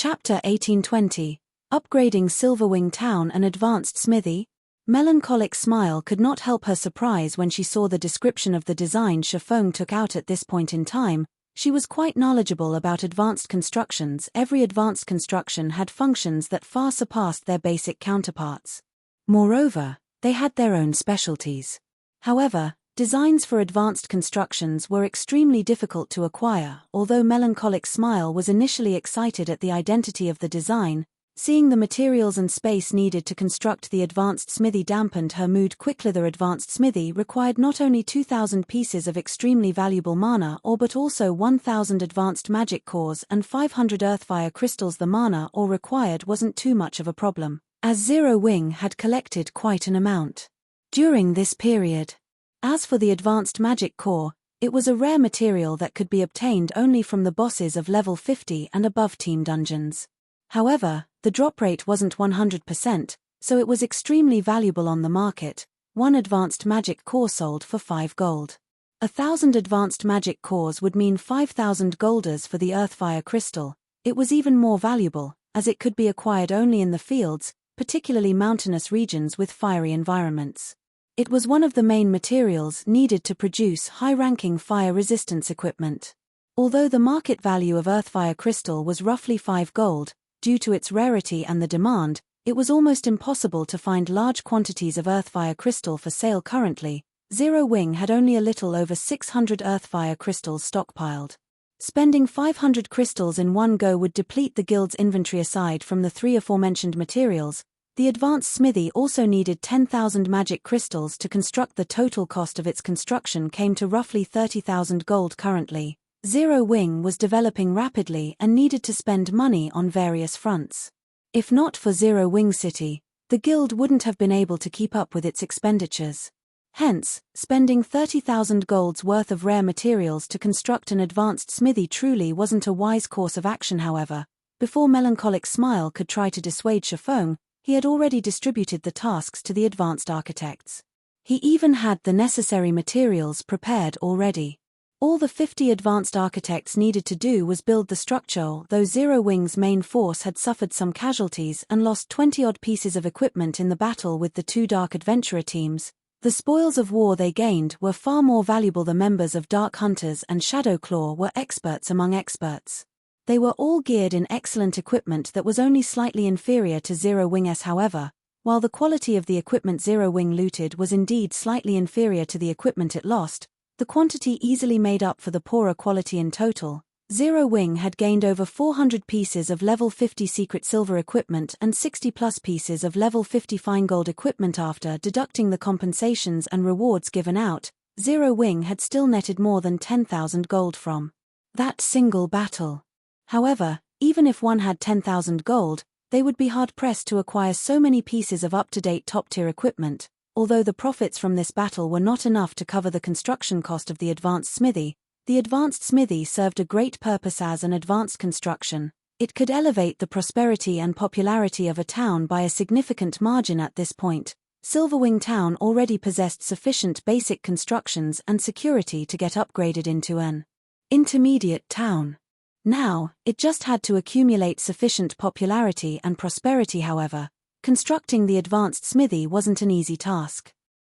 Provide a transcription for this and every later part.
Chapter 1820. Upgrading Silverwing Town and Advanced Smithy. Melancholic Smile could not help her surprise when she saw the description of the design Shifeng took out at this point in time. She was quite knowledgeable about advanced constructions. Every advanced construction had functions that far surpassed their basic counterparts. Moreover, they had their own specialties. However, designs for advanced constructions were extremely difficult to acquire. Although Melancholic Smile was initially excited at the identity of the design, seeing the materials and space needed to construct the advanced smithy dampened her mood quickly. The advanced smithy required not only 2,000 pieces of extremely valuable mana ore but also 1,000 advanced magic cores and 500 earthfire crystals. The mana ore required wasn't too much of a problem, as Zero Wing had collected quite an amount during this period. As for the advanced magic core, it was a rare material that could be obtained only from the bosses of level 50 and above team dungeons. However, the drop rate wasn't 100%, so it was extremely valuable on the market. One advanced magic core sold for 5 gold. 1,000 advanced magic cores would mean 5,000 golders for the earthfire crystal. It was even more valuable, as it could be acquired only in the fields, particularly mountainous regions with fiery environments. It was one of the main materials needed to produce high-ranking fire resistance equipment. Although the market value of earthfire crystal was roughly 5 gold, due to its rarity and the demand, it was almost impossible to find large quantities of earthfire crystal for sale currently. Zero Wing had only a little over 600 earthfire crystals stockpiled. Spending 500 crystals in one go would deplete the guild's inventory. Aside from the 3 aforementioned materials, the advanced smithy also needed 10,000 magic crystals to construct. The total cost of its construction came to roughly 30,000 gold currently. Zero Wing was developing rapidly and needed to spend money on various fronts. If not for Zero Wing City, the guild wouldn't have been able to keep up with its expenditures. Hence, spending 30,000 golds worth of rare materials to construct an advanced smithy truly wasn't a wise course of action. However, before Melancholic Smile could try to dissuade Shifeng, he had already distributed the tasks to the advanced architects. He even had the necessary materials prepared already. All the 50 advanced architects needed to do was build the structure. Though Zero Wing's main force had suffered some casualties and lost 20-odd pieces of equipment in the battle with the 2 Dark Adventurer teams, the spoils of war they gained were far more valuable. The members of Dark Hunters and Shadowclaw were experts among experts. They were all geared in excellent equipment that was only slightly inferior to Zero Wing's. However, while the quality of the equipment Zero Wing looted was indeed slightly inferior to the equipment it lost, the quantity easily made up for the poorer quality. In total, Zero Wing had gained over 400 pieces of level 50 secret silver equipment and 60+ pieces of level 50 fine gold equipment. After deducting the compensations and rewards given out, Zero Wing had still netted more than 10,000 gold from that single battle. However, even if one had 10,000 gold, they would be hard-pressed to acquire so many pieces of up-to-date top-tier equipment. Although the profits from this battle were not enough to cover the construction cost of the advanced smithy, the advanced smithy served a great purpose as an advanced construction. It could elevate the prosperity and popularity of a town by a significant margin. At this point, Silverwing Town already possessed sufficient basic constructions and security to get upgraded into an intermediate town. Now, it just had to accumulate sufficient popularity and prosperity. However, constructing the advanced smithy wasn't an easy task.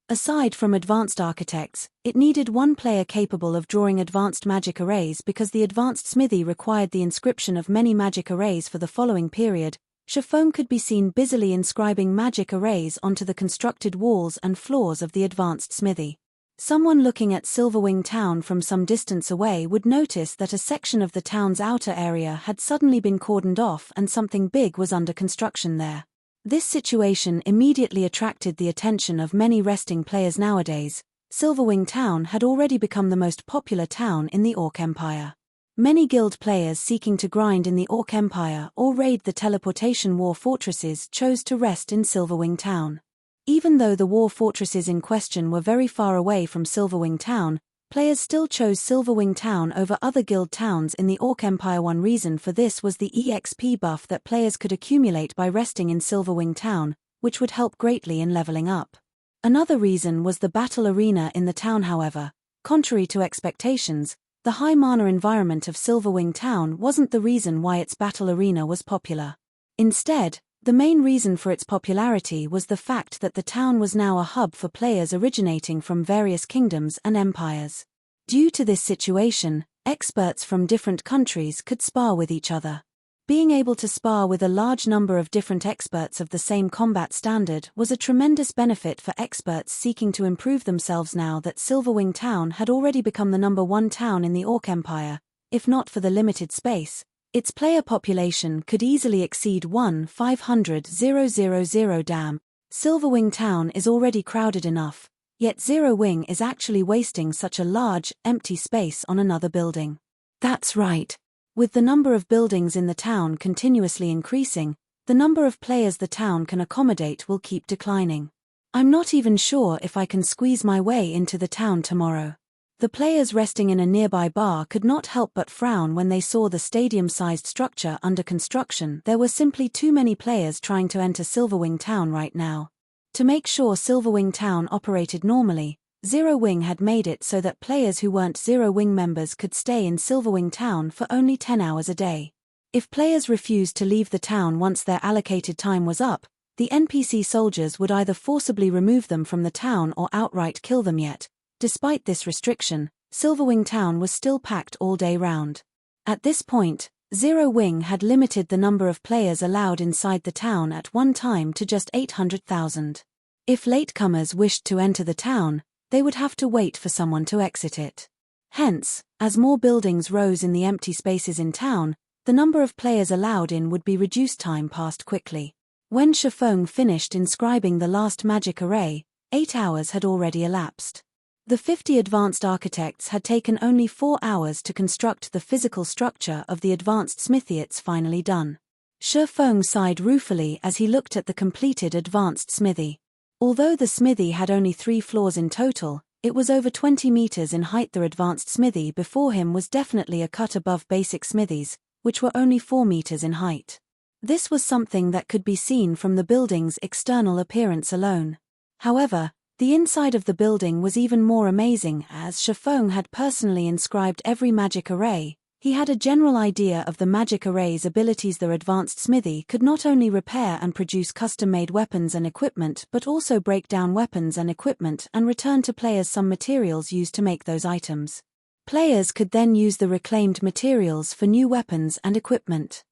Aside from advanced architects, it needed one player capable of drawing advanced magic arrays because the advanced smithy required the inscription of many magic arrays. For the following period, Shifeng could be seen busily inscribing magic arrays onto the constructed walls and floors of the advanced smithy. Someone looking at Silverwing Town from some distance away would notice that a section of the town's outer area had suddenly been cordoned off and something big was under construction there. This situation immediately attracted the attention of many resting players. Nowadays, Silverwing Town had already become the most popular town in the Orc Empire. Many guild players seeking to grind in the Orc Empire or raid the teleportation war fortresses chose to rest in Silverwing Town. Even though the war fortresses in question were very far away from Silverwing Town, players still chose Silverwing Town over other guild towns in the Orc Empire. One reason for this was the EXP buff that players could accumulate by resting in Silverwing Town, which would help greatly in leveling up. Another reason was the battle arena in the town. However, contrary to expectations, The high mana environment of Silverwing Town wasn't the reason why its battle arena was popular. Instead, the main reason for its popularity was the fact that the town was now a hub for players originating from various kingdoms and empires. Due to this situation, experts from different countries could spar with each other. Being able to spar with a large number of different experts of the same combat standard was a tremendous benefit for experts seeking to improve themselves now that Silverwing Town had already become the #1 town in the Orc Empire. If not for the limited space, its player population could easily exceed 1,500,000. Damn, Silverwing Town is already crowded enough, yet Zero Wing is actually wasting such a large, empty space on another building. That's right. With the number of buildings in the town continuously increasing, the number of players the town can accommodate will keep declining. I'm not even sure if I can squeeze my way into the town tomorrow. The players resting in a nearby bar could not help but frown when they saw the stadium-sized structure under construction. There were simply too many players trying to enter Silverwing Town right now. To make sure Silverwing Town operated normally, Zero Wing had made it so that players who weren't Zero Wing members could stay in Silverwing Town for only 10 hours a day. If players refused to leave the town once their allocated time was up, the NPC soldiers would either forcibly remove them from the town or outright kill them. Yet, despite this restriction, Silverwing Town was still packed all day round. At this point, Zero Wing had limited the number of players allowed inside the town at one time to just 800,000. If latecomers wished to enter the town, they would have to wait for someone to exit it. Hence, as more buildings rose in the empty spaces in town, the number of players allowed in would be reduced. Time passed quickly. When Shifeng finished inscribing the last magic array, 8 hours had already elapsed. The 50 advanced architects had taken only 4 hours to construct the physical structure of the advanced smithy. It's finally done. Shifeng sighed ruefully as he looked at the completed advanced smithy. Although the smithy had only 3 floors in total, it was over 20 meters in height. The advanced smithy before him was definitely a cut above basic smithies, which were only 4 meters in height. This was something that could be seen from the building's external appearance alone. However, the inside of the building was even more amazing. As Shifeng had personally inscribed every magic array, he had a general idea of the magic array's abilities. The advanced smithy could not only repair and produce custom-made weapons and equipment but also break down weapons and equipment and return to players some materials used to make those items. Players could then use the reclaimed materials for new weapons and equipment.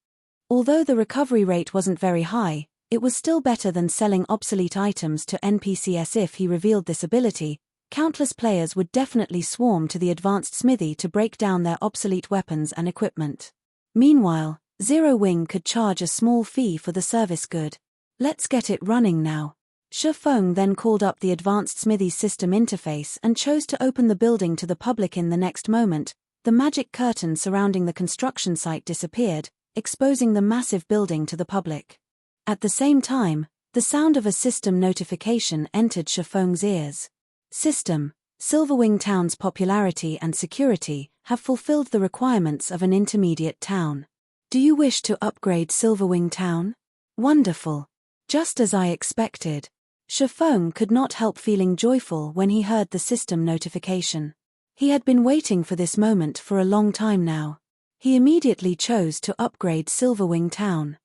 Although the recovery rate wasn't very high, it was still better than selling obsolete items to NPCs. If he revealed this ability, countless players would definitely swarm to the advanced smithy to break down their obsolete weapons and equipment. Meanwhile, Zero Wing could charge a small fee for the service good. Let's get it running now. Shifeng then called up the advanced smithy system interface and chose to open the building to the public. In the next moment, the magic curtain surrounding the construction site disappeared, exposing the massive building to the public. At the same time, the sound of a system notification entered Shifeng's ears. System: Silverwing Town's popularity and security have fulfilled the requirements of an intermediate town. Do you wish to upgrade Silverwing Town? Wonderful. Just as I expected. Shifeng could not help feeling joyful when he heard the system notification. He had been waiting for this moment for a long time now. He immediately chose to upgrade Silverwing Town.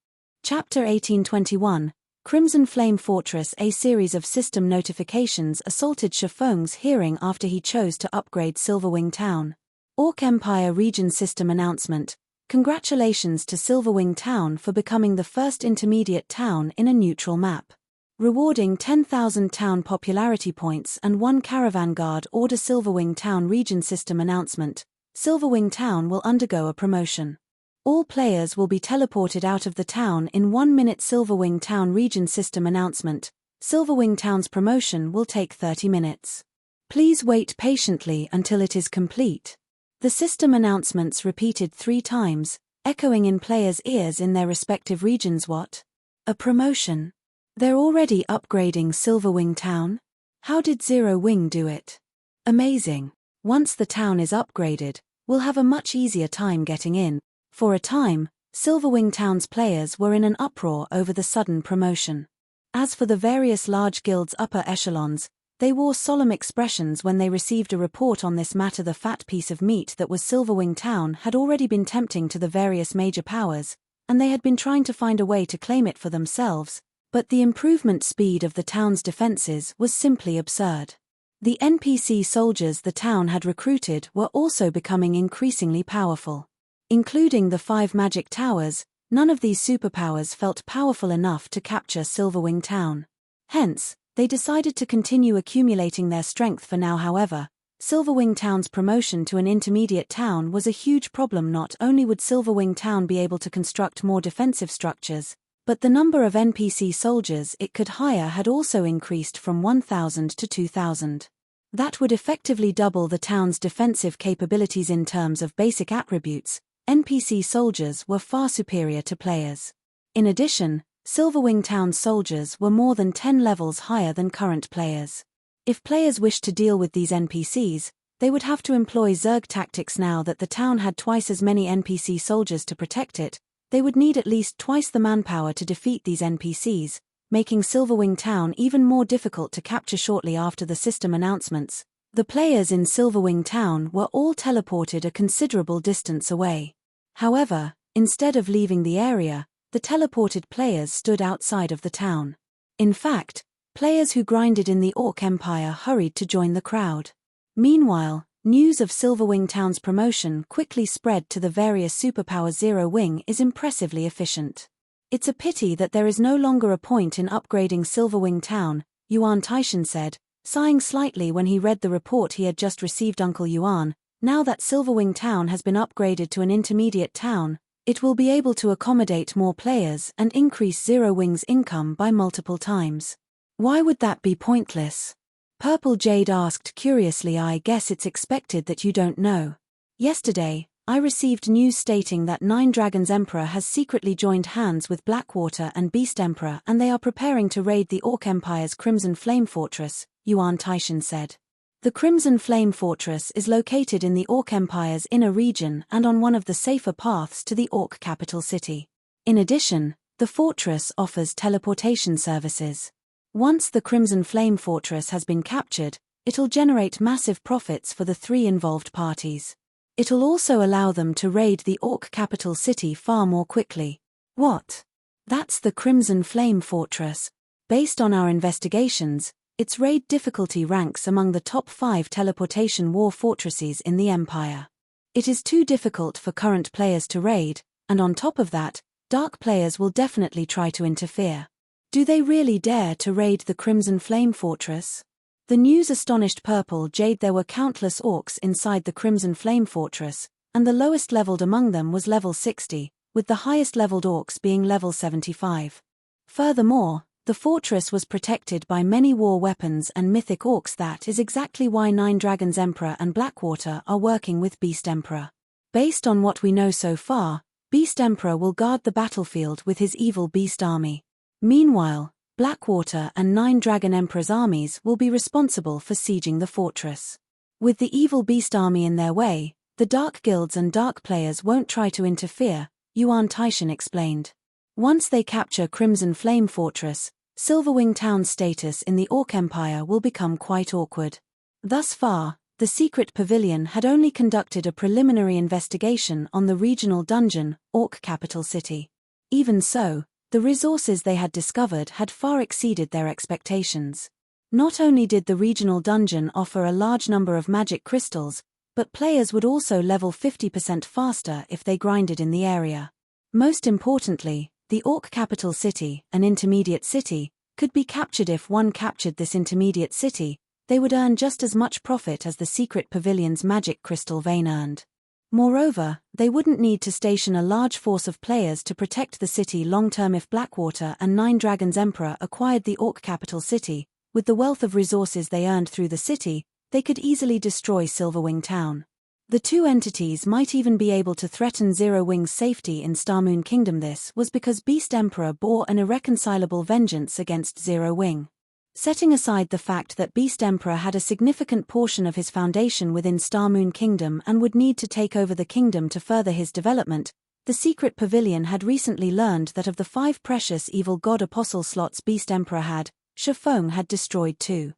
Chapter 1821, Crimson Flame Fortress. A series of system notifications assaulted Shifeng's hearing after he chose to upgrade Silverwing Town. Orc Empire Region System Announcement. Congratulations to Silverwing Town for becoming the first intermediate town in a neutral map. Rewarding 10,000 town popularity points and 1 caravan guard order. Silverwing Town Region System Announcement. Silverwing Town will undergo a promotion. All players will be teleported out of the town in 1 minute. Silverwing Town Region System Announcement. Silverwing Town's promotion will take 30 minutes. Please wait patiently until it is complete. The system announcements repeated 3 times, echoing in players' ears in their respective regions. What? A promotion? They're already upgrading Silverwing Town? How did Zero Wing do it? Amazing. Once the town is upgraded, we'll have a much easier time getting in. For a time, Silverwing Town's players were in an uproar over the sudden promotion. As for the various large guilds' upper echelons, They wore solemn expressions when they received a report on this matter. The fat piece of meat that was Silverwing Town had already been tempting to the various major powers, and they had been trying to find a way to claim it for themselves, but the improvement speed of the town's defenses was simply absurd. The NPC soldiers the town had recruited were also becoming increasingly powerful. Including the 5 magic towers, none of these superpowers felt powerful enough to capture Silverwing Town. Hence, they decided to continue accumulating their strength for now. However, Silverwing Town's promotion to an intermediate town was a huge problem. Not only would Silverwing Town be able to construct more defensive structures, but the number of NPC soldiers it could hire had also increased from 1,000 to 2,000. That would effectively double the town's defensive capabilities. In terms of basic attributes, NPC soldiers were far superior to players. In addition, Silverwing Town's soldiers were more than 10 levels higher than current players. If players wished to deal with these NPCs, they would have to employ Zerg tactics. Now that the town had twice as many NPC soldiers to protect it, they would need at least twice the manpower to defeat these NPCs, making Silverwing Town even more difficult to capture. Shortly after the system announcements, the players in Silverwing Town were all teleported a considerable distance away. However, instead of leaving the area, the teleported players stood outside of the town. In fact, players who grinded in the Orc Empire hurried to join the crowd. Meanwhile, news of Silverwing Town's promotion quickly spread to the various superpowers. Zero Wing is impressively efficient. It's a pity that there is no longer a point in upgrading Silverwing Town, Yuan Taishan said, sighing slightly when he read the report he had just received. Uncle Yuan, now that Silverwing Town has been upgraded to an intermediate town, it will be able to accommodate more players and increase Zero Wing's income by multiple times. Why would that be pointless? Purple Jade asked curiously. I guess it's expected that you don't know. Yesterday, I received news stating that 9 Dragons Emperor has secretly joined hands with Blackwater and Beast Emperor, and they are preparing to raid the Orc Empire's Crimson Flame Fortress, Yuan Taishan said. The Crimson Flame Fortress is located in the Orc Empire's inner region and on one of the safer paths to the Orc capital city. In addition, the fortress offers teleportation services. Once the Crimson Flame Fortress has been captured, it'll generate massive profits for the 3 involved parties. It'll also allow them to raid the Orc capital city far more quickly. What? That's the Crimson Flame Fortress. Based on our investigations, its raid difficulty ranks among the top 5 teleportation war fortresses in the Empire. It is too difficult for current players to raid, and on top of that, dark players will definitely try to interfere. Do they really dare to raid the Crimson Flame Fortress? The news astonished Purple Jade. There were countless orcs inside the Crimson Flame Fortress, and the lowest leveled among them was level 60, with the highest leveled orcs being level 75. Furthermore, the fortress was protected by many war weapons and mythic orcs. That is exactly why 9 Dragons Emperor and Blackwater are working with Beast Emperor. Based on what we know so far, Beast Emperor will guard the battlefield with his evil beast army. Meanwhile, Blackwater and 9 Dragon Emperor's armies will be responsible for sieging the fortress. With the evil beast army in their way, the dark guilds and dark players won't try to interfere, Yuan Taishan explained. Once they capture Crimson Flame Fortress, Silverwing Town's status in the Orc Empire will become quite awkward. Thus far, the secret pavilion had only conducted a preliminary investigation on the regional dungeon, Orc capital city. Even so, the resources they had discovered had far exceeded their expectations. Not only did the regional dungeon offer a large number of magic crystals, but players would also level 50% faster if they grinded in the area. Most importantly, the Orc capital city, an intermediate city, could be captured. If one captured this intermediate city, they would earn just as much profit as the secret pavilion's magic crystal vein earned. Moreover, they wouldn't need to station a large force of players to protect the city long-term. If Blackwater and 9 Dragons Emperor acquired the Orc capital city, with the wealth of resources they earned through the city, they could easily destroy Silverwing Town. The 2 entities might even be able to threaten Zero Wing's safety in Starmoon Kingdom. This was because Beast Emperor bore an irreconcilable vengeance against Zero Wing. Setting aside the fact that Beast Emperor had a significant portion of his foundation within Starmoon Kingdom and would need to take over the kingdom to further his development, the secret pavilion had recently learned that of the 5 precious evil god apostle slots Beast Emperor had, Shifeng had destroyed 2.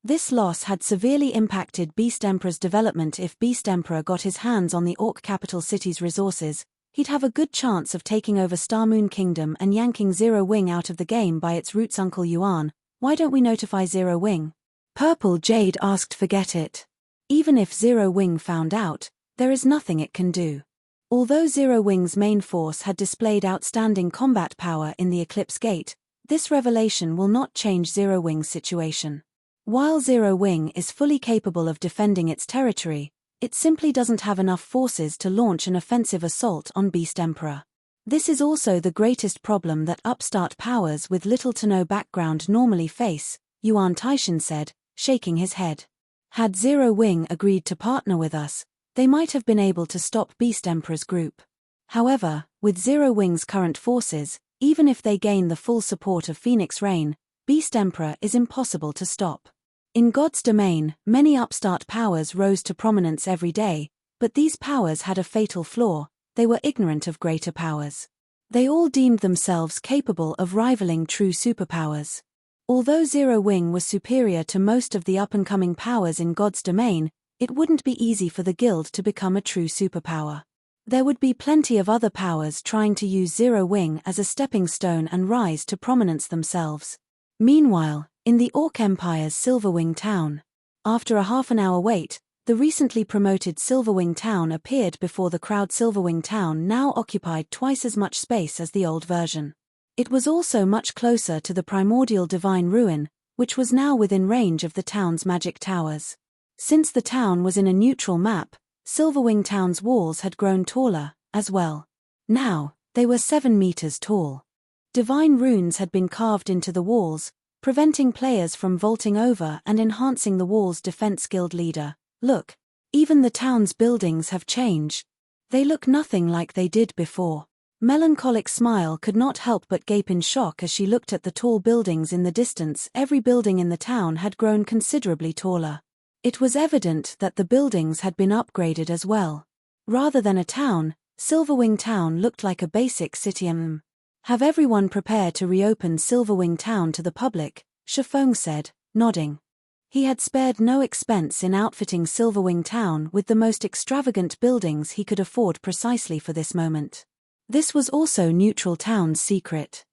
This loss had severely impacted Beast Emperor's development. If Beast Emperor got his hands on the Orc capital city's resources, he'd have a good chance of taking over Starmoon Kingdom and yanking Zero Wing out of the game by its roots. Uncle Yuan, why don't we notify Zero Wing? Purple Jade asked. Forget it. Even if Zero Wing found out, there is nothing it can do. Although Zero Wing's main force had displayed outstanding combat power in the Eclipse Gate, this revelation will not change Zero Wing's situation. While Zero Wing is fully capable of defending its territory, it simply doesn't have enough forces to launch an offensive assault on Beast Emperor. This is also the greatest problem that upstart powers with little to no background normally face, Yuan Taishan said, shaking his head. Had Zero Wing agreed to partner with us, they might have been able to stop Beast Emperor's group. However, with Zero Wing's current forces, even if they gain the full support of Phoenix Rain, Beast Emperor is impossible to stop. In God's domain, many upstart powers rose to prominence every day, but these powers had a fatal flaw: they were ignorant of greater powers. They all deemed themselves capable of rivaling true superpowers. Although Zero Wing was superior to most of the up-and-coming powers in God's domain, it wouldn't be easy for the guild to become a true superpower. There would be plenty of other powers trying to use Zero Wing as a stepping stone and rise to prominence themselves. Meanwhile, in the Orc Empire's Silverwing town, after a half-an-hour wait, the recently promoted Silverwing town appeared before the crowd. Silverwing town now occupied twice as much space as the old version. It was also much closer to the primordial divine ruin, which was now within range of the town's magic towers. Since the town was in a neutral map, Silverwing town's walls had grown taller, as well. Now, they were 7 meters tall. Divine runes had been carved into the walls, preventing players from vaulting over and enhancing the wall's defense. Guild leader, look, even the town's buildings have changed. They look nothing like they did before. Melancholic Smile could not help but gape in shock as she looked at the tall buildings in the distance. Every building in the town had grown considerably taller. It was evident that the buildings had been upgraded as well. Rather than a town, Silverwing Town looked like a basic city. Have everyone prepare to reopen Silverwing Town to the public, Shifeng said, nodding. He had spared no expense in outfitting Silverwing Town with the most extravagant buildings he could afford precisely for this moment. This was also Neutral Town's secret.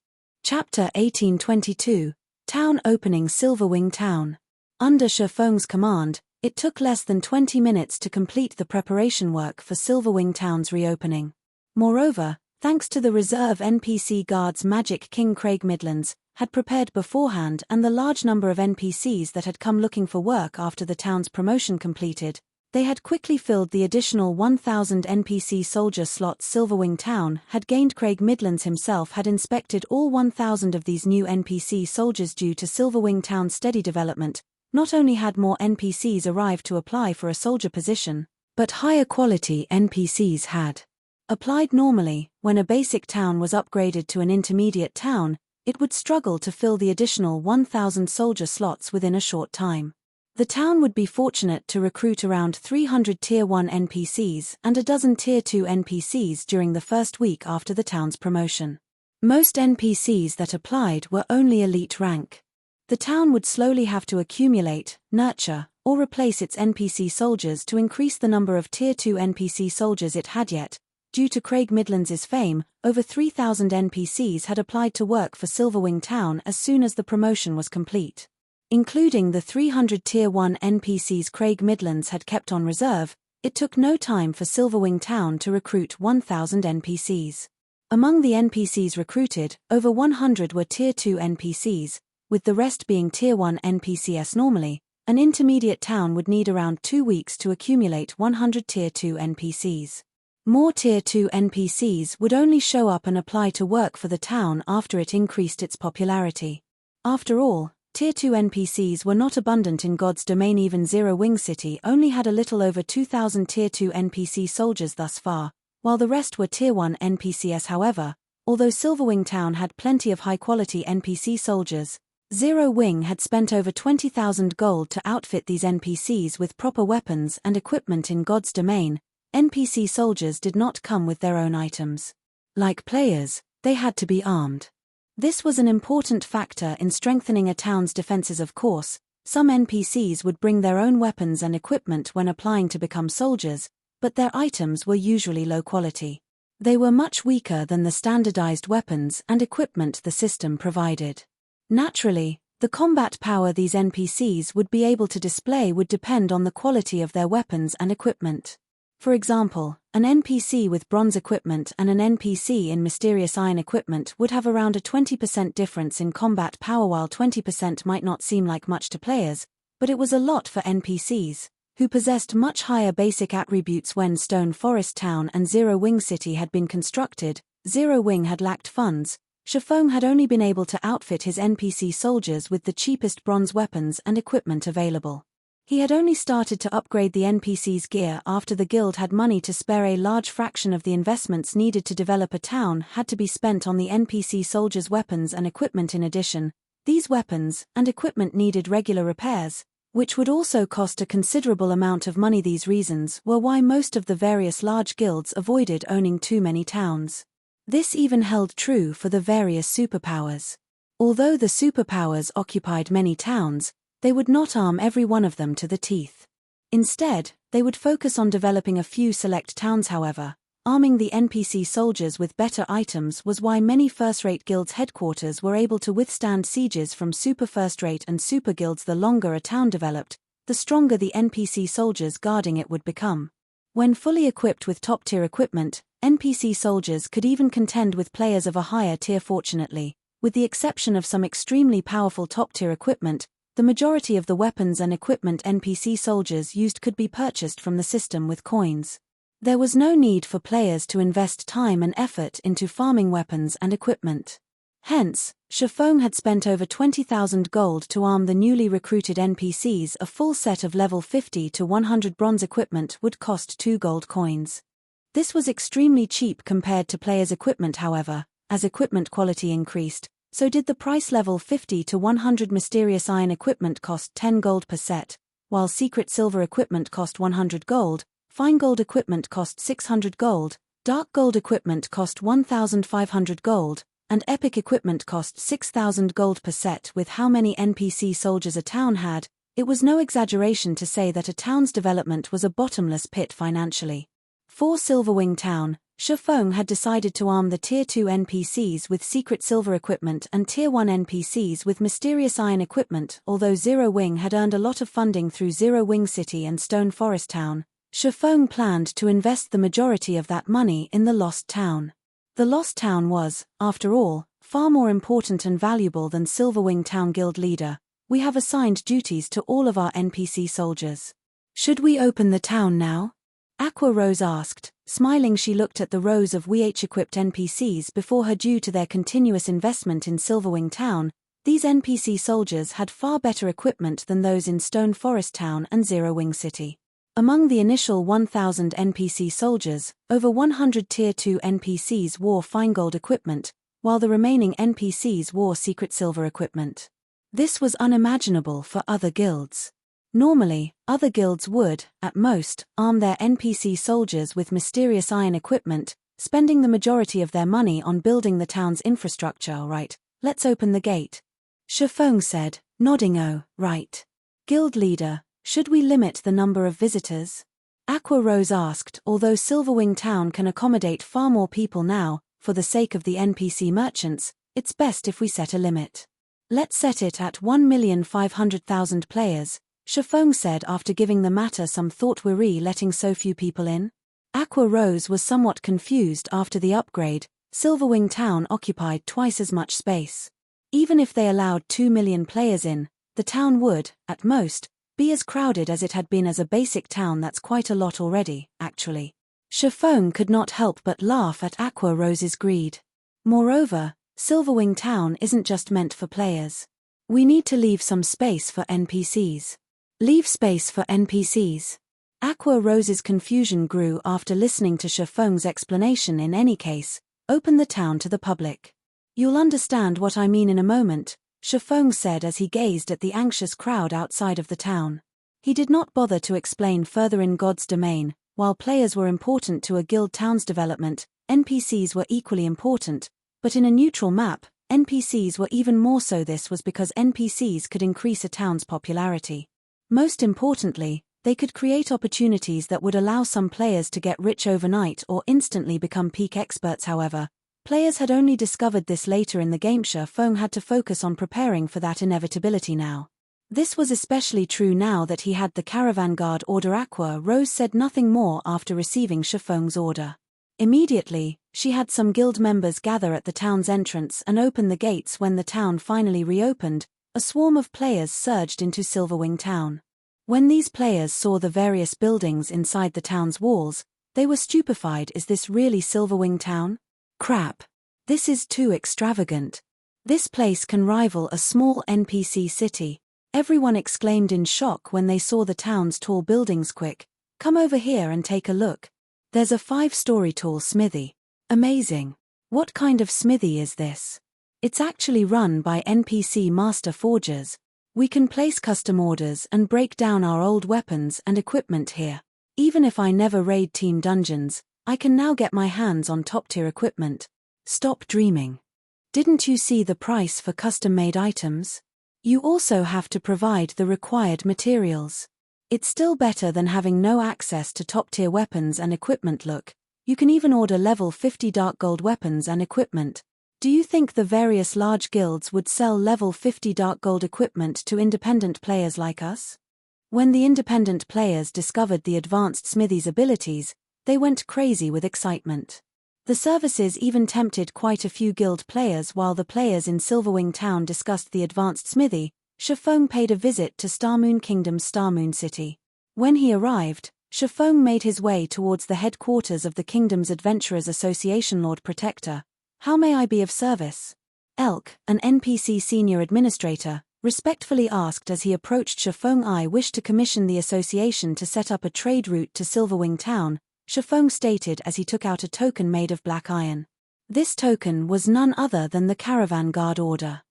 Chapter 1822, Town Opening. Silverwing Town. Under Shifeng's command, it took less than 20 minutes to complete the preparation work for Silverwing Town's reopening. Moreover, thanks to the reserve NPC guards Magic King Craig Midlands had prepared beforehand and the large number of NPCs that had come looking for work after the town's promotion completed, they had quickly filled the additional 1,000 NPC soldier slots. Silverwing Town had gained. Craig Midlands himself had inspected all 1,000 of these new NPC soldiers. Due to Silverwing Town's steady development, not only had more NPCs arrived to apply for a soldier position, but higher quality NPCs had applied. Normally, when a basic town was upgraded to an intermediate town, it would struggle to fill the additional 1,000 soldier slots within a short time. The town would be fortunate to recruit around 300 Tier 1 NPCs and a dozen Tier 2 NPCs during the first week after the town's promotion. Most NPCs that applied were only elite rank. The town would slowly have to accumulate, nurture, or replace its NPC soldiers to increase the number of Tier 2 NPC soldiers it had. Yet, due to Craig Midlands' fame, over 3,000 NPCs had applied to work for Silverwing Town as soon as the promotion was complete. Including the 300 Tier 1 NPCs Craig Midlands had kept on reserve, it took no time for Silverwing Town to recruit 1,000 NPCs. Among the NPCs recruited, over 100 were Tier 2 NPCs, with the rest being Tier 1 NPCs. Normally, an intermediate town would need around 2 weeks to accumulate 100 Tier 2 NPCs. More Tier 2 NPCs would only show up and apply to work for the town after it increased its popularity. After all, Tier 2 NPCs were not abundant in God's domain. Even Zero Wing City only had a little over 2,000 Tier 2 NPC soldiers thus far, while the rest were Tier 1 NPCs. However, although Silverwing Town had plenty of high-quality NPC soldiers, Zero Wing had spent over 20,000 gold to outfit these NPCs with proper weapons and equipment. In God's domain, NPC soldiers did not come with their own items. Like players, they had to be armed. This was an important factor in strengthening a town's defenses. Of course, Some NPCs would bring their own weapons and equipment when applying to become soldiers, but their items were usually low quality. They were much weaker than the standardized weapons and equipment the system provided. Naturally, the combat power these NPCs would be able to display would depend on the quality of their weapons and equipment. For example, an NPC with bronze equipment and an NPC in mysterious iron equipment would have around a 20% difference in combat power. While 20% might not seem like much to players, but it was a lot for NPCs, who possessed much higher basic attributes. When Stone Forest Town and Zero Wing City had been constructed, Zero Wing had lacked funds. Shifeng had only been able to outfit his NPC soldiers with the cheapest bronze weapons and equipment available. He had only started to upgrade the NPC's gear after the guild had money to spare. A large fraction of the investments needed to develop a town had to be spent on the NPC soldiers' weapons and equipment. In addition, these weapons and equipment needed regular repairs, which would also cost a considerable amount of money. These reasons were why most of the various large guilds avoided owning too many towns. This even held true for the various superpowers. Although the superpowers occupied many towns, they would not arm every one of them to the teeth. Instead, they would focus on developing a few select towns. However, arming the NPC soldiers with better items was why many first-rate guilds' headquarters were able to withstand sieges from super first-rate and super guilds. The longer a town developed, the stronger the NPC soldiers guarding it would become. When fully equipped with top-tier equipment, NPC soldiers could even contend with players of a higher tier. Fortunately, with the exception of some extremely powerful top-tier equipment, the majority of the weapons and equipment NPC soldiers used could be purchased from the system with coins. There was no need for players to invest time and effort into farming weapons and equipment. Hence, Shifeng had spent over 20,000 gold to arm the newly recruited NPCs. A full set of level 50 to 100 bronze equipment would cost 2 gold coins. This was extremely cheap compared to players' equipment. However, as equipment quality increased, so did the price. Level 50 to 100 mysterious iron equipment cost 10 gold per set, while secret silver equipment cost 100 gold, fine gold equipment cost 600 gold, dark gold equipment cost 1,500 gold, and epic equipment cost 6,000 gold per set. With how many NPC soldiers a town had, it was no exaggeration to say that a town's development was a bottomless pit financially. For Silverwing Town, Shifeng had decided to arm the Tier 2 NPCs with secret silver equipment and Tier 1 NPCs with mysterious iron equipment. Although Zero Wing had earned a lot of funding through Zero Wing City and Stone Forest Town, Shifeng planned to invest the majority of that money in the Lost Town. The Lost Town was, after all, far more important and valuable than Silverwing Town. Guild leader, we have assigned duties to all of our NPC soldiers. Should we open the town now? Aqua Rose asked. Smiling, she looked at the rows of WH-equipped NPCs before her. Due to their continuous investment in Silverwing Town, these NPC soldiers had far better equipment than those in Stone Forest Town and Zero Wing City. Among the initial 1,000 NPC soldiers, over 100 Tier 2 NPCs wore fine gold equipment, while the remaining NPCs wore secret silver equipment. This was unimaginable for other guilds. Normally, other guilds would, at most, arm their NPC soldiers with mysterious iron equipment, spending the majority of their money on building the town's infrastructure. Right, let's open the gate. Shifeng said, nodding. Oh, right. Guild leader, should we limit the number of visitors? Aqua Rose asked. Although Silverwing Town can accommodate far more people now, for the sake of the NPC merchants, it's best if we set a limit. Let's set it at 1,500,000 players. Shifeng said after giving the matter some thought. Were we letting so few people in? Aqua Rose was somewhat confused. After the upgrade, Silverwing Town occupied twice as much space. Even if they allowed 2 million players in, the town would, at most, be as crowded as it had been as a basic town. That's quite a lot already, actually. Shifeng could not help but laugh at Aqua Rose's greed. Moreover, Silverwing Town isn't just meant for players. We need to leave some space for NPCs. Leave space for NPCs. Aqua Rose's confusion grew after listening to Shifeng's explanation. In any case, open the town to the public. You'll understand what I mean in a moment, Shifeng said as he gazed at the anxious crowd outside of the town. He did not bother to explain further. In God's domain, while players were important to a guild town's development, NPCs were equally important, but in a neutral map, NPCs were even more so. This was because NPCs could increase a town's popularity. Most importantly, they could create opportunities that would allow some players to get rich overnight or instantly become peak experts. However, players had only discovered this later in the game. Shifeng had to focus on preparing for that inevitability now. This was especially true now that he had the caravan guard order. Aqua Rose said nothing more after receiving Shifeng's order. Immediately, she had some guild members gather at the town's entrance and open the gates. When the town finally reopened, a swarm of players surged into Silverwing town. When these players saw the various buildings inside the town's walls, they were stupefied. Is this really Silverwing town? Crap. This is too extravagant. This place can rival a small NPC city. Everyone exclaimed in shock when they saw the town's tall buildings. Quick, come over here and take a look. There's a 5-story tall smithy. Amazing. What kind of smithy is this? It's actually run by NPC master forgers. We can place custom orders and break down our old weapons and equipment here. Even if I never raid team dungeons, I can now get my hands on top-tier equipment. Stop dreaming. Didn't you see the price for custom-made items? You also have to provide the required materials. It's still better than having no access to top-tier weapons and equipment. Look, you can even order level 50 dark gold weapons and equipment. Do you think the various large guilds would sell level 50 dark gold equipment to independent players like us? When the independent players discovered the advanced smithy's abilities, they went crazy with excitement. The services even tempted quite a few guild players. While the players in Silverwing town discussed the advanced smithy, Shifeng paid a visit to Starmoon Kingdom's Starmoon City. When he arrived, Shifeng made his way towards the headquarters of the kingdom's Adventurers Association. Lord Protector, how may I be of service? Elk, an NPC senior administrator, respectfully asked as he approached Shifeng. I wish to commission the association to set up a trade route to Silverwing town, Shifeng stated as he took out a token made of black iron. This token was none other than the Caravan Guard Order.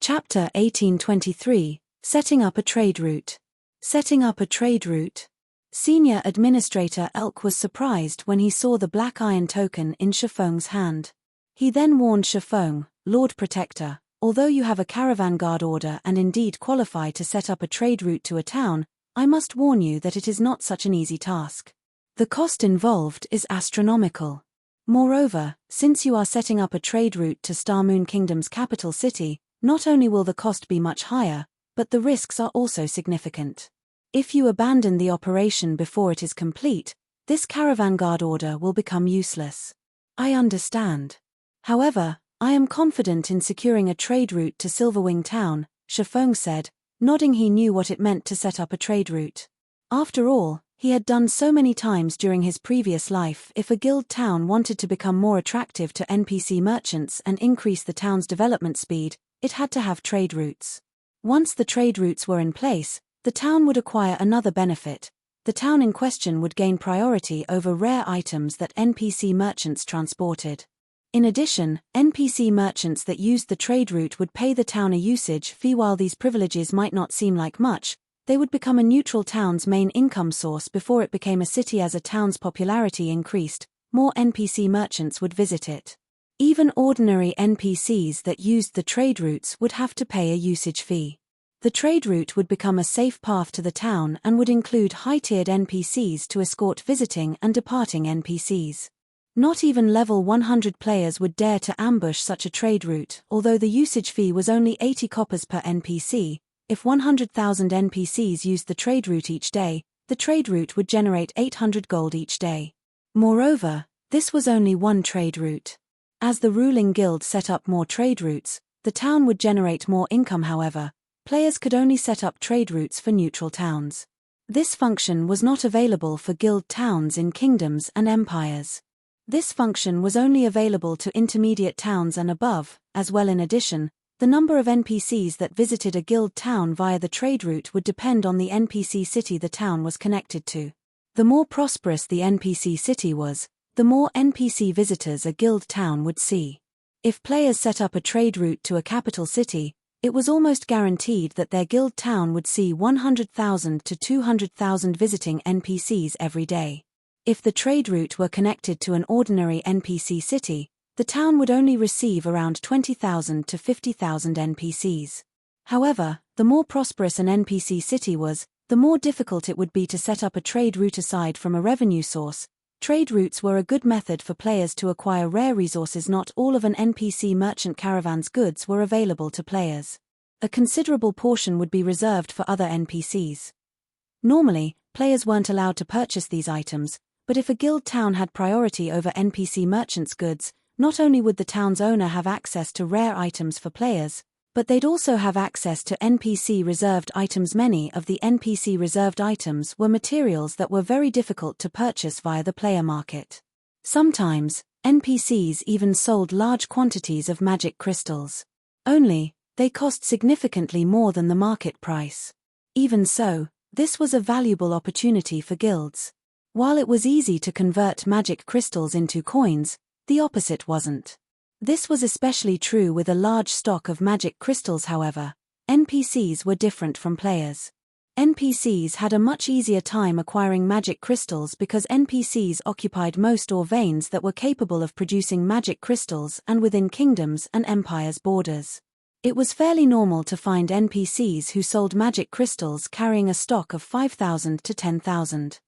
Chapter 1823, Setting up a Trade Route. Setting up a trade route. Senior Administrator Elk was surprised when he saw the black iron token in Shifeng's hand. He then warned Shifeng, Lord Protector, although you have a Caravan Guard Order and indeed qualify to set up a trade route to a town, I must warn you that it is not such an easy task. The cost involved is astronomical. Moreover, since you are setting up a trade route to Starmoon Kingdom's capital city, not only will the cost be much higher, but the risks are also significant. If you abandon the operation before it is complete, this Caravan Guard Order will become useless. I understand. However, I am confident in securing a trade route to Silverwing town, Shifeng said, nodding. He knew what it meant to set up a trade route. After all, he had done so many times during his previous life. If a guild town wanted to become more attractive to NPC merchants and increase the town's development speed, it had to have trade routes. Once the trade routes were in place, the town would acquire another benefit. The town in question would gain priority over rare items that NPC merchants transported. In addition, NPC merchants that used the trade route would pay the town a usage fee. While these privileges might not seem like much, they would become a neutral town's main income source before it became a city. As a town's popularity increased, more NPC merchants would visit it. Even ordinary NPCs that used the trade routes would have to pay a usage fee. The trade route would become a safe path to the town and would include high-tiered NPCs to escort visiting and departing NPCs. Not even level 100 players would dare to ambush such a trade route. Although the usage fee was only 80 coppers per NPC, if 100,000 NPCs used the trade route each day, the trade route would generate 800 gold each day. Moreover, this was only one trade route. As the ruling guild set up more trade routes, the town would generate more income. However, players could only set up trade routes for neutral towns. This function was not available for guild towns in kingdoms and empires. This function was only available to intermediate towns and above, as well. In addition, the number of NPCs that visited a guild town via the trade route would depend on the NPC city the town was connected to. The more prosperous the NPC city was, the more NPC visitors a guild town would see. If players set up a trade route to a capital city, it was almost guaranteed that their guild town would see 100,000 to 200,000 visiting NPCs every day. If the trade route were connected to an ordinary NPC city, the town would only receive around 20,000 to 50,000 NPCs. However, the more prosperous an NPC city was, the more difficult it would be to set up a trade route aside from a revenue source. Trade routes were a good method for players to acquire rare resources. Not all of an NPC merchant caravan's goods were available to players. A considerable portion would be reserved for other NPCs. Normally, players weren't allowed to purchase these items, but if a guild town had priority over NPC merchants' goods, not only would the town's owner have access to rare items for players, but they'd also have access to NPC-reserved items. Many of the NPC-reserved items were materials that were very difficult to purchase via the player market. Sometimes, NPCs even sold large quantities of magic crystals. Only, they cost significantly more than the market price. Even so, this was a valuable opportunity for guilds. While it was easy to convert magic crystals into coins, the opposite wasn't. This was especially true with a large stock of magic crystals. However, NPCs were different from players. NPCs had a much easier time acquiring magic crystals because NPCs occupied most ore veins that were capable of producing magic crystals and within kingdoms and empires' borders. It was fairly normal to find NPCs who sold magic crystals carrying a stock of 5,000 to 10,000.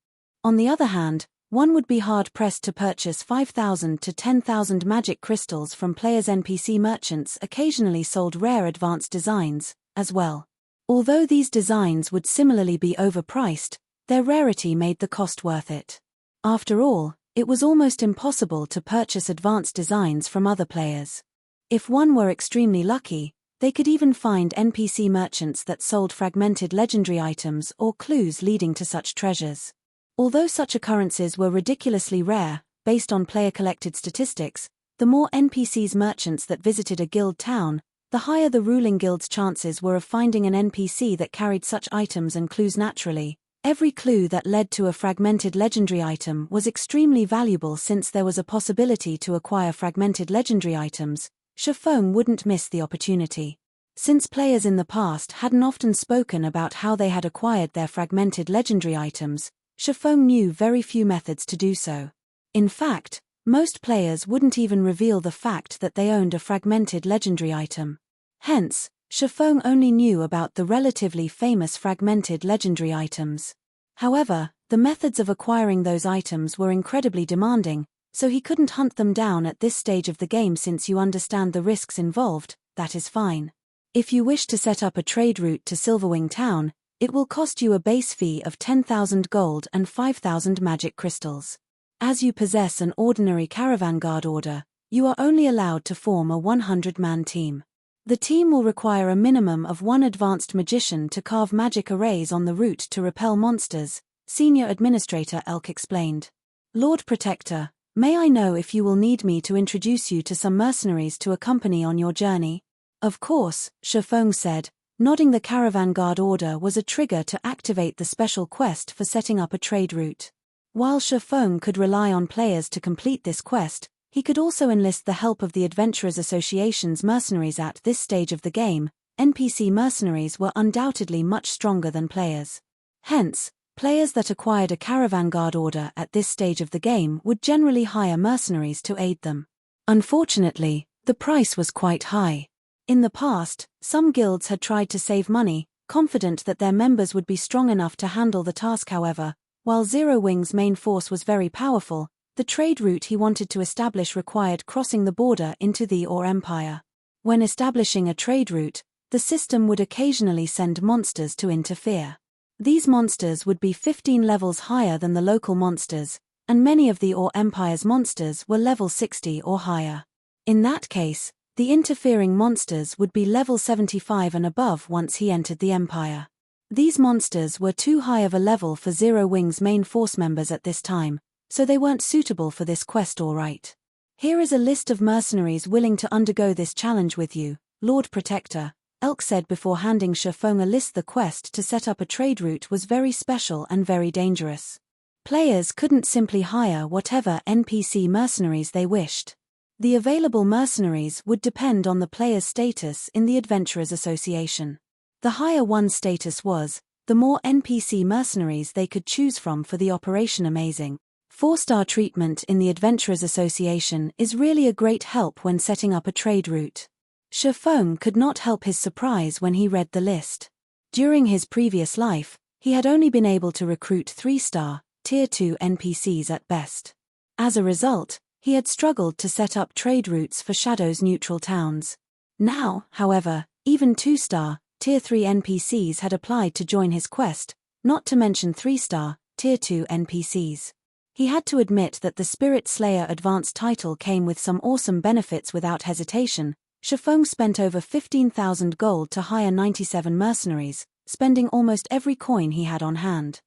On the other hand, one would be hard-pressed to purchase 5,000 to 10,000 magic crystals from players. NPC merchants occasionally sold rare advanced designs, as well. Although these designs would similarly be overpriced, their rarity made the cost worth it. After all, it was almost impossible to purchase advanced designs from other players. If one were extremely lucky, they could even find NPC merchants that sold fragmented legendary items or clues leading to such treasures. Although such occurrences were ridiculously rare, based on player-collected statistics, the more NPCs merchants that visited a guild town, the higher the ruling guild's chances were of finding an NPC that carried such items and clues. Naturally, every clue that led to a fragmented legendary item was extremely valuable. Since there was a possibility to acquire fragmented legendary items, Shifeng wouldn't miss the opportunity. Since players in the past hadn't often spoken about how they had acquired their fragmented legendary items, Shifeng knew very few methods to do so. In fact, most players wouldn't even reveal the fact that they owned a fragmented legendary item. Hence, Shifeng only knew about the relatively famous fragmented legendary items. However, the methods of acquiring those items were incredibly demanding, so he couldn't hunt them down at this stage of the game. Since you understand the risks involved, that is fine. If you wish to set up a trade route to Silverwing Town, it will cost you a base fee of 10,000 gold and 5,000 magic crystals. As you possess an ordinary caravan guard order, you are only allowed to form a 100-man team. The team will require a minimum of one advanced magician to carve magic arrays on the route to repel monsters, Senior Administrator Elk explained. Lord Protector, may I know if you will need me to introduce you to some mercenaries to accompany on your journey? Of course, Shifeng said. Nodding. The caravan guard order was a trigger to activate the special quest for setting up a trade route. While Shifeng could rely on players to complete this quest, he could also enlist the help of the Adventurers Association's mercenaries. At this stage of the game, NPC mercenaries were undoubtedly much stronger than players. Hence, players that acquired a caravan guard order at this stage of the game would generally hire mercenaries to aid them. Unfortunately, the price was quite high. In the past, some guilds had tried to save money, confident that their members would be strong enough to handle the task. However, while Zerowing's main force was very powerful, the trade route he wanted to establish required crossing the border into the Ore Empire. When establishing a trade route, the system would occasionally send monsters to interfere. These monsters would be 15 levels higher than the local monsters, and many of the Ore Empire's monsters were level 60 or higher. In that case, the interfering monsters would be level 75 and above once he entered the Empire. These monsters were too high of a level for Zerowing's main force members at this time, so they weren't suitable for this quest. Alright. Here is a list of mercenaries willing to undergo this challenge with you, Lord Protector, Elk said before handing Shifeng a list. The quest to set up a trade route was very special and very dangerous. Players couldn't simply hire whatever NPC mercenaries they wished. The available mercenaries would depend on the player's status in the Adventurers Association. The higher one's status was, the more NPC mercenaries they could choose from for the operation. Amazing. 4-star treatment in the Adventurers Association is really a great help when setting up a trade route. Shifeng could not help his surprise when he read the list. During his previous life, he had only been able to recruit 3-star, Tier 2 NPCs at best. As a result, he had struggled to set up trade routes for Shadow's neutral towns. Now, however, even 2-star, Tier 3 NPCs had applied to join his quest, not to mention 3-star, Tier 2 NPCs. He had to admit that the Spirit Slayer advanced title came with some awesome benefits. Without hesitation, Shifeng spent over 15,000 gold to hire 97 mercenaries, spending almost every coin he had on hand.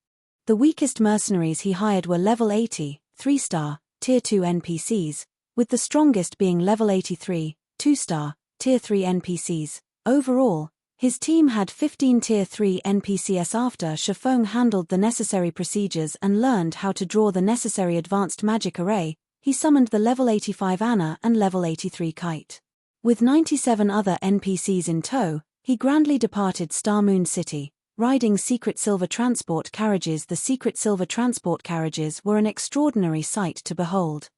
The weakest mercenaries he hired were level 80, 3-star, Tier 2 NPCs, with the strongest being level 83, 2-star, Tier 3 NPCs. Overall, his team had 15 Tier 3 NPCs. After Shifeng handled the necessary procedures and learned how to draw the necessary advanced magic array, he summoned the level 85 Anna and level 83 Kite. With 97 other NPCs in tow, he grandly departed Star Moon City, riding secret silver transport carriages. The secret silver transport carriages were an extraordinary sight to behold.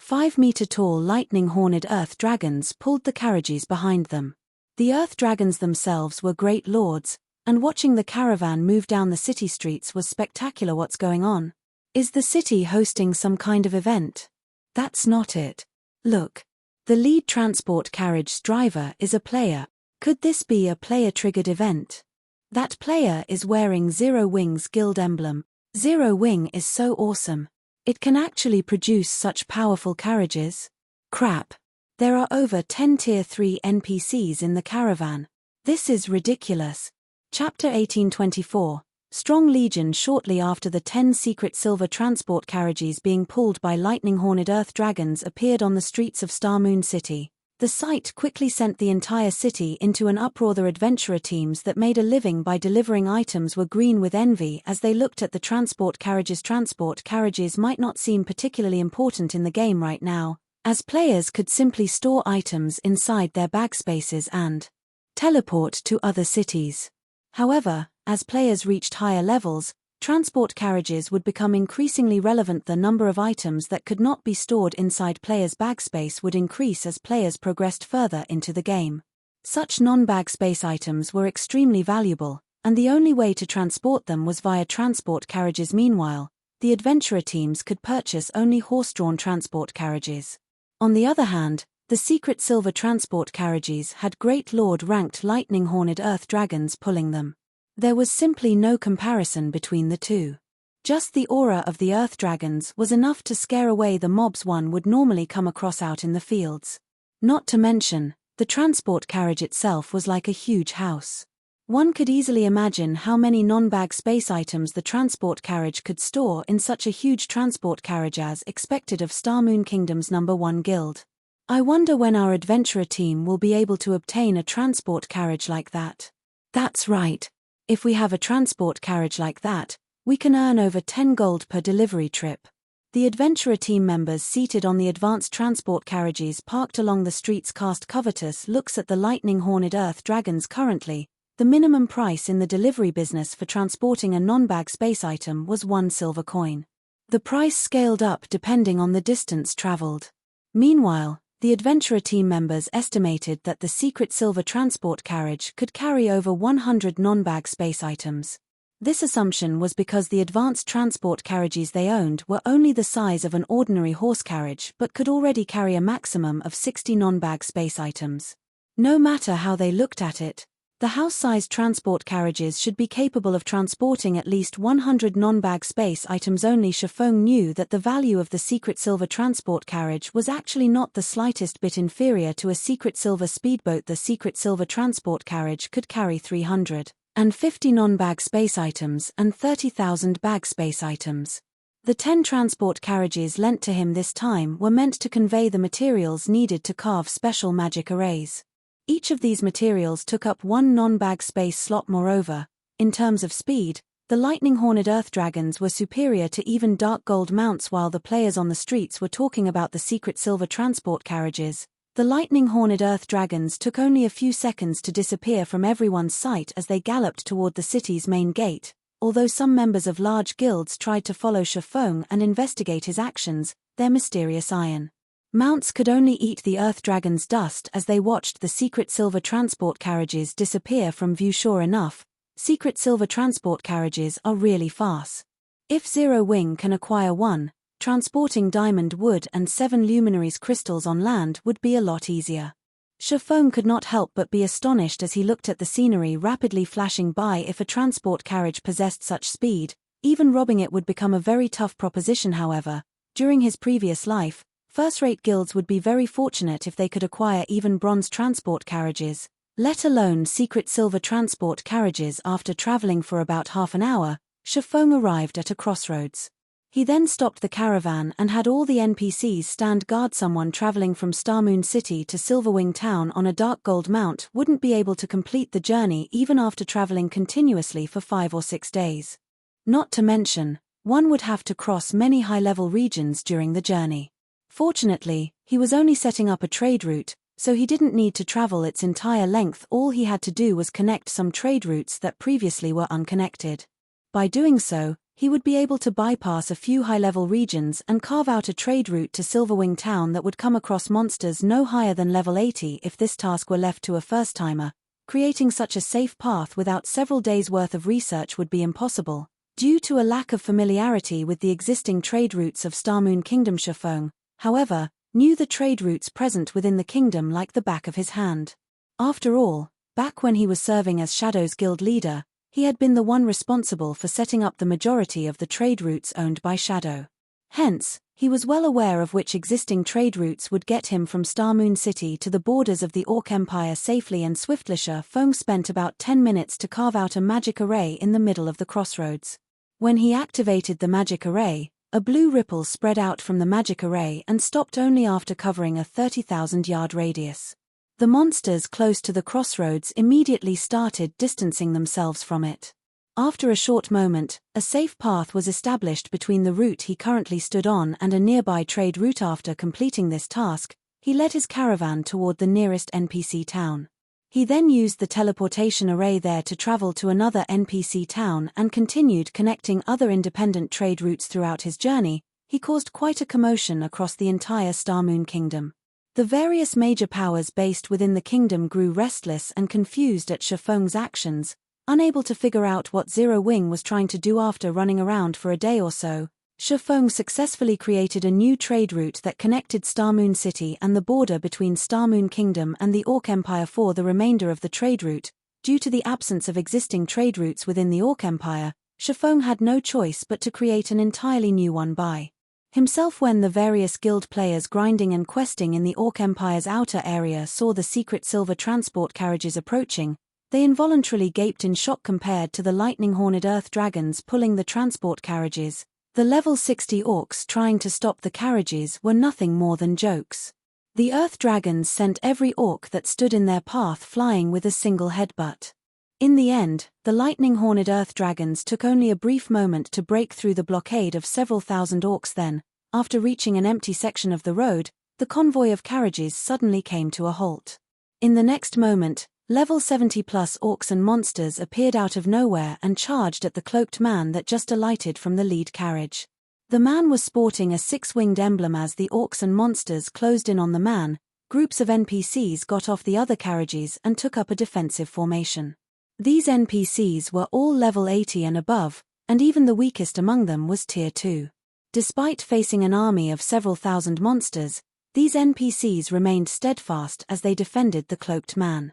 5-meter-tall lightning-horned earth dragons pulled the carriages behind them. The earth dragons themselves were great lords, and watching the caravan move down the city streets was spectacular. What's going on? Is the city hosting some kind of event? That's not it. Look. The lead transport carriage driver is a player. Could this be a player-triggered event? That player is wearing Zero Wing's guild emblem. Zero Wing is so awesome. It can actually produce such powerful carriages. Crap. There are over 10 Tier 3 NPCs in the caravan. This is ridiculous. Chapter 1824. Strong Legion. Shortly after the 10 secret silver transport carriages being pulled by lightning-horned earth dragons appeared on the streets of Star Moon City, the sight quickly sent the entire city into an uproar. The adventurer teams that made a living by delivering items were green with envy as they looked at the transport carriages. Transport carriages might not seem particularly important in the game right now, as players could simply store items inside their bag spaces and teleport to other cities. However, as players reached higher levels, transport carriages would become increasingly relevant. The number of items that could not be stored inside players' bag space would increase as players progressed further into the game. Such non-bag space items were extremely valuable, and the only way to transport them was via transport carriages. Meanwhile, the adventurer teams could purchase only horse-drawn transport carriages. On the other hand, the secret silver transport carriages had great lord-ranked lightning-horned earth dragons pulling them. There was simply no comparison between the two. Just the aura of the earth dragons was enough to scare away the mobs one would normally come across out in the fields. Not to mention, the transport carriage itself was like a huge house. One could easily imagine how many non-bag space items the transport carriage could store in such a huge transport carriage as expected of Star Moon Kingdom's #1 guild. I wonder when our adventurer team will be able to obtain a transport carriage like that. That's right. If we have a transport carriage like that, we can earn over 10 gold per delivery trip. The adventurer team members seated on the advanced transport carriages parked along the streets cast covetous looks at the lightning-horned earth dragons. Currently, the minimum price in the delivery business for transporting a non-bag space item was 1 silver coin. The price scaled up depending on the distance traveled. Meanwhile, the adventurer team members estimated that the secret silver transport carriage could carry over 100 non-bag space items. This assumption was because the advanced transport carriages they owned were only the size of an ordinary horse carriage but could already carry a maximum of 60 non-bag space items. No matter how they looked at it, the house-sized transport carriages should be capable of transporting at least 100 non-bag space items. Only Shifeng knew that the value of the secret silver transport carriage was actually not the slightest bit inferior to a secret silver speedboat. The secret silver transport carriage could carry 350 non-bag space items and 30,000 bag space items. The 10 transport carriages lent to him this time were meant to convey the materials needed to carve special magic arrays. Each of these materials took up 1 non-bag space slot. Moreover, in terms of speed, the lightning-horned earth dragons were superior to even dark gold mounts. While the players on the streets were talking about the secret silver transport carriages, the lightning-horned earth dragons took only a few seconds to disappear from everyone's sight as they galloped toward the city's main gate, although some members of large guilds tried to follow Shifeng and investigate his actions, their mysterious iron mounts could only eat the Earth Dragon's dust as they watched the secret silver transport carriages disappear from view. Sure enough, secret silver transport carriages are really fast. If Zero Wing can acquire one, transporting diamond wood and 7 luminaries crystals on land would be a lot easier. Shifeng could not help but be astonished as he looked at the scenery rapidly flashing by. If a transport carriage possessed such speed, even robbing it would become a very tough proposition. However, during his previous life, first-rate guilds would be very fortunate if they could acquire even bronze transport carriages, let alone secret silver transport carriages. After traveling for about half an hour, Shifeng arrived at a crossroads. He then stopped the caravan and had all the NPCs stand guard. Someone traveling from Starmoon City to Silverwing Town on a dark gold mount wouldn't be able to complete the journey even after traveling continuously for 5 or 6 days. Not to mention, one would have to cross many high-level regions during the journey. Fortunately, he was only setting up a trade route, so he didn't need to travel its entire length. All he had to do was connect some trade routes that previously were unconnected. By doing so, he would be able to bypass a few high-level regions and carve out a trade route to Silverwing Town that would come across monsters no higher than level 80 if this task were left to a first-timer. Creating such a safe path without several days' worth of research would be impossible, due to a lack of familiarity with the existing trade routes of Starmoon Kingdom. Shifeng, however, knew the trade routes present within the kingdom like the back of his hand. After all, back when he was serving as Shadow's guild leader, he had been the one responsible for setting up the majority of the trade routes owned by Shadow. Hence, he was well aware of which existing trade routes would get him from Starmoon City to the borders of the Orc Empire safely and swiftly. Shifeng spent about 10 minutes to carve out a magic array in the middle of the crossroads. When he activated the magic array, a blue ripple spread out from the magic array and stopped only after covering a 30,000-yard radius. The monsters close to the crossroads immediately started distancing themselves from it. After a short moment, a safe path was established between the route he currently stood on and a nearby trade route. After completing this task, he led his caravan toward the nearest NPC town. He then used the teleportation array there to travel to another NPC town and continued connecting other independent trade routes throughout his journey. He caused quite a commotion across the entire Starmoon Kingdom. The various major powers based within the kingdom grew restless and confused at Shifeng's actions, unable to figure out what Zero Wing was trying to do. After running around for a day or so, Shifeng successfully created a new trade route that connected Starmoon City and the border between Starmoon Kingdom and the Orc Empire. For the remainder of the trade route, due to the absence of existing trade routes within the Orc Empire, Shifeng had no choice but to create an entirely new one by himself. When the various guild players grinding and questing in the Orc Empire's outer area saw the secret silver transport carriages approaching, they involuntarily gaped in shock compared to the lightning-horned earth dragons pulling the transport carriages. The level 60 orcs trying to stop the carriages were nothing more than jokes. The earth dragons sent every orc that stood in their path flying with a single headbutt. In the end, the lightning-horned earth dragons took only a brief moment to break through the blockade of several thousand orcs. Then, after reaching an empty section of the road, the convoy of carriages suddenly came to a halt. In the next moment, level 70-plus orcs and monsters appeared out of nowhere and charged at the cloaked man that just alighted from the lead carriage. The man was sporting a 6-winged emblem. As the orcs and monsters closed in on the man, groups of NPCs got off the other carriages and took up a defensive formation. These NPCs were all level 80 and above, and even the weakest among them was tier 2. Despite facing an army of several thousand monsters, these NPCs remained steadfast as they defended the cloaked man.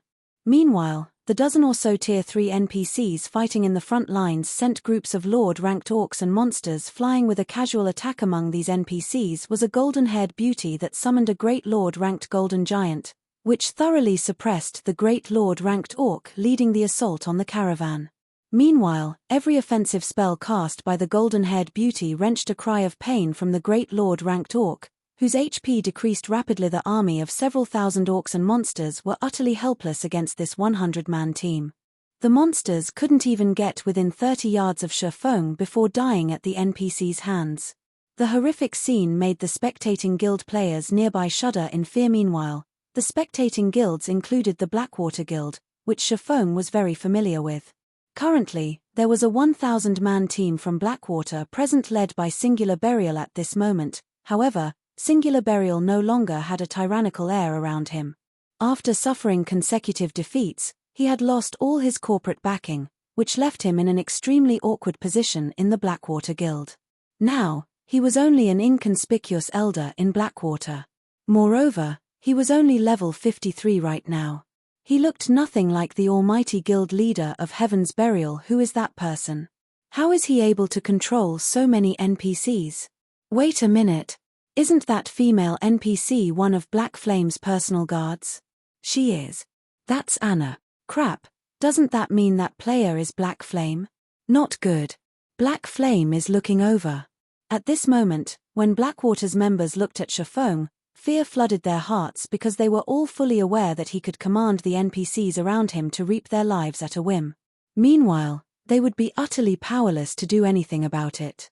Meanwhile, the dozen or so tier 3 NPCs fighting in the front lines sent groups of Lord-ranked orcs and monsters flying with a casual attack. Among these NPCs was a golden-haired beauty that summoned a great Lord-ranked golden giant, which thoroughly suppressed the great Lord-ranked orc leading the assault on the caravan. Meanwhile, every offensive spell cast by the golden-haired beauty wrenched a cry of pain from the great Lord-ranked orc, whose HP decreased rapidly. The army of several thousand orcs and monsters were utterly helpless against this 100-man team. The monsters couldn't even get within 30 yards of Shifeng before dying at the NPC's hands. The horrific scene made the spectating guild players nearby shudder in fear. Meanwhile, the spectating guilds included the Blackwater Guild, which Shifeng was very familiar with. Currently, There was a 1,000-man team from Blackwater present led by Singular Burial at this moment. However, Singular Burial no longer had a tyrannical air around him. After suffering consecutive defeats, he had lost all his corporate backing, which left him in an extremely awkward position in the Blackwater Guild. Now, he was only an inconspicuous elder in Blackwater. Moreover, he was only level 53 right now. He looked nothing like the almighty guild leader of Heaven's Burial. Who is that person? How is he able to control so many NPCs? Wait a minute. Isn't that female NPC one of Black Flame's personal guards? She is. That's Anna. Crap, doesn't that mean that player is Black Flame? Not good. Black Flame is looking over. At this moment, when Blackwater's members looked at Shafong, fear flooded their hearts because they were all fully aware that he could command the NPCs around him to reap their lives at a whim. Meanwhile, they would be utterly powerless to do anything about it.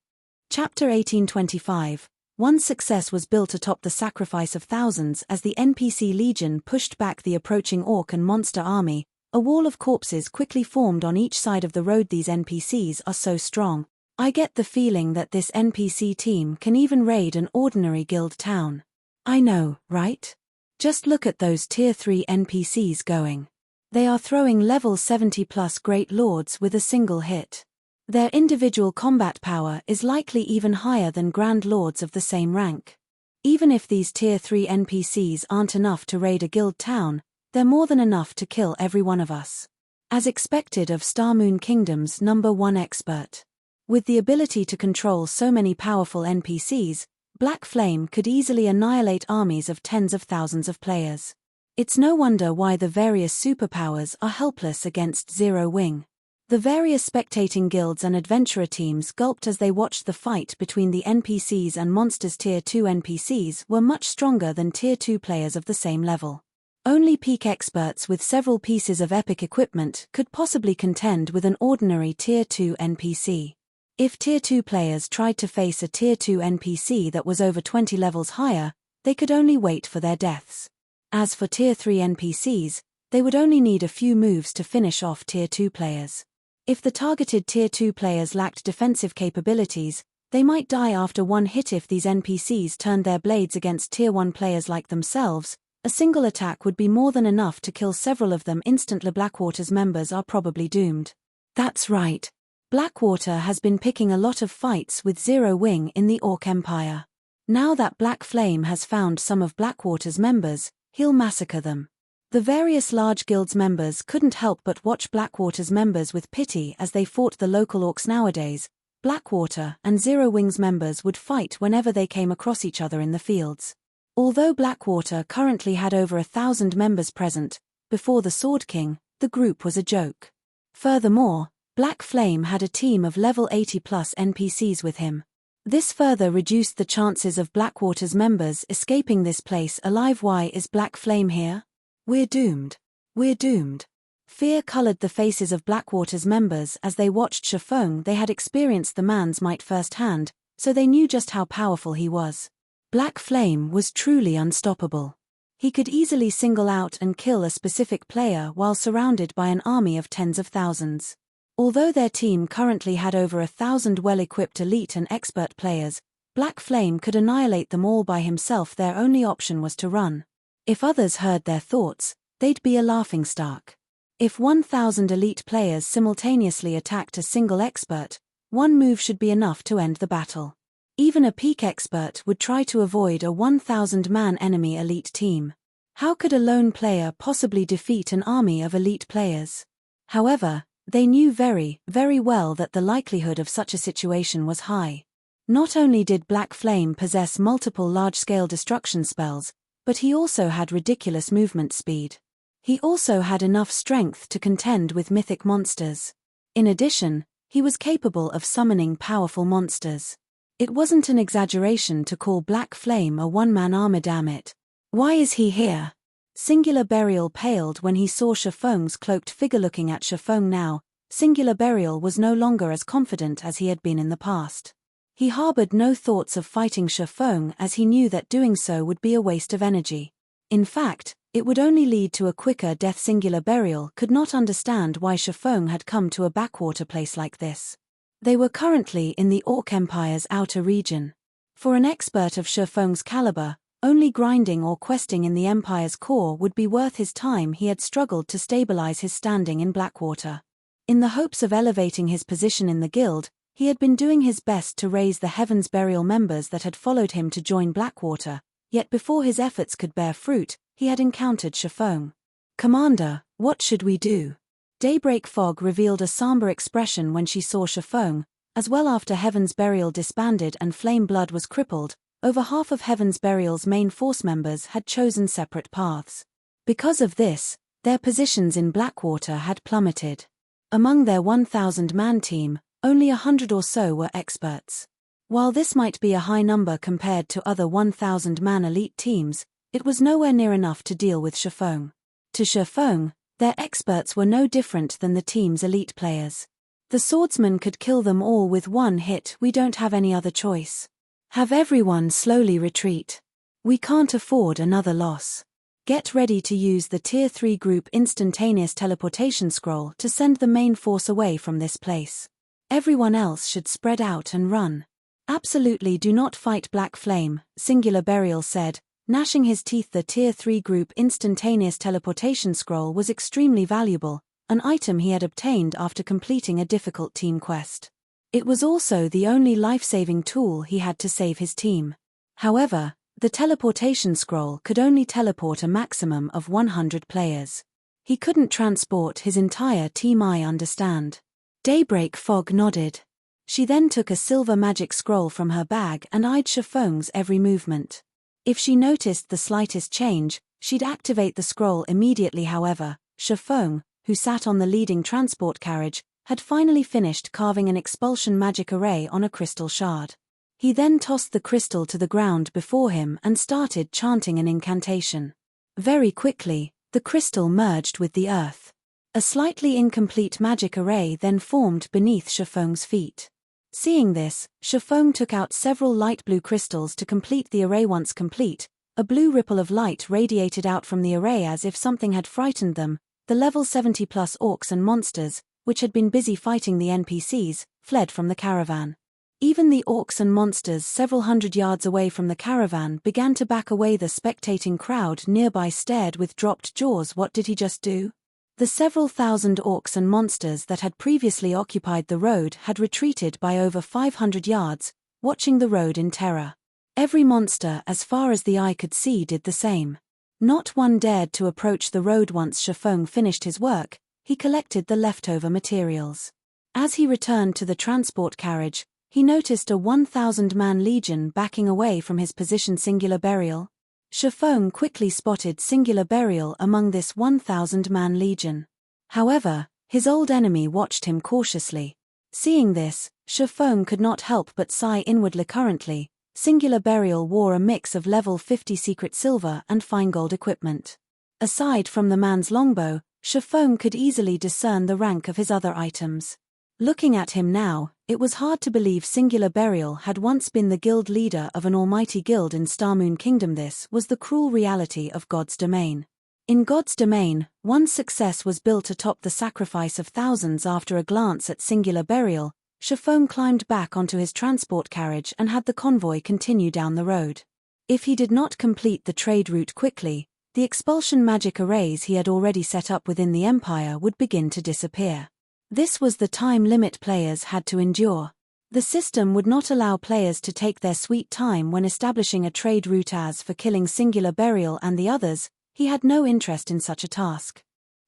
Chapter 1825. One success was built atop the sacrifice of thousands as the NPC Legion pushed back the approaching orc and monster army. A wall of corpses quickly formed on each side of the road. These NPCs are so strong. I get the feeling that this NPC team can even raid an ordinary guild town. I know, right? Just look at those tier 3 NPCs going. They are throwing level 70 plus great lords with a single hit. Their individual combat power is likely even higher than Grand Lords of the same rank. Even if these tier 3 NPCs aren't enough to raid a guild town, they're more than enough to kill every one of us. As expected of Starmoon Kingdom's #1 expert. With the ability to control so many powerful NPCs, Black Flame could easily annihilate armies of tens of thousands of players. It's no wonder why the various superpowers are helpless against Zero Wing. The various spectating guilds and adventurer teams gulped as they watched the fight between the NPCs and monsters. Tier 2 NPCs were much stronger than Tier 2 players of the same level. Only peak experts with several pieces of epic equipment could possibly contend with an ordinary Tier 2 NPC. If Tier 2 players tried to face a Tier 2 NPC that was over 20 levels higher, they could only wait for their deaths. As for Tier 3 NPCs, they would only need a few moves to finish off Tier 2 players. If the targeted Tier 2 players lacked defensive capabilities, they might die after one hit. If these NPCs turned their blades against Tier 1 players like themselves, a single attack would be more than enough to kill several of them instantly. Blackwater's members are probably doomed. That's right. Blackwater has been picking a lot of fights with Zero Wing in the Orc Empire. Now that Black Flame has found some of Blackwater's members, he'll massacre them. The various large guilds members couldn't help but watch Blackwater's members with pity as they fought the local orcs. Nowadays, Blackwater and Zero Wing's members would fight whenever they came across each other in the fields. Although Blackwater currently had over 1,000 members present, before the Sword King, the group was a joke. Furthermore, Black Flame had a team of level 80 plus NPCs with him. This further reduced the chances of Blackwater's members escaping this place alive. Why is Black Flame here? We're doomed. We're doomed. Fear colored the faces of Blackwater's members as they watched Shafong. They had experienced the man's might firsthand, so they knew just how powerful he was. Black Flame was truly unstoppable. He could easily single out and kill a specific player while surrounded by an army of tens of thousands. Although their team currently had over 1,000 well-equipped elite and expert players, Black Flame could annihilate them all by himself. Their only option was to run. If others heard their thoughts, they'd be a laughingstock. If 1,000 elite players simultaneously attacked a single expert, one move should be enough to end the battle. Even a peak expert would try to avoid a 1,000-man enemy elite team. How could a lone player possibly defeat an army of elite players? However, they knew very, very well that the likelihood of such a situation was high. Not only did Black Flame possess multiple large-scale destruction spells, but he also had ridiculous movement speed. He also had enough strength to contend with mythic monsters. In addition, he was capable of summoning powerful monsters. It wasn't an exaggeration to call Black Flame a one-man army. Damn it. Why is he here? Singular Burial paled when he saw Shafong's cloaked figure. Looking at Shafong now, Singular Burial was no longer as confident as he had been in the past. He harbored no thoughts of fighting Shafong as he knew that doing so would be a waste of energy. In fact, It would only lead to a quicker death. Singular Burial could not understand why Shifeng had come to a backwater place like this. They were currently in the Orc Empire's outer region. For an expert of Shifeng's caliber, only grinding or questing in the Empire's core would be worth his time. He had struggled to stabilize his standing in Blackwater. In the hopes of elevating his position in the guild, he had been doing his best to raise the Heaven's Burial members that had followed him to join Blackwater, yet before his efforts could bear fruit, he had encountered Shifeng. "Commander, what should we do?" Daybreak Fog revealed a somber expression when she saw Shifeng, as well. After Heaven's Burial disbanded and Flame Blood was crippled, over half of Heaven's Burial's main force members had chosen separate paths. Because of this, their positions in Blackwater had plummeted. Among their 1,000-man team, only 100 or so were experts. While this might be a high number compared to other 1,000-man elite teams, it was nowhere near enough to deal with Shifeng. To Shifeng, their experts were no different than the team's elite players. "The Swordsman could kill them all with one hit. We don't have any other choice. Have everyone slowly retreat. We can't afford another loss. Get ready to use the Tier 3 group instantaneous teleportation scroll to send the main force away from this place. Everyone else should spread out and run. Absolutely do not fight Black Flame," Singular Burial said, gnashing his teeth. The Tier 3 group instantaneous teleportation scroll was extremely valuable, an item he had obtained after completing a difficult team quest. It was also the only life-saving tool he had to save his team. However, the teleportation scroll could only teleport a maximum of 100 players. He couldn't transport his entire team. I understand. Daybreak Fog nodded. She then took a silver magic scroll from her bag and eyed Shifeng's every movement. If she noticed the slightest change, she'd activate the scroll immediately. However, Shifeng, who sat on the leading transport carriage, had finally finished carving an expulsion magic array on a crystal shard. He then tossed the crystal to the ground before him and started chanting an incantation. Very quickly, the crystal merged with the earth. A slightly incomplete magic array then formed beneath Shifeng's feet. Seeing this, Shifeng took out several light blue crystals to complete the array. Once complete, a blue ripple of light radiated out from the array as if something had frightened them. The level 70+ orcs and monsters, which had been busy fighting the NPCs, fled from the caravan. Even the orcs and monsters several hundred yards away from the caravan began to back away. The spectating crowd nearby stared with dropped jaws. What did he just do? The several thousand orcs and monsters that had previously occupied the road had retreated by over 500 yards, watching the road in terror. Every monster as far as the eye could see did the same. Not one dared to approach the road. Once Shifeng finished his work, he collected the leftover materials. As he returned to the transport carriage, he noticed a 1,000-man legion backing away from his position. Singular Burial. Shifeng quickly spotted Singular Burial among this 1,000-man legion. However, his old enemy watched him cautiously. Seeing this, Shifeng could not help but sigh inwardly. Currently, Singular Burial wore a mix of level 50 secret silver and fine gold equipment. Aside from the man's longbow, Shifeng could easily discern the rank of his other items. Looking at him now, it was hard to believe Singular Burial had once been the guild leader of an almighty guild in Starmoon Kingdom. This was the cruel reality of God's domain. In God's domain, one's success was built atop the sacrifice of thousands. After a glance at Singular Burial, Shifeng climbed back onto his transport carriage and had the convoy continue down the road. If he did not complete the trade route quickly, the expulsion magic arrays he had already set up within the Empire would begin to disappear. This was the time limit players had to endure. The system would not allow players to take their sweet time when establishing a trade route. As for killing Singular Burial and the others, he had no interest in such a task.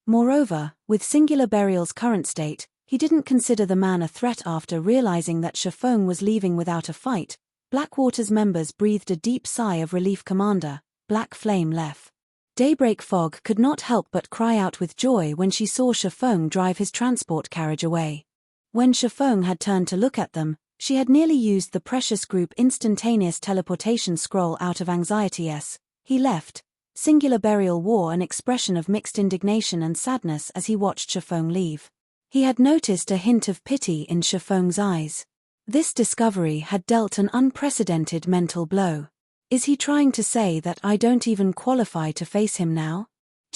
Moreover, with Singular Burial's current state, he didn't consider the man a threat. After realizing that Shifeng was leaving without a fight, Blackwater's members breathed a deep sigh of relief. Commander, Black Flame left. Daybreak Fog could not help but cry out with joy when she saw Shifeng drive his transport carriage away. When Shifeng had turned to look at them, she had nearly used the precious group instantaneous teleportation scroll. Out of anxiety he left. Singular Burial wore an expression of mixed indignation and sadness as he watched Shifeng leave. He had noticed a hint of pity in Shifeng's eyes. This discovery had dealt an unprecedented mental blow. Is he trying to say that I don't even qualify to face him now?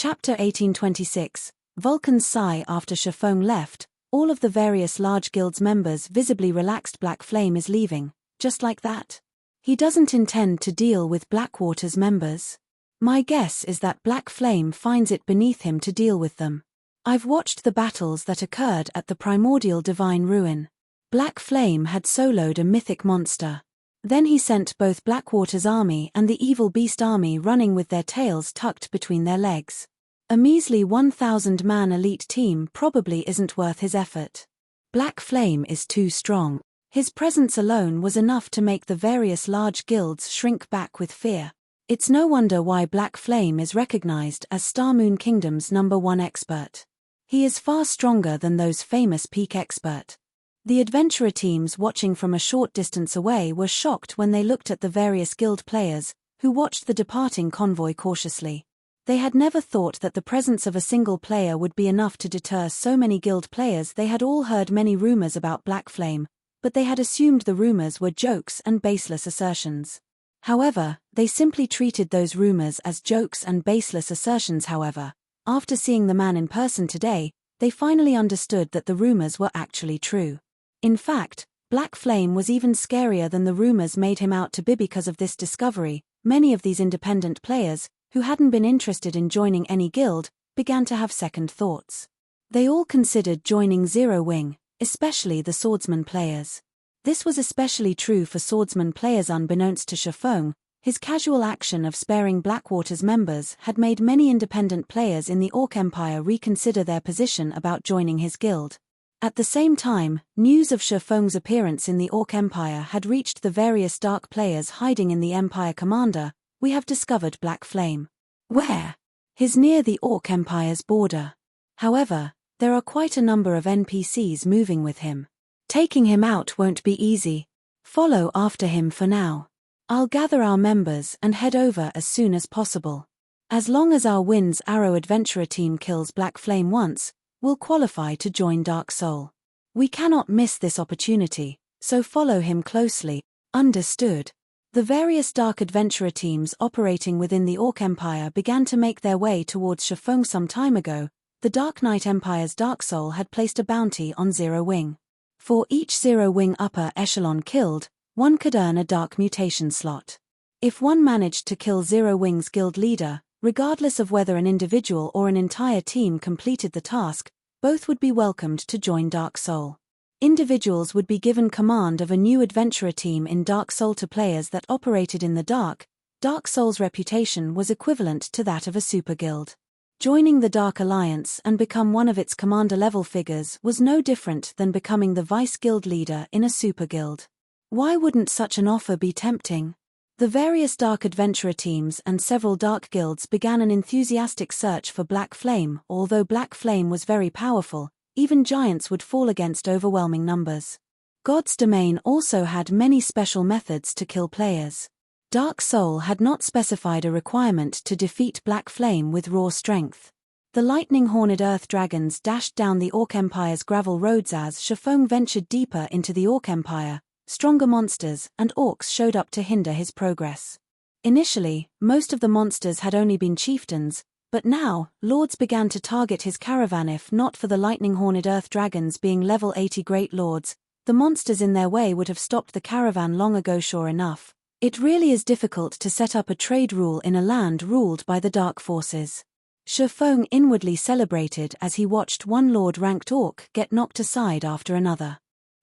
Chapter 1826, Vulcan's Sigh. After Shifeng left, all of the various large guild's members visibly relaxed. Black Flame is leaving, just like that. He doesn't intend to deal with Blackwater's members. My guess is that Black Flame finds it beneath him to deal with them. I've watched the battles that occurred at the primordial divine ruin. Black Flame had soloed a mythic monster. Then he sent both Blackwater's army and the evil beast army running with their tails tucked between their legs. A measly 1,000-man elite team probably isn't worth his effort. Black Flame is too strong. His presence alone was enough to make the various large guilds shrink back with fear. It's no wonder why Black Flame is recognized as Starmoon Kingdom's #1 expert. He is far stronger than those famous peak expert. The adventurer teams watching from a short distance away were shocked when they looked at the various guild players, who watched the departing convoy cautiously. They had never thought that the presence of a single player would be enough to deter so many guild players. They had all heard many rumors about Black Flame, but they had assumed the rumors were jokes and baseless assertions. However, they simply treated those rumors as jokes and baseless assertions. However, after seeing the man in person today, they finally understood that the rumors were actually true. In fact, Black Flame was even scarier than the rumors made him out to be. Because of this discovery, many of these independent players, who hadn't been interested in joining any guild, began to have second thoughts. They all considered joining Zero Wing, especially the Swordsman players. This was especially true for Swordsman players. Unbeknownst to Shifeng, his casual action of sparing Blackwater's members had made many independent players in the Orc Empire reconsider their position about joining his guild. At the same time, news of Shifeng's appearance in the Orc Empire had reached the various dark players hiding in the Empire. Commander, we have discovered Black Flame. Where? He's near the Orc Empire's border. However, there are quite a number of NPCs moving with him. Taking him out won't be easy. Follow after him for now. I'll gather our members and head over as soon as possible. As long as our Wind's Arrow adventurer team kills Black Flame once, we'll qualify to join Dark Soul. We cannot miss this opportunity, so follow him closely. Understood. The various dark adventurer teams operating within the Orc Empire began to make their way towards Shifeng. Some time ago, the Dark Knight Empire's Dark Soul had placed a bounty on Zero Wing. For each Zero Wing upper echelon killed, one could earn a dark mutation slot. If one managed to kill Zero Wing's guild leader, regardless of whether an individual or an entire team completed the task, both would be welcomed to join Dark Soul. Individuals would be given command of a new adventurer team in Dark Soul. To players that operated in the dark, Dark Soul's reputation was equivalent to that of a super guild. Joining the Dark Alliance and become one of its commander-level figures was no different than becoming the vice guild leader in a super guild. Why wouldn't such an offer be tempting? The various dark adventurer teams and several dark guilds began an enthusiastic search for Black Flame. Although Black Flame was very powerful, even giants would fall against overwhelming numbers. God's Domain also had many special methods to kill players. Dark Soul had not specified a requirement to defeat Black Flame with raw strength. The lightning-horned earth dragons dashed down the Orc Empire's gravel roads as Shifeng ventured deeper into the Orc Empire. Stronger monsters and orcs showed up to hinder his progress. Initially, most of the monsters had only been chieftains, but now, lords began to target his caravan. If not for the lightning-horned earth dragons being level 80 great lords, the monsters in their way would have stopped the caravan long ago. Sure enough, it really is difficult to set up a trade rule in a land ruled by the dark forces. Shifeng inwardly celebrated as he watched one lord-ranked orc get knocked aside after another.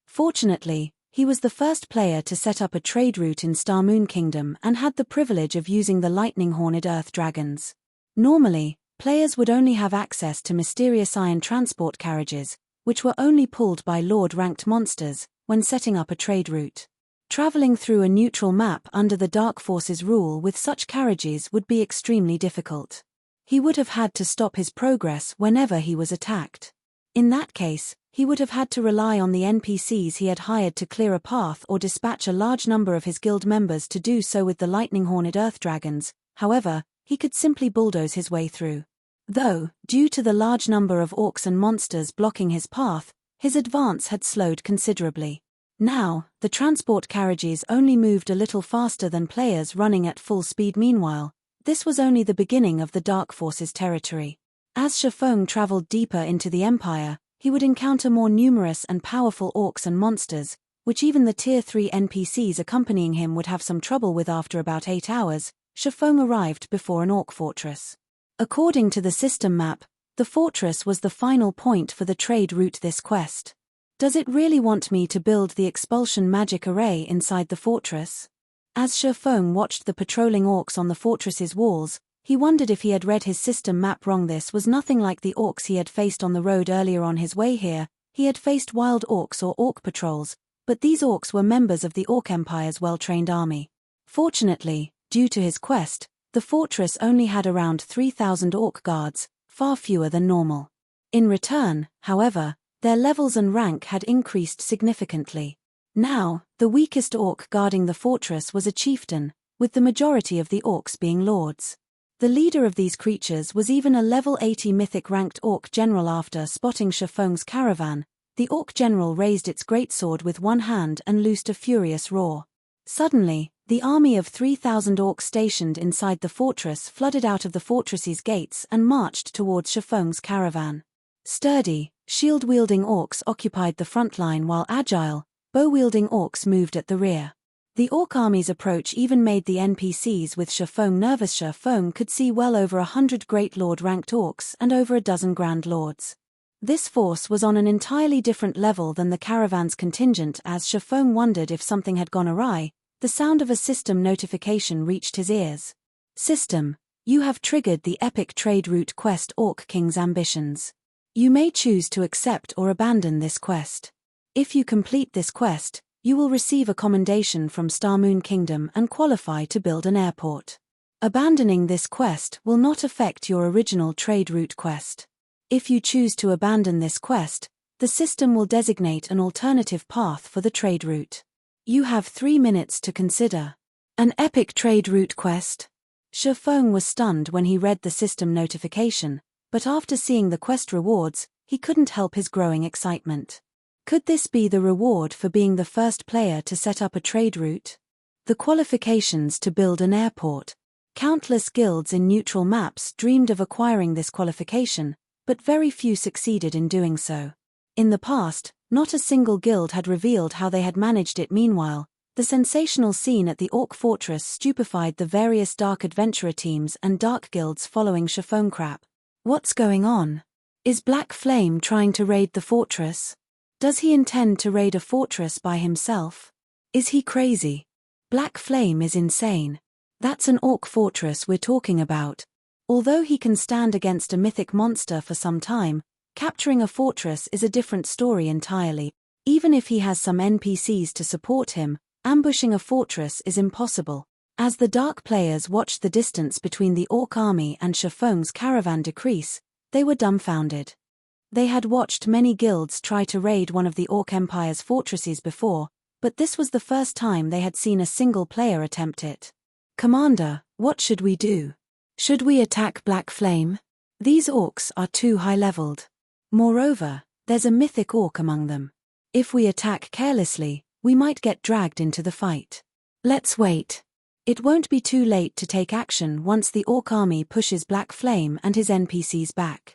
Fortunately, he was the first player to set up a trade route in Starmoon Kingdom and had the privilege of using the lightning-horned earth dragons. Normally, players would only have access to mysterious iron transport carriages, which were only pulled by lord-ranked monsters, when setting up a trade route. Traveling through a neutral map under the Dark Forces' rule with such carriages would be extremely difficult. He would have had to stop his progress whenever he was attacked. In that case, he would have had to rely on the NPCs he had hired to clear a path or dispatch a large number of his guild members to do so with the lightning-horned earth dragons. However, he could simply bulldoze his way through. Though, due to the large number of orcs and monsters blocking his path, his advance had slowed considerably. Now, the transport carriages only moved a little faster than players running at full speed. Meanwhile, this was only the beginning of the Dark Forces territory. As Shifeng traveled deeper into the Empire, he would encounter more numerous and powerful orcs and monsters, which even the Tier 3 NPCs accompanying him would have some trouble with. After about 8 hours, Shifeng arrived before an orc fortress. According to the system map, the fortress was the final point for the trade route this quest. Does it really want me to build the expulsion magic array inside the fortress? As Shifeng watched the patrolling orcs on the fortress's walls, he wondered if he had read his system map wrong. This was nothing like the orcs he had faced on the road earlier. On his way here, he had faced wild orcs or orc patrols, but these orcs were members of the Orc Empire's well-trained army. Fortunately, due to his quest, the fortress only had around 3,000 orc guards, far fewer than normal. In return, however, their levels and rank had increased significantly. Now, the weakest orc guarding the fortress was a chieftain, with the majority of the orcs being lords. The leader of these creatures was even a level 80 mythic-ranked orc general. After spotting Shifeng's caravan, the orc general raised its greatsword with one hand and loosed a furious roar. Suddenly, the army of 3,000 orcs stationed inside the fortress flooded out of the fortress's gates and marched towards Shifeng's caravan. Sturdy, shield-wielding orcs occupied the front line while agile, bow-wielding orcs moved at the rear. The orc army's approach even made the NPCs with Shifeng nervous. Shifeng could see well over 100 Great Lord-ranked orcs and over a dozen Grand Lords. This force was on an entirely different level than the caravan's contingent. As Shifeng wondered if something had gone awry, the sound of a system notification reached his ears. System, you have triggered the epic trade route quest Orc King's Ambitions. You may choose to accept or abandon this quest. If you complete this quest, you will receive a commendation from Star Moon Kingdom and qualify to build an airport. Abandoning this quest will not affect your original trade route quest. If you choose to abandon this quest, the system will designate an alternative path for the trade route. You have 3 minutes to consider. An epic trade route quest? Shifeng was stunned when he read the system notification, but after seeing the quest rewards, he couldn't help his growing excitement. Could this be the reward for being the first player to set up a trade route? The qualifications to build an airport. Countless guilds in neutral maps dreamed of acquiring this qualification, but very few succeeded in doing so. In the past, not a single guild had revealed how they had managed it. Meanwhile, the sensational scene at the Orc Fortress stupefied the various dark adventurer teams and dark guilds following Shifeng. Crap. What's going on? Is Black Flame trying to raid the fortress? Does he intend to raid a fortress by himself? Is he crazy? Black Flame is insane. That's an orc fortress we're talking about. Although he can stand against a mythic monster for some time, capturing a fortress is a different story entirely. Even if he has some NPCs to support him, ambushing a fortress is impossible. As the dark players watched the distance between the orc army and Shifeng's caravan decrease, they were dumbfounded. They had watched many guilds try to raid one of the Orc Empire's fortresses before, but this was the first time they had seen a single player attempt it. Commander, what should we do? Should we attack Black Flame? These orcs are too high-leveled. Moreover, there's a mythic orc among them. If we attack carelessly, we might get dragged into the fight. Let's wait. It won't be too late to take action once the orc army pushes Black Flame and his NPCs back.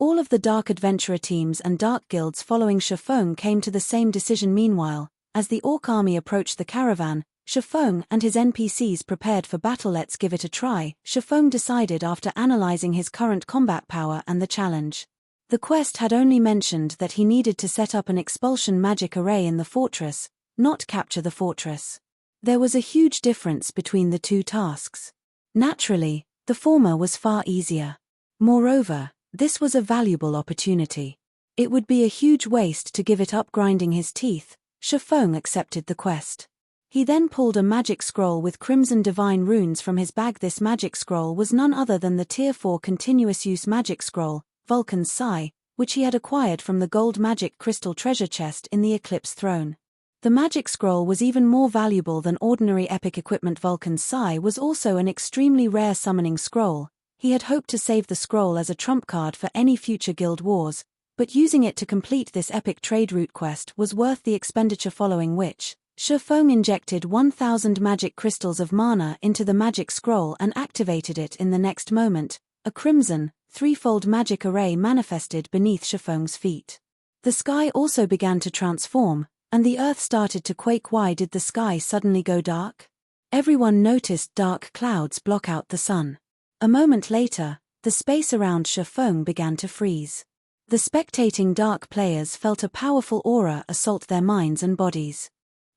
All of the dark adventurer teams and dark guilds following Shifeng came to the same decision. Meanwhile, as the orc army approached the caravan, Shifeng and his NPCs prepared for battle. Let's give it a try, Shifeng decided after analyzing his current combat power and the challenge. The quest had only mentioned that he needed to set up an expulsion magic array in the fortress, not capture the fortress. There was a huge difference between the two tasks. Naturally, the former was far easier. Moreover, this was a valuable opportunity. It would be a huge waste to give it up. Grinding his teeth, Shifeng accepted the quest. He then pulled a magic scroll with crimson divine runes from his bag. This magic scroll was none other than the Tier 4 continuous use magic scroll, Vulcan's Sigh, which he had acquired from the gold magic crystal treasure chest in the Eclipse Throne. The magic scroll was even more valuable than ordinary epic equipment. Vulcan's Sigh was also an extremely rare summoning scroll. He had hoped to save the scroll as a trump card for any future guild wars, but using it to complete this epic trade route quest was worth the expenditure. Following which, Shifeng injected 1,000 magic crystals of mana into the magic scroll and activated it in the next moment. A crimson, threefold magic array manifested beneath Shifeng's feet. The sky also began to transform, and the earth started to quake. Why did the sky suddenly go dark? Everyone noticed dark clouds block out the sun. A moment later, the space around Shifeng began to freeze. The spectating dark players felt a powerful aura assault their minds and bodies.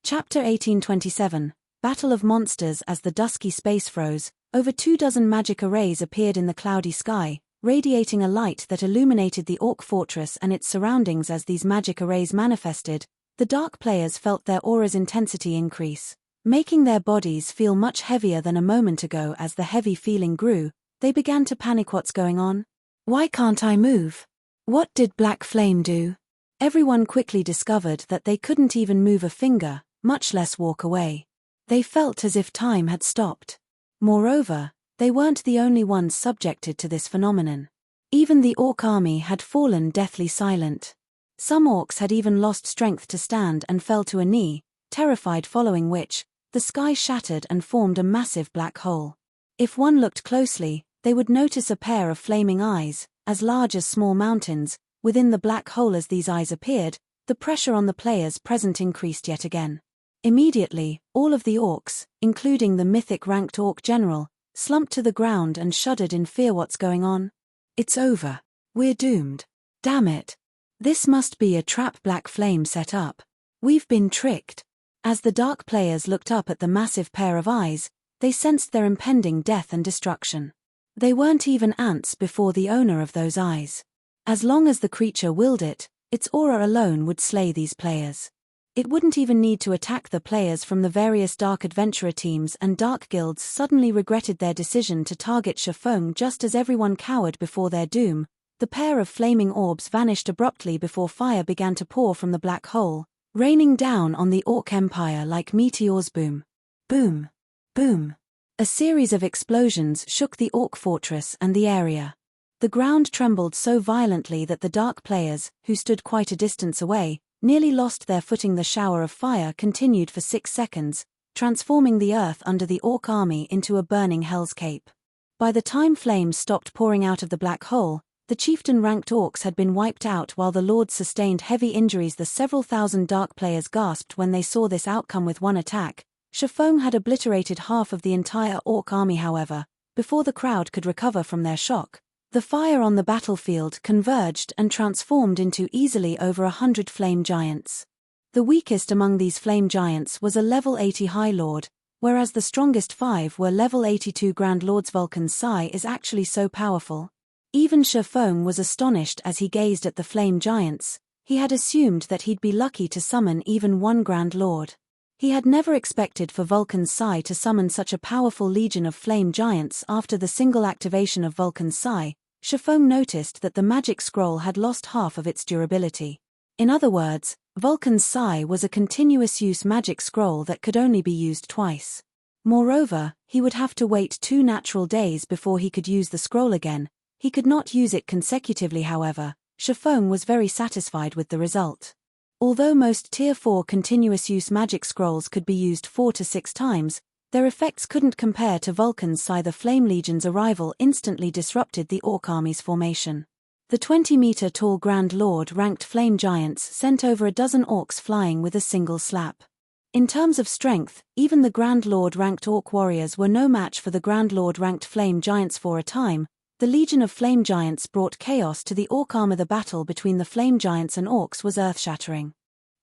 Chapter 1827, Battle of Monsters. As the dusky space froze, over 24 magic arrays appeared in the cloudy sky, radiating a light that illuminated the Orc fortress and its surroundings. As these magic arrays manifested, the dark players felt their aura's intensity increase, making their bodies feel much heavier than a moment ago. As the heavy feeling grew, they began to panic. What's going on? Why can't I move? What did Black Flame do? Everyone quickly discovered that they couldn't even move a finger, much less walk away. They felt as if time had stopped. Moreover, they weren't the only ones subjected to this phenomenon. Even the Orc army had fallen deathly silent. Some Orcs had even lost strength to stand and fell to a knee, terrified, following which, the sky shattered and formed a massive black hole. If one looked closely, they would notice a pair of flaming eyes, as large as small mountains, within the black hole. As these eyes appeared, the pressure on the players present increased yet again. Immediately, all of the Orcs, including the mythic ranked Orc general, slumped to the ground and shuddered in fear. What's going on? It's over. We're doomed. Damn it. This must be a trap Black Flame set up. We've been tricked. As the dark players looked up at the massive pair of eyes, they sensed their impending death and destruction. They weren't even ants before the owner of those eyes. As long as the creature willed it, its aura alone would slay these players. It wouldn't even need to attack. The players from the various Dark Adventurer teams and Dark Guilds suddenly regretted their decision to target Shifeng. Just as everyone cowered before their doom, the pair of flaming orbs vanished abruptly before fire began to pour from the black hole, raining down on the Orc Empire like meteors. Boom. Boom. Boom. A series of explosions shook the Orc fortress and the area. The ground trembled so violently that the dark players, who stood quite a distance away, nearly lost their footing. The shower of fire continued for 6 seconds, transforming the earth under the Orc army into a burning hell's cape. By the time flames stopped pouring out of the black hole, the chieftain-ranked Orcs had been wiped out while the lords sustained heavy injuries. The several thousand dark players gasped when they saw this outcome. With one attack, Shifeng had obliterated half of the entire Orc army. However, before the crowd could recover from their shock, the fire on the battlefield converged and transformed into easily over 100 flame giants. The weakest among these flame giants was a level 80 High Lord, whereas the strongest 5 were level 82 Grand Lords. Vulcan's Sigh is actually so powerful. Even Shifeng was astonished as he gazed at the flame giants. He had assumed that he'd be lucky to summon even one Grand Lord. He had never expected for Vulcan's Sigh to summon such a powerful legion of flame giants. After the single activation of Vulcan's Sigh, Shifeng noticed that the magic scroll had lost half of its durability. In other words, Vulcan's Sigh was a continuous-use magic scroll that could only be used twice. Moreover, he would have to wait 2 natural days before he could use the scroll again. He could not use it consecutively. However, Shifeng was very satisfied with the result. Although most Tier 4 continuous-use magic scrolls could be used 4 to 6 times, their effects couldn't compare to Vulcan's Sigh. The Flame Legion's arrival instantly disrupted the Orc army's formation. The 20-meter-tall Grand Lord-ranked flame giants sent over a dozen Orcs flying with a single slap. In terms of strength, even the Grand Lord-ranked Orc warriors were no match for the Grand Lord-ranked flame giants. For a time, the legion of flame giants brought chaos to the Orc armor. The battle between the flame giants and Orcs was earth-shattering.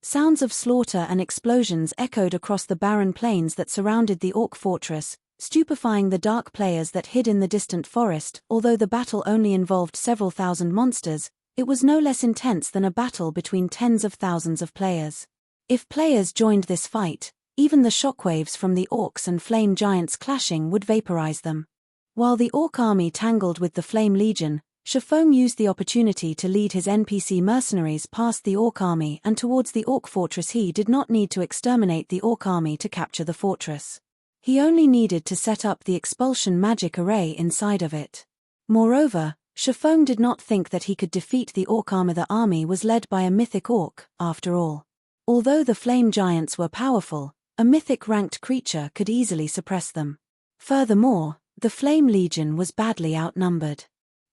Sounds of slaughter and explosions echoed across the barren plains that surrounded the Orc fortress, stupefying the dark players that hid in the distant forest. Although the battle only involved several thousand monsters, it was no less intense than a battle between tens of thousands of players. If players joined this fight, even the shockwaves from the Orcs and flame giants clashing would vaporize them. While the Orc army tangled with the Flame Legion, Shifeng used the opportunity to lead his NPC mercenaries past the Orc army and towards the Orc fortress. He did not need to exterminate the Orc army to capture the fortress. He only needed to set up the expulsion magic array inside of it. Moreover, Shifeng did not think that he could defeat the Orc armor. The army was led by a mythic Orc, after all. Although the flame giants were powerful, a mythic-ranked creature could easily suppress them. Furthermore, the Flame Legion was badly outnumbered.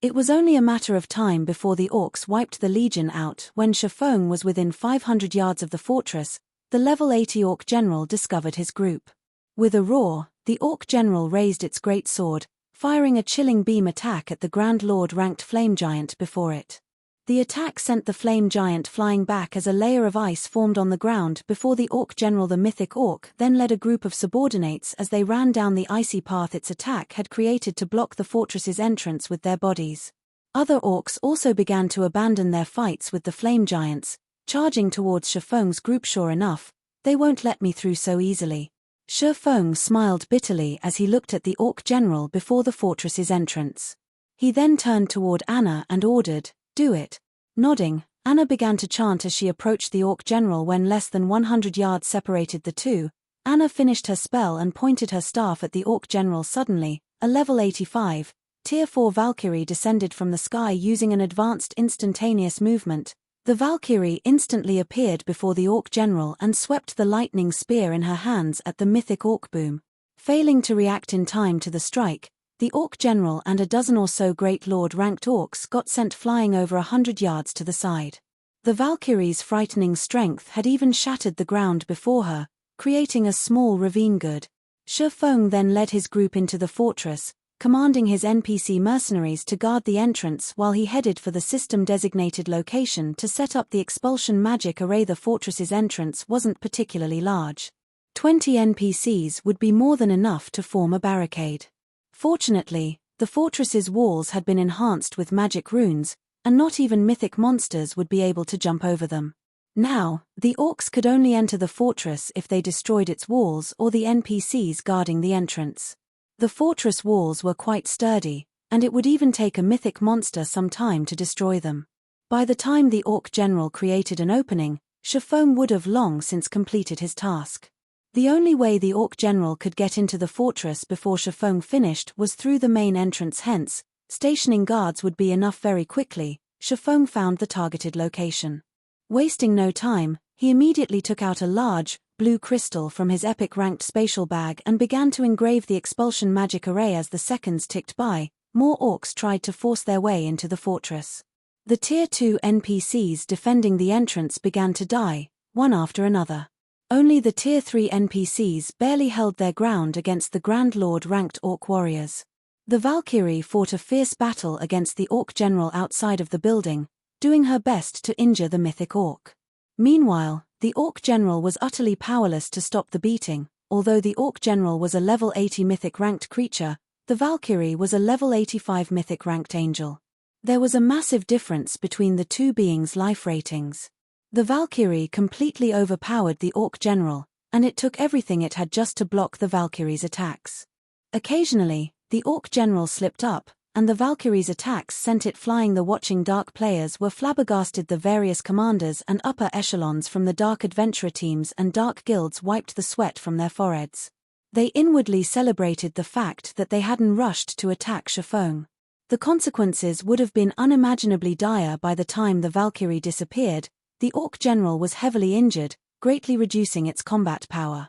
It was only a matter of time before the orcs wiped the Legion out. When Shifeng was within 500 yards of the fortress, the level 80 orc general discovered his group. With a roar, the orc general raised its great sword, firing a chilling beam attack at the Grand Lord-ranked flame giant before it. The attack sent the flame giant flying back as a layer of ice formed on the ground before the orc general. The mythic orc then led a group of subordinates as they ran down the icy path its attack had created to block the fortress's entrance with their bodies. Other orcs also began to abandon their fights with the flame giants, charging towards Shifeng's group. Sure enough, they won't let me through so easily. Shifeng smiled bitterly as he looked at the orc general before the fortress's entrance. He then turned toward Anna and ordered, "Do it." Nodding, Anna began to chant as she approached the orc general. When less than 100 yards separated the two, Anna finished her spell and pointed her staff at the orc general. Suddenly, a level 85, Tier 4 Valkyrie descended from the sky using an advanced instantaneous movement. The Valkyrie instantly appeared before the orc general and swept the lightning spear in her hands at the mythic orc boom. Failing to react in time to the strike, the orc general and a dozen or so great lord-ranked orcs got sent flying over 100 yards to the side. The Valkyrie's frightening strength had even shattered the ground before her, creating a small ravine. Good. Shifeng then led his group into the fortress, commanding his NPC mercenaries to guard the entrance while he headed for the system-designated location to set up the expulsion magic array. The fortress's entrance wasn't particularly large. 20 NPCs would be more than enough to form a barricade. Fortunately, the fortress's walls had been enhanced with magic runes, and not even mythic monsters would be able to jump over them. Now, the orcs could only enter the fortress if they destroyed its walls or the NPCs guarding the entrance. The fortress walls were quite sturdy, and it would even take a mythic monster some time to destroy them. By the time the orc general created an opening, Shifeng would have long since completed his task. The only way the orc general could get into the fortress before Shifeng finished was through the main entrance. Hence, stationing guards would be enough. Very quickly, Shifeng found the targeted location. Wasting no time, he immediately took out a large, blue crystal from his epic-ranked spatial bag and began to engrave the expulsion magic array. As the seconds ticked by, more orcs tried to force their way into the fortress. The Tier 2 NPCs defending the entrance began to die, one after another. Only the Tier 3 NPCs barely held their ground against the Grand Lord-ranked orc warriors. The Valkyrie fought a fierce battle against the orc general outside of the building, doing her best to injure the mythic orc. Meanwhile, the orc general was utterly powerless to stop the beating. Although the orc general was a level 80 mythic-ranked creature, the Valkyrie was a level 85 mythic-ranked angel. There was a massive difference between the two beings' life ratings. The Valkyrie completely overpowered the orc general, and it took everything it had just to block the Valkyrie's attacks. Occasionally, the orc general slipped up, and the Valkyrie's attacks sent it flying. The watching dark players were flabbergasted. The various commanders and upper echelons from the dark adventurer teams and dark guilds wiped the sweat from their foreheads. They inwardly celebrated the fact that they hadn't rushed to attack Shifeng. The consequences would have been unimaginably dire. By the time the Valkyrie disappeared, the orc general was heavily injured, greatly reducing its combat power.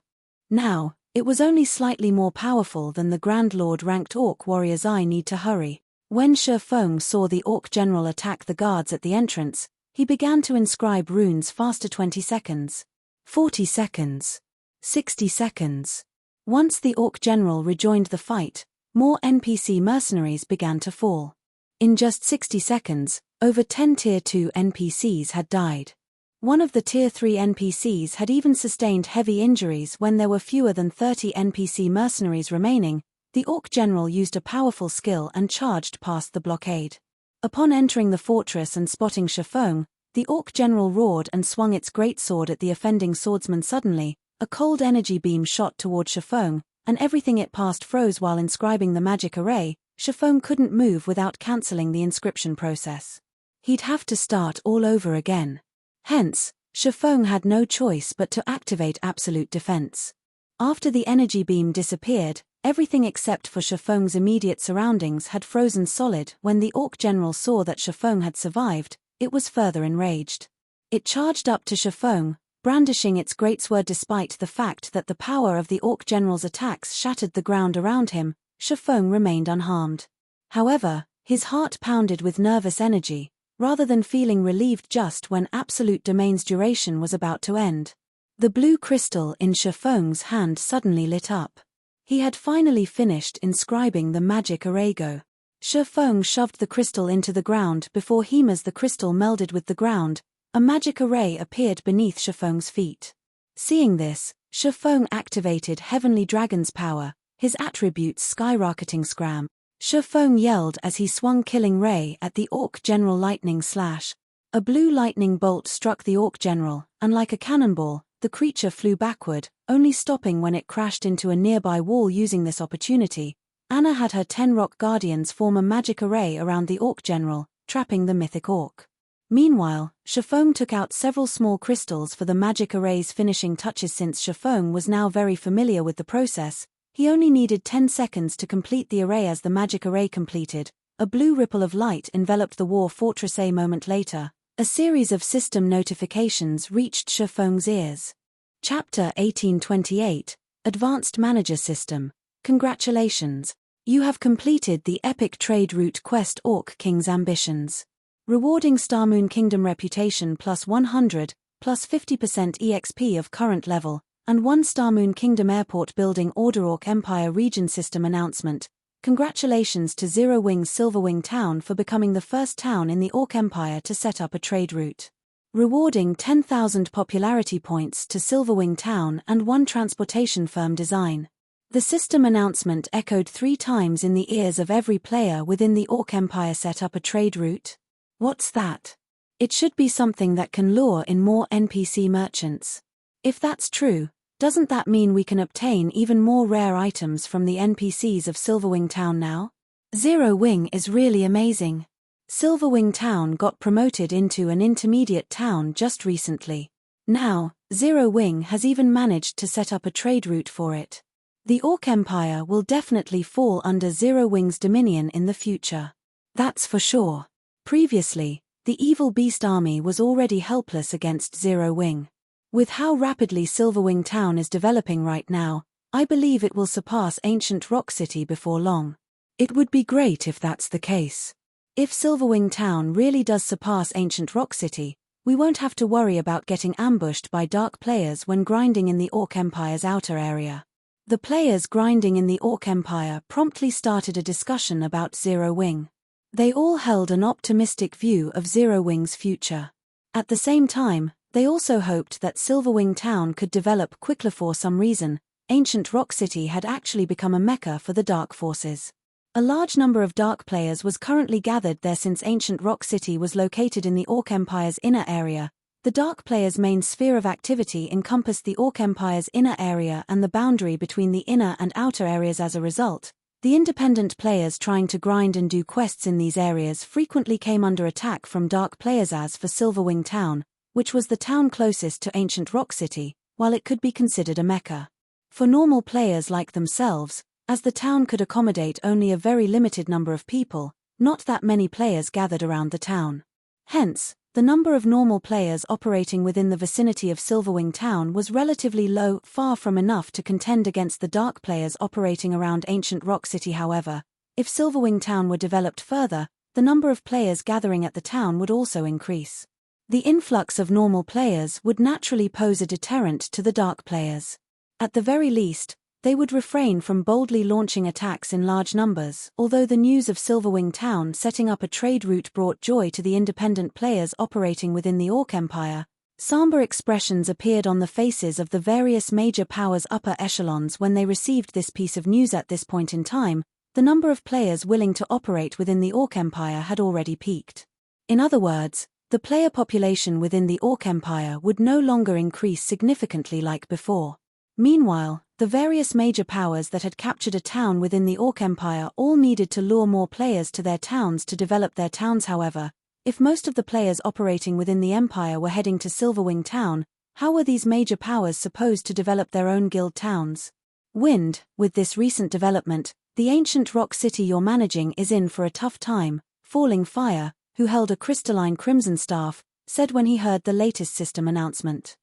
Now, it was only slightly more powerful than the Grand Lord-ranked orc warriors. I need to hurry. When Shifeng saw the orc general attack the guards at the entrance, he began to inscribe runes faster. 20 seconds. 40 seconds. 60 seconds. Once the orc general rejoined the fight, more NPC mercenaries began to fall. In just 60 seconds, over 10 Tier 2 NPCs had died. One of the Tier 3 NPCs had even sustained heavy injuries. When there were fewer than 30 NPC mercenaries remaining, the orc general used a powerful skill and charged past the blockade. Upon entering the fortress and spotting Shifeng, the orc general roared and swung its greatsword at the offending swordsman. Suddenly, a cold energy beam shot toward Shifeng, and everything it passed froze. While inscribing the magic array, Shifeng couldn't move without cancelling the inscription process. He'd have to start all over again. Hence, Shifeng had no choice but to activate absolute defense. After the energy beam disappeared, everything except for Shifeng's immediate surroundings had frozen solid. When the orc general saw that Shifeng had survived, it was further enraged. It charged up to Shifeng, brandishing its greatsword despite the fact that the power of the Orc general's attacks shattered the ground around him. Shifeng remained unharmed. However, his heart pounded with nervous energy, rather than feeling relieved just when Absolute Domain's duration was about to end. The blue crystal in Shifeng's hand suddenly lit up. He had finally finished inscribing the magic Arago. Shifeng shoved the crystal into the ground before as the crystal melded with the ground. A magic array appeared beneath Shifeng's feet. Seeing this, Shifeng activated Heavenly Dragon's power, his attributes skyrocketing scram. Shifeng yelled as he swung Killing Ray at the Orc General Lightning Slash. A blue lightning bolt struck the Orc General, and like a cannonball, the creature flew backward, only stopping when it crashed into a nearby wall. Using this opportunity, Anna had her 10 rock guardians form a magic array around the Orc General, trapping the mythic Orc. Meanwhile, Shifeng took out several small crystals for the magic array's finishing touches. Since Shifeng was now very familiar with the process, he only needed 10 seconds to complete the array. As the magic array completed, a blue ripple of light enveloped the war fortress. A moment later, a series of system notifications reached Shifeng's ears. Chapter 1828, Advanced Manager System. Congratulations. You have completed the epic trade route quest Orc King's Ambitions. Rewarding Starmoon Kingdom reputation plus 100, plus 50% EXP of current level, and 1 Starmoon Kingdom airport building order. Orc Empire region system announcement. Congratulations to Zero Wing's Silverwing town for becoming the first town in the Orc Empire to set up a trade route. Rewarding 10,000 popularity points to Silverwing town and 1 transportation firm design. The system announcement echoed 3 times in the ears of every player within the Orc Empire. Set up a trade route? What's that? It should be something that can lure in more NPC merchants. If that's true, doesn't that mean we can obtain even more rare items from the NPCs of Silverwing Town now? Zero Wing is really amazing. Silverwing Town got promoted into an intermediate town just recently. Now, Zero Wing has even managed to set up a trade route for it. The Orc Empire will definitely fall under Zero Wing's dominion in the future. That's for sure. Previously, the evil beast army was already helpless against Zero Wing. With how rapidly Silverwing Town is developing right now, I believe it will surpass Ancient Rock City before long. It would be great if that's the case. If Silverwing Town really does surpass Ancient Rock City, we won't have to worry about getting ambushed by dark players when grinding in the Orc Empire's outer area. The players grinding in the Orc Empire promptly started a discussion about Zero Wing. They all held an optimistic view of Zero Wing's future. At the same time, they also hoped that Silverwing Town could develop quickly. For some reason, Ancient Rock City had actually become a mecca for the dark forces. A large number of dark players was currently gathered there since Ancient Rock City was located in the Orc Empire's inner area. The dark players' main sphere of activity encompassed the Orc Empire's inner area and the boundary between the inner and outer areas. As a result, the independent players trying to grind and do quests in these areas frequently came under attack from dark players. As for Silverwing Town, which was the town closest to Ancient Rock City, while it could be considered a mecca for normal players like themselves, as the town could accommodate only a very limited number of people, not that many players gathered around the town. Hence, the number of normal players operating within the vicinity of Silverwing Town was relatively low, far from enough to contend against the dark players operating around Ancient Rock City. However, if Silverwing Town were developed further, the number of players gathering at the town would also increase. The influx of normal players would naturally pose a deterrent to the dark players. At the very least, they would refrain from boldly launching attacks in large numbers. Although the news of Silverwing Town setting up a trade route brought joy to the independent players operating within the Orc Empire, somber expressions appeared on the faces of the various major powers' upper echelons when they received this piece of news. At this point in time, the number of players willing to operate within the Orc Empire had already peaked. In other words, the player population within the Orc Empire would no longer increase significantly like before. Meanwhile, the various major powers that had captured a town within the Orc Empire all needed to lure more players to their towns to develop their towns. However, if most of the players operating within the Empire were heading to Silverwing Town, how were these major powers supposed to develop their own guild towns? Wind, with this recent development, the Ancient Rock City you're managing is in for a tough time. Falling Fire, who held a crystalline crimson staff, said when he heard the latest system announcement.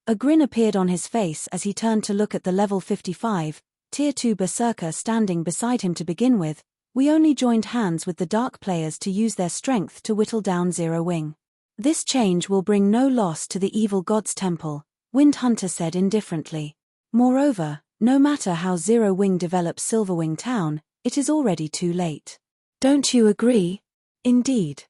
A grin appeared on his face as he turned to look at the level 55, Tier 2 Berserker standing beside him to begin with. We only joined hands with the Dark players to use their strength to whittle down Zero Wing. This change will bring no loss to the evil god's temple, Wind Hunter said indifferently. Moreover, no matter how Zero Wing develops Silverwing Town, it is already too late. Don't you agree? Indeed.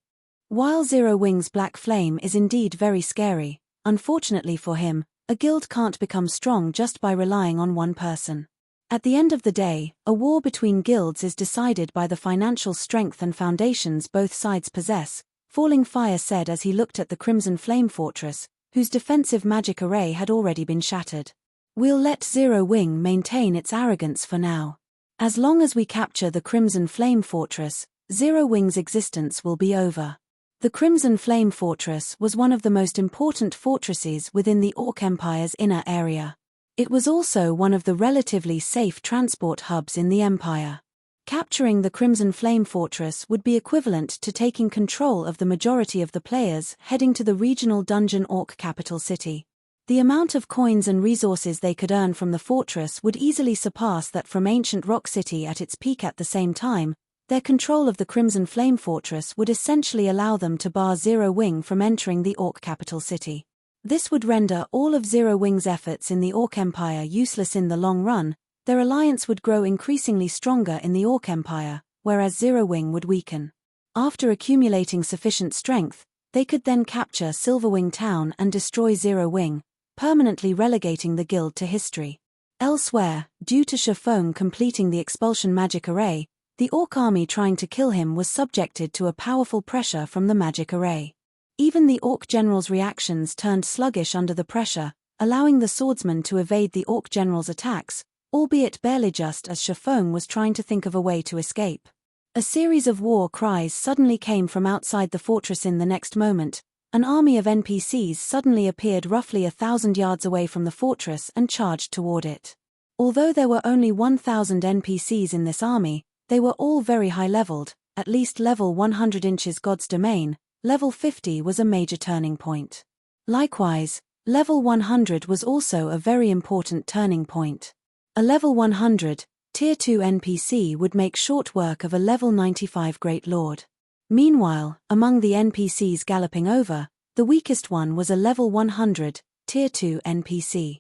While Zero Wing's black flame is indeed very scary, unfortunately for him, a guild can't become strong just by relying on one person. At the end of the day, a war between guilds is decided by the financial strength and foundations both sides possess, Falling Fire said as he looked at the Crimson Flame Fortress, whose defensive magic array had already been shattered. We'll let Zero Wing maintain its arrogance for now. As long as we capture the Crimson Flame Fortress, Zero Wing's existence will be over. The Crimson Flame Fortress was one of the most important fortresses within the Orc Empire's inner area. It was also one of the relatively safe transport hubs in the Empire. Capturing the Crimson Flame Fortress would be equivalent to taking control of the majority of the players heading to the regional dungeon Orc capital city. The amount of coins and resources they could earn from the fortress would easily surpass that from ancient Rock City at its peak. At the same time, their control of the Crimson Flame Fortress would essentially allow them to bar Zero Wing from entering the Orc capital city. This would render all of Zero Wing's efforts in the Orc Empire useless in the long run. Their alliance would grow increasingly stronger in the Orc Empire, whereas Zero Wing would weaken. After accumulating sufficient strength, they could then capture Silverwing Town and destroy Zero Wing, permanently relegating the guild to history. Elsewhere, due to Shifeng completing the expulsion magic array, the Orc army trying to kill him was subjected to a powerful pressure from the magic array. Even the Orc general's reactions turned sluggish under the pressure, allowing the Swordsman to evade the Orc general's attacks, albeit barely just as Shifeng was trying to think of a way to escape. A series of war cries suddenly came from outside the fortress. In the next moment, an army of NPCs suddenly appeared roughly 1,000 yards away from the fortress and charged toward it. Although there were only 1,000 NPCs in this army, they were all very high-leveled, at least level 100 inches God's Domain. Level 50 was a major turning point. Likewise, level 100 was also a very important turning point. A level 100, Tier 2 NPC would make short work of a level 95 Great Lord. Meanwhile, among the NPCs galloping over, the weakest one was a level 100, Tier 2 NPC.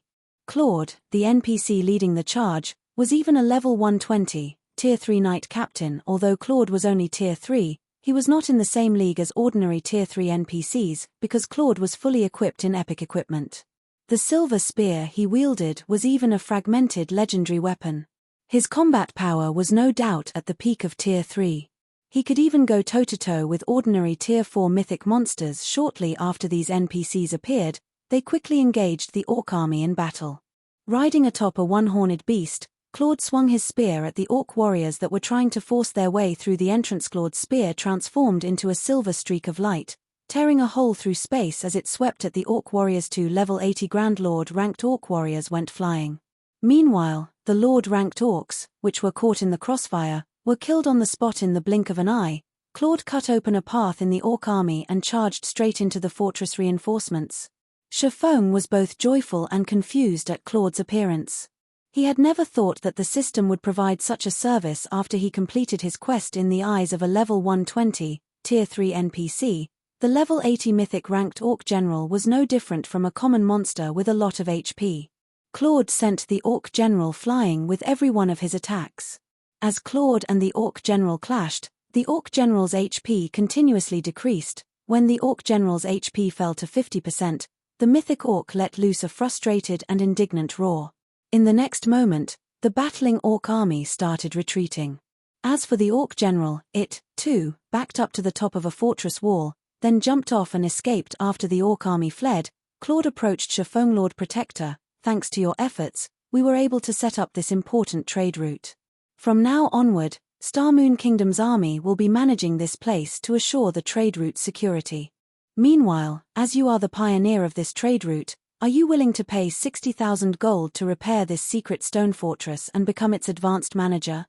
Claude, the NPC leading the charge, was even a level 120, Tier 3 Knight Captain. Although Claude was only Tier 3, he was not in the same league as ordinary Tier 3 NPCs because Claude was fully equipped in epic equipment. The silver spear he wielded was even a fragmented legendary weapon. His combat power was no doubt at the peak of Tier 3. He could even go toe-to-toe with ordinary Tier 4 mythic monsters. Shortly after these NPCs appeared, they quickly engaged the Orc army in battle. Riding atop a one-horned beast, Claude swung his spear at the Orc warriors that were trying to force their way through the entrance. Claude's spear transformed into a silver streak of light, tearing a hole through space as it swept at the Orc warriors. 2 level 80 Grand Lord ranked Orc warriors went flying. Meanwhile, the Lord ranked Orcs, which were caught in the crossfire, were killed on the spot in the blink of an eye. Claude cut open a path in the Orc army and charged straight into the fortress reinforcements. Shifeng was both joyful and confused at Claude's appearance. He had never thought that the system would provide such a service after he completed his quest. In the eyes of a level 120, Tier 3 NPC, the level 80 mythic ranked Orc general was no different from a common monster with a lot of HP. Claude sent the Orc general flying with every one of his attacks. As Claude and the Orc general clashed, the Orc general's HP continuously decreased. When the Orc general's HP fell to 50%, the mythic Orc let loose a frustrated and indignant roar. In the next moment, the battling Orc army started retreating. As for the Orc general, it, too, backed up to the top of a fortress wall, then jumped off and escaped after the Orc army fled. Claude approached Shifeng. Lord Protector, thanks to your efforts, we were able to set up this important trade route. From now onward, Starmoon Kingdom's army will be managing this place to assure the trade route's security. Meanwhile, as you are the pioneer of this trade route, are you willing to pay 60,000 gold to repair this secret stone fortress and become its advanced manager?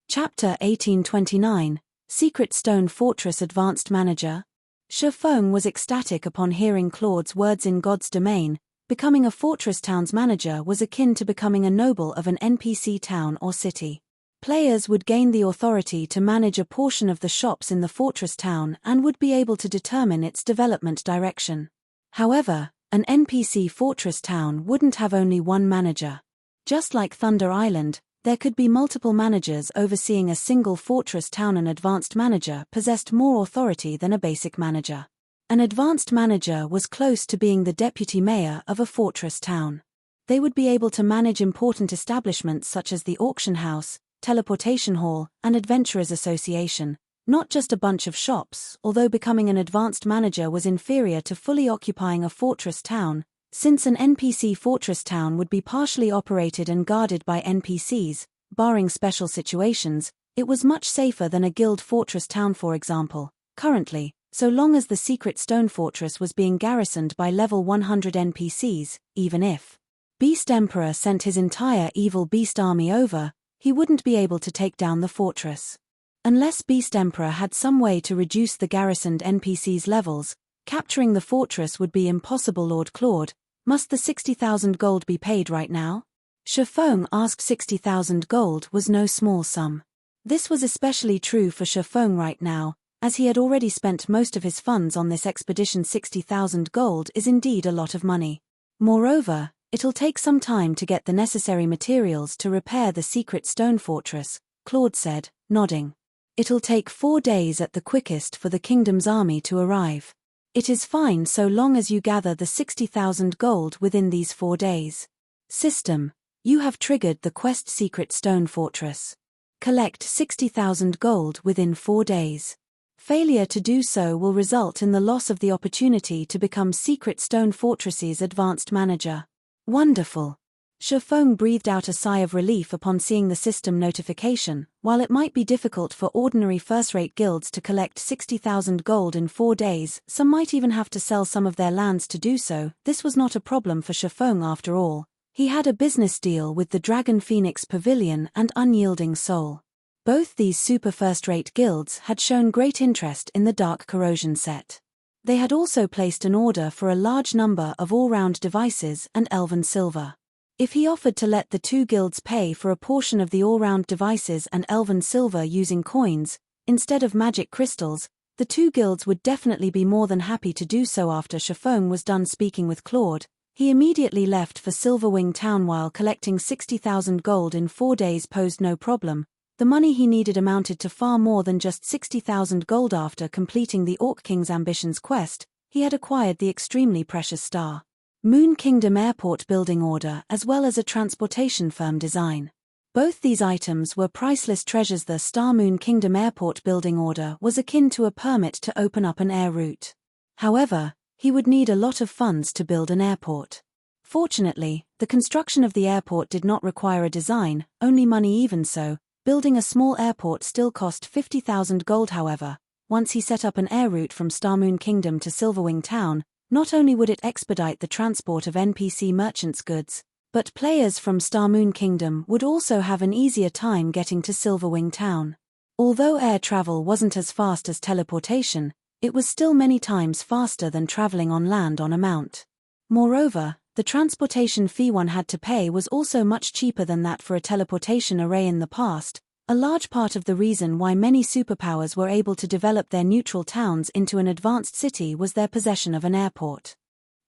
Chapter 1829, Secret Stone Fortress Advanced Manager. Shifeng was ecstatic upon hearing Claude's words. In God's Domain, Becoming a fortress town's manager was akin to becoming a noble of an NPC town or city. Players would gain the authority to manage a portion of the shops in the fortress town and would be able to determine its development direction. However, an NPC fortress town wouldn't have only one manager. Just like Thunder Island, there could be multiple managers overseeing a single fortress town. An advanced manager possessed more authority than a basic manager. An advanced manager was close to being the deputy mayor of a fortress town. They would be able to manage important establishments such as the auction house, teleportation hall, and adventurers association, not just a bunch of shops. Although becoming an advanced manager was inferior to fully occupying a fortress town, since an NPC fortress town would be partially operated and guarded by NPCs, barring special situations, it was much safer than a guild fortress town, for example. Currently, so long as the secret stone fortress was being garrisoned by level 100 NPCs, even if Beast Emperor sent his entire evil beast army over, he wouldn't be able to take down the fortress. Unless Beast Emperor had some way to reduce the garrisoned NPCs' levels, capturing the fortress would be impossible. Lord Claude, must the 60,000 gold be paid right now? Shifeng asked. 60,000 gold was no small sum. This was especially true for Shifeng right now, as he had already spent most of his funds on this expedition. 60,000 gold is indeed a lot of money. Moreover, it'll take some time to get the necessary materials to repair the secret stone fortress, Claude said, nodding. It'll take 4 days at the quickest for the kingdom's army to arrive. It is fine so long as you gather the 60,000 gold within these 4 days. System: you have triggered the quest Secret Stone Fortress. Collect 60,000 gold within 4 days. Failure to do so will result in the loss of the opportunity to become Secret Stone Fortress's advanced manager. Wonderful. Shifeng breathed out a sigh of relief upon seeing the system notification. While it might be difficult for ordinary first-rate guilds to collect 60,000 gold in 4 days, some might even have to sell some of their lands to do so. This was not a problem for Shifeng after all. He had a business deal with the Dragon Phoenix Pavilion and Unyielding Soul. Both these super first-rate guilds had shown great interest in the Dark Corrosion set. They had also placed an order for a large number of all-round devices and elven silver. If he offered to let the two guilds pay for a portion of the all-round devices and elven silver using coins, instead of magic crystals, the two guilds would definitely be more than happy to do so. After Shifeng was done speaking with Claude, he immediately left for Silverwing town. While collecting 60,000 gold in 4 days posed no problem, the money he needed amounted to far more than just 60,000 gold. After completing the Orc King's Ambitions quest, he had acquired the extremely precious Star Moon Kingdom airport building order as well as a transportation firm design. Both these items were priceless treasures. The Star Moon Kingdom airport building order was akin to a permit to open up an air route. However, he would need a lot of funds to build an airport. Fortunately, the construction of the airport did not require a design, only money. Even so, building a small airport still cost 50,000 gold. However, once he set up an air route from Star Moon Kingdom to Silverwing town, not only would it expedite the transport of NPC merchants' goods, but players from Star Moon Kingdom would also have an easier time getting to Silverwing town. Although air travel wasn't as fast as teleportation, it was still many times faster than traveling on land on a mount. Moreover, the transportation fee one had to pay was also much cheaper than that for a teleportation array in the past. A large part of the reason why many superpowers were able to develop their neutral towns into an advanced city was their possession of an airport.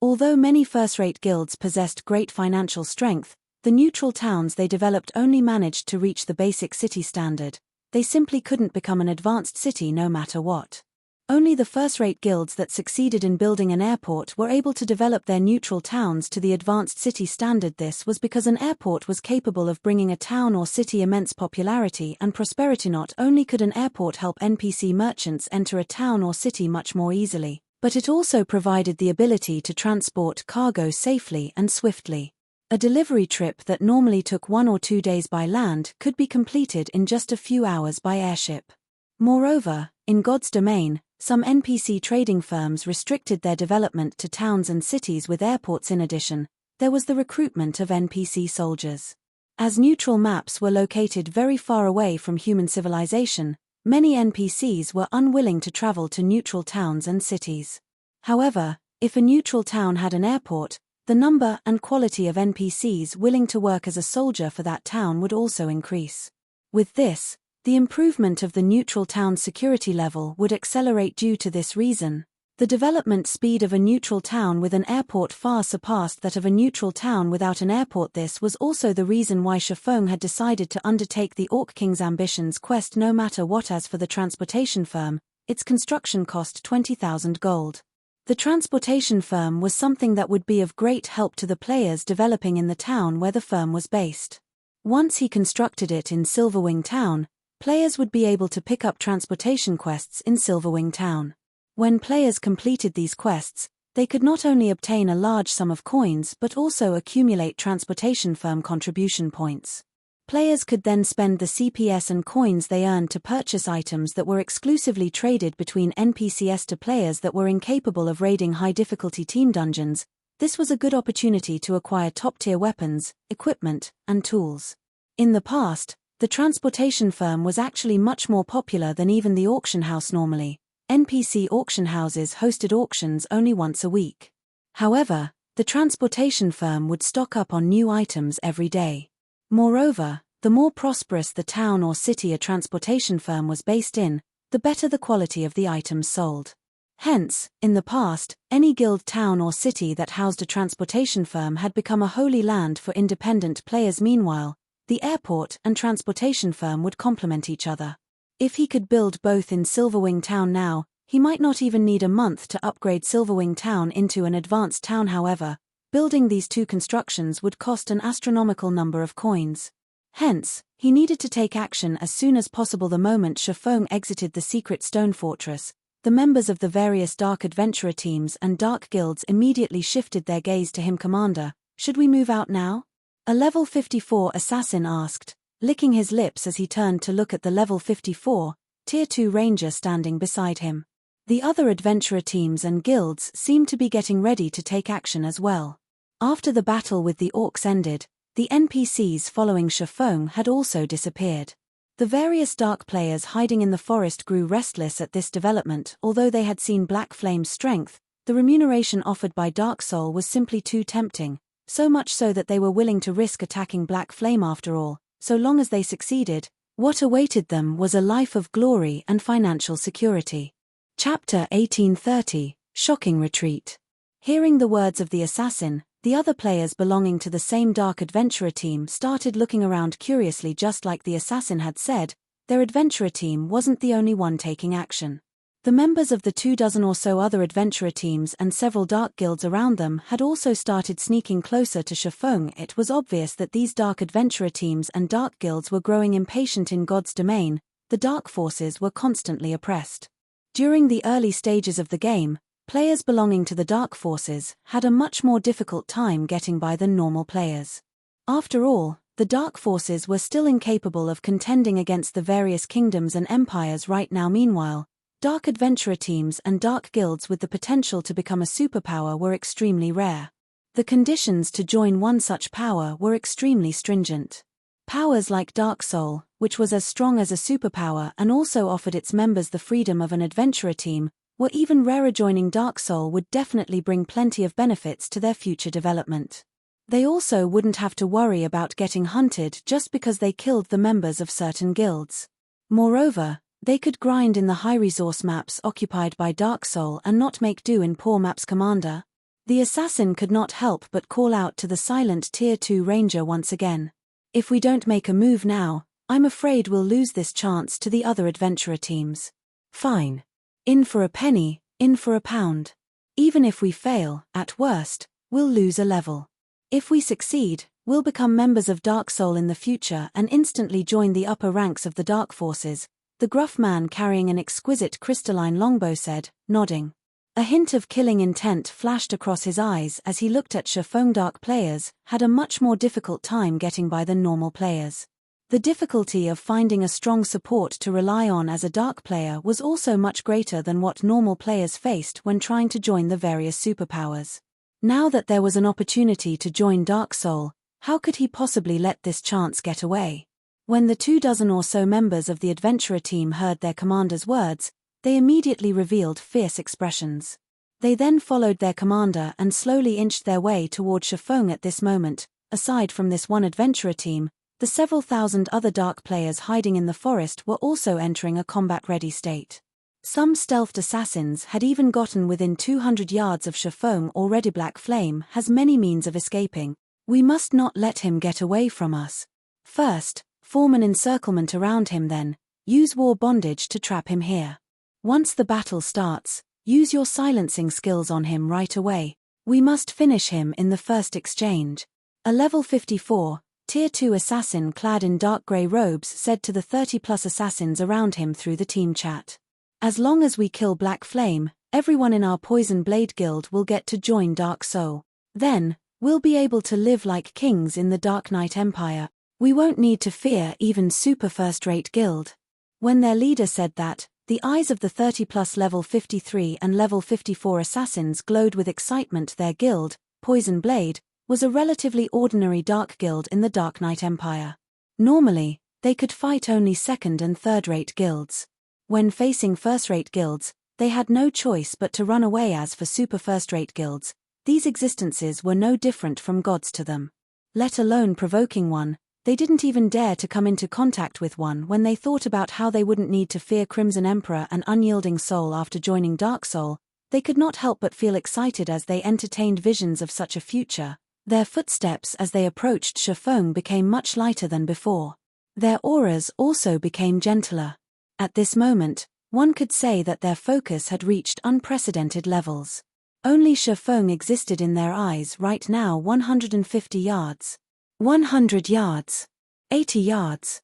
Although many first-rate guilds possessed great financial strength, the neutral towns they developed only managed to reach the basic city standard. They simply couldn't become an advanced city no matter what. Only the first-rate guilds that succeeded in building an airport were able to develop their neutral towns to the advanced city standard. This was because an airport was capable of bringing a town or city immense popularity and prosperity. Not only could an airport help NPC merchants enter a town or city much more easily, but it also provided the ability to transport cargo safely and swiftly. A delivery trip that normally took 1 or 2 days by land could be completed in just a few hours by airship. Moreover, in God's domain, some NPC trading firms restricted their development to towns and cities with airports. In addition, there was the recruitment of NPC soldiers. As neutral maps were located very far away from human civilization, many NPCs were unwilling to travel to neutral towns and cities. However, if a neutral town had an airport, the number and quality of NPCs willing to work as a soldier for that town would also increase. With this, the improvement of the neutral town's security level would accelerate due to this reason. The development speed of a neutral town with an airport far surpassed that of a neutral town without an airport. This was also the reason why Shifeng had decided to undertake the Orc King's ambitions quest no matter what. As for the transportation firm, its construction cost 20,000 gold. The transportation firm was something that would be of great help to the players developing in the town where the firm was based. Once he constructed it in Silverwing Town, players would be able to pick up transportation quests in Silverwing Town. When players completed these quests, they could not only obtain a large sum of coins but also accumulate transportation firm contribution points. Players could then spend the CPS and coins they earned to purchase items that were exclusively traded between NPCs to players that were incapable of raiding high-difficulty team dungeons. This was a good opportunity to acquire top-tier weapons, equipment, and tools. In the past, the transportation firm was actually much more popular than even the auction house normally. NPC auction houses hosted auctions only once a week. However, the transportation firm would stock up on new items every day. Moreover, the more prosperous the town or city a transportation firm was based in, the better the quality of the items sold. Hence, in the past, any guild town or city that housed a transportation firm had become a holy land for independent players. Meanwhile, the airport and transportation firm would complement each other. If he could build both in Silverwing Town now, he might not even need a month to upgrade Silverwing Town into an advanced town. However, building these two constructions would cost an astronomical number of coins. Hence, he needed to take action as soon as possible. The moment Shifeng exited the secret stone fortress, the members of the various dark adventurer teams and dark guilds immediately shifted their gaze to him. Commander, should we move out now? A level 54 assassin asked, licking his lips as he turned to look at the level 54, Tier 2 ranger standing beside him. The other adventurer teams and guilds seemed to be getting ready to take action as well. After the battle with the orcs ended, the NPCs following Shifeng had also disappeared. The various dark players hiding in the forest grew restless at this development. Although they had seen Black Flame's strength, the remuneration offered by Dark Soul was simply too tempting, so much so that they were willing to risk attacking Black Flame. After all, so long as they succeeded, what awaited them was a life of glory and financial security. Chapter 1830, Shocking Retreat. Hearing the words of the assassin, the other players belonging to the same dark adventurer team started looking around curiously. Just like the assassin had said, their adventurer team wasn't the only one taking action. The members of the 24 or so other adventurer teams and several dark guilds around them had also started sneaking closer to Shifeng. It was obvious that these dark adventurer teams and dark guilds were growing impatient. In God's domain, the dark forces were constantly oppressed. During the early stages of the game, players belonging to the dark forces had a much more difficult time getting by than normal players. After all, the dark forces were still incapable of contending against the various kingdoms and empires right now. Meanwhile, dark adventurer teams and dark guilds with the potential to become a superpower were extremely rare. The conditions to join one such power were extremely stringent. Powers like Dark Soul, which was as strong as a superpower and also offered its members the freedom of an adventurer team, were even rarer. Joining Dark Soul would definitely bring plenty of benefits to their future development. They also wouldn't have to worry about getting hunted just because they killed the members of certain guilds. Moreover, they could grind in the high-resource maps occupied by Dark Soul and not make do in poor maps. Commander, the assassin could not help but call out to the silent Tier 2 ranger once again. If we don't make a move now, I'm afraid we'll lose this chance to the other adventurer teams. Fine. In for a penny, in for a pound. Even if we fail, at worst, we'll lose a level. If we succeed, we'll become members of Dark Soul in the future and instantly join the upper ranks of the Dark Forces, the gruff man carrying an exquisite crystalline longbow said, nodding. A hint of killing intent flashed across his eyes as he looked at Shifeng. Dark players had a much more difficult time getting by than normal players. The difficulty of finding a strong support to rely on as a dark player was also much greater than what normal players faced when trying to join the various superpowers. Now that there was an opportunity to join Dark Soul, how could he possibly let this chance get away? When the 24 or so members of the adventurer team heard their commander's words, they immediately revealed fierce expressions. They then followed their commander and slowly inched their way toward Shifeng. At this moment, aside from this one adventurer team, the several thousand other dark players hiding in the forest were also entering a combat-ready state. Some stealthed assassins had even gotten within 200 yards of Shifeng. Already Black Flame has many means of escaping. We must not let him get away from us. First, form an encirclement around him, then use war bondage to trap him here. Once the battle starts, use your silencing skills on him right away. We must finish him in the first exchange. A level 54, Tier 2 assassin clad in dark grey robes said to the 30+ assassins around him through the team chat. As long as we kill Black Flame, everyone in our Poison Blade Guild will get to join Dark Soul. Then, we'll be able to live like kings in the Dark Knight Empire. We won't need to fear even super first-rate guild. When their leader said that, the eyes of the 30+ level 53 and level 54 assassins glowed with excitement. Their guild, Poison Blade, was a relatively ordinary dark guild in the Dark Knight Empire. Normally, they could fight only second- and third-rate guilds. When facing first-rate guilds, they had no choice but to run away. As for super first-rate guilds, these existences were no different from gods to them. Let alone provoking one, they didn't even dare to come into contact with one. When they thought about how they wouldn't need to fear Crimson Emperor and Unyielding Soul after joining Dark Soul, they could not help but feel excited as they entertained visions of such a future. Their footsteps as they approached Shifeng became much lighter than before. Their auras also became gentler. At this moment, one could say that their focus had reached unprecedented levels. Only Shifeng existed in their eyes right now. 150 yards. 100 yards. 80 yards.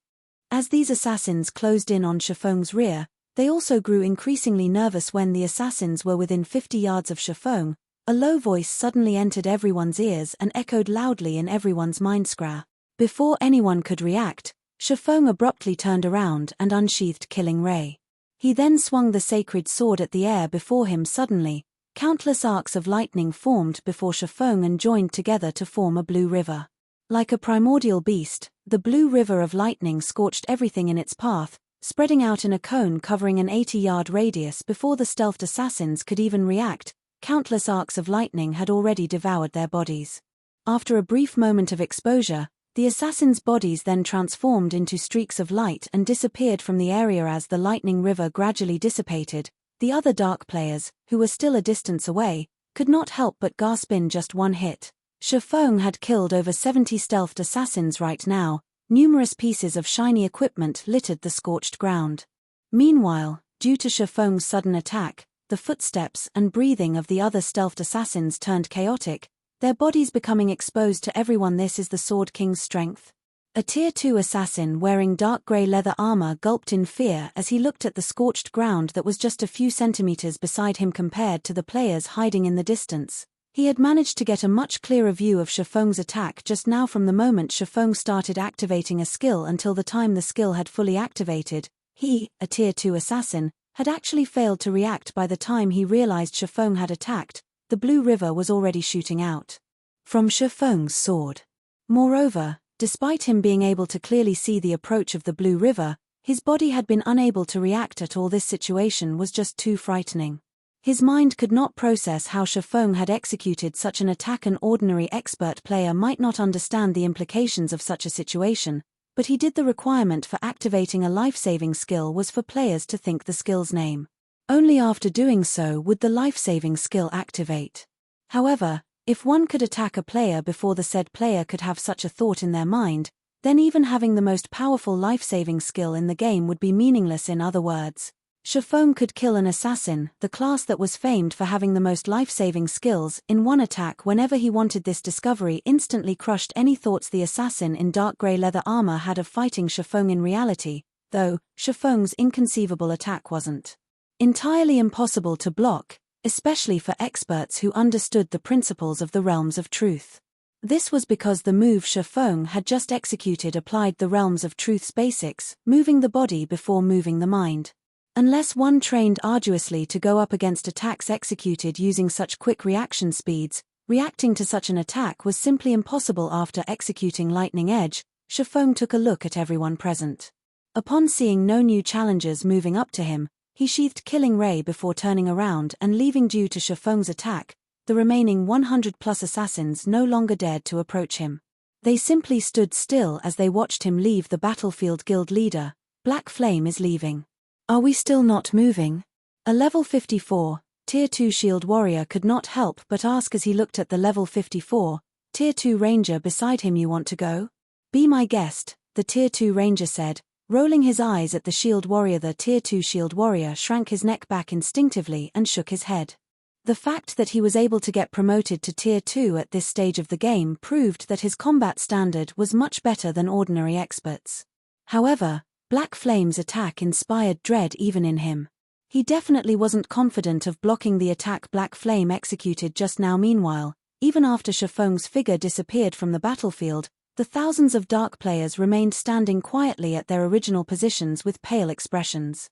As these assassins closed in on Shifeng's rear, they also grew increasingly nervous. When the assassins were within 50 yards of Shifeng, a low voice suddenly entered everyone's ears and echoed loudly in everyone's mindscra. Before anyone could react, Shifeng abruptly turned around and unsheathed Killing Ray. He then swung the sacred sword at the air before him. Suddenly, countless arcs of lightning formed before Shifeng and joined together to form a blue river. Like a primordial beast, the blue river of lightning scorched everything in its path, spreading out in a cone covering an 80-yard radius. Before the stealthed assassins could even react, countless arcs of lightning had already devoured their bodies. After a brief moment of exposure, the assassins' bodies then transformed into streaks of light and disappeared from the area. As the lightning river gradually dissipated, the other dark players, who were still a distance away, could not help but gasp. In just one hit, Shifeng had killed over 70 stealthed assassins. Right now, numerous pieces of shiny equipment littered the scorched ground. Meanwhile, due to Shifeng's sudden attack, the footsteps and breathing of the other stealthed assassins turned chaotic, their bodies becoming exposed to everyone. This is the Sword King's strength. A Tier 2 assassin wearing dark grey leather armor gulped in fear as he looked at the scorched ground that was just a few centimeters beside him compared to the players hiding in the distance. He had managed to get a much clearer view of Shifeng's attack just now. From the moment Shifeng started activating a skill until the time the skill had fully activated, he, a Tier 2 assassin, had actually failed to react. By the time he realized Shifeng had attacked, the blue river was already shooting out from Shifeng's sword. Moreover, despite him being able to clearly see the approach of the blue river, his body had been unable to react at all. This situation was just too frightening. His mind could not process how Shifeng had executed such an attack. An ordinary expert player might not understand the implications of such a situation, but he did. The requirement for activating a life-saving skill was for players to think the skill's name. Only after doing so would the life-saving skill activate. However, if one could attack a player before the said player could have such a thought in their mind, then even having the most powerful life-saving skill in the game would be meaningless. In other words, Shifeng could kill an assassin, the class that was famed for having the most life-saving skills, in one attack whenever he wanted. This discovery instantly crushed any thoughts the assassin in dark grey leather armor had of fighting Shifeng. In reality, though, Shifeng's inconceivable attack wasn't entirely impossible to block, especially for experts who understood the principles of the Realms of Truth. This was because the move Shifeng had just executed applied the Realms of Truth's basics, moving the body before moving the mind. Unless one trained arduously to go up against attacks executed using such quick reaction speeds, reacting to such an attack was simply impossible. After executing Lightning Edge, Shifeng took a look at everyone present. Upon seeing no new challengers moving up to him, He sheathed Killing Ray before turning around and leaving due to Shifeng's attack. The remaining 100+ assassins no longer dared to approach him. They simply stood still as they watched him leave the battlefield. Guild leader, Black Flame is leaving. Are we still not moving? A level 54, Tier 2 shield warrior could not help but ask as he looked at the level 54, Tier 2 ranger beside him. You want to go? Be my guest, the Tier 2 ranger said, rolling his eyes at the shield warrior. The Tier 2 shield warrior shrank his neck back instinctively and shook his head. The fact that he was able to get promoted to Tier 2 at this stage of the game proved that his combat standard was much better than ordinary experts. However, Black Flame's attack inspired dread even in him. He definitely wasn't confident of blocking the attack Black Flame executed just now. Meanwhile, even after Shifeng's figure disappeared from the battlefield, the thousands of dark players remained standing quietly at their original positions with pale expressions.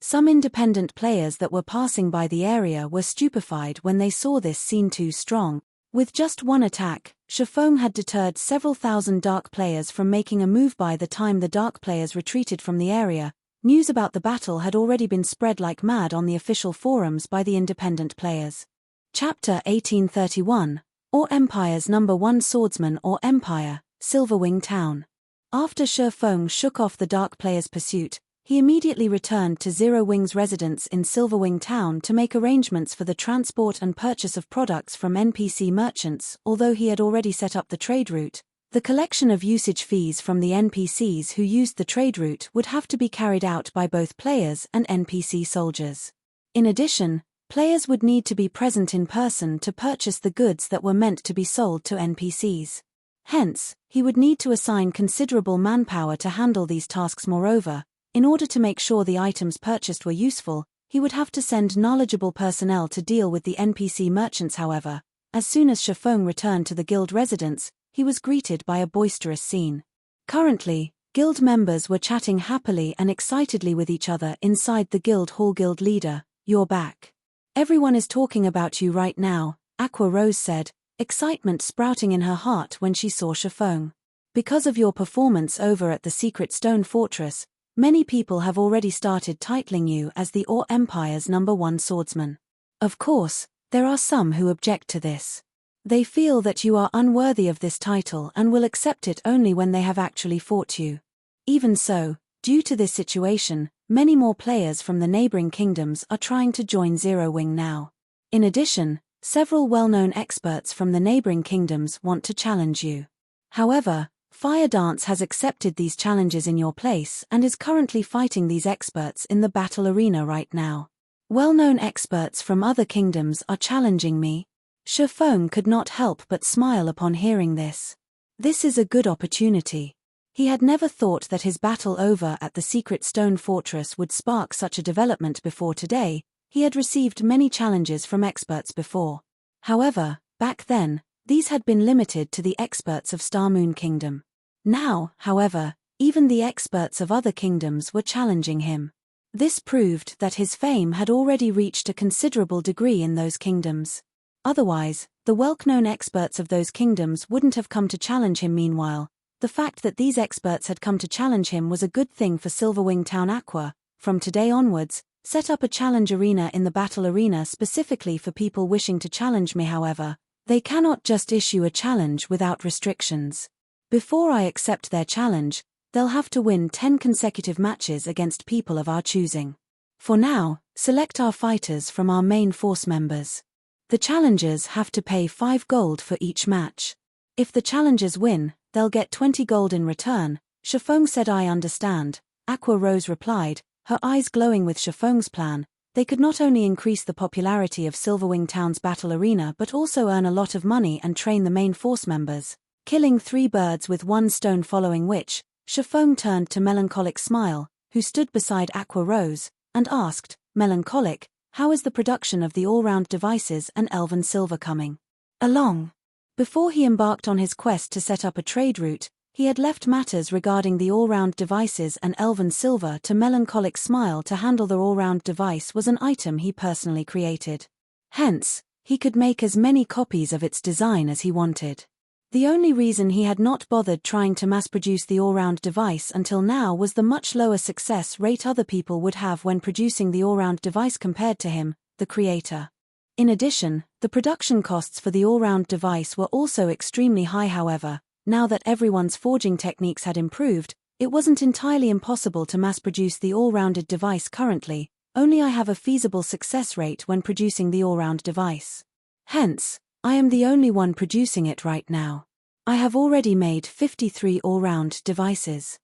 Some independent players that were passing by the area were stupefied when they saw this scene. Too strong. With just one attack, Shifeng had deterred several thousand dark players from making a move. By the time the dark players retreated from the area, news about the battle had already been spread like mad on the official forums by the independent players. Chapter 1831, or Empire's number 1 swordsman. Or Empire, Silverwing Town. After Shifeng shook off the dark players' pursuit, he immediately returned to Zero Wing's residence in Silverwing Town to make arrangements for the transport and purchase of products from NPC merchants. Although he had already set up the trade route, the collection of usage fees from the NPCs who used the trade route would have to be carried out by both players and NPC soldiers. In addition, players would need to be present in person to purchase the goods that were meant to be sold to NPCs. Hence, he would need to assign considerable manpower to handle these tasks. Moreover, in order to make sure the items purchased were useful, he would have to send knowledgeable personnel to deal with the NPC merchants. However, as soon as Shifeng returned to the guild residence, he was greeted by a boisterous scene. Currently, guild members were chatting happily and excitedly with each other inside the guild hall. Guild leader, you're back. Everyone is talking about you right now, Aqua Rose said, excitement sprouting in her heart when she saw Shifeng. Because of your performance over at the secret stone fortress, many people have already started titling you as the Empire's number 1 swordsman. Of course, there are some who object to this. They feel that you are unworthy of this title and will accept it only when they have actually fought you. Even so, due to this situation, many more players from the neighboring kingdoms are trying to join Zero Wing now. In addition, several well-known experts from the neighboring kingdoms want to challenge you. However, Fire Dance has accepted these challenges in your place and is currently fighting these experts in the battle arena right now. Well-known experts from other kingdoms are challenging me. Shifeng could not help but smile upon hearing this. This is a good opportunity. He had never thought that his battle over at the secret stone fortress would spark such a development before. Today, he had received many challenges from experts before. However, back then, these had been limited to the experts of Star Moon Kingdom. Now, however, even the experts of other kingdoms were challenging him. This proved that his fame had already reached a considerable degree in those kingdoms. Otherwise, the well-known experts of those kingdoms wouldn't have come to challenge him. Meanwhile, the fact that these experts had come to challenge him was a good thing for Silverwing Town. Aqua, from today onwards, set up a challenge arena in the battle arena specifically for people wishing to challenge me. However, they cannot just issue a challenge without restrictions. Before I accept their challenge, they'll have to win 10 consecutive matches against people of our choosing. For now, select our fighters from our main force members. The challengers have to pay 5 gold for each match. If the challengers win, they'll get 20 gold in return. Shifeng said. I understand, Aqua Rose replied, her eyes glowing with Shifeng's plan. They could not only increase the popularity of Silverwing Town's battle arena but also earn a lot of money and train the main force members, killing 3 birds with 1 stone. Following which, Shifeng turned to Melancholic Smile, who stood beside Aqua Rose, and asked, Melancholic, how is the production of the all-round devices and elven silver coming along? Before he embarked on his quest to set up a trade route, he had left matters regarding the all-round devices and elven silver to Melancholic Smile to handle. The all-round device was an item he personally created. Hence, he could make as many copies of its design as he wanted. The only reason he had not bothered trying to mass-produce the all-round device until now was the much lower success rate other people would have when producing the all-round device compared to him, the creator. In addition, the production costs for the all-round device were also extremely high. However, now that everyone's forging techniques had improved, it wasn't entirely impossible to mass-produce the all-rounded device currently, only I have a feasible success rate when producing the all-round device. Hence, I am the only one producing it right now. I have already made 53 all-round devices.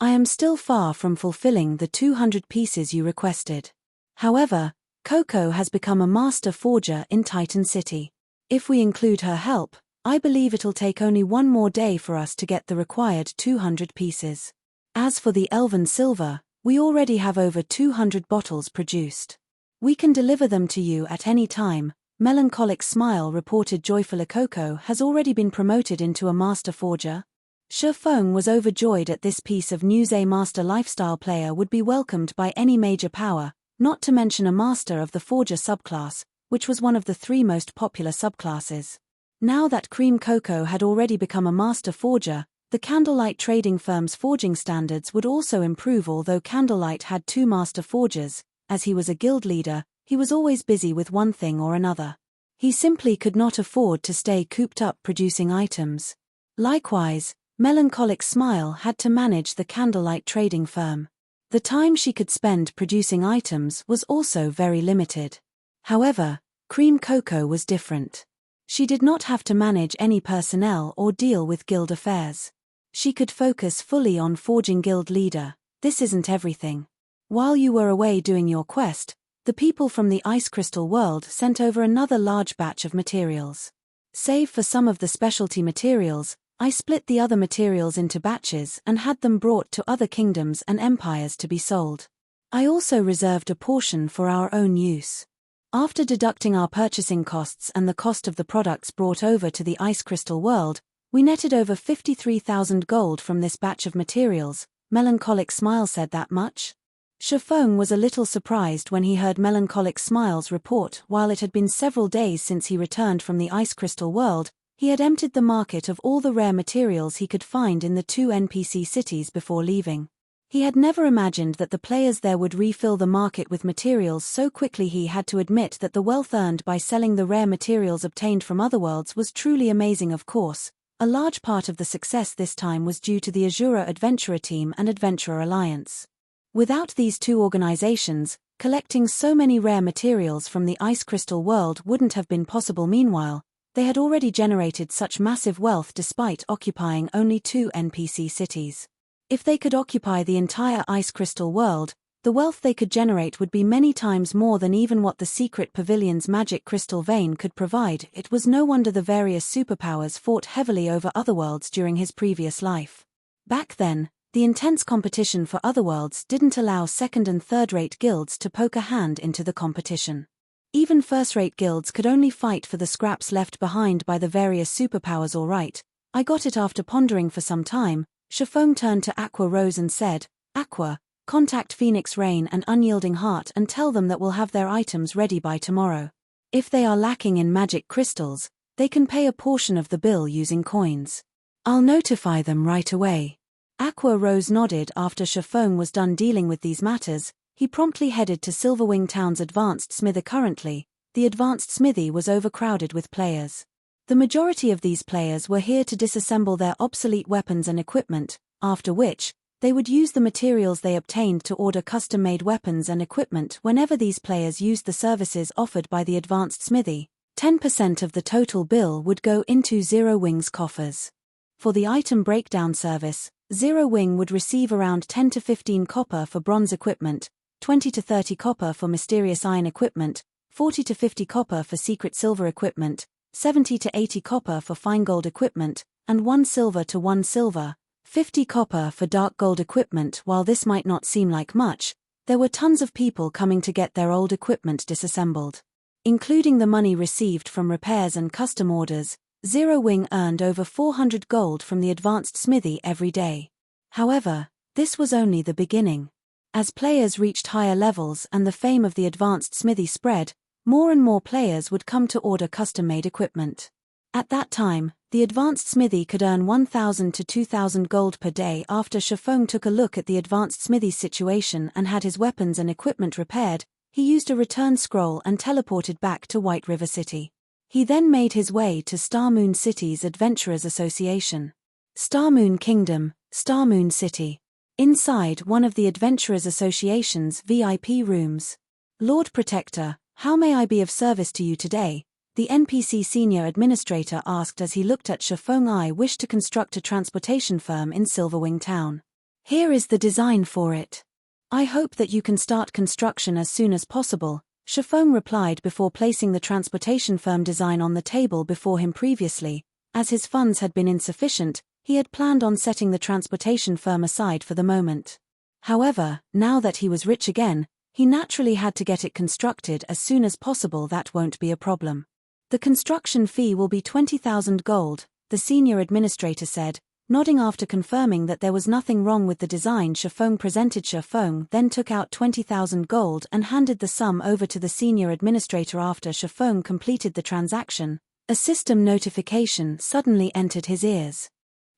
I am still far from fulfilling the 200 pieces you requested. However, Coco has become a master forger in Titan City. If we include her help, I believe it'll take only one more day for us to get the required 200 pieces. As for the elven silver, we already have over 200 bottles produced. We can deliver them to you at any time. Melancholic Smile reported joyfully. Coco has already been promoted into a master forger. Shifeng was overjoyed at this piece of news. A master lifestyle player would be welcomed by any major power, not to mention a master of the forger subclass, which was one of the 3 most popular subclasses. Now that Cream Coco had already become a master forger, the Candlelight trading firm's forging standards would also improve. Although Candlelight had 2 master forgers, as he was a guild leader, he was always busy with one thing or another. He simply could not afford to stay cooped up producing items. Likewise, Melancholic Smile had to manage the Candlelight trading firm. The time she could spend producing items was also very limited. However, Cream Coco was different. She did not have to manage any personnel or deal with guild affairs. She could focus fully on forging guild leader. This isn't everything. While you were away doing your quest, the people from the Ice Crystal world sent over another large batch of materials. Save for some of the specialty materials, I split the other materials into batches and had them brought to other kingdoms and empires to be sold. I also reserved a portion for our own use. After deducting our purchasing costs and the cost of the products brought over to the Ice Crystal world, we netted over 53,000 gold from this batch of materials. Melancholic Smile said. That much? Shifeng was a little surprised when he heard Melancholic Smile's report. While it had been several days since he returned from the Ice Crystal world, he had emptied the market of all the rare materials he could find in the 2 NPC cities before leaving. He had never imagined that the players there would refill the market with materials so quickly. He had to admit that the wealth earned by selling the rare materials obtained from other worlds was truly amazing. Of course, a large part of the success this time was due to the Azura Adventurer Team and Adventurer Alliance. Without these 2 organizations, collecting so many rare materials from the Ice Crystal world wouldn't have been possible. Meanwhile, they had already generated such massive wealth despite occupying only 2 NPC cities. If they could occupy the entire Ice Crystal world, the wealth they could generate would be many times more than even what the secret pavilion's magic crystal vein could provide. It was no wonder the various superpowers fought heavily over otherworlds during his previous life. Back then, the intense competition for otherworlds didn't allow second- and third-rate guilds to poke a hand into the competition. Even first-rate guilds could only fight for the scraps left behind by the various superpowers. All right, I got it. After pondering for some time, Shifeng turned to Aqua Rose and said, Aqua, contact Phoenix Rain and Unyielding Heart and tell them that we'll have their items ready by tomorrow. If they are lacking in magic crystals, they can pay a portion of the bill using coins. I'll notify them right away. Aqua Rose nodded. After Shifeng was done dealing with these matters, he promptly headed to Silverwing Town's advanced smithy. Currently, the advanced smithy was overcrowded with players. The majority of these players were here to disassemble their obsolete weapons and equipment, after which, they would use the materials they obtained to order custom-made weapons and equipment. Whenever these players used the services offered by the advanced smithy, 10% of the total bill would go into Zero Wing's coffers. For the item breakdown service, Zero Wing would receive around 10 to 15 copper for bronze equipment, 20 to 30 copper for mysterious iron equipment, 40 to 50 copper for secret silver equipment, 70 to 80 copper for fine gold equipment, and 1 silver to 1 silver, 50 copper for dark gold equipment. While this might not seem like much, there were tons of people coming to get their old equipment disassembled. Including the money received from repairs and custom orders, Zero Wing earned over 400 gold from the advanced smithy every day. However, this was only the beginning. As players reached higher levels and the fame of the advanced smithy spread, more and more players would come to order custom-made equipment. At that time, The advanced smithy could earn 1,000 to 2,000 gold per day. After Shifeng took a look at the advanced smithy's situation and had his weapons and equipment repaired, he used a return scroll and teleported back to White River City. He then made his way to Starmoon City's Adventurers Association. Starmoon Kingdom, Starmoon City. Inside one of the Adventurers Association's VIP rooms. Lord Protector, how may I be of service to you today? The NPC Senior Administrator asked as he looked at Shifeng. I wish to construct a transportation firm in Silverwing Town. Here is the design for it. I hope that you can start construction as soon as possible, Shifeng replied before placing the transportation firm design on the table before him. Previously, as his funds had been insufficient, he had planned on setting the transportation firm aside for the moment. However, now that he was rich again, he naturally had to get it constructed as soon as possible. That won't be a problem. The construction fee will be 20,000 gold, the senior administrator said, nodding after confirming that there was nothing wrong with the design Shifeng presented. Shifeng then took out 20,000 gold and handed the sum over to the senior administrator. After Shifeng completed the transaction, a system notification suddenly entered his ears.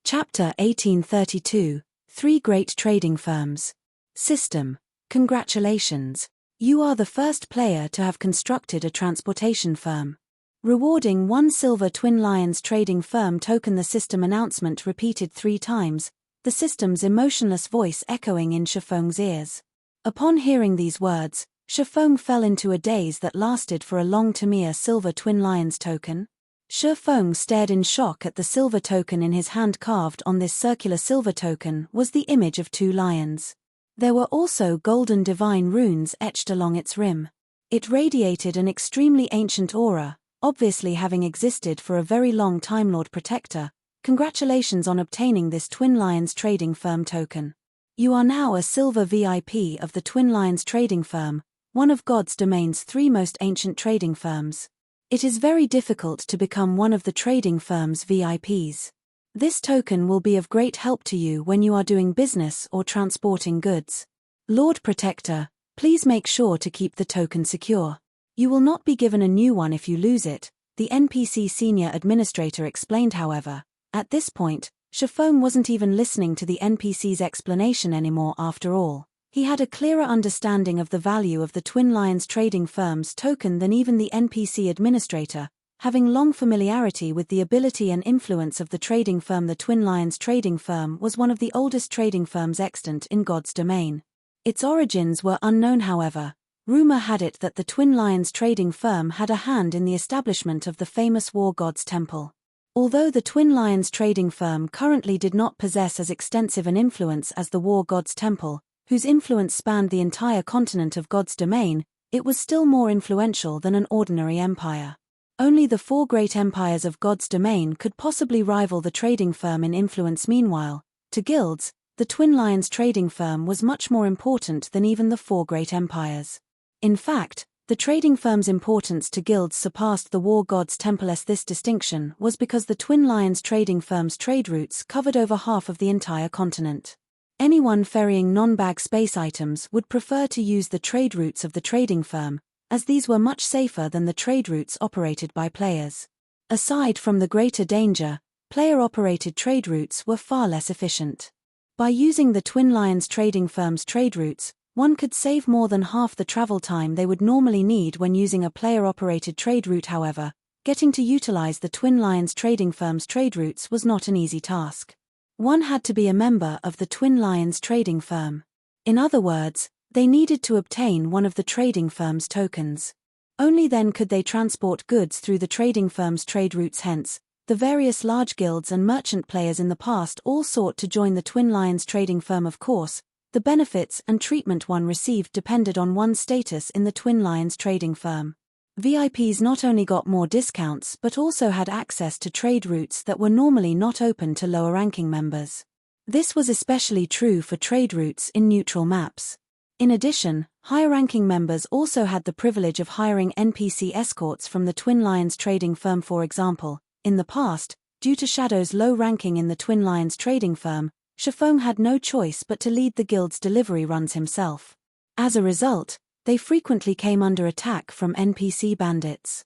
Chapter 1832, 3 Great Trading Firms. System. Congratulations. You are the first player to have constructed a transportation firm. Rewarding 1 silver Twin Lions trading firm token. The system announcement repeated 3 times, the system's emotionless voice echoing in Shifeng's ears. Upon hearing these words, Shifeng fell into a daze that lasted for a long time. A silver Twin Lions token? Shifeng stared in shock at the silver token in his hand. Carved on this circular silver token was the image of 2 lions. There were also golden divine runes etched along its rim. It radiated an extremely ancient aura, obviously having existed for a very long time. Lord Protector, congratulations on obtaining this Twin Lions trading firm token. You are now a silver VIP of the Twin Lions trading firm, one of God's Domain's 3 most ancient trading firms. It is very difficult to become one of the trading firm's VIPs. This token will be of great help to you when you are doing business or transporting goods. Lord Protector, please make sure to keep the token secure. You will not be given a new one if you lose it, the NPC Senior Administrator explained. However, at this point, Shifeng wasn't even listening to the NPC's explanation anymore. After all, he had a clearer understanding of the value of the Twin Lions trading firm's token than even the NPC Administrator, having long familiarity with the ability and influence of the trading firm. The Twin Lions trading firm was one of the oldest trading firms extant in God's domain. Its origins were unknown. However, rumor had it that the Twin Lions trading firm had a hand in the establishment of the famous War God's Temple. Although the Twin Lions trading firm currently did not possess as extensive an influence as the War God's Temple, whose influence spanned the entire continent of God's domain, it was still more influential than an ordinary empire. Only the 4 great empires of God's domain could possibly rival the trading firm in influence. Meanwhile, to guilds, the Twin Lions trading firm was much more important than even the 4 great empires. In fact, the trading firm's importance to guilds surpassed the War God's Temple's. This distinction was because the Twin Lions trading firm's trade routes covered over half of the entire continent. Anyone ferrying non-bag space items would prefer to use the trade routes of the trading firm, as these were much safer than the trade routes operated by players. Aside from the greater danger, player-operated trade routes were far less efficient. By using the Twin Lions trading firm's trade routes, one could save more than half the travel time they would normally need when using a player-operated trade route. However, getting to utilize the Twin Lions trading firm's trade routes was not an easy task. One had to be a member of the Twin Lions trading firm. In other words, they needed to obtain one of the trading firm's tokens. Only then could they transport goods through the trading firm's trade routes. Hence, the various large guilds and merchant players in the past all sought to join the Twin Lions trading firm. Of course, the benefits and treatment one received depended on one's status in the Twin Lions trading firm. VIPs not only got more discounts but also had access to trade routes that were normally not open to lower-ranking members. This was especially true for trade routes in neutral maps. In addition, higher-ranking members also had the privilege of hiring NPC escorts from the Twin Lions trading firm. For example, in the past, due to Shadow's low ranking in the Twin Lions trading firm, Shifeng had no choice but to lead the guild's delivery runs himself. As a result, they frequently came under attack from NPC bandits.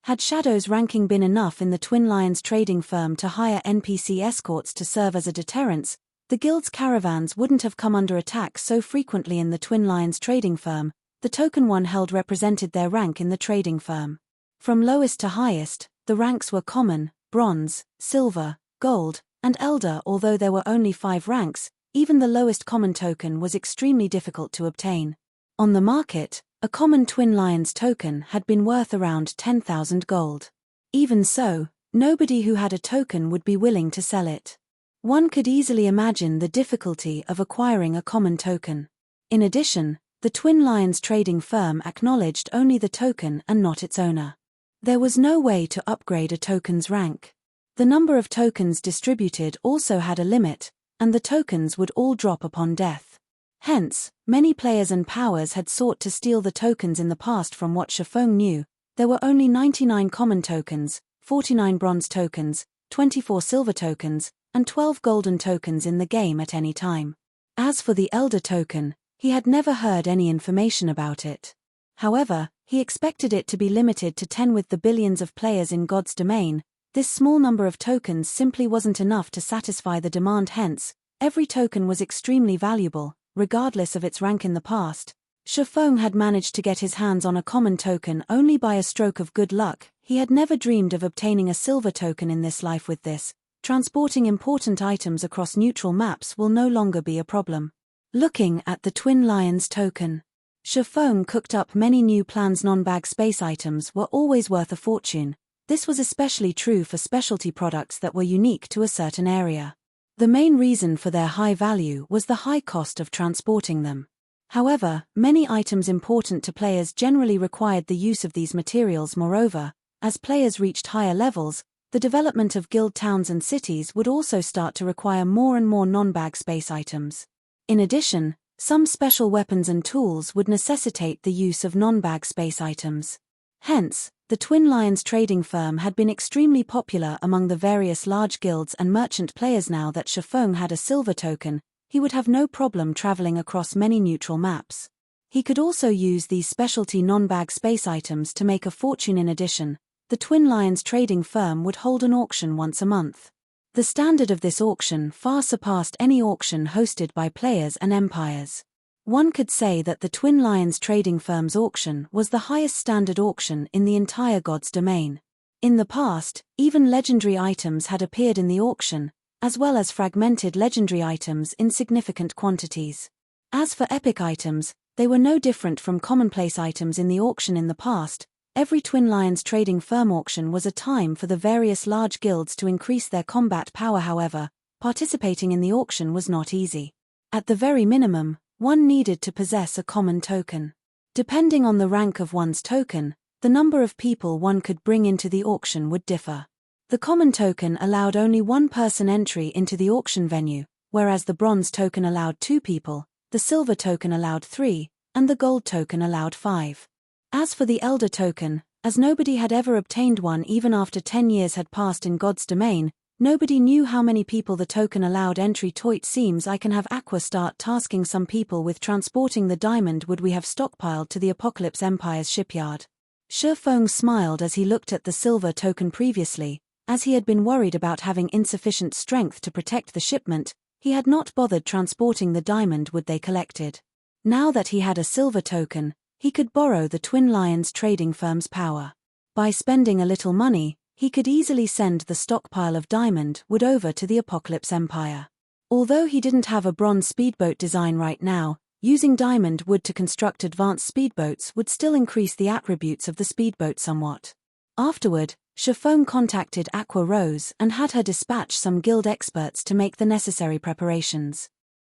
Had Shadow's ranking been enough in the Twin Lions trading firm to hire NPC escorts to serve as a deterrence, the guild's caravans wouldn't have come under attack so frequently in the Twin Lions trading firm. The token one held represented their rank in the trading firm. From lowest to highest, the ranks were common, bronze, silver, gold, and elder. Although there were only 5 ranks, even the lowest common token was extremely difficult to obtain. On the market, a common Twin Lions token had been worth around 10,000 gold. Even so, nobody who had a token would be willing to sell it. One could easily imagine the difficulty of acquiring a common token. In addition, the Twin Lions trading firm acknowledged only the token and not its owner. There was no way to upgrade a token's rank. The number of tokens distributed also had a limit, and the tokens would all drop upon death. Hence, many players and powers had sought to steal the tokens in the past. From what Shifeng knew, there were only 99 common tokens, 49 bronze tokens, 24 silver tokens, and 12 golden tokens in the game at any time. As for the Elder token, he had never heard any information about it. However, he expected it to be limited to 10 with the billions of players in God's domain. This small number of tokens simply wasn't enough to satisfy the demand. Hence, every token was extremely valuable, regardless of its rank in the past. Shifeng had managed to get his hands on a common token only by a stroke of good luck. He had never dreamed of obtaining a silver token in this life. With this, transporting important items across neutral maps will no longer be a problem. Looking at the Twin Lions token, Shifeng cooked up many new plans. Non-bag space items were always worth a fortune. This was especially true for specialty products that were unique to a certain area. The main reason for their high value was the high cost of transporting them. However, many items important to players generally required the use of these materials. Moreover, as players reached higher levels, the development of guild towns and cities would also start to require more and more non-bag space items. In addition, some special weapons and tools would necessitate the use of non-bag space items. Hence, the Twin Lions trading firm had been extremely popular among the various large guilds and merchant players. Now that Shifeng had a silver token, he would have no problem traveling across many neutral maps. He could also use these specialty non-bag space items to make a fortune. In addition, the Twin Lions trading firm would hold an auction once a month. The standard of this auction far surpassed any auction hosted by players and empires. One could say that the Twin Lions trading firm's auction was the highest standard auction in the entire God's domain. In the past, even legendary items had appeared in the auction, as well as fragmented legendary items in significant quantities. As for epic items, they were no different from commonplace items in the auction in the past. Every Twin Lions trading firm auction was a time for the various large guilds to increase their combat power. However, participating in the auction was not easy. At the very minimum, one needed to possess a common token. Depending on the rank of one's token, the number of people one could bring into the auction would differ. The common token allowed only one person entry into the auction venue, whereas the bronze token allowed 2 people, the silver token allowed 3, and the gold token allowed 5. As for the Elder token, as nobody had ever obtained one even after 10 years had passed in God's domain, nobody knew how many people the token allowed entry. It seems I can have Aqua start tasking some people with transporting the diamond. Would we have stockpiled to the Apocalypse Empire's shipyard? Shifeng smiled as he looked at the silver token. Previously, as he had been worried about having insufficient strength to protect the shipment, he had not bothered transporting the diamond wood they collected. Now that he had a silver token, he could borrow the Twin Lions trading firm's power. By spending a little money, he could easily send the stockpile of diamond wood over to the Apocalypse Empire. Although he didn't have a bronze speedboat design right now, using diamond wood to construct advanced speedboats would still increase the attributes of the speedboat somewhat. Afterward, Shifeng contacted Aqua Rose and had her dispatch some guild experts to make the necessary preparations.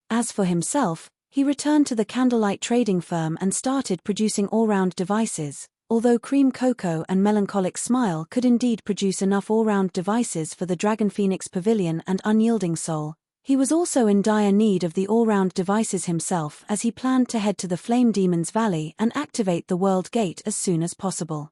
As for himself, he returned to the Candlelight trading firm and started producing all-round devices. Although Cream Cocoa and Melancholic Smile could indeed produce enough all-round devices for the Dragon Phoenix Pavilion and Unyielding Soul, he was also in dire need of the all-round devices himself, as he planned to head to the Flame Demon's Valley and activate the World Gate as soon as possible.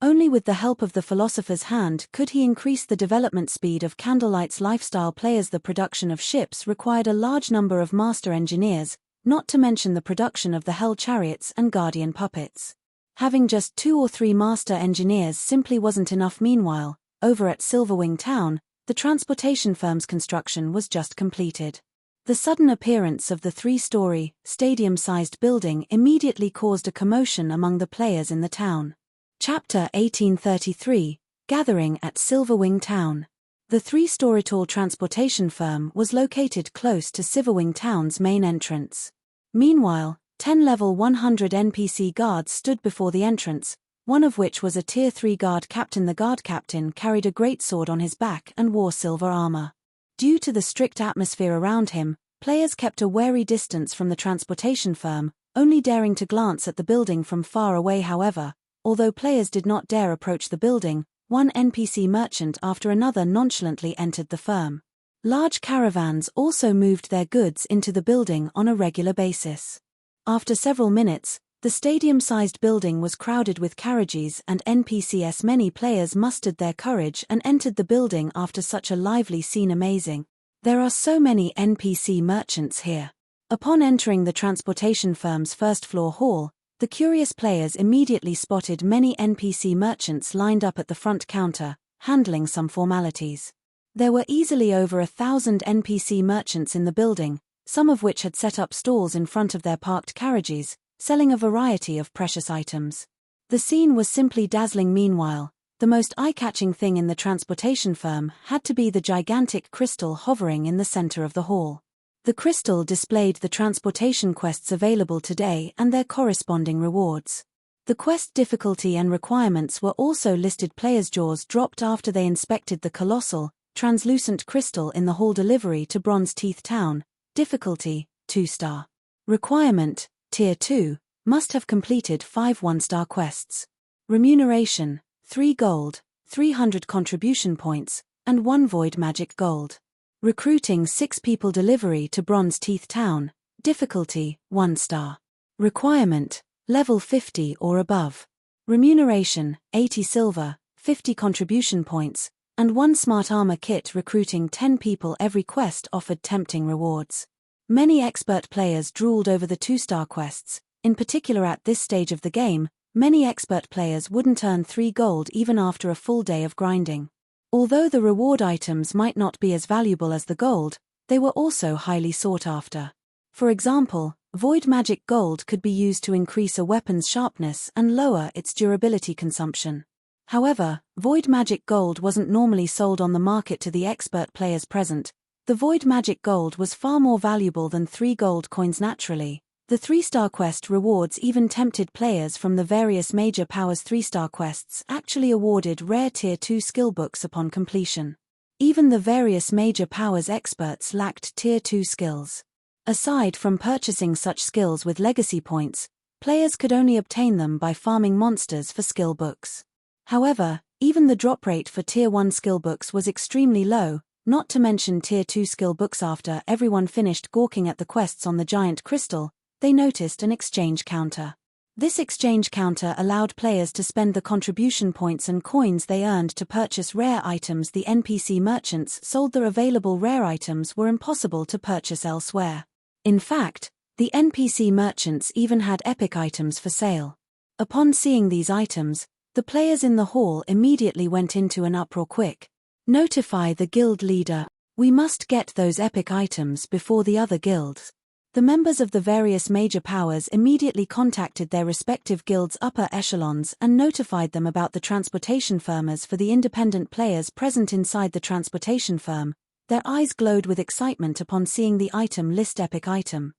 Only with the help of the Philosopher's Hand could he increase the development speed of Candlelight's lifestyle players. The production of ships required a large number of master engineers, not to mention the production of the Hell Chariots and Guardian Puppets. Having just 2 or 3 master engineers simply wasn't enough. Meanwhile, over at Silverwing Town, the transportation firm's construction was just completed. The sudden appearance of the 3-story, stadium-sized building immediately caused a commotion among the players in the town. Chapter 1833, Gathering at Silverwing Town. The 3-story tall transportation firm was located close to Silverwing Town's main entrance. Meanwhile, 10 level 100 NPC guards stood before the entrance, one of which was a Tier 3 guard captain. The guard captain carried a greatsword on his back and wore silver armor. Due to the strict atmosphere around him, players kept a wary distance from the transportation firm, only daring to glance at the building from far away. However, although players did not dare approach the building, one NPC merchant after another nonchalantly entered the firm. Large caravans also moved their goods into the building on a regular basis. After several minutes, the stadium-sized building was crowded with carriages and NPCs. Many players mustered their courage and entered the building after such a lively scene. Amazing. There are so many NPC merchants here. Upon entering the transportation firm's first-floor hall, the curious players immediately spotted many NPC merchants lined up at the front counter, handling some formalities. There were easily over 1,000 NPC merchants in the building, some of which had set up stalls in front of their parked carriages, selling a variety of precious items. The scene was simply dazzling. Meanwhile, the most eye-catching thing in the transportation firm had to be the gigantic crystal hovering in the center of the hall. The crystal displayed the transportation quests available today and their corresponding rewards. The quest difficulty and requirements were also listed. Players' jaws dropped after they inspected the colossal, translucent crystal in the hall. Delivery to Bronze Teeth Town. Difficulty, 2-star. Requirement, Tier 2, must have completed 5 1-star quests. Remuneration, 3 gold, 300 contribution points, and 1 void magic gold. Recruiting 6 people. Delivery to Bronze Teeth Town. Difficulty, 1-star. Requirement, level 50 or above. Remuneration, 80 silver, 50 contribution points, and 1 smart armor kit. Recruiting 10 people. Every quest offered tempting rewards. Many expert players drooled over the 2-star quests. In particular, at this stage of the game, many expert players wouldn't earn 3 gold even after a full day of grinding. Although the reward items might not be as valuable as the gold, they were also highly sought after. For example, void magic gold could be used to increase a weapon's sharpness and lower its durability consumption. However, void magic gold wasn't normally sold on the market to the expert players present. The void magic gold was far more valuable than 3 gold coins. Naturally, the 3-star quest rewards even tempted players from the various major powers. 3-star quests actually awarded rare Tier 2 skill books upon completion. Even the various major powers experts lacked Tier 2 skills. Aside from purchasing such skills with legacy points, players could only obtain them by farming monsters for skill books. However, even the drop rate for Tier 1 skill books was extremely low, not to mention Tier 2 skill books. After everyone finished gawking at the quests on the giant crystal, they noticed an exchange counter. This exchange counter allowed players to spend the contribution points and coins they earned to purchase rare items. The NPC merchants sold the available rare items were impossible to purchase elsewhere. In fact, the NPC merchants even had epic items for sale. Upon seeing these items, the players in the hall immediately went into an uproar. Quick! Notify the guild leader. We must get those epic items before the other guilds. The members of the various major powers immediately contacted their respective guilds' upper echelons and notified them about the transportation firm. As for the independent players present inside the transportation firm, their eyes glowed with excitement upon seeing the item list. Epic item.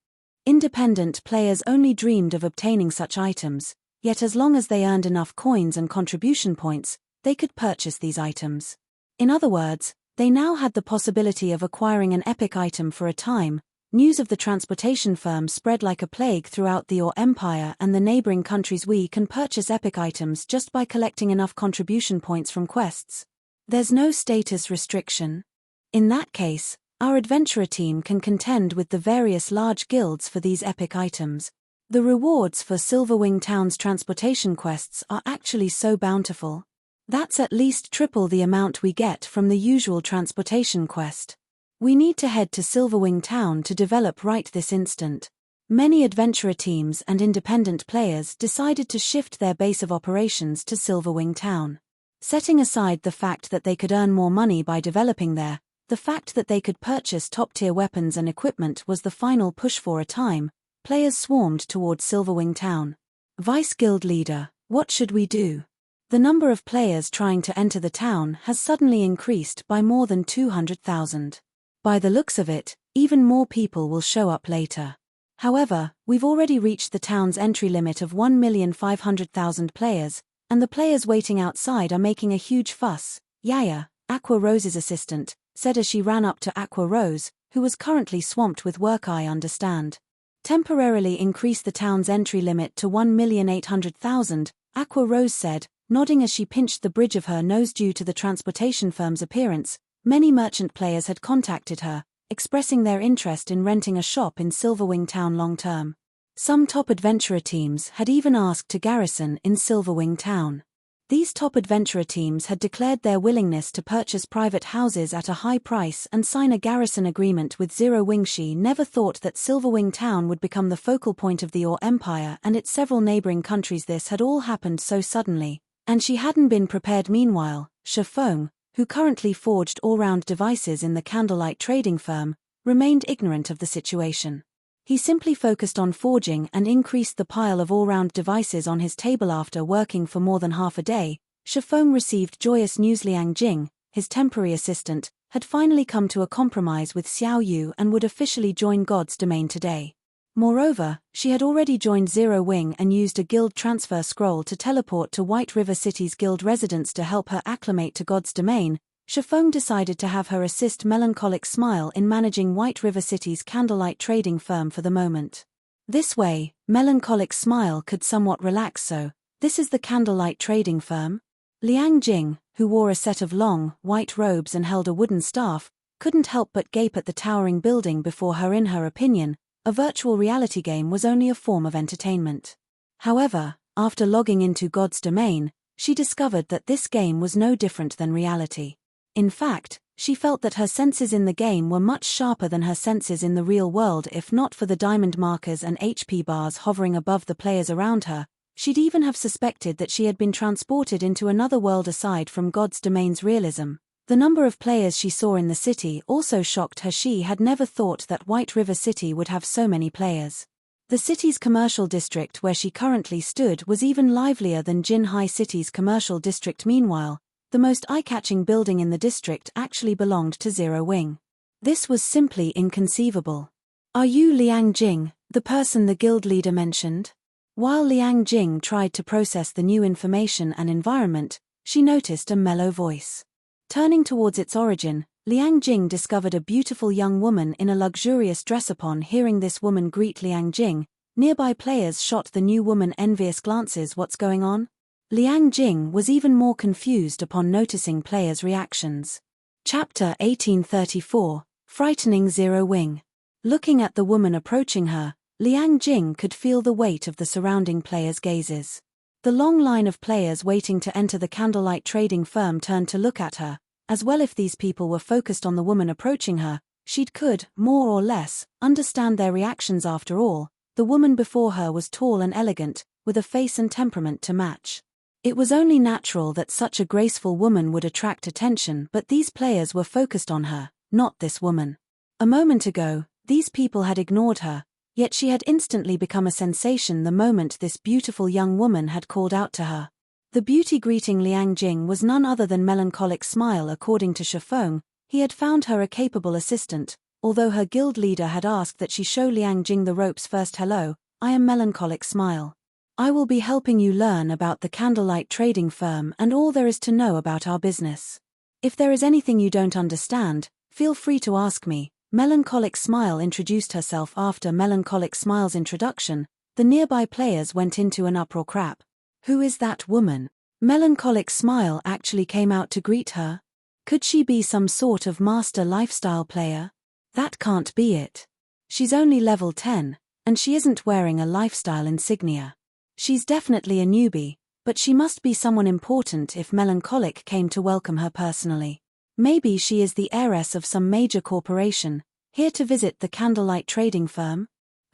Independent players only dreamed of obtaining such items, yet as long as they earned enough coins and contribution points, they could purchase these items. In other words, they now had the possibility of acquiring an epic item for a time. News of the transportation firm spread like a plague throughout the Or Empire and the neighboring countries. We can purchase epic items just by collecting enough contribution points from quests. There's no status restriction. In that case, our adventurer team can contend with the various large guilds for these epic items. The rewards for Silverwing Town's transportation quests are actually so bountiful. That's at least triple the amount we get from the usual transportation quest. We need to head to Silverwing Town to develop right this instant. Many adventurer teams and independent players decided to shift their base of operations to Silverwing Town. Setting aside the fact that they could earn more money by developing there, the fact that they could purchase top-tier weapons and equipment was the final push for a time. Players swarmed towards Silverwing Town. Vice Guild Leader, what should we do? The number of players trying to enter the town has suddenly increased by more than 200,000. By the looks of it, even more people will show up later. However, we've already reached the town's entry limit of 1,500,000 players, and the players waiting outside are making a huge fuss, Yaya, Aqua Rose's assistant, said as she ran up to Aqua Rose, who was currently swamped with work. I understand. Temporarily increase the town's entry limit to 1,800,000, Aqua Rose said, nodding as she pinched the bridge of her nose due to the transportation firm's appearance. Many merchant players had contacted her, expressing their interest in renting a shop in Silverwing Town long-term. Some top adventurer teams had even asked to garrison in Silverwing Town. These top adventurer teams had declared their willingness to purchase private houses at a high price and sign a garrison agreement with Zero Wing. She never thought that Silverwing Town would become the focal point of the Or Empire and its several neighboring countries. This had all happened so suddenly, and she hadn't been prepared. Meanwhile, Shifeng, who currently forged all-round devices in the Candlelight trading firm, remained ignorant of the situation. He simply focused on forging and increased the pile of all-round devices on his table. After working for more than half a day, Shifeng received joyous news. Liang Jing, his temporary assistant, had finally come to a compromise with Xiao Yu and would officially join God's Domain today. Moreover, she had already joined Zero Wing and used a guild transfer scroll to teleport to White River City's guild residence to help her acclimate to God's Domain. Shifeng decided to have her assist Melancholic Smile in managing White River City's Candlelight trading firm for the moment. This way, Melancholic Smile could somewhat relax. So, this is the Candlelight trading firm? Liang Jing, who wore a set of long, white robes and held a wooden staff, couldn't help but gape at the towering building before her. In her opinion, a virtual reality game was only a form of entertainment. However, after logging into God's Domain, she discovered that this game was no different than reality. In fact, she felt that her senses in the game were much sharper than her senses in the real world. If not for the diamond markers and HP bars hovering above the players around her, she'd even have suspected that she had been transported into another world aside from God's Domain's realism. The number of players she saw in the city also shocked her. She had never thought that White River City would have so many players. The city's commercial district where she currently stood was even livelier than Jinhai City's commercial district. Meanwhile, the most eye-catching building in the district actually belonged to Zero Wing. This was simply inconceivable. Are you Liang Jing, the person the guild leader mentioned? While Liang Jing tried to process the new information and environment, she noticed a mellow voice. Turning towards its origin, Liang Jing discovered a beautiful young woman in a luxurious dress. Upon hearing this woman greet Liang Jing, nearby players shot the new woman envious glances. What's going on? Liang Jing was even more confused upon noticing players' reactions. Chapter 1834, Frightening Zero Wing. Looking at the woman approaching her, Liang Jing could feel the weight of the surrounding players' gazes. The long line of players waiting to enter the Candlelight trading firm turned to look at her. As well, if these people were focused on the woman approaching her, she could, more or less, understand their reactions. After all, the woman before her was tall and elegant, with a face and temperament to match. It was only natural that such a graceful woman would attract attention, but these players were focused on her, not this woman. A moment ago, these people had ignored her, yet she had instantly become a sensation the moment this beautiful young woman had called out to her. The beauty greeting Liang Jing was none other than Melancholic Smile. According to Shifeng, he had found her a capable assistant, although her guild leader had asked that she show Liang Jing the ropes first. Hello, I am Melancholic Smile. I will be helping you learn about the Candlelight trading firm and all there is to know about our business. If there is anything you don't understand, feel free to ask me. Melancholic Smile introduced herself. After Melancholic Smile's introduction, the nearby players went into an uproar. Crap. Who is that woman? Melancholic Smile actually came out to greet her? Could she be some sort of master lifestyle player? That can't be it. She's only level 10, and she isn't wearing a lifestyle insignia. She's definitely a newbie, but she must be someone important if Melancholic came to welcome her personally. Maybe she is the heiress of some major corporation, here to visit the Candlelight trading firm?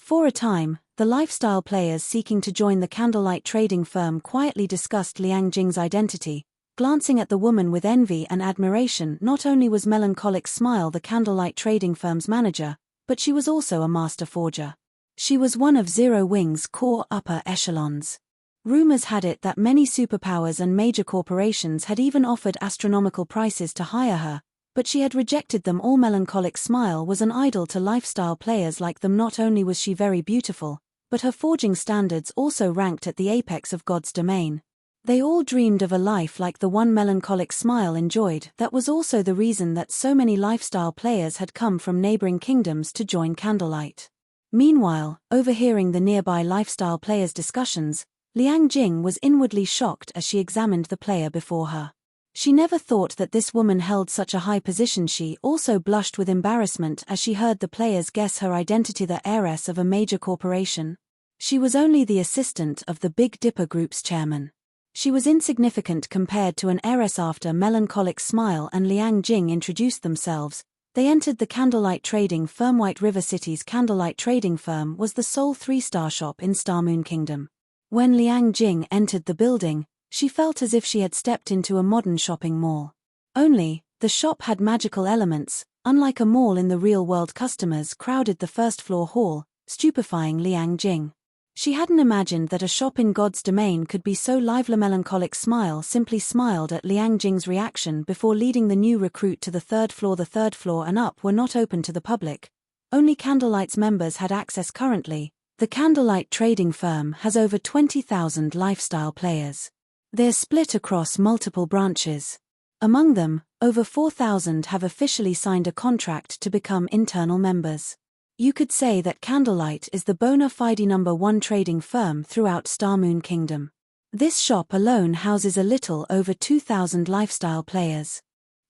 For a time, the lifestyle players seeking to join the Candlelight trading firm quietly discussed Liang Jing's identity, glancing at the woman with envy and admiration. Not only was Melancholic Smile the Candlelight trading firm's manager, but she was also a master forger. She was one of Zero Wing's core upper echelons. Rumors had it that many superpowers and major corporations had even offered astronomical prices to hire her, but she had rejected them all. Melancholic Smile was an idol to lifestyle players like them. Not only was she very beautiful, but her forging standards also ranked at the apex of God's domain. They all dreamed of a life like the one Melancholic Smile enjoyed. That was also the reason that so many lifestyle players had come from neighboring kingdoms to join Candlelight. Meanwhile, overhearing the nearby lifestyle players' discussions, Liang Jing was inwardly shocked as she examined the player before her. She never thought that this woman held such a high position. She also blushed with embarrassment as she heard the players guess her identity: the heiress of a major corporation. She was only the assistant of the Big Dipper Group's chairman. She was insignificant compared to an heiress. After Melancholic Smile and Liang Jing introduced themselves, they entered the Candlelight trading firm. White River City's Candlelight trading firm was the sole 3-star shop in Starmoon Kingdom. When Liang Jing entered the building, she felt as if she had stepped into a modern shopping mall. Only, the shop had magical elements. Unlike a mall in the real world, customers crowded the first-floor hall, stupefying Liang Jing. She hadn't imagined that a shop in God's domain could be so lively. Melancholic Smile simply smiled at Liang Jing's reaction before leading the new recruit to the third floor. The third floor and up were not open to the public. Only Candlelight's members had access. Currently, the Candlelight trading firm has over 20,000 lifestyle players. They're split across multiple branches. Among them, over 4,000 have officially signed a contract to become internal members. You could say that Candlelight is the bona fide #1 trading firm throughout Starmoon Kingdom. This shop alone houses a little over 2,000 lifestyle players.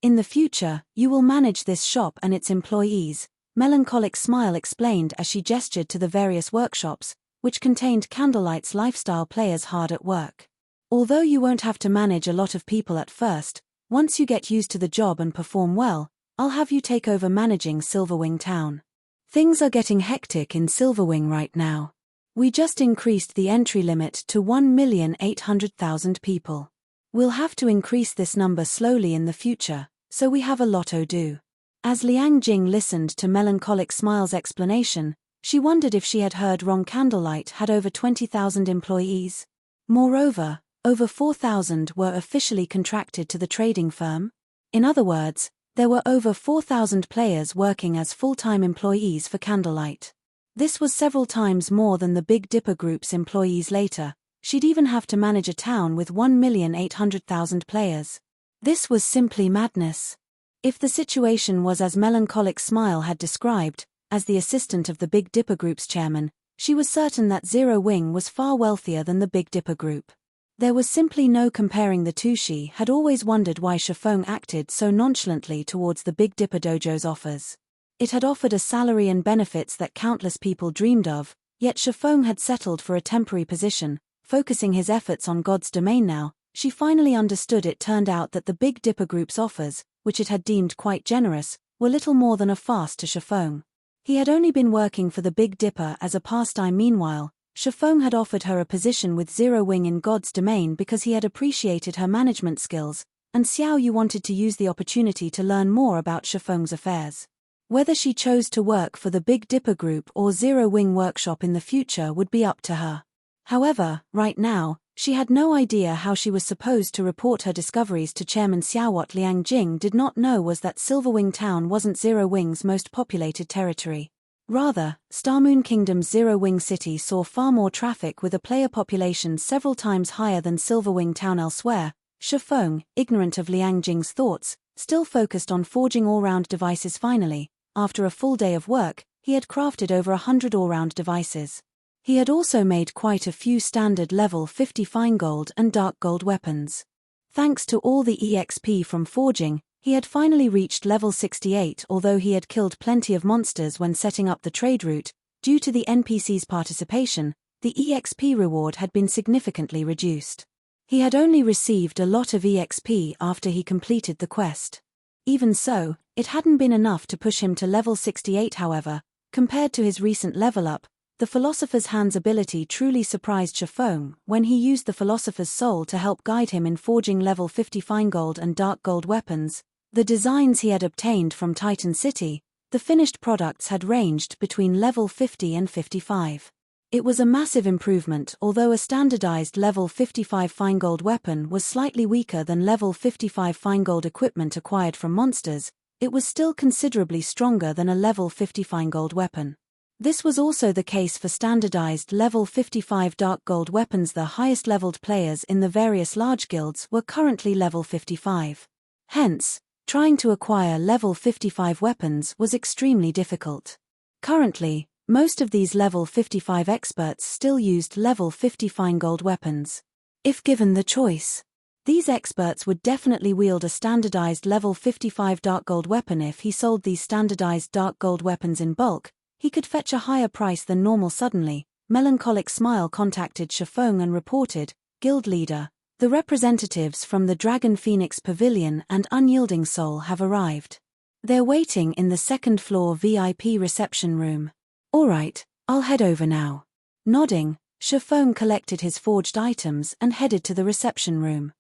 In the future, you will manage this shop and its employees, Melancholic Smile explained as she gestured to the various workshops, which contained Candlelight's lifestyle players hard at work. Although you won't have to manage a lot of people at first, once you get used to the job and perform well, I'll have you take over managing Silverwing Town. Things are getting hectic in Silverwing right now. We just increased the entry limit to 1,800,000 people. We'll have to increase this number slowly in the future, so we have a lot to do. As Liang Jing listened to Melancholic Smile's explanation, she wondered if she had heard wrong. Candlelight had over 20,000 employees. Moreover, over 4,000 were officially contracted to the trading firm. In other words, there were over 4,000 players working as full-time employees for Candlelight. This was several times more than the Big Dipper Group's employees. Later, she'd even have to manage a town with 1,800,000 players. This was simply madness. If the situation was as Melancholic Smile had described, as the assistant of the Big Dipper Group's chairman, she was certain that Zero Wing was far wealthier than the Big Dipper Group. There was simply no comparing the two. She had always wondered why Shifeng acted so nonchalantly towards the Big Dipper Dojo's offers. It had offered a salary and benefits that countless people dreamed of, yet Shifeng had settled for a temporary position, focusing his efforts on God's domain. Now, she finally understood. It turned out that the Big Dipper Group's offers, which it had deemed quite generous, were little more than a farce to Shifeng. He had only been working for the Big Dipper as a pastime. Meanwhile, Shifeng had offered her a position with Zero Wing in God's domain because he had appreciated her management skills, and Xiao Yu wanted to use the opportunity to learn more about Shifeng's affairs. Whether she chose to work for the Big Dipper Group or Zero Wing Workshop in the future would be up to her. However, right now, she had no idea how she was supposed to report her discoveries to Chairman Xiao. What Liang Jing did not know was that Silverwing Town wasn't Zero Wing's most populated territory. Rather, Starmoon Kingdom's Zero Wing City saw far more traffic with a player population several times higher than Silverwing Town elsewhere. Shifeng, ignorant of Liang Jing's thoughts, still focused on forging all-round devices. Finally, after a full day of work, he had crafted over 100 all-round devices. He had also made quite a few standard level 50 fine gold and dark gold weapons. Thanks to all the EXP from forging, he had finally reached level 68. Although he had killed plenty of monsters when setting up the trade route, due to the NPC's participation, the EXP reward had been significantly reduced. He had only received a lot of EXP after he completed the quest. Even so, it hadn't been enough to push him to level 68. However, compared to his recent level up, The Philosopher's Hand's ability truly surprised Shifeng when he used the Philosopher's Soul to help guide him in forging level 50 fine gold and dark gold weapons. The designs he had obtained from Titan City, the finished products had ranged between level 50 and 55. It was a massive improvement, although a standardized level 55 fine gold weapon was slightly weaker than level 55 fine gold equipment acquired from monsters. It was still considerably stronger than a level 50 fine gold weapon. This was also the case for standardized level 55 dark gold weapons. The highest leveled players in the various large guilds were currently level 55. Hence, trying to acquire level 55 weapons was extremely difficult. Currently, most of these level 55 experts still used level 50 fine gold weapons. If given the choice, these experts would definitely wield a standardized level 55 dark gold weapon. If he sold these standardized dark gold weapons in bulk, he could fetch a higher price than normal. Suddenly, Melancholic Smile contacted Shifeng and reported, "Guild leader, the representatives from the Dragon Phoenix Pavilion and Unyielding Soul have arrived. They're waiting in the second floor VIP reception room." "All right, I'll head over now." Nodding, Shifeng collected his forged items and headed to the reception room.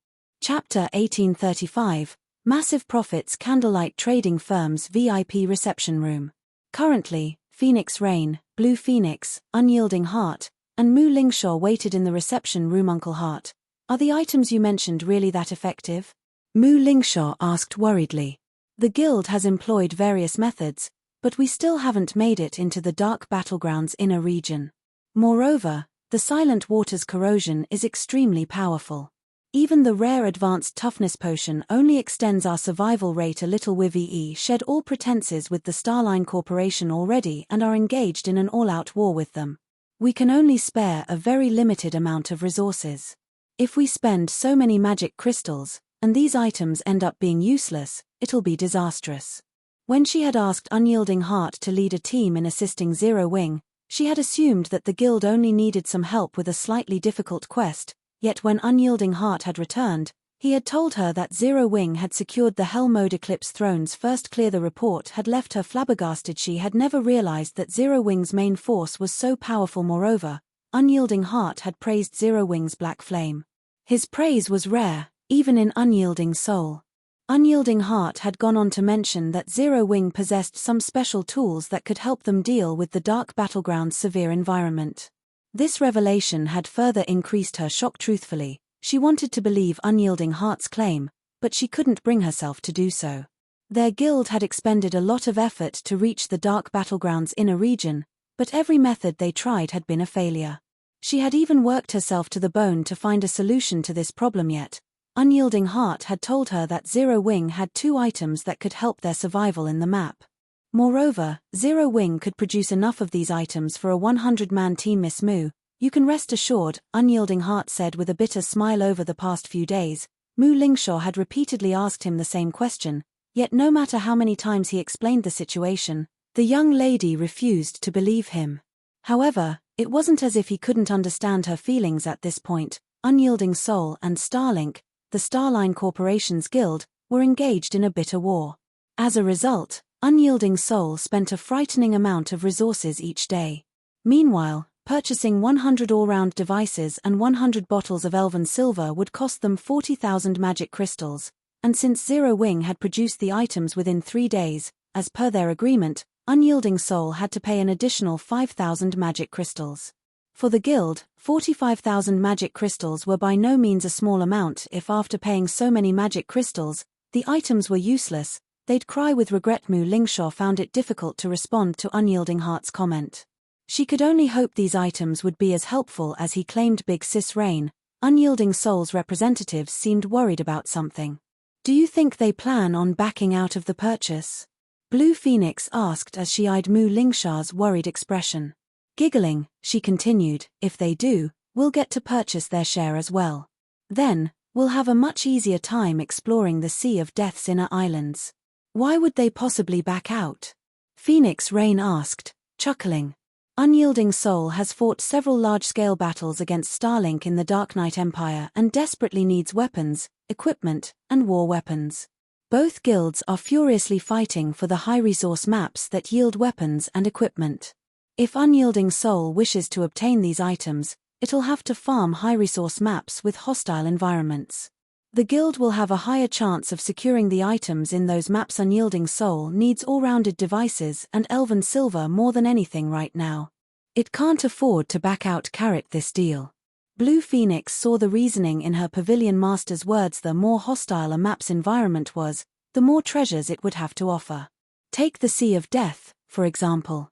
Chapter 1835, Massive Profits. Candlelight Trading Firm's VIP reception room. Currently, Phoenix Rain, Blue Phoenix, Unyielding Heart, and Mu Lingshaw waited in the reception room. "Uncle Hart, are the items you mentioned really that effective?" Mu Lingshaw asked worriedly. "The guild has employed various methods, but we still haven't made it into the Dark Battleground's inner region. Moreover, the Silent Water's corrosion is extremely powerful. Even the rare advanced toughness potion only extends our survival rate a little. We shed all pretenses with the Starline Corporation already and are engaged in an all-out war with them. We can only spare a very limited amount of resources. If we spend so many magic crystals, and these items end up being useless, it'll be disastrous." When she had asked Unyielding Heart to lead a team in assisting Zero Wing, she had assumed that the guild only needed some help with a slightly difficult quest. Yet when Unyielding Heart had returned, he had told her that Zero Wing had secured the Hell Mode Eclipse Throne's first clear. The report had left her flabbergasted. She had never realized that Zero Wing's main force was so powerful. Moreover, Unyielding Heart had praised Zero Wing's Black Flame. His praise was rare, even in Unyielding Soul. Unyielding Heart had gone on to mention that Zero Wing possessed some special tools that could help them deal with the Dark Battleground's severe environment. This revelation had further increased her shock. Truthfully, she wanted to believe Unyielding Heart's claim, but she couldn't bring herself to do so. Their guild had expended a lot of effort to reach the Dark Battleground's inner region, but every method they tried had been a failure. She had even worked herself to the bone to find a solution to this problem. Yet Unyielding Heart had told her that Zero Wing had 2 items that could help their survival in the map. Moreover, Zero Wing could produce enough of these items for a 100-man team. "Miss Mu, you can rest assured," Unyielding Heart said with a bitter smile. Over the past few days, Mu Lingshaw had repeatedly asked him the same question, yet no matter how many times he explained the situation, the young lady refused to believe him. However, it wasn't as if he couldn't understand her feelings at this point. Unyielding Soul and Starlink, the Starline Corporation's guild, were engaged in a bitter war. As a result, Unyielding Soul spent a frightening amount of resources each day. Meanwhile, purchasing 100 all-round devices and 100 bottles of elven silver would cost them 40,000 magic crystals, and since Zero Wing had produced the items within 3 days, as per their agreement, Unyielding Soul had to pay an additional 5,000 magic crystals. For the guild, 45,000 magic crystals were by no means a small amount. If after paying so many magic crystals, the items were useless, they'd cry with regret. Mu Lingshaw found it difficult to respond to Unyielding Heart's comment. She could only hope these items would be as helpful as he claimed. Big Sis Rain, Unyielding Soul's representatives seemed worried about something. "Do you think they plan on backing out of the purchase?" Blue Phoenix asked as she eyed Mu Lingshaw's worried expression. Giggling, she continued, "If they do, we'll get to purchase their share as well. Then, we'll have a much easier time exploring the Sea of Death's inner islands." "Why would they possibly back out?" Phoenix Rain asked, chuckling. Unyielding Soul has fought several large-scale battles against Starlink in the Dark Knight Empire and desperately needs weapons, equipment, and war weapons. Both guilds are furiously fighting for the high-resource maps that yield weapons and equipment. If Unyielding Soul wishes to obtain these items, it'll have to farm high-resource maps with hostile environments. The guild will have a higher chance of securing the items in those maps. Unyielding Soul needs all-rounded devices and elven silver more than anything right now. It can't afford to back out. This deal. Blue Phoenix saw the reasoning in her pavilion master's words. The more hostile a map's environment was, the more treasures it would have to offer. Take the Sea of Death, for example.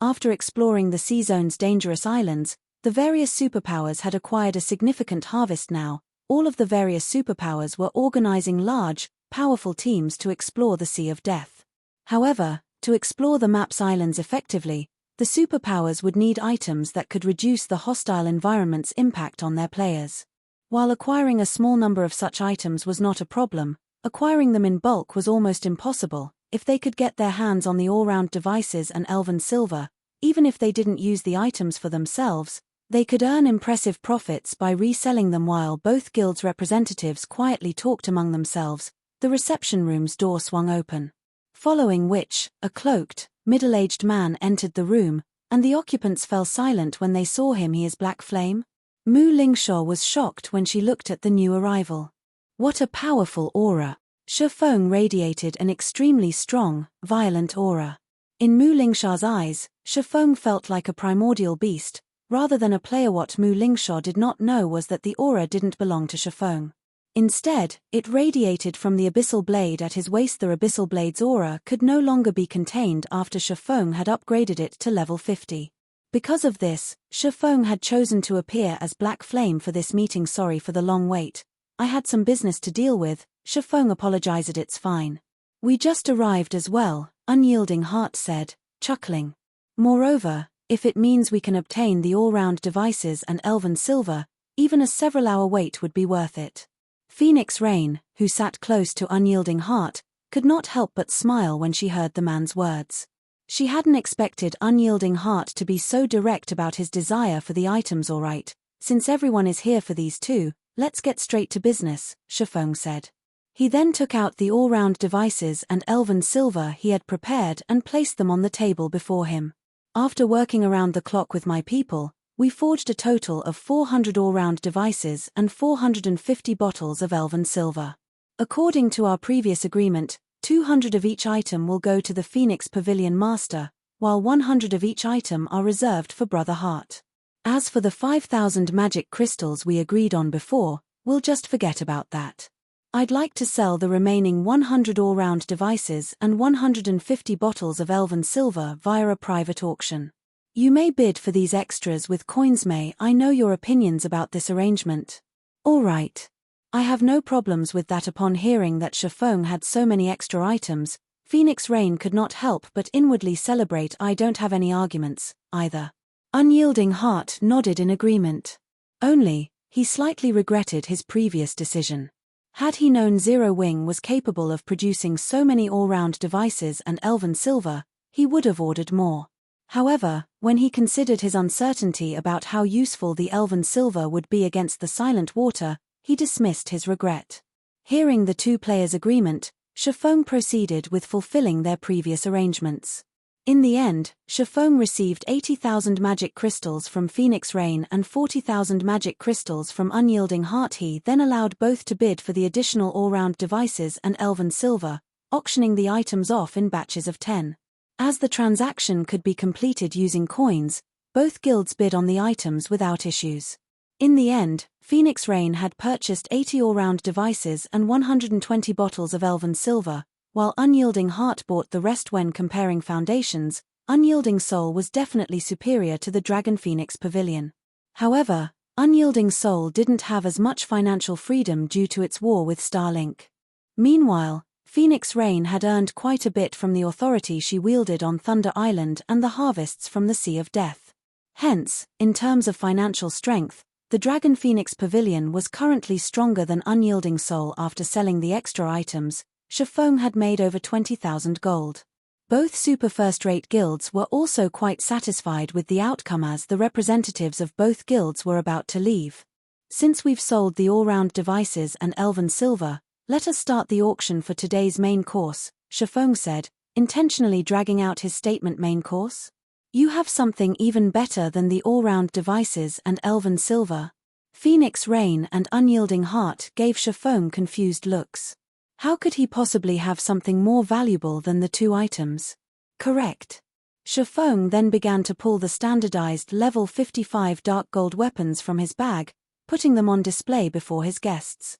After exploring the sea zone's dangerous islands, the various superpowers had acquired a significant harvest. Now, all of the various superpowers were organizing large, powerful teams to explore the Sea of Death. However, to explore the map's islands effectively, the superpowers would need items that could reduce the hostile environment's impact on their players. While acquiring a small number of such items was not a problem, acquiring them in bulk was almost impossible. If they could get their hands on the all-round devices and elven silver, even if they didn't use the items for themselves, they could earn impressive profits by reselling them. While both guilds' representatives quietly talked among themselves, the reception room's door swung open. Following which, a cloaked, middle-aged man entered the room, and the occupants fell silent when they saw him. He is Black Flame? Mu Lingshaw was shocked when she looked at the new arrival. What a powerful aura! Shifeng radiated an extremely strong, violent aura. In Mu Lingshaw's eyes, Shifeng felt like a primordial beast, rather than a player. What Mu Lingshaw did not know was that the aura didn't belong to Shifeng. Instead, it radiated from the abyssal blade at his waist. The abyssal blade's aura could no longer be contained after Shifeng had upgraded it to level 50. Because of this, Shifeng had chosen to appear as Black Flame for this meeting. Sorry for the long wait. I had some business to deal with. Shifeng apologized. It's fine. We just arrived as well, Unyielding Heart said, chuckling. Moreover, if it means we can obtain the all-round devices and elven silver, even a several-hour wait would be worth it. Phoenix Rain, who sat close to Unyielding Heart, could not help but smile when she heard the man's words. She hadn't expected Unyielding Heart to be so direct about his desire for the items. All right, since everyone is here for these two, let's get straight to business, Shifeng said. He then took out the all-round devices and elven silver he had prepared and placed them on the table before him. After working around the clock with my people, we forged a total of 400 all-round devices and 450 bottles of elven silver. According to our previous agreement, 200 of each item will go to the Phoenix Pavilion Master, while 100 of each item are reserved for Brother Heart. As for the 5,000 magic crystals we agreed on before, we'll just forget about that. I'd like to sell the remaining 100 all-round devices and 150 bottles of elven silver via a private auction. You may bid for these extras with coins. May I know your opinions about this arrangement? All right. I have no problems with that. Upon hearing that Shifeng had so many extra items, Phoenix Rain could not help but inwardly celebrate. I don't have any arguments, either. Unyielding Heart nodded in agreement. Only, he slightly regretted his previous decision. Had he known Zero Wing was capable of producing so many all-round devices and elven silver, he would have ordered more. However, when he considered his uncertainty about how useful the elven silver would be against the Silent Water, he dismissed his regret. Hearing the two players' agreement, Shifeng proceeded with fulfilling their previous arrangements. In the end, Shifeng received 80,000 magic crystals from Phoenix Rain and 40,000 magic crystals from Unyielding Heart. He then allowed both to bid for the additional all-round devices and elven silver, auctioning the items off in batches of 10. As the transaction could be completed using coins, both guilds bid on the items without issues. In the end, Phoenix Rain had purchased 80 all-round devices and 120 bottles of elven silver, while Unyielding Heart bought the rest. When comparing foundations, Unyielding Soul was definitely superior to the Dragon Phoenix Pavilion. However, Unyielding Soul didn't have as much financial freedom due to its war with Starlink. Meanwhile, Phoenix Rain had earned quite a bit from the authority she wielded on Thunder Island and the harvests from the Sea of Death. Hence, in terms of financial strength, the Dragon Phoenix Pavilion was currently stronger than Unyielding Soul. After selling the extra items, Shifeng had made over 20,000 gold. Both super first-rate guilds were also quite satisfied with the outcome as the representatives of both guilds were about to leave. Since we've sold the all-round devices and elven silver, let us start the auction for today's main course, Shifeng said, intentionally dragging out his statement. Main course? You have something even better than the all-round devices and elven silver. Phoenix Rain and Unyielding Heart gave Shifeng confused looks. How could he possibly have something more valuable than the two items? Correct. Shifeng then began to pull the standardized level 55 dark gold weapons from his bag, putting them on display before his guests.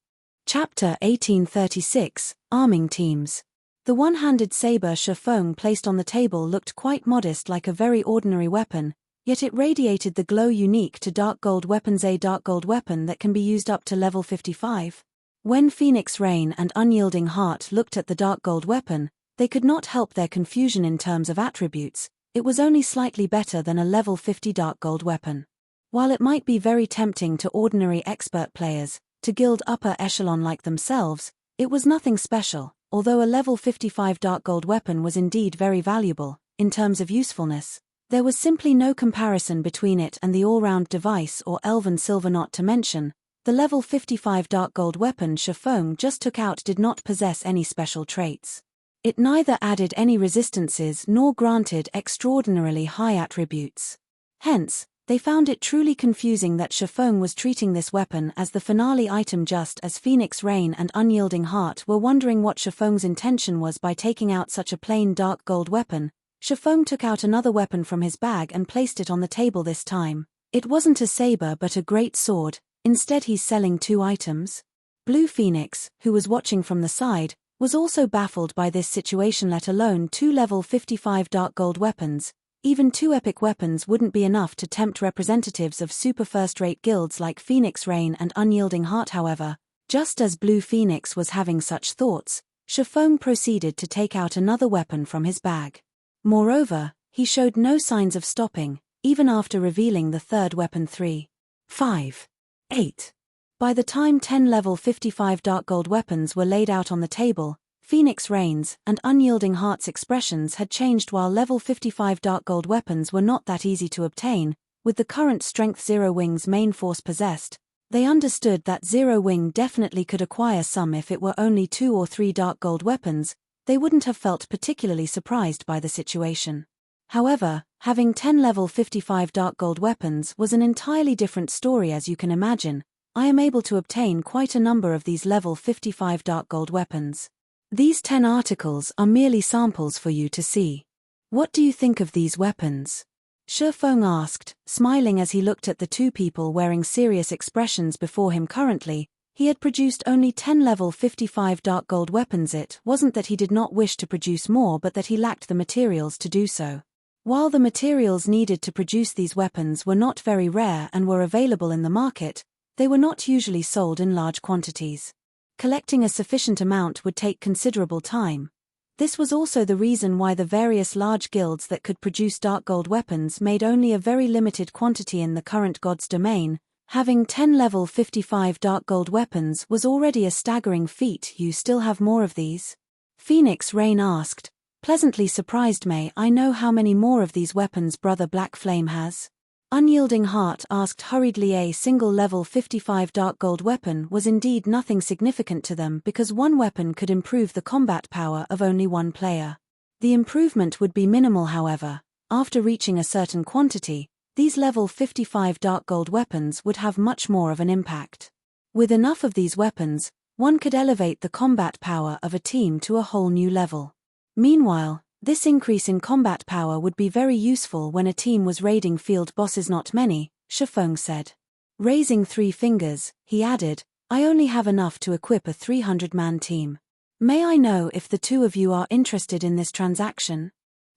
Chapter 1836, Arming Teams. The one-handed saber Shifeng placed on the table looked quite modest, like a very ordinary weapon, yet it radiated the glow unique to dark gold weapons, a dark gold weapon that can be used up to level 55. When Phoenix Rain and Unyielding Heart looked at the dark gold weapon, they could not help their confusion in terms of attributes. It was only slightly better than a level 50 dark gold weapon. While it might be very tempting to ordinary expert players, to guild upper echelon like themselves, it was nothing special. Although a level 55 dark gold weapon was indeed very valuable, in terms of usefulness, there was simply no comparison between it and the all-round device or elven silver, not to mention, the level 55 dark gold weapon Shifeng just took out did not possess any special traits. It neither added any resistances nor granted extraordinarily high attributes. Hence, they found it truly confusing that Shifeng was treating this weapon as the finale item, just as Phoenix Rain and Unyielding Heart were wondering what Shifeng's intention was by taking out such a plain dark gold weapon. Shifeng took out another weapon from his bag and placed it on the table this time. It wasn't a saber but a great sword. Instead, he's selling two items. Blue Phoenix, who was watching from the side, was also baffled by this situation, let alone two level 55 dark gold weapons. Even two epic weapons wouldn't be enough to tempt representatives of super first-rate guilds like Phoenix Rain and Unyielding Heart. However, just as Blue Phoenix was having such thoughts, Shifeng proceeded to take out another weapon from his bag. Moreover, he showed no signs of stopping, even after revealing the third weapon. 3, 5, 8. By the time 10 level 55 dark gold weapons were laid out on the table, Phoenix Rain's and Unyielding Heart's expressions had changed. While level 55 dark gold weapons were not that easy to obtain, with the current strength Zero Wing's main force possessed, they understood that Zero Wing definitely could acquire some. If it were only 2 or 3 dark gold weapons, they wouldn't have felt particularly surprised by the situation. However, having 10 level 55 dark gold weapons was an entirely different story. As you can imagine, I am able to obtain quite a number of these level 55 dark gold weapons. These 10 articles are merely samples for you to see. What do you think of these weapons? Shifeng asked, smiling as he looked at the two people wearing serious expressions before him. Currently, he had produced only 10 level 55 dark gold weapons. It wasn't that he did not wish to produce more, but that he lacked the materials to do so. While the materials needed to produce these weapons were not very rare and were available in the market, they were not usually sold in large quantities. Collecting a sufficient amount would take considerable time. This was also the reason why the various large guilds that could produce dark gold weapons made only a very limited quantity in the current god's domain. Having 10 level 55 dark gold weapons was already a staggering feat. You still have more of these? Phoenix Rain asked, pleasantly surprised. May I know how many more of these weapons Brother Black Flame has? Unyielding Heart asked hurriedly. A single level 55 dark gold weapon was indeed nothing significant to them, because one weapon could improve the combat power of only one player. The improvement would be minimal. However, after reaching a certain quantity, these level 55 dark gold weapons would have much more of an impact. With enough of these weapons, one could elevate the combat power of a team to a whole new level. Meanwhile, this increase in combat power would be very useful when a team was raiding field bosses. Not many, Shifeng said. Raising 3 fingers, he added, I only have enough to equip a 300-man team. May I know if the two of you are interested in this transaction?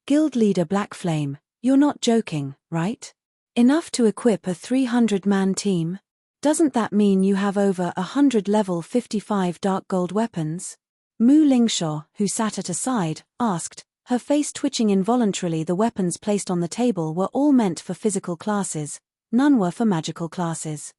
Guild leader Black Flame, you're not joking, right? Enough to equip a 300-man team? Doesn't that mean you have over 100 level 55 dark gold weapons? Mu Lingshaw, who sat at a side, asked, her face twitching involuntarily. The weapons placed on the table were all meant for physical classes, none were for magical classes.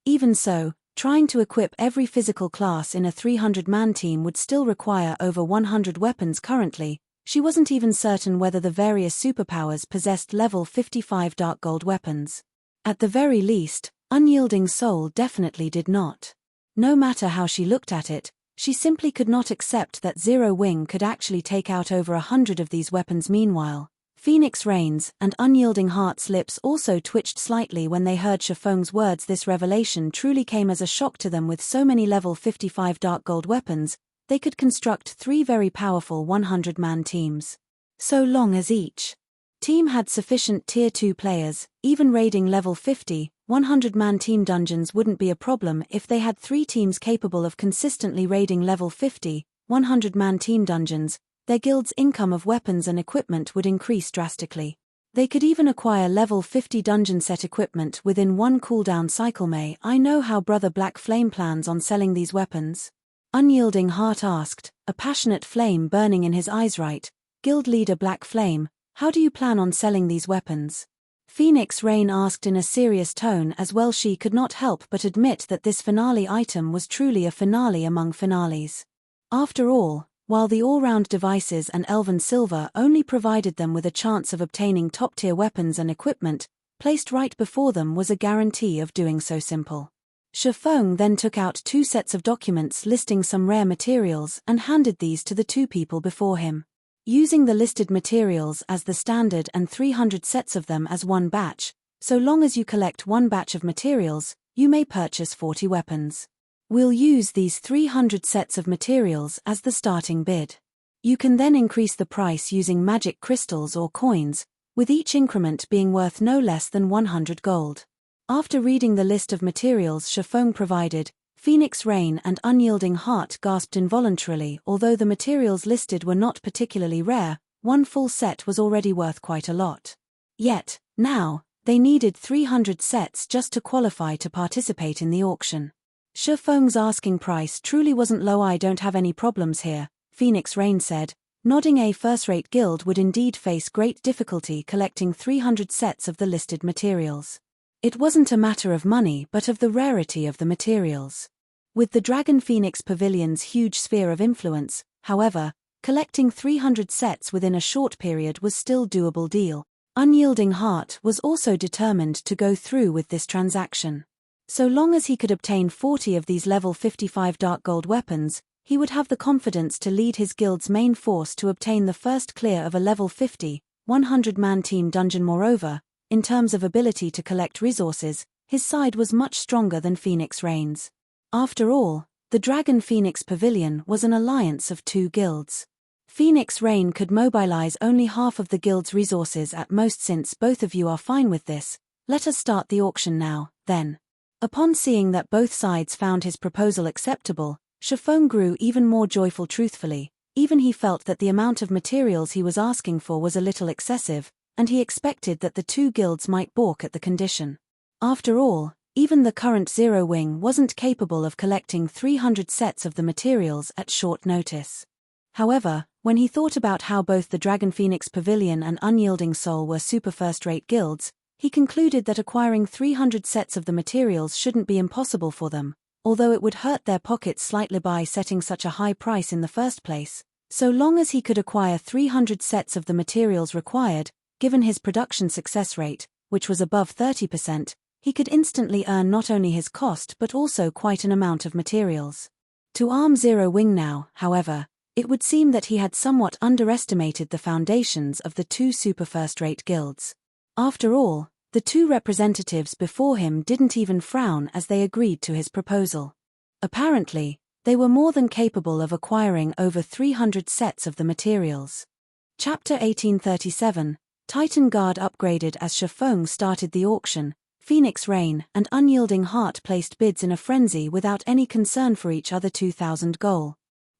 Even so, trying to equip every physical class in a 300-man team would still require over 100 weapons. Currently, she wasn't even certain whether the various superpowers possessed level 55 dark gold weapons. At the very least, Unyielding Soul definitely did not. No matter how she looked at it, she simply could not accept that Zero Wing could actually take out over 100 of these weapons. Meanwhile, Phoenix Rain's and Unyielding Heart's lips also twitched slightly when they heard Shifeng's words. This revelation truly came as a shock to them. With so many level 55 dark gold weapons, they could construct 3 very powerful 100-man teams. So long as each team had sufficient Tier 2 players, even raiding level 50, 100-man team dungeons wouldn't be a problem. If they had 3 teams capable of consistently raiding level 50, 100-man team dungeons, their guild's income of weapons and equipment would increase drastically. They could even acquire level 50 dungeon set equipment within one cooldown cycle. May I know how Brother Black Flame plans on selling these weapons? Unyielding Heart asked, a passionate flame burning in his eyes. Right, guild leader Black Flame, how do you plan on selling these weapons? Phoenix Rain asked in a serious tone. As well, she could not help but admit that this finale item was truly a finale among finales. After all, while the all-round devices and elven silver only provided them with a chance of obtaining top-tier weapons and equipment, placed right before them was a guarantee of doing so. Simple. Shifeng then took out 2 sets of documents listing some rare materials and handed these to the 2 people before him. Using the listed materials as the standard and 300 sets of them as one batch, so long as you collect 1 batch of materials, you may purchase 40 weapons. We'll use these 300 sets of materials as the starting bid. You can then increase the price using magic crystals or coins, with each increment being worth no less than 100 gold. After reading the list of materials Shifeng provided, Phoenix Rain and Unyielding Heart gasped involuntarily. Although the materials listed were not particularly rare, 1 full set was already worth quite a lot. Yet, now, they needed 300 sets just to qualify to participate in the auction. Shifeng's asking price truly wasn't low. I don't have any problems here, Phoenix Rain said, nodding. A first-rate guild would indeed face great difficulty collecting 300 sets of the listed materials. It wasn't a matter of money but of the rarity of the materials. With the Dragon Phoenix Pavilion's huge sphere of influence, however, collecting 300 sets within a short period was still doable deal. Unyielding Heart was also determined to go through with this transaction. So long as he could obtain 40 of these level 55 dark gold weapons, he would have the confidence to lead his guild's main force to obtain the first clear of a level 50, 100-man team dungeon. Moreover, in terms of ability to collect resources, his side was much stronger than Phoenix Rain's. After all, the Dragon Phoenix Pavilion was an alliance of 2 guilds. Phoenix Rain could mobilize only half of the guild's resources at most. Since both of you are fine with this, let us start the auction now, then. Upon seeing that both sides found his proposal acceptable, Shifeng grew even more joyful. Truthfully, even he felt that the amount of materials he was asking for was a little excessive, and he expected that the 2 guilds might balk at the condition. After all, even the current Zero Wing wasn't capable of collecting 300 sets of the materials at short notice. However, when he thought about how both the Dragon Phoenix Pavilion and Unyielding Soul were super first-rate guilds, he concluded that acquiring 300 sets of the materials shouldn't be impossible for them, although it would hurt their pockets slightly by setting such a high price in the first place. So long as he could acquire 300 sets of the materials required, given his production success rate, which was above 30%, he could instantly earn not only his cost but also quite an amount of materials. To arm Zero Wing now, however, it would seem that he had somewhat underestimated the foundations of the 2 super first-rate guilds. After all, the 2 representatives before him didn't even frown as they agreed to his proposal. Apparently, they were more than capable of acquiring over 300 sets of the materials. Chapter 1837, Titan Guard upgraded. As Shifeng started the auction, Phoenix Rain and Unyielding Heart placed bids in a frenzy without any concern for each other. 2,000 gold.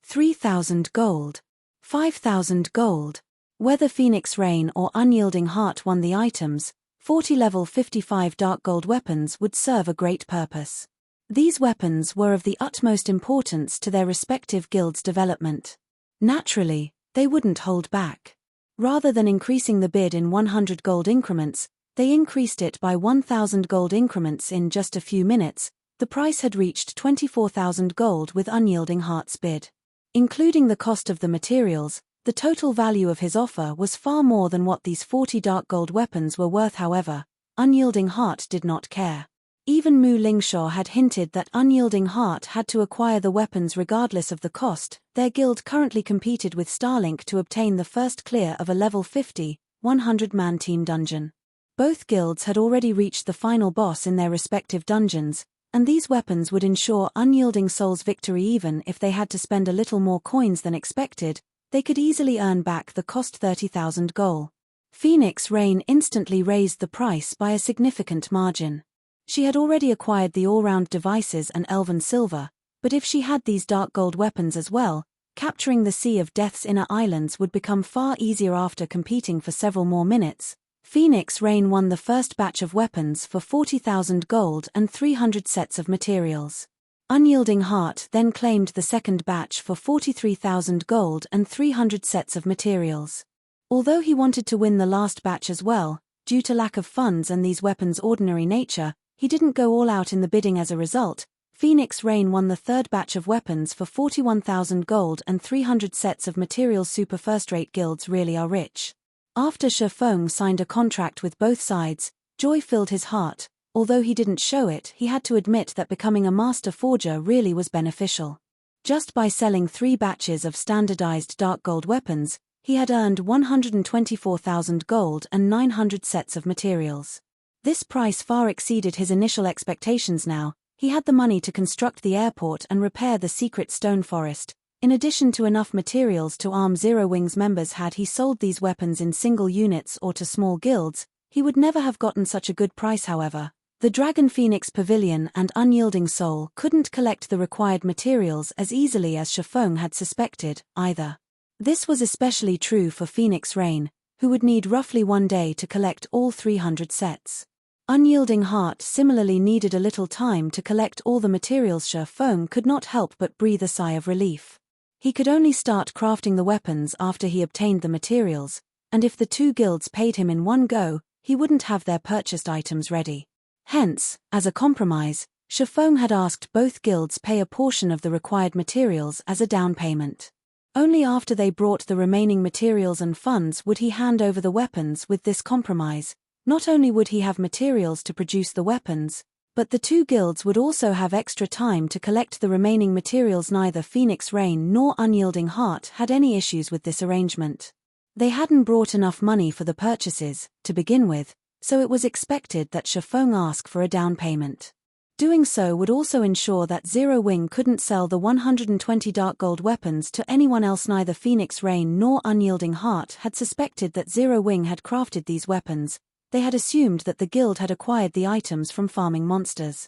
3,000 gold. 5,000 gold. Whether Phoenix Rain or Unyielding Heart won the items, 40 level 55 dark gold weapons would serve a great purpose. These weapons were of the utmost importance to their respective guilds' development. Naturally, they wouldn't hold back. Rather than increasing the bid in 100 gold increments, they increased it by 1,000 gold increments in just a few minutes. The price had reached 24,000 gold with Unyielding Heart's bid. Including the cost of the materials, the total value of his offer was far more than what these 40 dark gold weapons were worth. However, Unyielding Heart did not care. Even Mu Lingshaw had hinted that Unyielding Heart had to acquire the weapons regardless of the cost. Their guild currently competed with Starlink to obtain the first clear of a level 50, 100-man team dungeon. Both guilds had already reached the final boss in their respective dungeons, and these weapons would ensure Unyielding Soul's victory. Even if they had to spend a little more coins than expected, they could easily earn back the cost 30,000 gold. Phoenix Rain instantly raised the price by a significant margin. She had already acquired the all-round devices and elven silver, but if she had these dark gold weapons as well, capturing the Sea of Death's inner islands would become far easier. After competing for several more minutes, Phoenix Rain won the first batch of weapons for 40,000 gold and 300 sets of materials. Unyielding Heart then claimed the second batch for 43,000 gold and 300 sets of materials. Although he wanted to win the last batch as well, due to lack of funds and these weapons' ordinary nature, he didn't go all out in the bidding. As a result, Phoenix Rain won the third batch of weapons for 41,000 gold and 300 sets of materials. Super first-rate guilds really are rich. After Shifeng signed a contract with both sides, joy filled his heart. Although he didn't show it, he had to admit that becoming a master forger really was beneficial. Just by selling 3 batches of standardized dark gold weapons, he had earned 124,000 gold and 900 sets of materials. This price far exceeded his initial expectations. Now, he had the money to construct the airport and repair the secret stone forest, in addition to enough materials to arm Zero Wing's members. Had he sold these weapons in single units or to small guilds, he would never have gotten such a good price. However, the Dragon Phoenix Pavilion and Unyielding Soul couldn't collect the required materials as easily as Shifeng had suspected, either. This was especially true for Phoenix Rain, who would need roughly 1 day to collect all 300 sets. Unyielding Heart similarly needed a little time to collect all the materials. Shifeng could not help but breathe a sigh of relief. He could only start crafting the weapons after he obtained the materials, and if the 2 guilds paid him in one go, he wouldn't have their purchased items ready. Hence, as a compromise, Shifeng had asked both guilds pay a portion of the required materials as a down payment. Only after they brought the remaining materials and funds would he hand over the weapons. With this compromise, not only would he have materials to produce the weapons, but the 2 guilds would also have extra time to collect the remaining materials. Neither Phoenix Rain nor Unyielding Heart had any issues with this arrangement. They hadn't brought enough money for the purchases, to begin with, so it was expected that Shifeng ask for a down payment. Doing so would also ensure that Zero Wing couldn't sell the 120 dark gold weapons to anyone else. Neither Phoenix Rain nor Unyielding Heart had suspected that Zero Wing had crafted these weapons. They had assumed that the guild had acquired the items from farming monsters.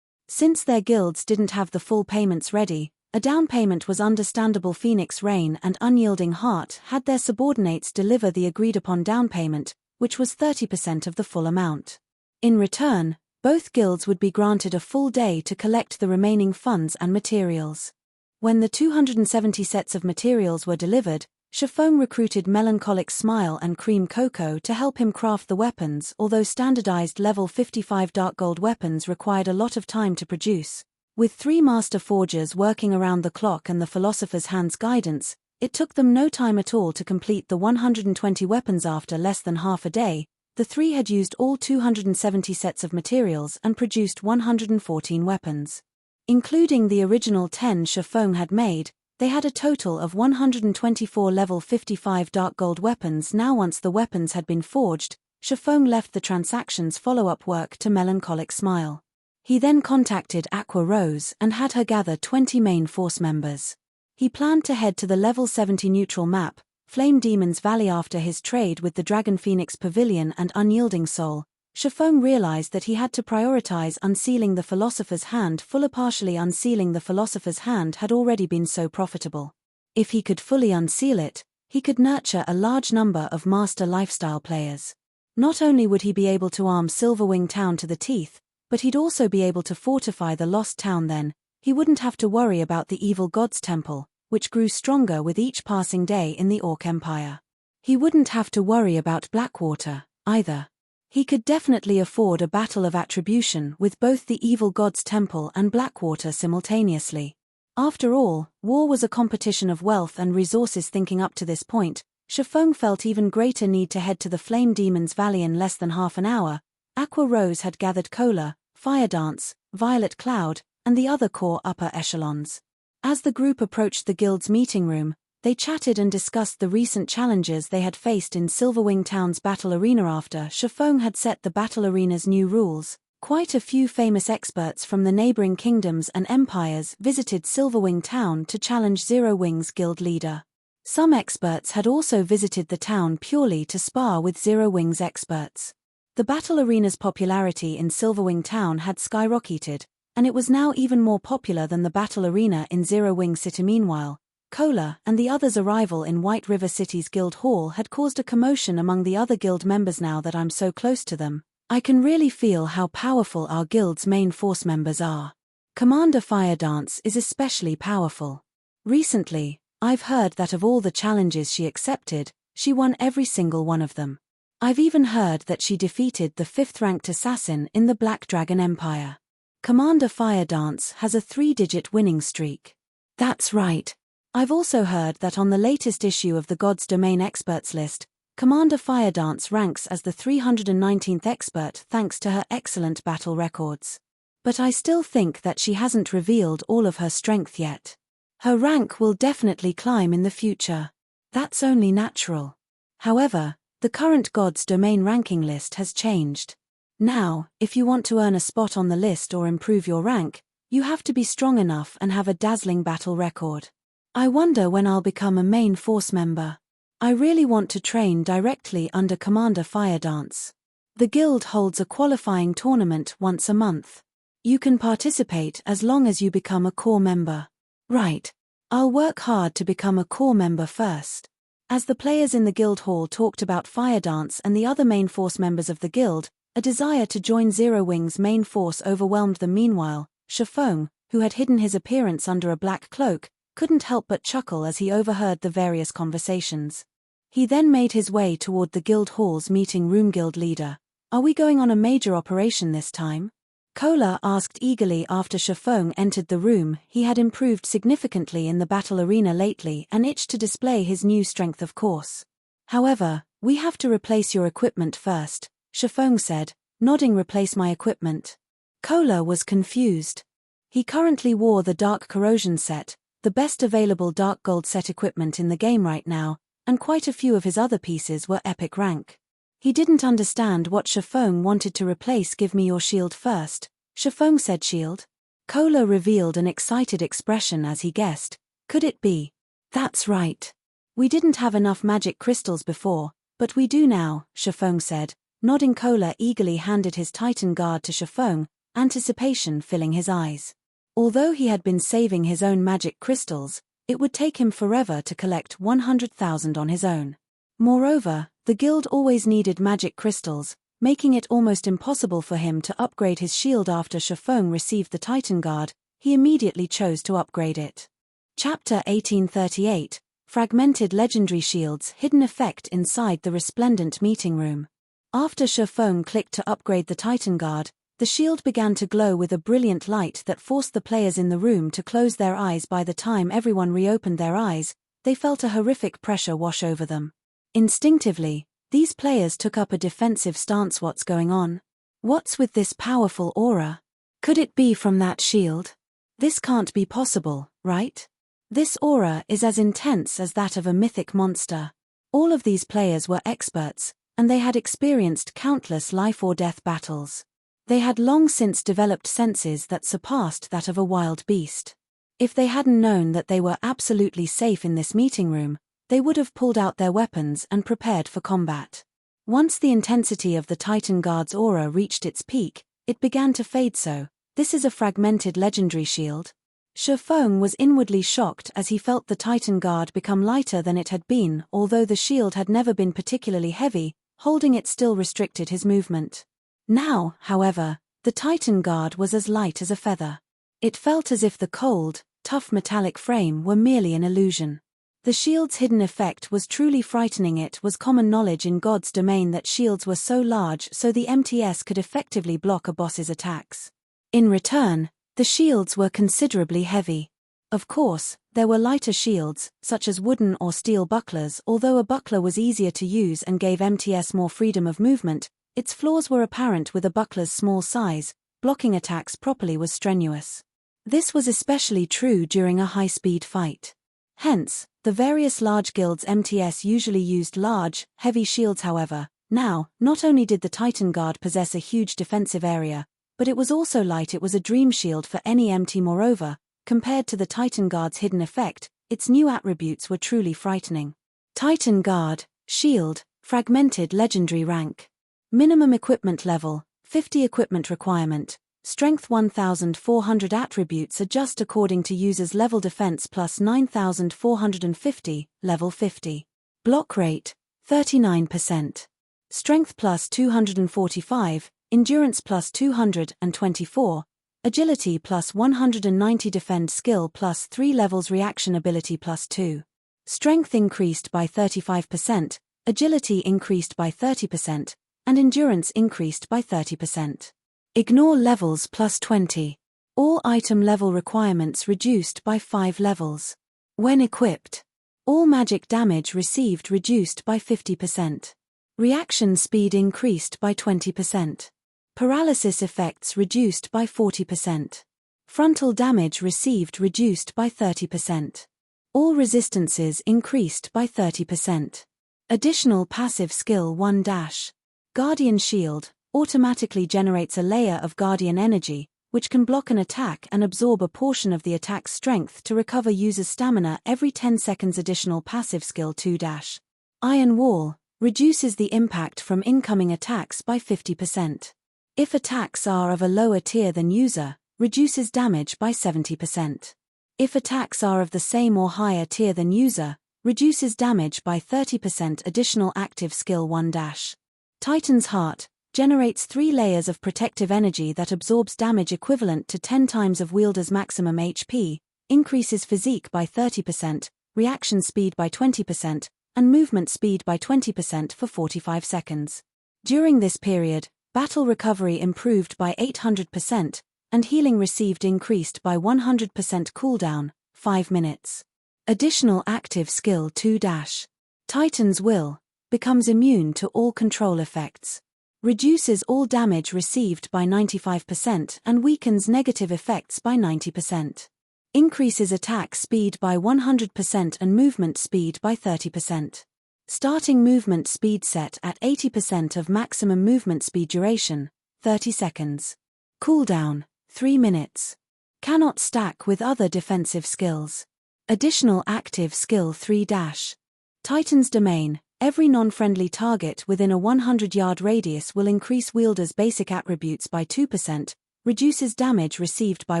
Since their guilds didn't have the full payments ready, a down payment was understandable. Phoenix Rain and Unyielding Heart had their subordinates deliver the agreed-upon down payment, which was 30% of the full amount. In return, both guilds would be granted a full day to collect the remaining funds and materials. When the 270 sets of materials were delivered, Shifeng recruited Melancholic Smile and Cream Cocoa to help him craft the weapons. Although standardized level 55 dark gold weapons required a lot of time to produce, with 3 master forgers working around the clock and the Philosopher's Hand's guidance, it took them no time at all to complete the 120 weapons. After less than half a day, the 3 had used all 270 sets of materials and produced 114 weapons. Including the original 10 Shifeng had made, they had a total of 124 level 55 dark gold weapons. Now, once the weapons had been forged, Shifeng left the transaction's follow-up work to Melancholic Smile. He then contacted Aqua Rose and had her gather 20 main force members. He planned to head to the level 70 neutral map, Flame Demon's Valley. After his trade with the Dragon Phoenix Pavilion and Unyielding Soul, Shifeng realized that he had to prioritize unsealing the Philosopher's Hand. Partially unsealing the Philosopher's Hand had already been so profitable. If he could fully unseal it, he could nurture a large number of master lifestyle players. Not only would he be able to arm Silverwing Town to the teeth, but he'd also be able to fortify the Lost Town. Then, he wouldn't have to worry about the Evil God's Temple, which grew stronger with each passing day in the Orc Empire. He wouldn't have to worry about Blackwater, either. He could definitely afford a battle of attribution with both the Evil God's Temple and Blackwater simultaneously. After all, war was a competition of wealth and resources. Thinking up to this point, Shifeng felt even greater need to head to the Flame Demon's Valley. In less than half an hour, Aqua Rose had gathered Cola, Fire Dance, Violet Cloud, and the other core upper echelons. As the group approached the guild's meeting room, They chatted and discussed the recent challenges they had faced in Silverwing Town's battle arena after Shifeng had set the battle arena's new rules. Quite a few famous experts from the neighboring kingdoms and empires visited Silverwing Town to challenge Zero Wing's guild leader. Some experts had also visited the town purely to spar with Zero Wing's experts. The battle arena's popularity in Silverwing Town had skyrocketed, and it was now even more popular than the battle arena in Zero Wing City. Meanwhile, Kola and the others' arrival in White River City's guild hall had caused a commotion among the other guild members. Now that I'm so close to them, I can really feel how powerful our guild's main force members are. Commander Firedance is especially powerful. Recently, I've heard that of all the challenges she accepted, she won every single one of them. I've even heard that she defeated the 5th-ranked assassin in the Black Dragon Empire. Commander Firedance has a 3-digit winning streak. That's right. I've also heard that on the latest issue of the God's Domain Experts list, Commander Firedance ranks as the 319th expert thanks to her excellent battle records. But I still think that she hasn't revealed all of her strength yet. Her rank will definitely climb in the future. That's only natural. However, the current God's Domain ranking list has changed. Now, if you want to earn a spot on the list or improve your rank, you have to be strong enough and have a dazzling battle record. I wonder when I'll become a main force member. I really want to train directly under Commander Firedance. The guild holds a qualifying tournament once a month. You can participate as long as you become a core member. Right. I'll work hard to become a core member first. As the players in the guild hall talked about Firedance and the other main force members of the guild, a desire to join Zero Wing's main force overwhelmed them. Meanwhile, Shifeng, who had hidden his appearance under a black cloak, couldn't help but chuckle as he overheard the various conversations. He then made his way toward the guild hall's meeting room. Guild leader, are we going on a major operation this time? Kola asked eagerly after Shifeng entered the room. He had improved significantly in the battle arena lately and itched to display his new strength, of course. However, we have to replace your equipment first, Shifeng said, nodding. Replace my equipment? Kola was confused. He currently wore the Dark Corrosion set, the best available Dark Gold set equipment in the game right now, and quite a few of his other pieces were epic rank. He didn't understand what Shifeng wanted to replace. Give me your shield first, Shifeng said. Shield? Kola revealed an excited expression as he guessed. Could it be? That's right. We didn't have enough magic crystals before, but we do now, Shifeng said, nodding. Kola eagerly handed his Titan Guard to Shifeng, anticipation filling his eyes. Although he had been saving his own magic crystals, it would take him forever to collect 100,000 on his own. Moreover, the guild always needed magic crystals, making it almost impossible for him to upgrade his shield. After Shifeng received the Titan Guard, he immediately chose to upgrade it. Chapter 1838, Fragmented Legendary Shields. Hidden effect inside the resplendent meeting room. After Shifeng clicked to upgrade the Titan Guard, the shield began to glow with a brilliant light that forced the players in the room to close their eyes. By the time everyone reopened their eyes, they felt a horrific pressure wash over them. Instinctively, these players took up a defensive stance. What's going on? What's with this powerful aura? Could it be from that shield? This can't be possible, right? This aura is as intense as that of a mythic monster. All of these players were experts, and they had experienced countless life-or-death battles. They had long since developed senses that surpassed that of a wild beast. If they hadn't known that they were absolutely safe in this meeting room, they would have pulled out their weapons and prepared for combat. Once the intensity of the Titan Guard's aura reached its peak, it began to fade. So, this is a fragmented legendary shield? Shifeng was inwardly shocked as he felt the Titan Guard become lighter than it had been. Although the shield had never been particularly heavy, holding it still restricted his movement. Now, however, the Titan Guard was as light as a feather. It felt as if the cold, tough metallic frame were merely an illusion. The shield's hidden effect was truly frightening. It was common knowledge in God's domain that shields were so large so the MTS could effectively block a boss's attacks. In return, the shields were considerably heavy. Of course, there were lighter shields, such as wooden or steel bucklers. Although a buckler was easier to use and gave MTS more freedom of movement, its flaws were apparent. With a buckler's small size, blocking attacks properly was strenuous. This was especially true during a high-speed fight. Hence, The various large guilds MTS usually used large, heavy shields however. Now, not only did the Titan Guard possess a huge defensive area, but it was also light. It was a dream shield for any MT. Moreover, compared to the Titan Guard's hidden effect, its new attributes were truly frightening. Titan Guard, Shield, Fragmented Legendary Rank. Minimum Equipment Level, 50 Equipment Requirement. Strength 1400. Attributes adjust according to user's level. Defense plus 9450, level 50. Block rate, 39%. Strength plus 245, Endurance plus 224, Agility plus 190. Defend skill plus 3 levels. Reaction ability plus 2. Strength increased by 35%, Agility increased by 30%, and Endurance increased by 30%. Ignore levels plus 20. All item level requirements reduced by 5 levels. When equipped. All magic damage received reduced by 50%. Reaction speed increased by 20%. Paralysis effects reduced by 40%. Frontal damage received reduced by 30%. All resistances increased by 30%. Additional passive skill 1 - Guardian Shield automatically generates a layer of guardian energy, which can block an attack and absorb a portion of the attack's strength to recover user's stamina every 10 seconds. Additional passive skill 2 - Iron Wall reduces the impact from incoming attacks by 50%. If attacks are of a lower tier than user, reduces damage by 70%. If attacks are of the same or higher tier than user, reduces damage by 30%. Additional active skill 1 - Titan's Heart generates 3 layers of protective energy that absorbs damage equivalent to 10 times of wielder's maximum HP, increases physique by 30%, reaction speed by 20%, and movement speed by 20% for 45 seconds. During this period, battle recovery improved by 800%, and healing received increased by 100%. Cooldown, 5 minutes. Additional active skill 2 - Titan's Will becomes immune to all control effects. Reduces all damage received by 95% and weakens negative effects by 90%. Increases attack speed by 100% and movement speed by 30%. Starting movement speed set at 80% of maximum movement speed. Duration, 30 seconds. Cooldown, 3 minutes. Cannot stack with other defensive skills. Additional active skill 3 - Titan's Domain. Every non-friendly target within a 100-yard radius will increase wielder's basic attributes by 2%, reduces damage received by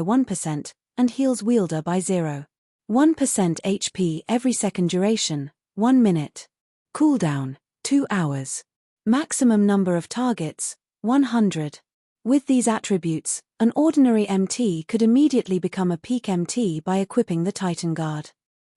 1%, and heals wielder by 0.1% HP every second. Duration, 1 minute. Cooldown, 2 hours. Maximum number of targets, 100. With these attributes, an ordinary MT could immediately become a peak MT by equipping the Titan Guard.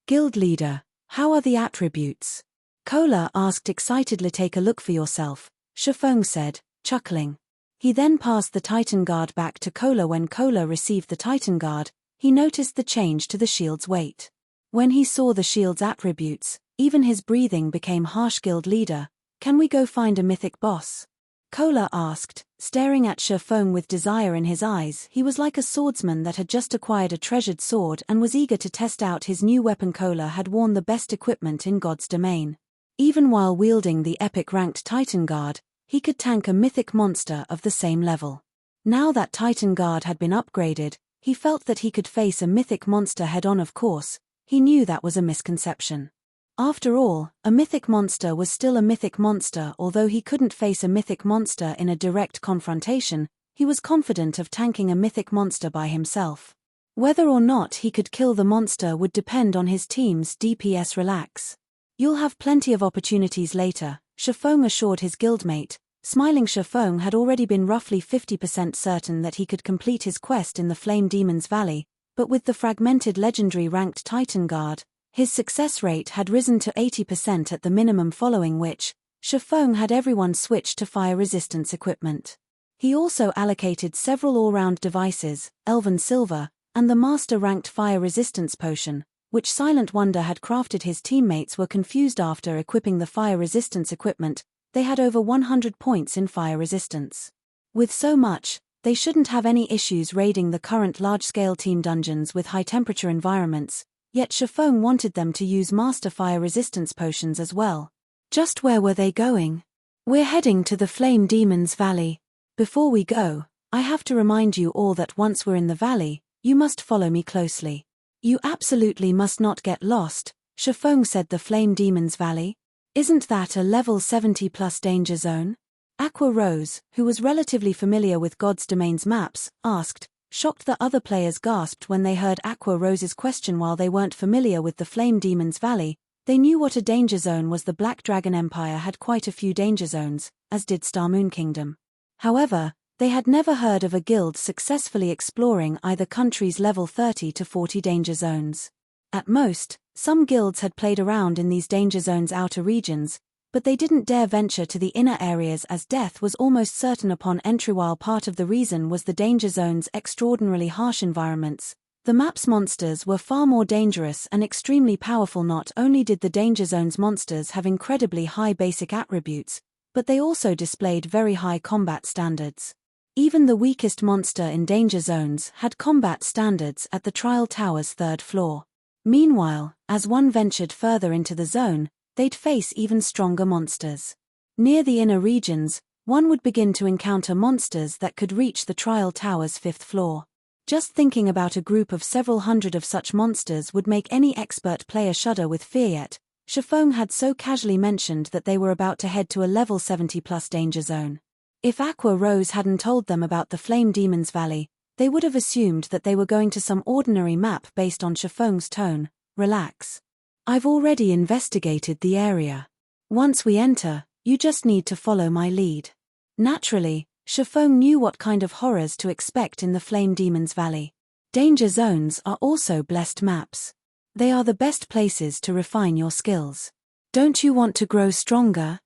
Guild Leader, how are the attributes? Kola asked excitedly. Take a look for yourself, Shifeng said, chuckling. He then passed the Titan Guard back to Kola. When Kola received the Titan Guard, he noticed the change to the shield's weight. When he saw the shield's attributes, even his breathing became harsh. Guild Leader, can we go find a mythic boss? Kola asked, staring at Shifeng with desire in his eyes. He was like a swordsman that had just acquired a treasured sword and was eager to test out his new weapon. Kola had worn the best equipment in God's domain. Even while wielding the epic-ranked Titan Guard, he could tank a mythic monster of the same level. Now that Titan Guard had been upgraded, he felt that he could face a mythic monster head-on. Of course, he knew that was a misconception. After all, a mythic monster was still a mythic monster. Although he couldn't face a mythic monster in a direct confrontation, he was confident of tanking a mythic monster by himself. Whether or not he could kill the monster would depend on his team's DPS. Relax. You'll have plenty of opportunities later, Shifeng assured his guildmate. Smiling, Shifeng had already been roughly 50% certain that he could complete his quest in the Flame Demon's Valley, but with the fragmented legendary ranked Titan Guard, his success rate had risen to 80% at the minimum, following which, Shifeng had everyone switch to fire resistance equipment. He also allocated several all-round devices, Elven Silver, and the master-ranked fire resistance potion, which Silent Wonder had crafted. His teammates were confused after equipping the fire resistance equipment. They had over 100 points in fire resistance. With so much, they shouldn't have any issues raiding the current large-scale team dungeons with high-temperature environments, Yet Shifeng wanted them to use master fire resistance potions as well. Just where were they going? We're heading to the Flame Demon's Valley. Before we go, I have to remind you all that once we're in the valley, you must follow me closely. You absolutely must not get lost, Shifeng said. The Flame Demon's Valley? Isn't that a level 70 plus danger zone? Aqua Rose, who was relatively familiar with God's Domain's maps, asked, shocked that other players gasped when they heard Aqua Rose's question. While they weren't familiar with the Flame Demon's Valley, they knew what a danger zone was. The Black Dragon Empire had quite a few danger zones, as did Star Moon Kingdom. However, they had never heard of a guild successfully exploring either country's level 30 to 40 danger zones. At most, some guilds had played around in these danger zones' outer regions, but they didn't dare venture to the inner areas as death was almost certain upon entry. While part of the reason was the danger zone's extraordinarily harsh environments, the map's monsters were far more dangerous and extremely powerful. Not only did the danger zone's monsters have incredibly high basic attributes, but they also displayed very high combat standards. Even the weakest monster in danger zones had combat standards at the Trial Tower's 3rd floor. Meanwhile, as one ventured further into the zone, they'd face even stronger monsters. Near the inner regions, one would begin to encounter monsters that could reach the Trial Tower's 5th floor. Just thinking about a group of several hundred of such monsters would make any expert player shudder with fear. Yet, Shifeng had so casually mentioned that they were about to head to a level 70 plus danger zone. If Aqua Rose hadn't told them about the Flame Demon's Valley, they would have assumed that they were going to some ordinary map. Based on Shifeng's tone, relax. I've already investigated the area. Once we enter, you just need to follow my lead. Naturally, Shifeng knew what kind of horrors to expect in the Flame Demon's Valley. Danger zones are also blessed maps. They are the best places to refine your skills. Don't you want to grow stronger?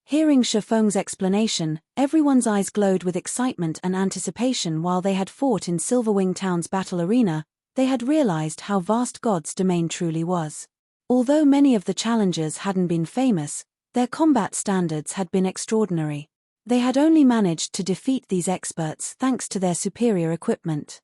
Hearing Shifeng's explanation, everyone's eyes glowed with excitement and anticipation. While they had fought in Silverwing Town's battle arena, they had realized how vast God's domain truly was. Although many of the challengers hadn't been famous, their combat standards had been extraordinary. They had only managed to defeat these experts thanks to their superior equipment.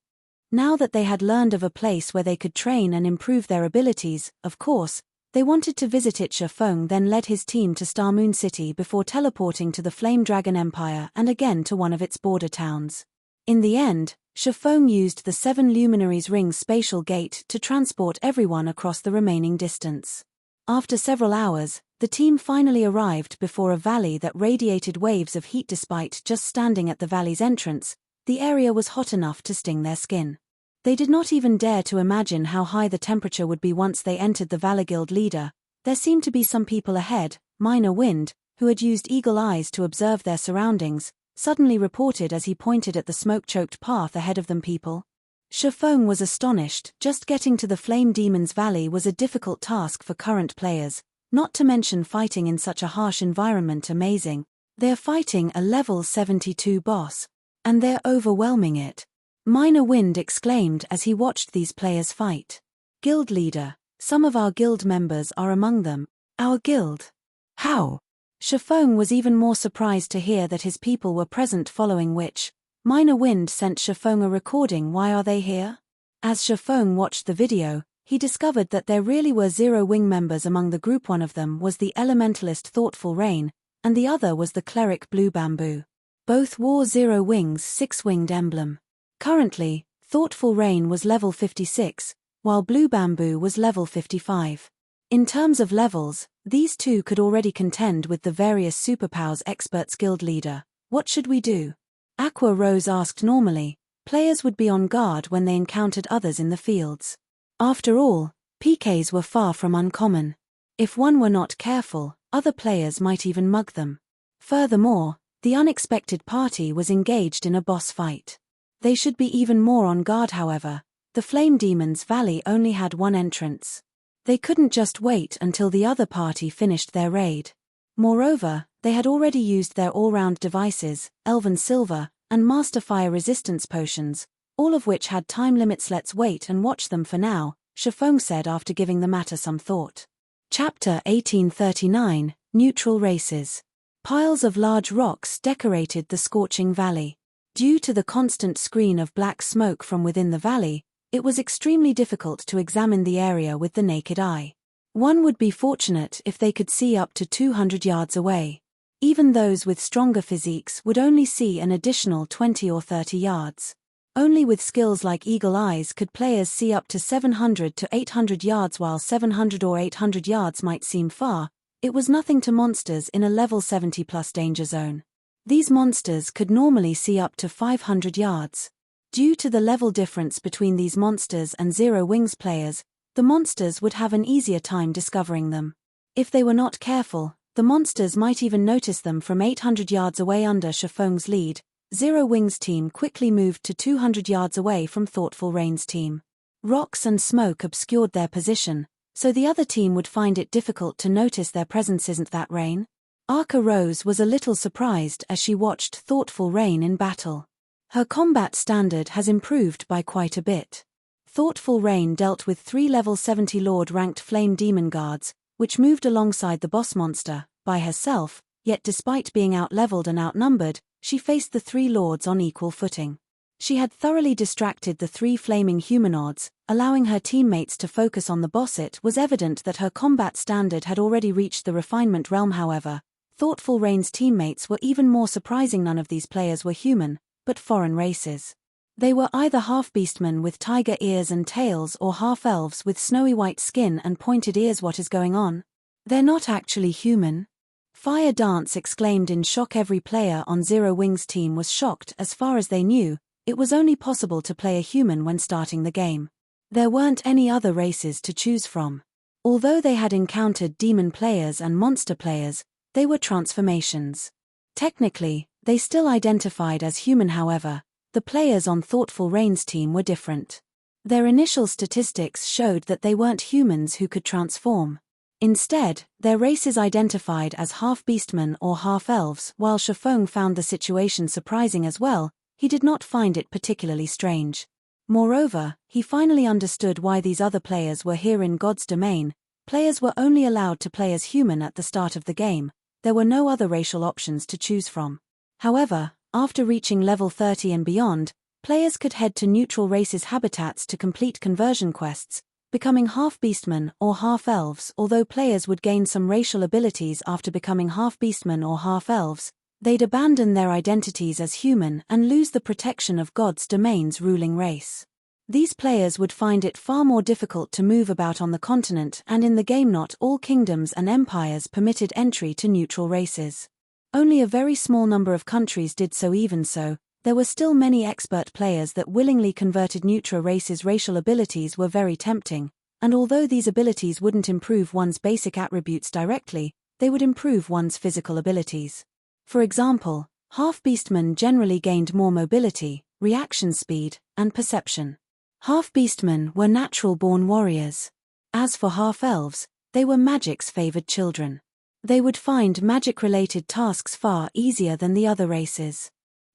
Now that they had learned of a place where they could train and improve their abilities, of course, they wanted to visit it. Shifeng then led his team to Star Moon City before teleporting to the Flame Dragon Empire and again to one of its border towns. In the end, Shifeng used the 7 Luminaries Ring spatial gate to transport everyone across the remaining distance. After several hours, the team finally arrived before a valley that radiated waves of heat. Despite just standing at the valley's entrance, the area was hot enough to sting their skin. They did not even dare to imagine how high the temperature would be once they entered the Valor Guild leader. There seemed to be some people ahead. Minor Wind, who had used eagle eyes to observe their surroundings, suddenly reported as he pointed at the smoke-choked path ahead of them. People. Shifeng was astonished. Just getting to the Flame Demon's Valley was a difficult task for current players, not to mention fighting in such a harsh environment. Amazing. They're fighting a level 72 boss. And they're overwhelming it. Minor Wind exclaimed as he watched these players fight. Guild leader, some of our guild members are among them. Our guild? How? Shifeng was even more surprised to hear that his people were present, following which, Minor Wind sent Shifeng a recording. Why are they here? As Shifeng watched the video, he discovered that there really were 0 wing members among the group. One of them was the elementalist Thoughtful Rain, and the other was the cleric Blue Bamboo. Both wore 0 wings 6-winged emblem. Currently, Thoughtful Rain was level 56, while Blue Bamboo was level 55. In terms of levels, these two could already contend with the various superpowers. Experts. Guild leader, what should we do? Aqua Rose asked. Normally, players would be on guard when they encountered others in the fields. After all, PKs were far from uncommon. If one were not careful, other players might even mug them. Furthermore, the unexpected party was engaged in a boss fight. They should be even more on guard. However, the Flame Demon's Valley only had one entrance. They couldn't just wait until the other party finished their raid. Moreover, they had already used their all-round devices, Elven Silver, and Master Fire resistance potions, all of which had time limits. Let's wait and watch them for now, Shifeng said after giving the matter some thought. Chapter 1839, Neutral Races. Piles of large rocks decorated the scorching valley. Due to the constant screen of black smoke from within the valley, It was extremely difficult to examine the area with the naked eye. One would be fortunate if they could see up to 200 yards away. Even those with stronger physiques would only see an additional 20 or 30 yards. Only with skills like Eagle Eyes could players see up to 700 to 800 yards, while 700 or 800 yards might seem far. It was nothing to monsters in a level 70 plus danger zone. These monsters could normally see up to 500 yards. Due to the level difference between these monsters and Zero Wings players, the monsters would have an easier time discovering them. If they were not careful, the monsters might even notice them from 800 yards away. Under Shifeng's lead, Zero Wings' team quickly moved to 200 yards away from Thoughtful Rain's team. Rocks and smoke obscured their position, so the other team would find it difficult to notice their presence. Isn't that Rain? Arca Rose was a little surprised as she watched Thoughtful Rain in battle. Her combat standard has improved by quite a bit. Thoughtful Rain dealt with 3 level 70 Lord-ranked Flame Demon Guards, which moved alongside the boss monster, by herself, yet despite being out-leveled and outnumbered, she faced the 3 lords on equal footing. She had thoroughly distracted the 3 flaming humanoids, allowing her teammates to focus on the boss. It was evident that her combat standard had already reached the refinement realm. However, Thoughtful Rain's teammates were even more surprising. None of these players were human, but foreign races. They were either half-beastmen with tiger ears and tails or half-elves with snowy white skin and pointed ears. What is going on? They're not actually human. Fire Dance exclaimed in shock. Every player on Zero Wings' team was shocked. As far as they knew, it was only possible to play a human when starting the game. There weren't any other races to choose from. Although they had encountered demon players and monster players, they were transformations. Technically, they still identified as human. However, the players on Thoughtful Rain's team were different. Their initial statistics showed that they weren't humans who could transform. Instead, their races identified as half-beastmen or half-elves. While Shifeng found the situation surprising as well, he did not find it particularly strange. Moreover, he finally understood why these other players were here in God's domain. Players were only allowed to play as human at the start of the game. There were no other racial options to choose from. However, after reaching level 30 and beyond, players could head to neutral races' habitats to complete conversion quests, becoming half-beastmen or half-elves. Although players would gain some racial abilities after becoming half-beastmen or half-elves, they'd abandon their identities as human and lose the protection of God's domain's ruling race. These players would find it far more difficult to move about on the continent, and in the game not all kingdoms and empires permitted entry to neutral races. Only a very small number of countries did so. Even so, there were still many expert players that willingly converted neutral races. Racial abilities were very tempting, and although these abilities wouldn't improve one's basic attributes directly, they would improve one's physical abilities. For example, half-beastmen generally gained more mobility, reaction speed, and perception. Half-beastmen were natural-born warriors. As for half-elves, they were magic's favored children. They would find magic-related tasks far easier than the other races.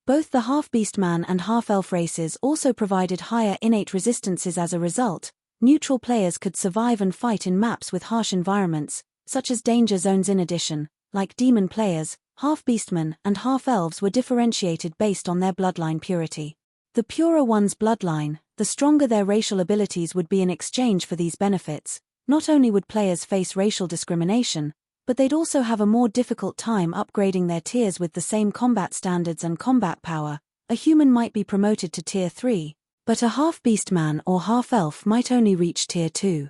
Both the half-beastman and half-elf races also provided higher innate resistances. As a result, neutral players could survive and fight in maps with harsh environments, such as danger zones. In addition, like demon players, half-beastmen and half-elves were differentiated based on their bloodline purity. The purer one's bloodline, the stronger their racial abilities would be. In exchange for these benefits, not only would players face racial discrimination, but they'd also have a more difficult time upgrading their tiers. With the same combat standards and combat power, a human might be promoted to Tier 3, but a half-beastman or half-elf might only reach Tier 2.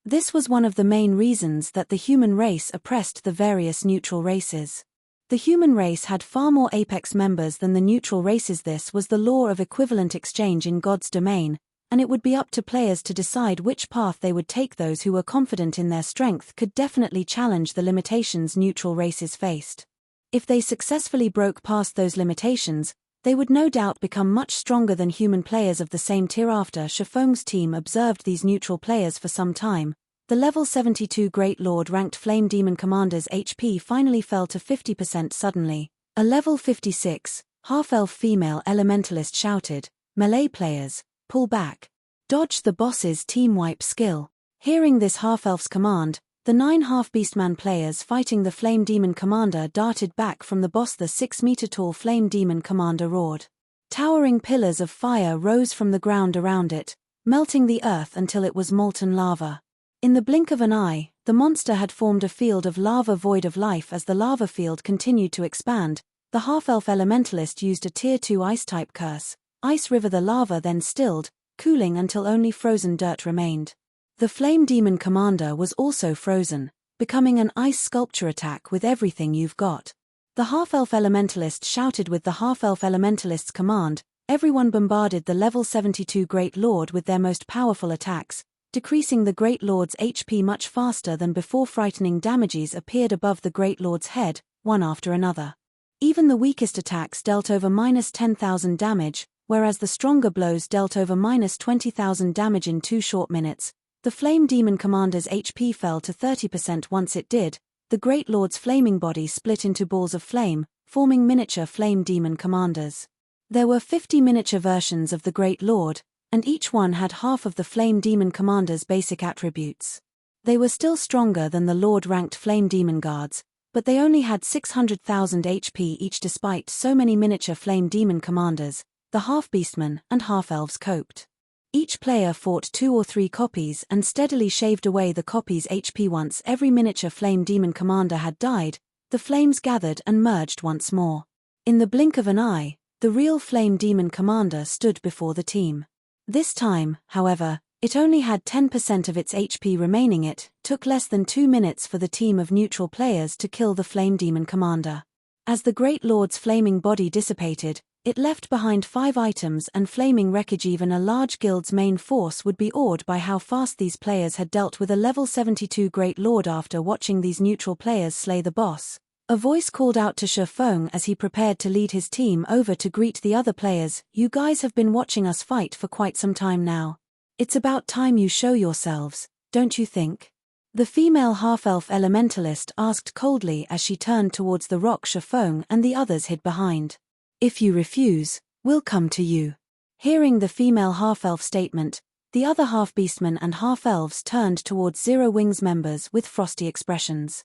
This was one of the main reasons that the human race oppressed the various neutral races. The human race had far more apex members than the neutral races. This was the law of equivalent exchange in God's domain, and it would be up to players to decide which path they would take. Those who were confident in their strength could definitely challenge the limitations neutral races faced. If they successfully broke past those limitations, they would no doubt become much stronger than human players of the same tier. After Shifeng's team observed these neutral players for some time, the level 72 Great Lord-ranked Flame Demon Commander's HP finally fell to 50% suddenly. A level 56, half-elf female elementalist shouted, "Melee players, pull back. Dodge the boss's team wipe skill." Hearing this half-elf's command, the 9 half-beastman players fighting the Flame Demon Commander darted back from the boss. The 6-meter-tall Flame Demon Commander roared. Towering pillars of fire rose from the ground around it, melting the earth until it was molten lava. In the blink of an eye, the monster had formed a field of lava void of life. As the lava field continued to expand, the half-elf elementalist used a Tier 2 ice-type curse, Ice River. The lava then stilled, cooling until only frozen dirt remained. The Flame Demon Commander was also frozen, becoming an ice sculpture. Attack with everything you've got. The half-elf elementalist shouted with the half-elf elementalist's command. Everyone bombarded the level 72 Great Lord with their most powerful attacks, decreasing the Great Lord's HP much faster than before. Frightening damages appeared above the Great Lord's head, one after another. Even the weakest attacks dealt over -10,000 damage, whereas the stronger blows dealt over -20,000 damage in 2 short minutes. The Flame Demon Commander's HP fell to 30%. Once it did, the Great Lord's flaming body split into balls of flame, forming miniature Flame Demon Commanders. There were 50 miniature versions of the Great Lord, and each one had half of the Flame Demon Commander's basic attributes. They were still stronger than the Lord-ranked Flame Demon Guards, but they only had 600,000 HP each. Despite so many miniature Flame Demon Commanders, the half-beastmen and half-elves coped. Each player fought 2 or 3 copies and steadily shaved away the copy's HP. Once every miniature Flame Demon Commander had died, the flames gathered and merged once more. In the blink of an eye, the real Flame Demon Commander stood before the team. This time, however, it only had 10% of its HP remaining. It took less than 2 minutes for the team of neutral players to kill the Flame Demon Commander. As the Great Lord's flaming body dissipated, it left behind 5 items and flaming wreckage. Even a large guild's main force would be awed by how fast these players had dealt with a level 72 Great Lord. After watching these neutral players slay the boss, a voice called out to Shifeng as he prepared to lead his team over to greet the other players. "You guys have been watching us fight for quite some time now. It's about time you show yourselves, don't you think?" The female half-elf elementalist asked coldly as she turned towards the rock Shifeng and the others hid behind. "If you refuse, we'll come to you." Hearing the female half-elf statement, the other half-beastmen and half-elves turned towards Zero Wing's members with frosty expressions.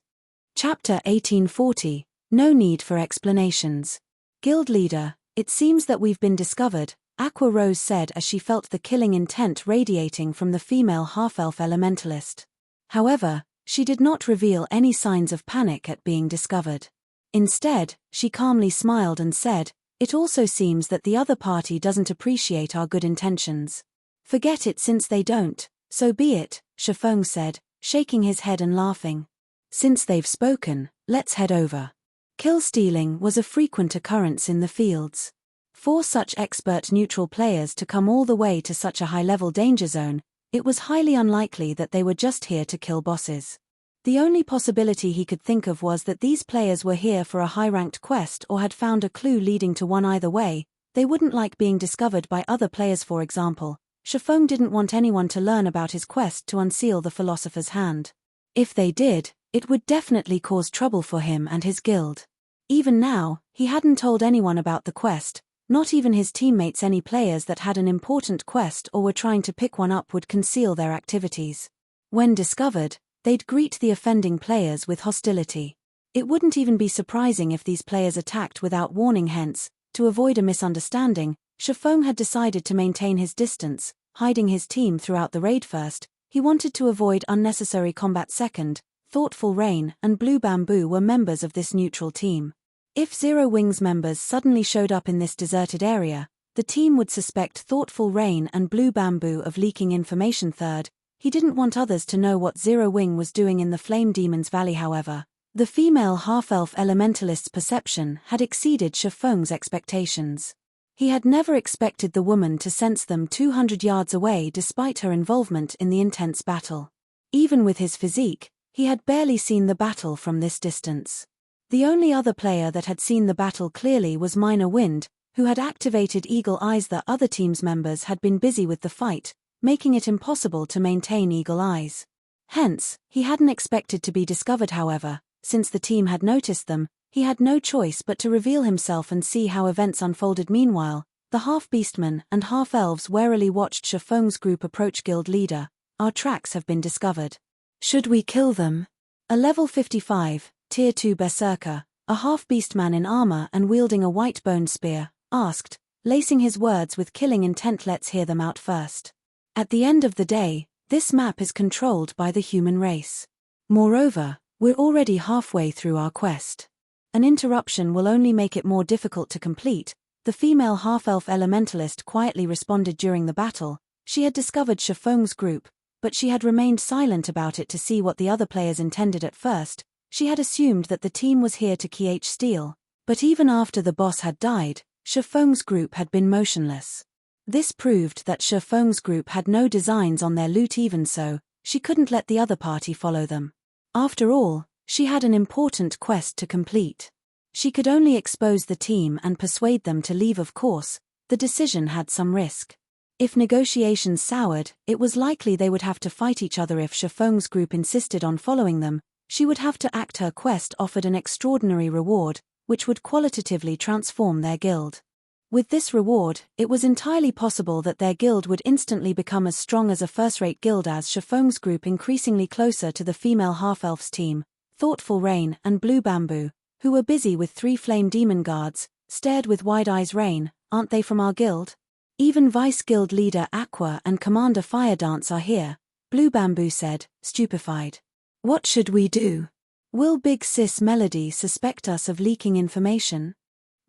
Chapter 1840, No Need for Explanations. "Guild leader, it seems that we've been discovered," Aqua Rose said as she felt the killing intent radiating from the female half-elf elementalist. However, she did not reveal any signs of panic at being discovered. Instead, she calmly smiled and said, "It also seems that the other party doesn't appreciate our good intentions." "Forget it. Since they don't, so be it," Shifeng said, shaking his head and laughing. "Since they've spoken, let's head over." Kill-stealing was a frequent occurrence in the fields. For such expert neutral players to come all the way to such a high-level danger zone, it was highly unlikely that they were just here to kill bosses. The only possibility he could think of was that these players were here for a high-ranked quest or had found a clue leading to one. Either way, they wouldn't like being discovered by other players. For example, Shifeng didn't want anyone to learn about his quest to unseal the Philosopher's hand. If they did, it would definitely cause trouble for him and his guild. Even now, he hadn't told anyone about the quest, not even his teammates. Any players that had an important quest or were trying to pick one up would conceal their activities. When discovered, they'd greet the offending players with hostility. It wouldn't even be surprising if these players attacked without warning. Hence, to avoid a misunderstanding, Shifeng had decided to maintain his distance, hiding his team throughout the raid. First, he wanted to avoid unnecessary combat. Second, Thoughtful Rain and Blue Bamboo were members of this neutral team. If Zero Wing's members suddenly showed up in this deserted area, the team would suspect Thoughtful Rain and Blue Bamboo of leaking information. Third, he didn't want others to know what Zero Wing was doing in the Flame Demon's Valley. However, the female half-elf elementalist's perception had exceeded Shifeng's expectations. He had never expected the woman to sense them 200 yards away despite her involvement in the intense battle. Even with his physique, he had barely seen the battle from this distance. The only other player that had seen the battle clearly was Minor Wind, who had activated Eagle Eyes. The other team's members had been busy with the fight, making it impossible to maintain Eagle Eyes. Hence, he hadn't expected to be discovered. However, since the team had noticed them, he had no choice but to reveal himself and see how events unfolded. Meanwhile, the half-beastmen and half-elves warily watched Shifeng's group approach. "Guild leader, our tracks have been discovered. Should we kill them?" A level 55, Tier 2 berserker, a half-beast man in armor and wielding a white-boned spear, asked, lacing his words with killing intent. "Let's hear them out first." At the end of the day, this map is controlled by the human race. Moreover, we're already halfway through our quest. An interruption will only make it more difficult to complete, the female half-elf elementalist quietly responded during the battle. She had discovered Shifeng's group, but she had remained silent about it to see what the other players intended at first. She had assumed that the team was here to steal, but even after the boss had died, Shifeng's group had been motionless. This proved that Shifeng's group had no designs on their loot. Even so, she couldn't let the other party follow them. After all, she had an important quest to complete. She could only expose the team and persuade them to leave. Of course, the decision had some risk. If negotiations soured, it was likely they would have to fight each other. If Shifeng's group insisted on following them, she would have to act. Her quest offered an extraordinary reward, which would qualitatively transform their guild. With this reward, it was entirely possible that their guild would instantly become as strong as a first-rate guild. As Shifeng's group increasingly closer to the female half-elf's team, Thoughtful Rain and Blue Bamboo, who were busy with 3 flame demon guards, stared with wide eyes. Rain, aren't they from our guild? Even Vice Guild Leader Aqua and Commander Fire Dance are here, Blue Bamboo said, stupefied. What should we do? Will Big Sis Melody suspect us of leaking information?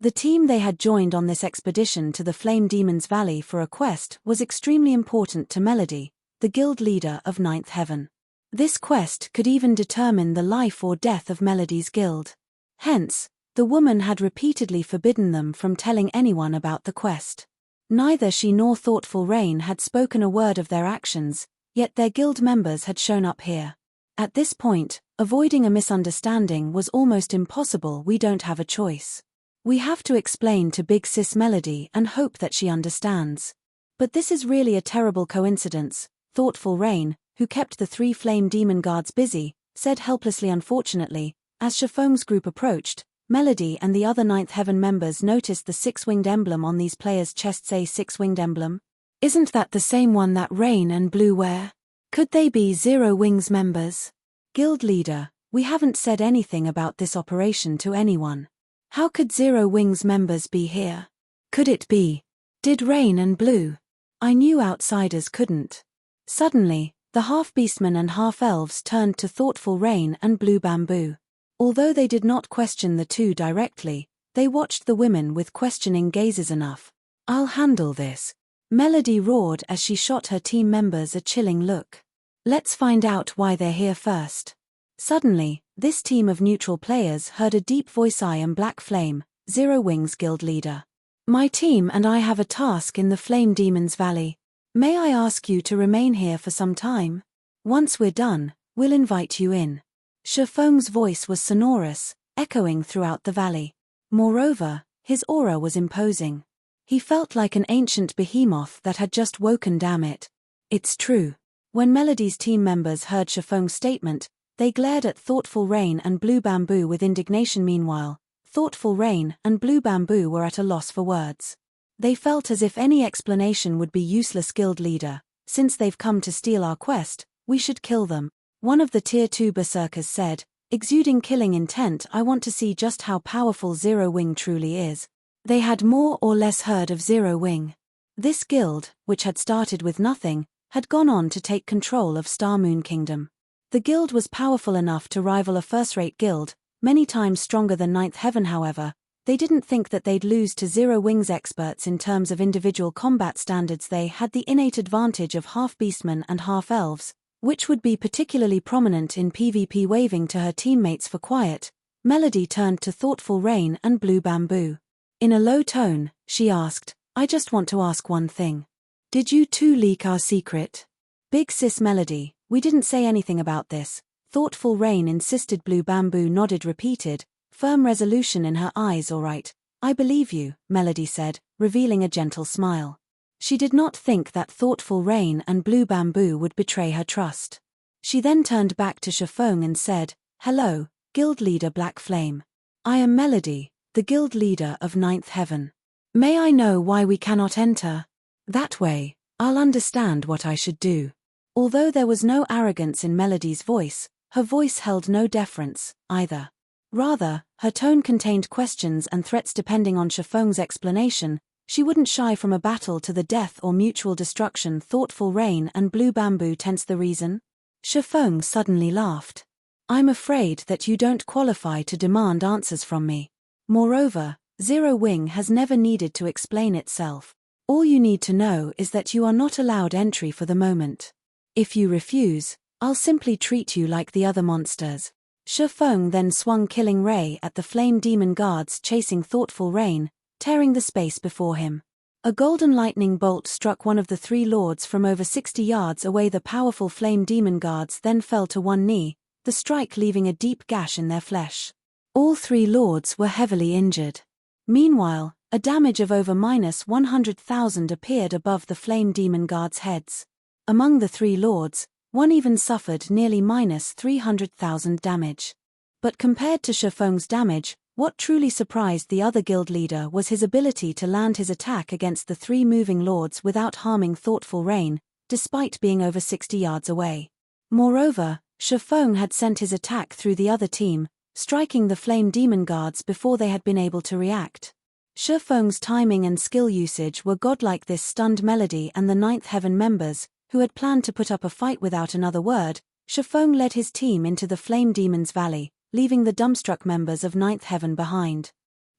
The team they had joined on this expedition to the Flame Demon's Valley for a quest was extremely important to Melody, the guild leader of Ninth Heaven. This quest could even determine the life or death of Melody's guild. Hence, the woman had repeatedly forbidden them from telling anyone about the quest. Neither she nor Thoughtful Rain had spoken a word of their actions, yet their guild members had shown up here. At this point, avoiding a misunderstanding was almost impossible. We don't have a choice. We have to explain to Big Sis Melody and hope that she understands. But this is really a terrible coincidence, Thoughtful Rain, who kept the 3 flame demon guards busy, said helplessly. Unfortunately, as Shifeng's group approached, Melody and the other Ninth Heaven members noticed the 6-winged emblem on these players' chests. A 6-winged emblem? Isn't that the same one that Rain and Blue wear? Could they be Zero Wings members? Guild leader, we haven't said anything about this operation to anyone. How could Zero Wings members be here? Could it be? Did Rain and Blue? I knew outsiders couldn't. Suddenly, the half-beastmen and half-elves turned to Thoughtful Rain and Blue Bamboo. Although they did not question the two directly, they watched the women with questioning gazes. Enough. I'll handle this, Melody roared as she shot her team members a chilling look. Let's find out why they're here first. Suddenly, this team of neutral players heard a deep voice. I am Black Flame, Zero Wings guild leader. My team and I have a task in the Flame Demon's Valley. May I ask you to remain here for some time? Once we're done, we'll invite you in. Shifeng's voice was sonorous, echoing throughout the valley. Moreover, his aura was imposing. He felt like an ancient behemoth that had just woken. Damn it. It's true. When Melody's team members heard Shifeng's statement, they glared at Thoughtful Rain and Blue Bamboo with indignation. Meanwhile, Thoughtful Rain and Blue Bamboo were at a loss for words. They felt as if any explanation would be useless. Guild leader, since they've come to steal our quest, we should kill them. One of the Tier 2 berserkers said, exuding killing intent. I want to see just how powerful Zero Wing truly is. They had more or less heard of Zero Wing. This guild, which had started with nothing, had gone on to take control of Star Moon Kingdom. The guild was powerful enough to rival a first-rate guild, many times stronger than Ninth Heaven. However, they didn't think that they'd lose to Zero Wing's experts in terms of individual combat standards. They had the innate advantage of half-beastmen and half-elves, which would be particularly prominent in PvP. Waving to her teammates for quiet, Melody turned to Thoughtful Rain and Blue Bamboo. In a low tone, she asked, I just want to ask one thing. Did you two leak our secret? Big Sis Melody, we didn't say anything about this, Thoughtful Rain insisted. Blue Bamboo nodded, repeated, firm resolution in her eyes. All right, I believe you, Melody said, revealing a gentle smile. She did not think that Thoughtful Rain and Blue Bamboo would betray her trust. She then turned back to Shifeng and said, hello, Guild Leader Black Flame. I am Melody, the Guild Leader of Ninth Heaven. May I know why we cannot enter? That way, I'll understand what I should do. Although there was no arrogance in Melody's voice, her voice held no deference, either. Rather, her tone contained questions and threats. Depending on Shifeng's explanation, She wouldn't shy from a battle to the death or mutual destruction. Thoughtful Rain and Blue Bamboo tense the reason? Shifeng suddenly laughed. I'm afraid that you don't qualify to demand answers from me. Moreover, Zero Wing has never needed to explain itself. All you need to know is that you are not allowed entry for the moment. If you refuse, I'll simply treat you like the other monsters. Shifeng then swung Killing Ray at the flame demon guards chasing Thoughtful Rain, tearing the space before him. A golden lightning bolt struck one of the three lords from over 60 yards away. The powerful flame demon guards then fell to one knee, the strike leaving a deep gash in their flesh. All three lords were heavily injured. Meanwhile, a damage of over -100,000 appeared above the flame demon guards' heads. Among the three lords, one even suffered nearly -300,000 damage. But compared to Shifeng's damage, what truly surprised the other guild leader was his ability to land his attack against the three moving lords without harming Thoughtful Rain, despite being over 60 yards away. Moreover, Shifeng had sent his attack through the other team, striking the flame demon guards before they had been able to react. Shifeng's timing and skill usage were godlike. This stunned Melody and the Ninth Heaven members, who had planned to put up a fight. Without another word, Shifeng led his team into the Flame Demon's Valley, leaving the dumbstruck members of Ninth Heaven behind.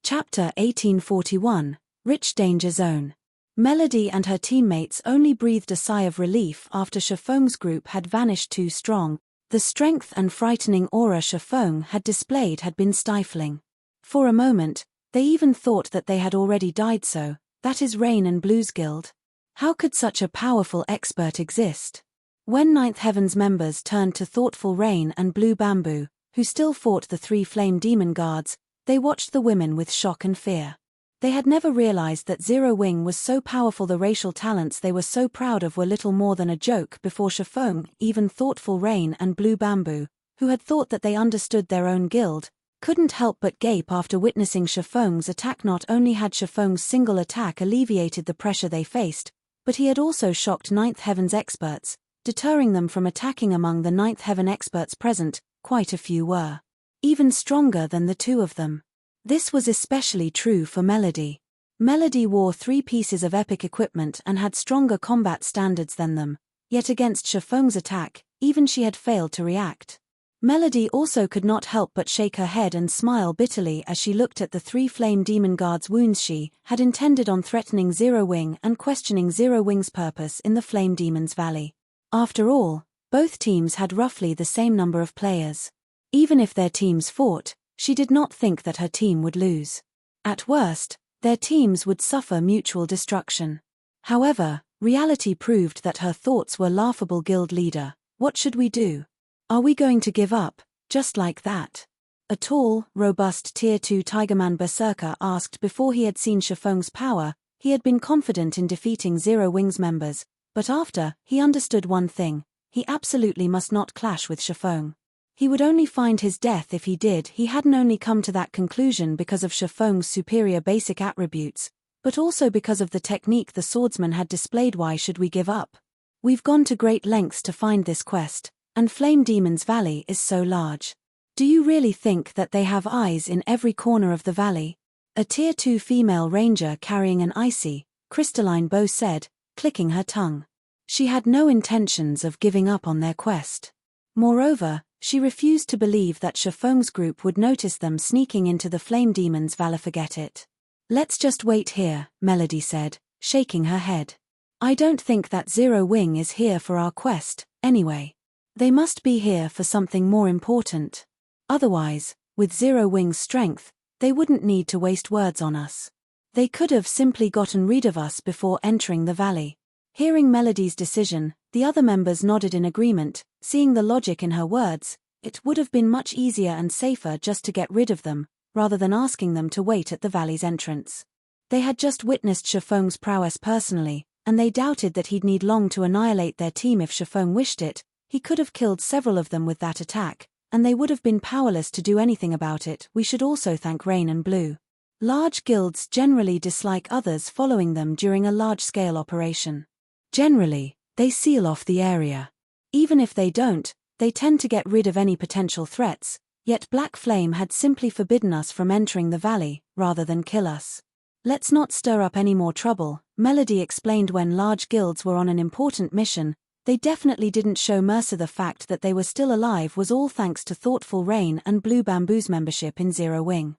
Chapter 1841, Rich Danger Zone. Melody and her teammates only breathed a sigh of relief after Shifeng's group had vanished too strong. The strength and frightening aura Shifeng had displayed had been stifling. For a moment, they even thought that they had already died. So, that is Rain and Blue's guild? How could such a powerful expert exist? When Ninth Heaven's members turned to Thoughtful Rain and Blue Bamboo, who still fought the three flame demon guards, they watched the women with shock and fear. They had never realized that Zero Wing was so powerful. The racial talents they were so proud of were little more than a joke before Shifeng. Even Thoughtful Rain and Blue Bamboo, who had thought that they understood their own guild, couldn't help but gape after witnessing Shifeng's attack. Not only had Shifeng's single attack alleviated the pressure they faced, but he had also shocked Ninth Heaven's experts, deterring them from attacking. Among the Ninth Heaven experts present, quite a few were even stronger than the two of them. This was especially true for Melody. Melody wore 3 pieces of epic equipment and had stronger combat standards than them, yet against Shifeng's attack, even she had failed to react. Melody also could not help but shake her head and smile bitterly as she looked at the 3 flame demon guards' wounds. She had intended on threatening Zero Wing and questioning Zero Wing's purpose in the Flame Demon's Valley. After all, both teams had roughly the same number of players. Even if their teams fought, she did not think that her team would lose. At worst, their teams would suffer mutual destruction. However, reality proved that her thoughts were laughable. Guild leader, what should we do? Are we going to give up, just like that? A tall, robust Tier 2 Tigerman Berserker asked. Before he had seen Shifeng's power, he had been confident in defeating Zero Wing's members, but after, he understood one thing: he absolutely must not clash with Shifeng. He would only find his death if he did. He hadn't only come to that conclusion because of Shifeng's superior basic attributes, but also because of the technique the swordsman had displayed. Why should we give up? We've gone to great lengths to find this quest, and Flame Demon's Valley is so large. Do you really think that they have eyes in every corner of the valley? A Tier 2 female ranger carrying an icy, crystalline bow said, clicking her tongue. She had no intentions of giving up on their quest. Moreover, she refused to believe that Shifeng's group would notice them sneaking into the Flame Demon's Valley. Forget it. Let's just wait here, Melody said, shaking her head. I don't think that Zero Wing is here for our quest, anyway. They must be here for something more important. Otherwise, with Zero Wing's strength, they wouldn't need to waste words on us. They could have simply gotten rid of us before entering the valley. Hearing Melody's decision, the other members nodded in agreement, seeing the logic in her words. It would have been much easier and safer just to get rid of them, rather than asking them to wait at the valley's entrance. They had just witnessed Shifeng's prowess personally, and they doubted that he'd need long to annihilate their team. If Shifeng wished it, he could have killed several of them with that attack, and they would have been powerless to do anything about it. We should also thank Rain and Blue. Large guilds generally dislike others following them during a large-scale operation. Generally, they seal off the area. Even if they don't, they tend to get rid of any potential threats, yet Black Flame had simply forbidden us from entering the valley, rather than kill us. Let's not stir up any more trouble, Melody explained. When large guilds were on an important mission, they definitely didn't show mercy. The fact that they were still alive was all thanks to Thoughtful Rain and Blue Bamboo's membership in Zero Wing.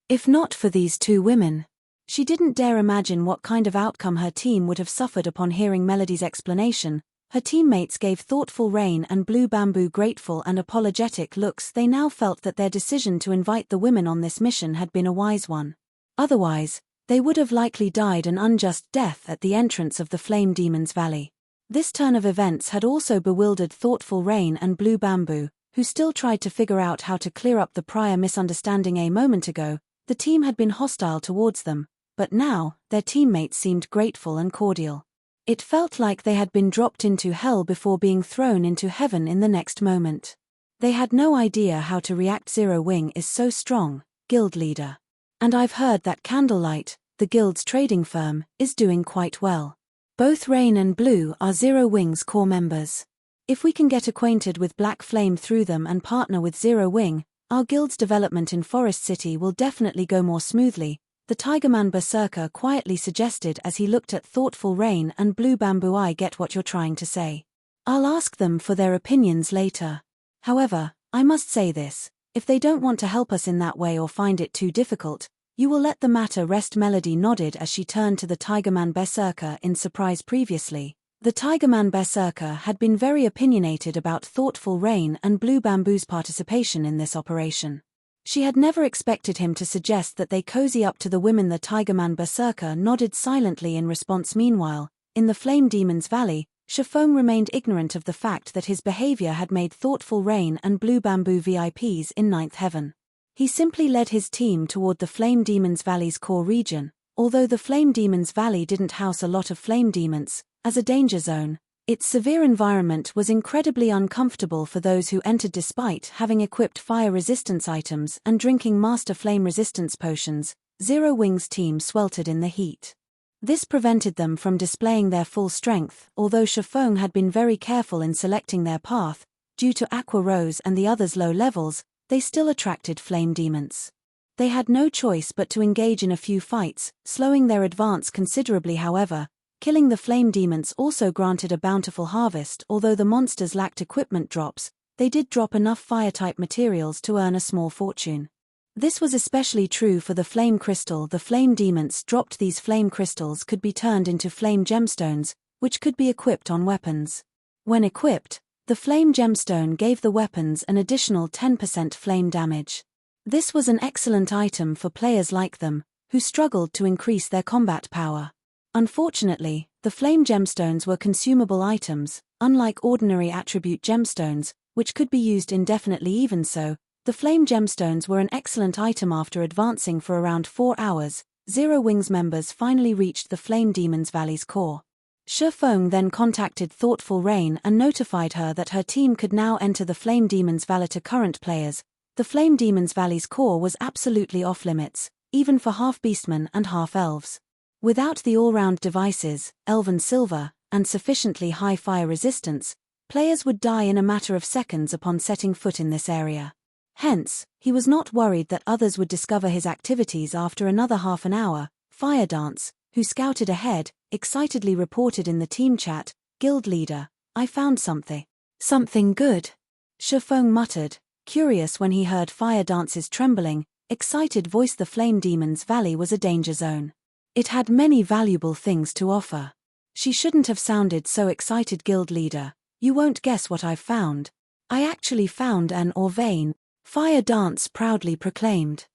If not for these two women, she didn't dare imagine what kind of outcome her team would have suffered. Upon hearing Melody's explanation, her teammates gave Thoughtful Rain and Blue Bamboo grateful and apologetic looks. They now felt that their decision to invite the women on this mission had been a wise one. Otherwise, they would have likely died an unjust death at the entrance of the Flame Demon's Valley. This turn of events had also bewildered Thoughtful Rain and Blue Bamboo, who still tried to figure out how to clear up the prior misunderstanding. A moment ago, the team had been hostile towards them, but now, their teammates seemed grateful and cordial. It felt like they had been dropped into hell before being thrown into heaven in the next moment. They had no idea how to react. Zero Wing is so strong, guild leader. And I've heard that Candlelight, the guild's trading firm, is doing quite well. Both Rain and Blue are Zero Wing's core members. If we can get acquainted with Black Flame through them and partner with Zero Wing, our guild's development in Forest City will definitely go more smoothly, the Tigerman Berserker quietly suggested as he looked at Thoughtful Rain and Blue Bamboo. I get what you're trying to say. I'll ask them for their opinions later. However, I must say this, if they don't want to help us in that way or find it too difficult, you will let the matter rest. Melody nodded as she turned to the Tigerman Berserker in surprise. Previously, the Tigerman Berserker had been very opinionated about Thoughtful Rain and Blue Bamboo's participation in this operation. She had never expected him to suggest that they cozy up to the women. The Tigerman Berserker nodded silently in response. Meanwhile, in the Flame Demon's Valley, Shifeng remained ignorant of the fact that his behavior had made Thoughtful Rain and Blue Bamboo VIPs in Ninth Heaven. He simply led his team toward the Flame Demon's Valley's core region. Although the Flame Demon's Valley didn't house a lot of flame demons, as a danger zone, its severe environment was incredibly uncomfortable for those who entered. Despite having equipped fire resistance items and drinking master flame resistance potions, Zero Wing's team sweltered in the heat. This prevented them from displaying their full strength. Although Shifeng had been very careful in selecting their path, due to Aqua Rose and the others' low levels, they still attracted flame demons. They had no choice but to engage in a few fights, slowing their advance considerably. However, killing the flame demons also granted a bountiful harvest. Although the monsters lacked equipment drops, they did drop enough fire-type materials to earn a small fortune. This was especially true for the flame crystal. The flame demons dropped these flame crystals could be turned into flame gemstones, which could be equipped on weapons. When equipped, the flame gemstone gave the weapons an additional 10% flame damage. This was an excellent item for players like them, who struggled to increase their combat power. Unfortunately, the flame gemstones were consumable items, unlike ordinary attribute gemstones, which could be used indefinitely. Even so, the flame gemstones were an excellent item. After advancing for around 4 hours, Zero Wing's members finally reached the Flame Demon's Valley's core. Shifeng then contacted Thoughtful Rain and notified her that her team could now enter the Flame Demon's Valley. To current players, the Flame Demon's Valley's core was absolutely off-limits, even for half-beastmen and half-elves. Without the all-round devices, Elven Silver, and sufficiently high fire resistance, players would die in a matter of seconds upon setting foot in this area. Hence, he was not worried that others would discover his activities. After another half an hour, Fire Dance, who scouted ahead, excitedly reported in the team chat, "Guild leader, I found something." "Something good?" Shifeng muttered, curious when he heard Fire Dance's trembling, excited voice. The Flame Demon's Valley was a danger zone. It had many valuable things to offer. She shouldn't have sounded so excited. "Guild leader, you won't guess what I've found. I actually found an ore vein," Fire Dance proudly proclaimed.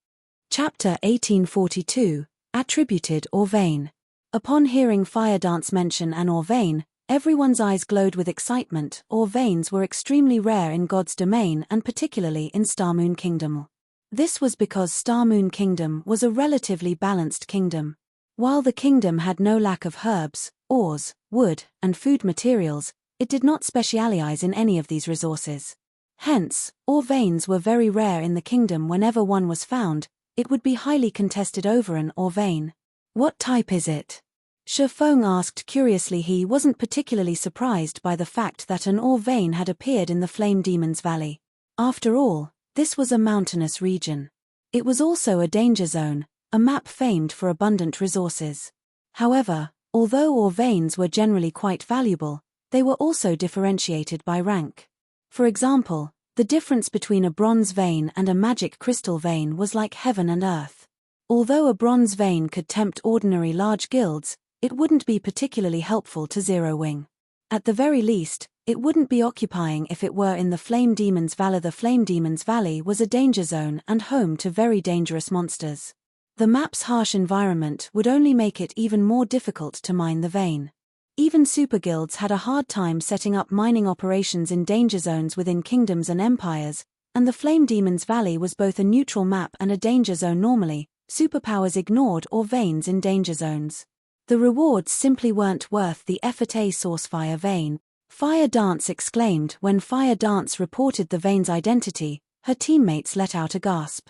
Chapter 1842, Attributed Ore Vein. Upon hearing Fire Dance mention an ore vein, everyone's eyes glowed with excitement. Ore veins were extremely rare in God's domain and particularly in Starmoon Kingdom. This was because Starmoon Kingdom was a relatively balanced kingdom. While the kingdom had no lack of herbs, ores, wood, and food materials, it did not specialize in any of these resources. Hence, ore veins were very rare in the kingdom. Whenever one was found, it would be highly contested over an ore vein. "What type is it?" Shifeng asked curiously. He wasn't particularly surprised by the fact that an ore vein had appeared in the Flame Demon's Valley. After all, this was a mountainous region. It was also a danger zone, a map famed for abundant resources. However, although ore veins were generally quite valuable, they were also differentiated by rank. For example, the difference between a bronze vein and a magic crystal vein was like heaven and earth. Although a bronze vein could tempt ordinary large guilds, it wouldn't be particularly helpful to Zerowing. At the very least, it wouldn't be occupying if it were in the Flame Demon's Valley. The Flame Demon's Valley was a danger zone and home to very dangerous monsters. The map's harsh environment would only make it even more difficult to mine the vein. Even superguilds had a hard time setting up mining operations in danger zones within kingdoms and empires, and the Flame Demon's Valley was both a neutral map and a danger zone normally. Superpowers ignored ore veins in danger zones. The rewards simply weren't worth the effort. A Sourcefire vein, Fire Dance exclaimed when Fire Dance reported the vein's identity. Her teammates let out a gasp.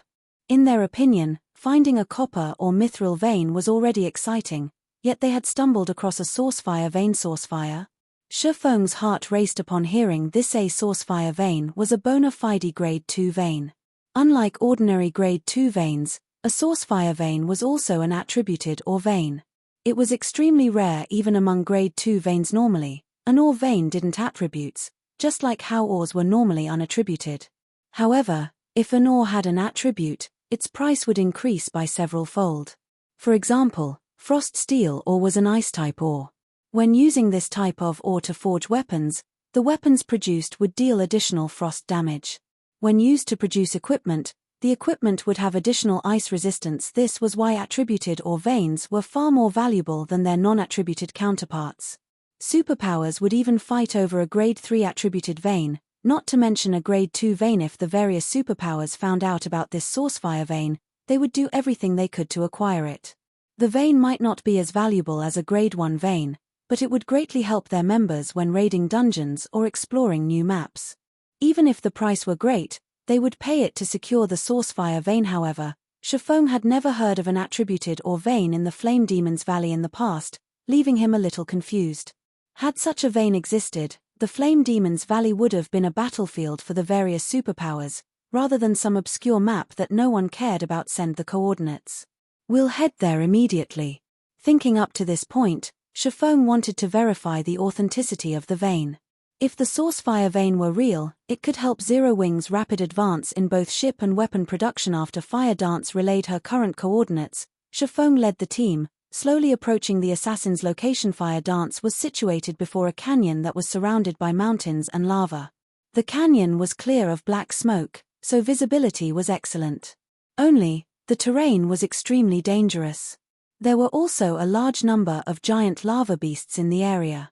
In their opinion, finding a copper or mithril vein was already exciting, yet they had stumbled across a Sourcefire vein. Sourcefire? Shifeng's heart raced upon hearing this. A Sourcefire vein was a bona fide Grade 2 vein. Unlike ordinary Grade 2 veins, a Sourcefire vein was also an attributed ore vein. It was extremely rare even among Grade 2 veins normally. An ore vein didn't attributes, just like how ores were normally unattributed. However, if an ore had an attribute, its price would increase by several-fold. For example, frost steel ore was an ice-type ore. When using this type of ore to forge weapons, the weapons produced would deal additional frost damage. When used to produce equipment, the equipment would have additional ice resistance. This was why attributed ore veins were far more valuable than their non-attributed counterparts. Superpowers would even fight over a Grade 3 attributed vein, not to mention a Grade 2 vein. If the various superpowers found out about this Sourcefire vein, they would do everything they could to acquire it. The vein might not be as valuable as a Grade 1 vein, but it would greatly help their members when raiding dungeons or exploring new maps. Even if the price were great, they would pay it to secure the Sourcefire vein. However, Shifeng had never heard of an attributed ore vein in the Flame Demon's Valley in the past, leaving him a little confused. Had such a vein existed, the Flame Demon's Valley would have been a battlefield for the various superpowers, rather than some obscure map that no one cared about. Send the coordinates. We'll head there immediately. Thinking up to this point, Shifeng wanted to verify the authenticity of the vein. If the Sourcefire vein were real, it could help Zerowing's rapid advance in both ship and weapon production. After Fire Dance relayed her current coordinates, Shifeng led the team, slowly approaching the assassin's location. Fire Dance was situated before a canyon that was surrounded by mountains and lava. The canyon was clear of black smoke, so visibility was excellent. Only, the terrain was extremely dangerous. There were also a large number of giant lava beasts in the area.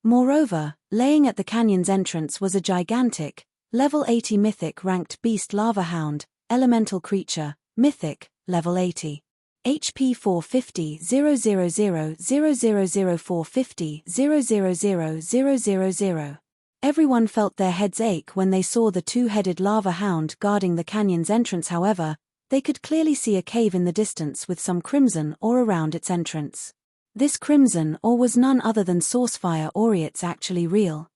Moreover, laying at the canyon's entrance was a gigantic, level 80 mythic ranked beast lava hound, elemental creature, mythic, level 80. HP 450 000 000 450 000 000. Everyone felt their heads ache when they saw the two-headed lava hound guarding the canyon's entrance. However, they could clearly see a cave in the distance with some crimson ore around its entrance. This crimson ore was none other than Sourcefire ore. It's actually real.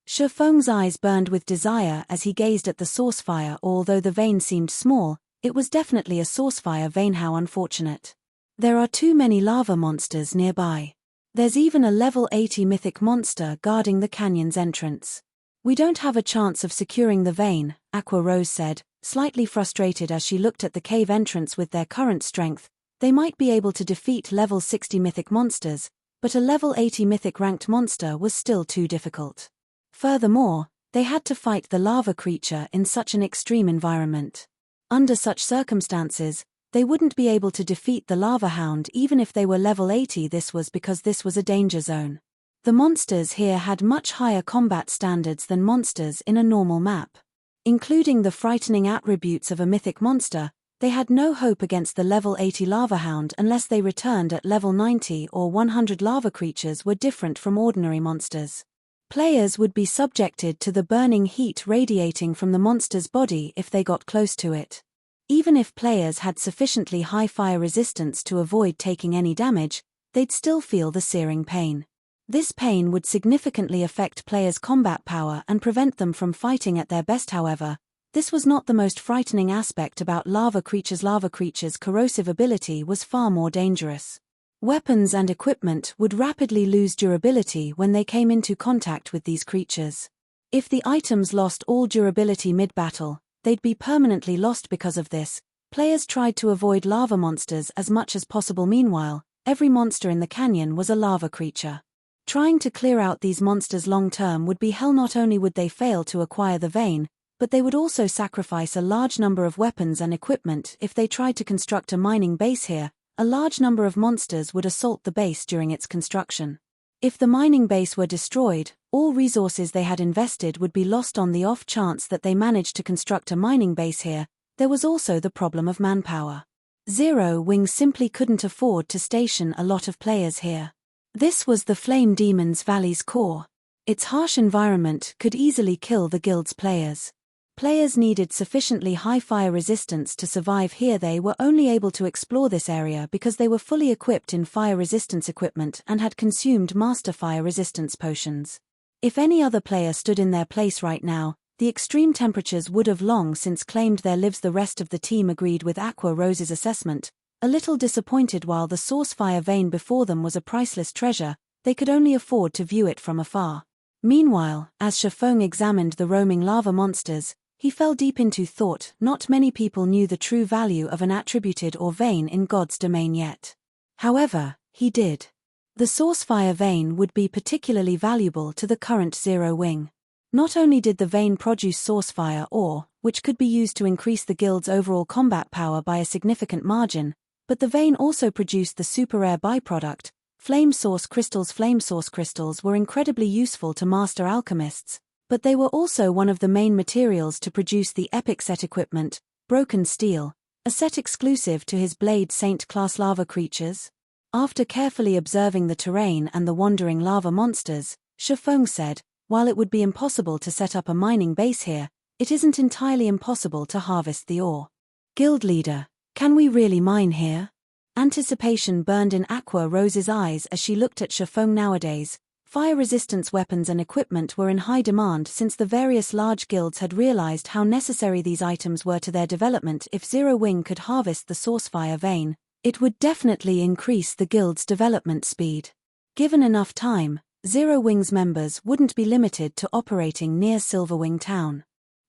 Shifeng's eyes burned with desire as he gazed at the Sourcefire. Although the vein seemed small, it was definitely a Sourcefire vein. How unfortunate. There are too many lava monsters nearby. There's even a level 80 mythic monster guarding the canyon's entrance. We don't have a chance of securing the vein, Aqua Rose said, slightly frustrated as she looked at the cave entrance. With their current strength, they might be able to defeat level 60 mythic monsters, but a level 80 mythic ranked monster was still too difficult. Furthermore, they had to fight the lava creature in such an extreme environment. Under such circumstances, they wouldn't be able to defeat the lava hound even if they were level 80. This was because this was a danger zone. The monsters here had much higher combat standards than monsters in a normal map. Including the frightening attributes of a mythic monster, they had no hope against the level 80 lava hound unless they returned at level 90 or 100. Lava creatures were different from ordinary monsters. Players would be subjected to the burning heat radiating from the monster's body if they got close to it. Even if players had sufficiently high fire resistance to avoid taking any damage, they'd still feel the searing pain. This pain would significantly affect players' combat power and prevent them from fighting at their best. However, This was not the most frightening aspect about lava creatures. Lava creatures' corrosive ability was far more dangerous. Weapons and equipment would rapidly lose durability when they came into contact with these creatures. If the items lost all durability mid-battle, they'd be permanently lost. Because of this, players tried to avoid lava monsters as much as possible. Meanwhile, every monster in the canyon was a lava creature. Trying to clear out these monsters long-term would be hell. Not only would they fail to acquire the vein, but they would also sacrifice a large number of weapons and equipment. If they tried to construct a mining base here, a large number of monsters would assault the base during its construction. If the mining base were destroyed, all resources they had invested would be lost. On the off chance that they managed to construct a mining base here, there was also the problem of manpower. Zero Wing simply couldn't afford to station a lot of players here. This was the Flame Demon's Valley's core. Its harsh environment could easily kill the guild's players. Players needed sufficiently high fire resistance to survive here. They were only able to explore this area because they were fully equipped in fire resistance equipment and had consumed master fire resistance potions. If any other player stood in their place right now, the extreme temperatures would have long since claimed their lives. The rest of the team agreed with Aqua Rose's assessment, a little disappointed. While the source fire vein before them was a priceless treasure, they could only afford to view it from afar. Meanwhile, as Shifeng examined the roaming lava monsters, he fell deep into thought. Not many people knew the true value of an attributed or vein in God's domain yet. However, he did. The source fire vein would be particularly valuable to the current Zero Wing. Not only did the vein produce source fire ore, which could be used to increase the guild's overall combat power by a significant margin, but the vein also produced the super rare byproduct, flame source crystals. Flame source crystals were incredibly useful to master alchemists, but they were also one of the main materials to produce the epic set equipment, Broken Steel, a set exclusive to his Blade Saint class lava creatures. After carefully observing the terrain and the wandering lava monsters, Shifeng said, "While it would be impossible to set up a mining base here, it isn't entirely impossible to harvest the ore." Guild leader, can we really mine here? Anticipation burned in Aqua Rose's eyes as she looked at Shifeng. Nowadays, fire resistance weapons and equipment were in high demand since the various large guilds had realized how necessary these items were to their development. If Zero Wing could harvest the source fire vein, it would definitely increase the guild's development speed. Given enough time, Zero Wing's members wouldn't be limited to operating near Silverwing town.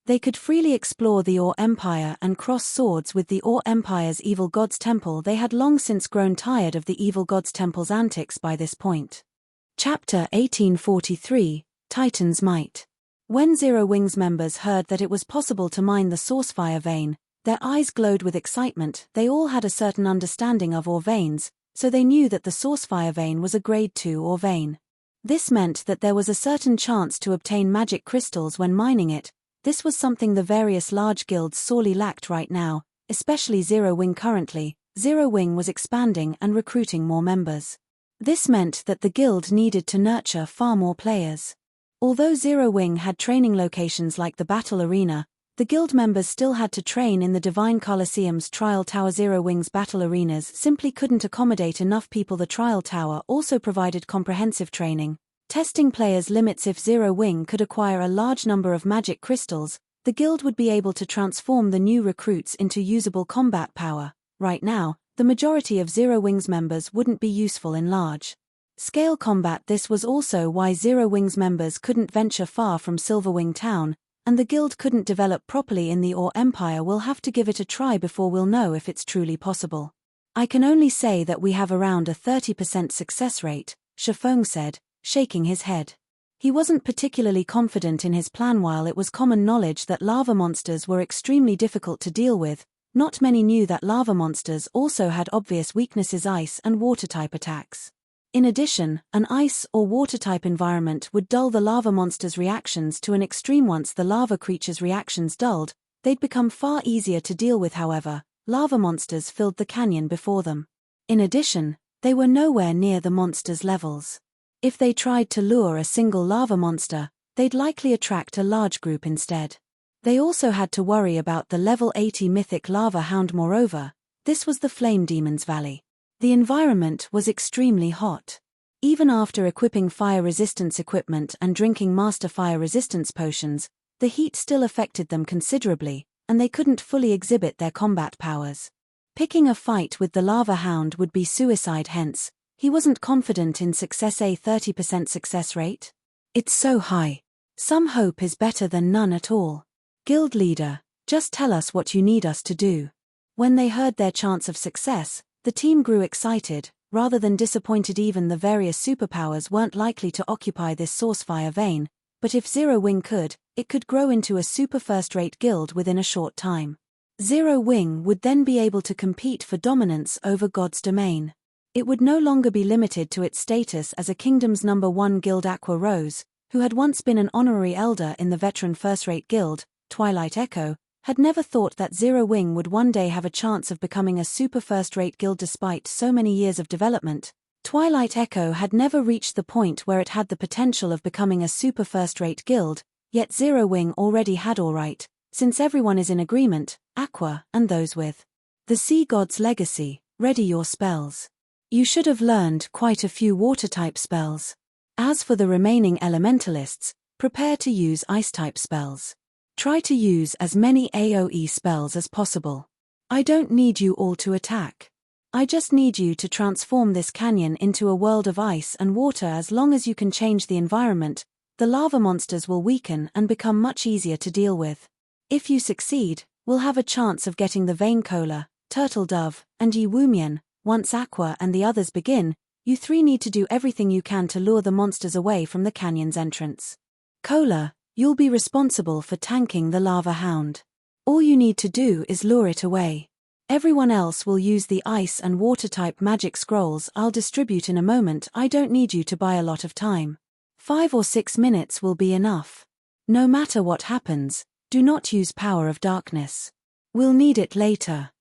They could freely explore the Ore Empire and cross swords with the Ore Empire's Evil God's Temple. They had long since grown tired of the Evil God's Temple's antics by this point. Chapter 1843, Titan's Might. When Zero Wing's members heard that it was possible to mine the source fire vein, their eyes glowed with excitement. They all had a certain understanding of ore veins, so they knew that the source fire vein was a grade 2 ore vein. This meant that there was a certain chance to obtain magic crystals when mining it. This was something the various large guilds sorely lacked right now, especially Zero Wing. Currently, Zero Wing was expanding and recruiting more members. This meant that the guild needed to nurture far more players. Although Zero Wing had training locations like the Battle Arena, the guild members still had to train in the Divine Colosseum's Trial Tower. Zero Wing's battle arenas simply couldn't accommodate enough people. The Trial Tower also provided comprehensive training, testing players' limits. If Zero Wing could acquire a large number of magic crystals, the guild would be able to transform the new recruits into usable combat power. Right now, the majority of Zero Wing's members wouldn't be useful in large-scale combat. This was also why Zero Wing's members couldn't venture far from Silverwing town, and the guild couldn't develop properly in the Ore Empire. We'll have to give it a try before we'll know if it's truly possible. I can only say that we have around a 30% success rate, Shifeng said, shaking his head. He wasn't particularly confident in his plan. While it was common knowledge that lava monsters were extremely difficult to deal with, not many knew that lava monsters also had obvious weaknesses: ice and water-type attacks. In addition, an ice or water-type environment would dull the lava monster's reactions to an extreme. Once the lava creature's reactions dulled, they'd become far easier to deal with. However, lava monsters filled the canyon before them. In addition, they were nowhere near the monster's levels. If they tried to lure a single lava monster, they'd likely attract a large group instead. They also had to worry about the level 80 mythic lava hound. Moreover, this was the Flame Demon's Valley. The environment was extremely hot. Even after equipping fire resistance equipment and drinking master fire resistance potions, The heat still affected them considerably, and they couldn't fully exhibit their combat powers. Picking a fight with the lava hound would be suicide, hence, he wasn't confident in success. A 30% success rate? It's so high. Some hope is better than none at all. Guild leader, just tell us what you need us to do. When they heard their chance of success, the team grew excited, rather than disappointed. Even the various superpowers weren't likely to occupy this sourcefire vein, but if Zero Wing could, it could grow into a super first-rate guild within a short time. Zero Wing would then be able to compete for dominance over God's domain. It would no longer be limited to its status as a kingdom's #1 guild. Aqua Rose, who had once been an honorary elder in the veteran first-rate guild, Twilight Echo, had never thought that Zero Wing would one day have a chance of becoming a super first-rate guild. Despite so many years of development, Twilight Echo had never reached the point where it had the potential of becoming a super first-rate guild, yet Zero Wing already had. Alright, since everyone is in agreement, Aqua, and those with the Sea God's legacy, ready your spells. You should have learned quite a few water-type spells. As for the remaining elementalists, prepare to use ice-type spells. Try to use as many AoE spells as possible. I don't need you all to attack. I just need you to transform this canyon into a world of ice and water. As long as you can change the environment, the lava monsters will weaken and become much easier to deal with. If you succeed, we'll have a chance of getting the Vein Cola, Turtle Dove, and Yi Wumian. Once Aqua and the others begin, you three need to do everything you can to lure the monsters away from the canyon's entrance. Cola, you'll be responsible for tanking the lava hound. All you need to do is lure it away. Everyone else will use the ice and water-type magic scrolls I'll distribute in a moment. I don't need you to buy a lot of time. 5 or 6 minutes will be enough. No matter what happens, do not use Power of Darkness. We'll need it later.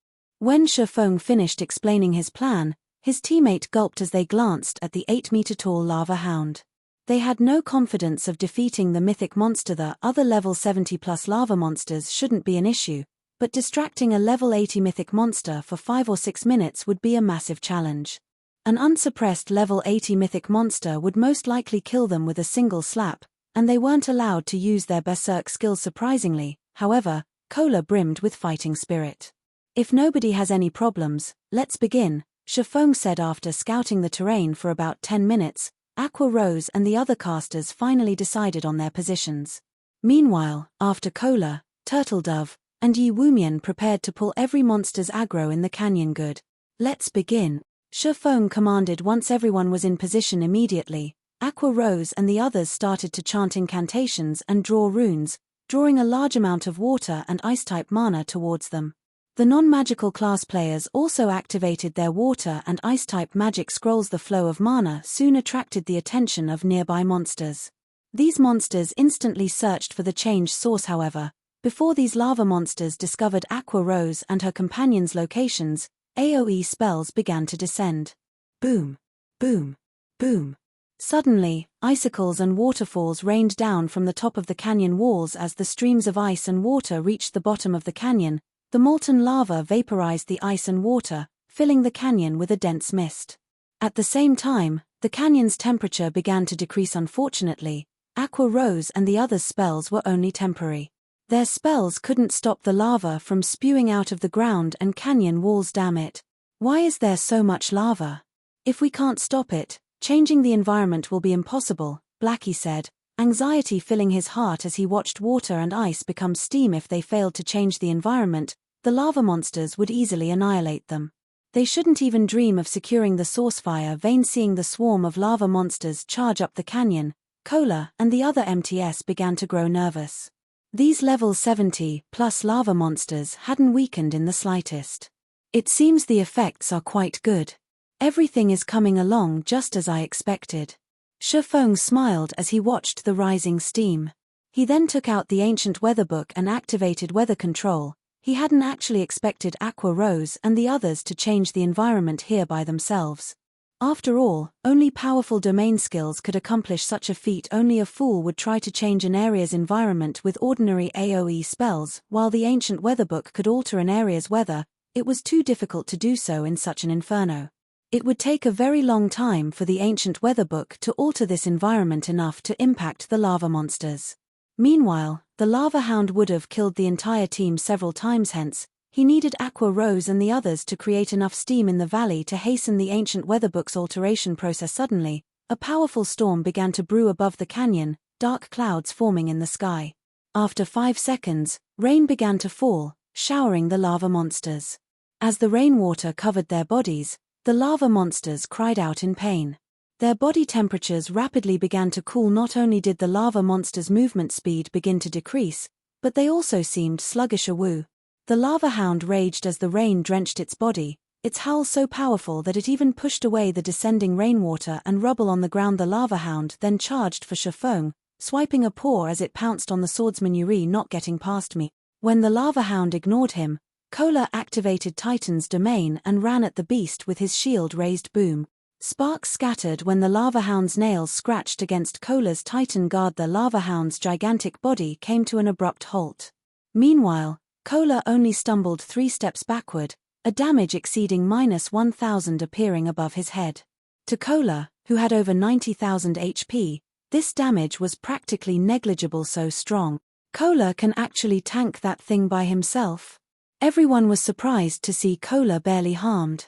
When Shifeng finished explaining his plan, his teammate gulped as they glanced at the 8-meter-tall lava hound. They had no confidence of defeating the mythic monster. The other level 70+ lava monsters shouldn't be an issue, but distracting a level 80 mythic monster for 5 or 6 minutes would be a massive challenge. An unsuppressed level 80 mythic monster would most likely kill them with a single slap, and they weren't allowed to use their berserk skills. Surprisingly, however, Cola brimmed with fighting spirit. If nobody has any problems, let's begin, Shifeng said. After scouting the terrain for about 10 minutes, Aqua Rose and the other casters finally decided on their positions. Meanwhile, after Cola, Turtle Dove, and Yi Wumian prepared to pull every monster's aggro in the canyon. Good. Let's begin, Shifeng commanded. Once everyone was in position immediately, Aqua Rose and the others started to chant incantations and draw runes, drawing a large amount of water and ice-type mana towards them. The non-magical class players also activated their water and ice-type magic scrolls. The flow of mana soon attracted the attention of nearby monsters. These monsters instantly searched for the change source. However, before these lava monsters discovered Aqua Rose and her companions' locations, AoE spells began to descend. Boom, boom, boom. Suddenly, icicles and waterfalls rained down from the top of the canyon walls. As the streams of ice and water reached the bottom of the canyon, the molten lava vaporized the ice and water, filling the canyon with a dense mist. At the same time, the canyon's temperature began to decrease. Unfortunately, Aqua Rose and the others' spells were only temporary. Their spells couldn't stop the lava from spewing out of the ground and canyon walls. Damn it. Why is there so much lava? If we can't stop it, changing the environment will be impossible, Blackie said, anxiety filling his heart as he watched water and ice become steam. If they failed to change the environment, the lava monsters would easily annihilate them. They shouldn't even dream of securing the sourcefire vein. Seeing the swarm of lava monsters charge up the canyon, Cola and the other MTS began to grow nervous. These level 70+ lava monsters hadn't weakened in the slightest. It seems the effects are quite good. Everything is coming along just as I expected. Shifeng smiled as he watched the rising steam. He then took out the ancient weather book and activated weather control. He hadn't actually expected Aqua Rose and the others to change the environment here by themselves. After all, only powerful domain skills could accomplish such a feat. Only a fool would try to change an area's environment with ordinary AoE spells. While the ancient weather book could alter an area's weather, it was too difficult to do so in such an inferno. It would take a very long time for the ancient weather book to alter this environment enough to impact the lava monsters. Meanwhile, the lava hound would have killed the entire team several times hence. He needed Aqua Rose and the others to create enough steam in the valley to hasten the ancient weatherbook's alteration process. Suddenly, a powerful storm began to brew above the canyon, dark clouds forming in the sky. After 5 seconds, rain began to fall, showering the lava monsters. As the rainwater covered their bodies, the lava monsters cried out in pain. Their body temperatures rapidly began to cool. Not only did the lava monsters' movement speed begin to decrease, but they also seemed sluggish. The lava hound raged as the rain drenched its body, its howl so powerful that it even pushed away the descending rainwater and rubble on the ground. The lava hound then charged for Shifeng, swiping a paw as it pounced on the swordsman. "You're not getting past me." When the lava hound ignored him, Kola activated Titan's domain and ran at the beast with his shield raised. Boom. Sparks scattered when the lava hound's nails scratched against Kola's Titan guard. The lava hound's gigantic body came to an abrupt halt. Meanwhile, Kola only stumbled 3 steps backward, a damage exceeding -1,000 appearing above his head. To Kola, who had over 90,000 HP, this damage was practically negligible. So strong. Kola can actually tank that thing by himself. Everyone was surprised to see Kola barely harmed.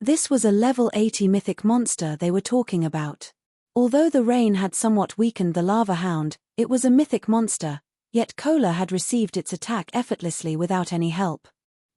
This was a level 80 mythic monster they were talking about. Although the rain had somewhat weakened the lava hound, it was a mythic monster, yet Kola had received its attack effortlessly without any help.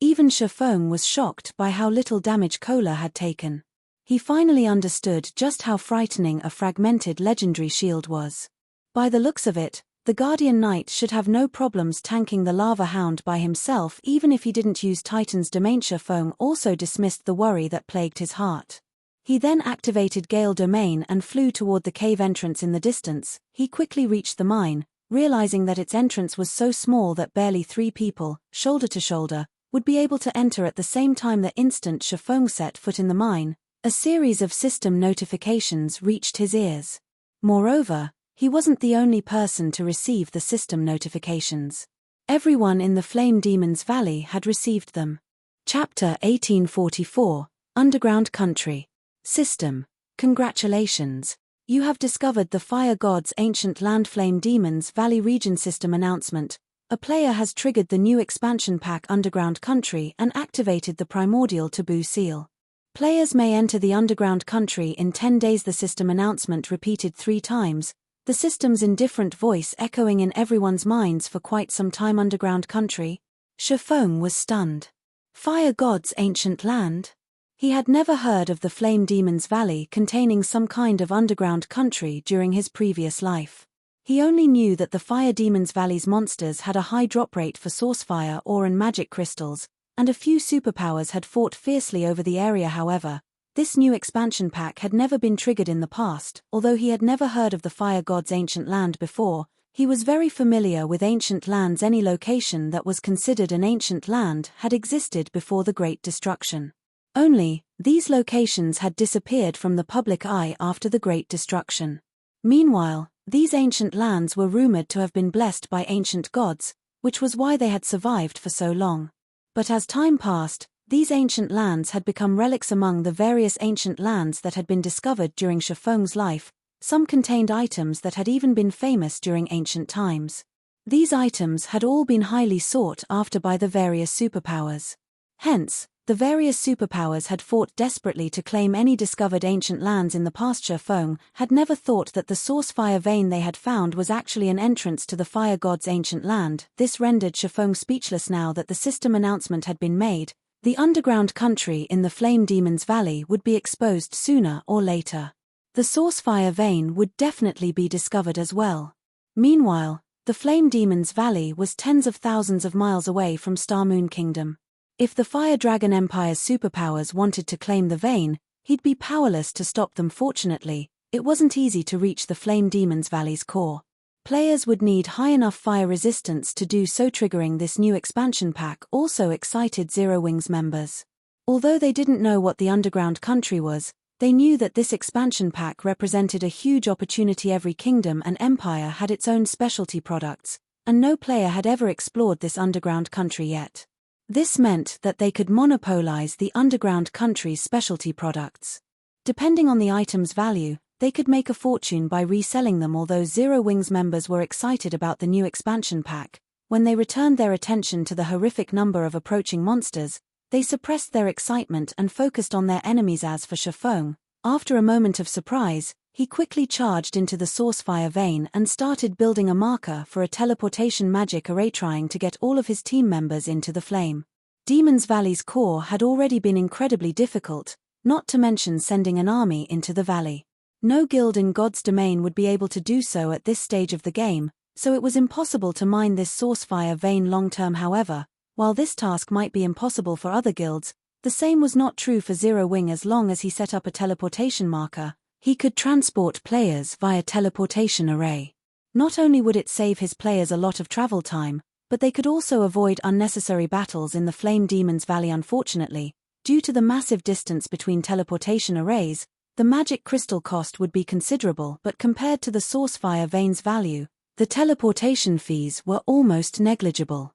Even Shifeng was shocked by how little damage Kola had taken. He finally understood just how frightening a fragmented legendary shield was. By the looks of it, the Guardian Knight should have no problems tanking the lava hound by himself even if he didn't use Titan's domain. Shifeng also dismissed the worry that plagued his heart. He then activated Gale domain and flew toward the cave entrance in the distance. He quickly reached the mine, realizing that its entrance was so small that barely 3 people, shoulder to shoulder, would be able to enter at the same time. The instant Shifeng set foot in the mine, a series of system notifications reached his ears. Moreover, he wasn't the only person to receive the system notifications. Everyone in the Flame Demon's Valley had received them. Chapter 1844, Underground Country. System. Congratulations. You have discovered the Fire God's ancient land. Flame Demon's Valley region system announcement. A player has triggered the new expansion pack Underground Country and activated the primordial taboo seal. Players may enter the Underground Country in 10 days. The system announcement repeated 3 times, the system's indifferent voice echoing in everyone's minds for quite some time. Underground Country? Shifeng was stunned. Fire God's ancient land? He had never heard of the Flame Demon's Valley containing some kind of underground country during his previous life. He only knew that the Fire Demon's Valley's monsters had a high drop rate for source fire, ore and magic crystals, and a few superpowers had fought fiercely over the area. However, this new expansion pack had never been triggered in the past. Although he had never heard of the Fire God's ancient land before, he was very familiar with ancient lands. Any location that was considered an ancient land had existed before the Great Destruction. Only, these locations had disappeared from the public eye after the Great Destruction. Meanwhile, these ancient lands were rumored to have been blessed by ancient gods, which was why they had survived for so long. But as time passed, these ancient lands had become relics. Among the various ancient lands that had been discovered during Shifeng's life, some contained items that had even been famous during ancient times. These items had all been highly sought after by the various superpowers. Hence, the various superpowers had fought desperately to claim any discovered ancient lands in the past. Shifeng had never thought that the source fire vein they had found was actually an entrance to the Fire God's ancient land. This rendered Shifeng speechless. Now that the system announcement had been made, the underground country in the Flame Demon's Valley would be exposed sooner or later. The source fire vein would definitely be discovered as well. Meanwhile, the Flame Demon's Valley was tens of thousands of miles away from Star Moon Kingdom. If the Fire Dragon Empire's superpowers wanted to claim the vein, he'd be powerless to stop them. Fortunately, it wasn't easy to reach the Flame Demon's Valley's core. Players would need high enough fire resistance to do so. Triggering this new expansion pack also excited Zero Wing's members. Although they didn't know what the underground country was, they knew that this expansion pack represented a huge opportunity. Every kingdom and empire had its own specialty products, and no player had ever explored this underground country yet. This meant that they could monopolize the underground country's specialty products. Depending on the item's value, They could make a fortune by reselling them. Although Zero Wing's members were excited about the new expansion pack, when they returned their attention to the horrific number of approaching monsters, they suppressed their excitement and focused on their enemies. As for Shifeng, after a moment of surprise, he quickly charged into the Sourcefire vein and started building a marker for a teleportation magic array, trying to get all of his team members into the flame. Demon's Valley's core had already been incredibly difficult, not to mention sending an army into the valley. No guild in God's domain would be able to do so at this stage of the game, so it was impossible to mine this Sourcefire vein long-term. However, while this task might be impossible for other guilds, the same was not true for Zero Wing. As long as he set up a teleportation marker, he could transport players via teleportation array. Not only would it save his players a lot of travel time, but they could also avoid unnecessary battles in the Flame Demon's Valley. Unfortunately, due to the massive distance between teleportation arrays, the magic crystal cost would be considerable, but compared to the Sourcefire vein's value, the teleportation fees were almost negligible.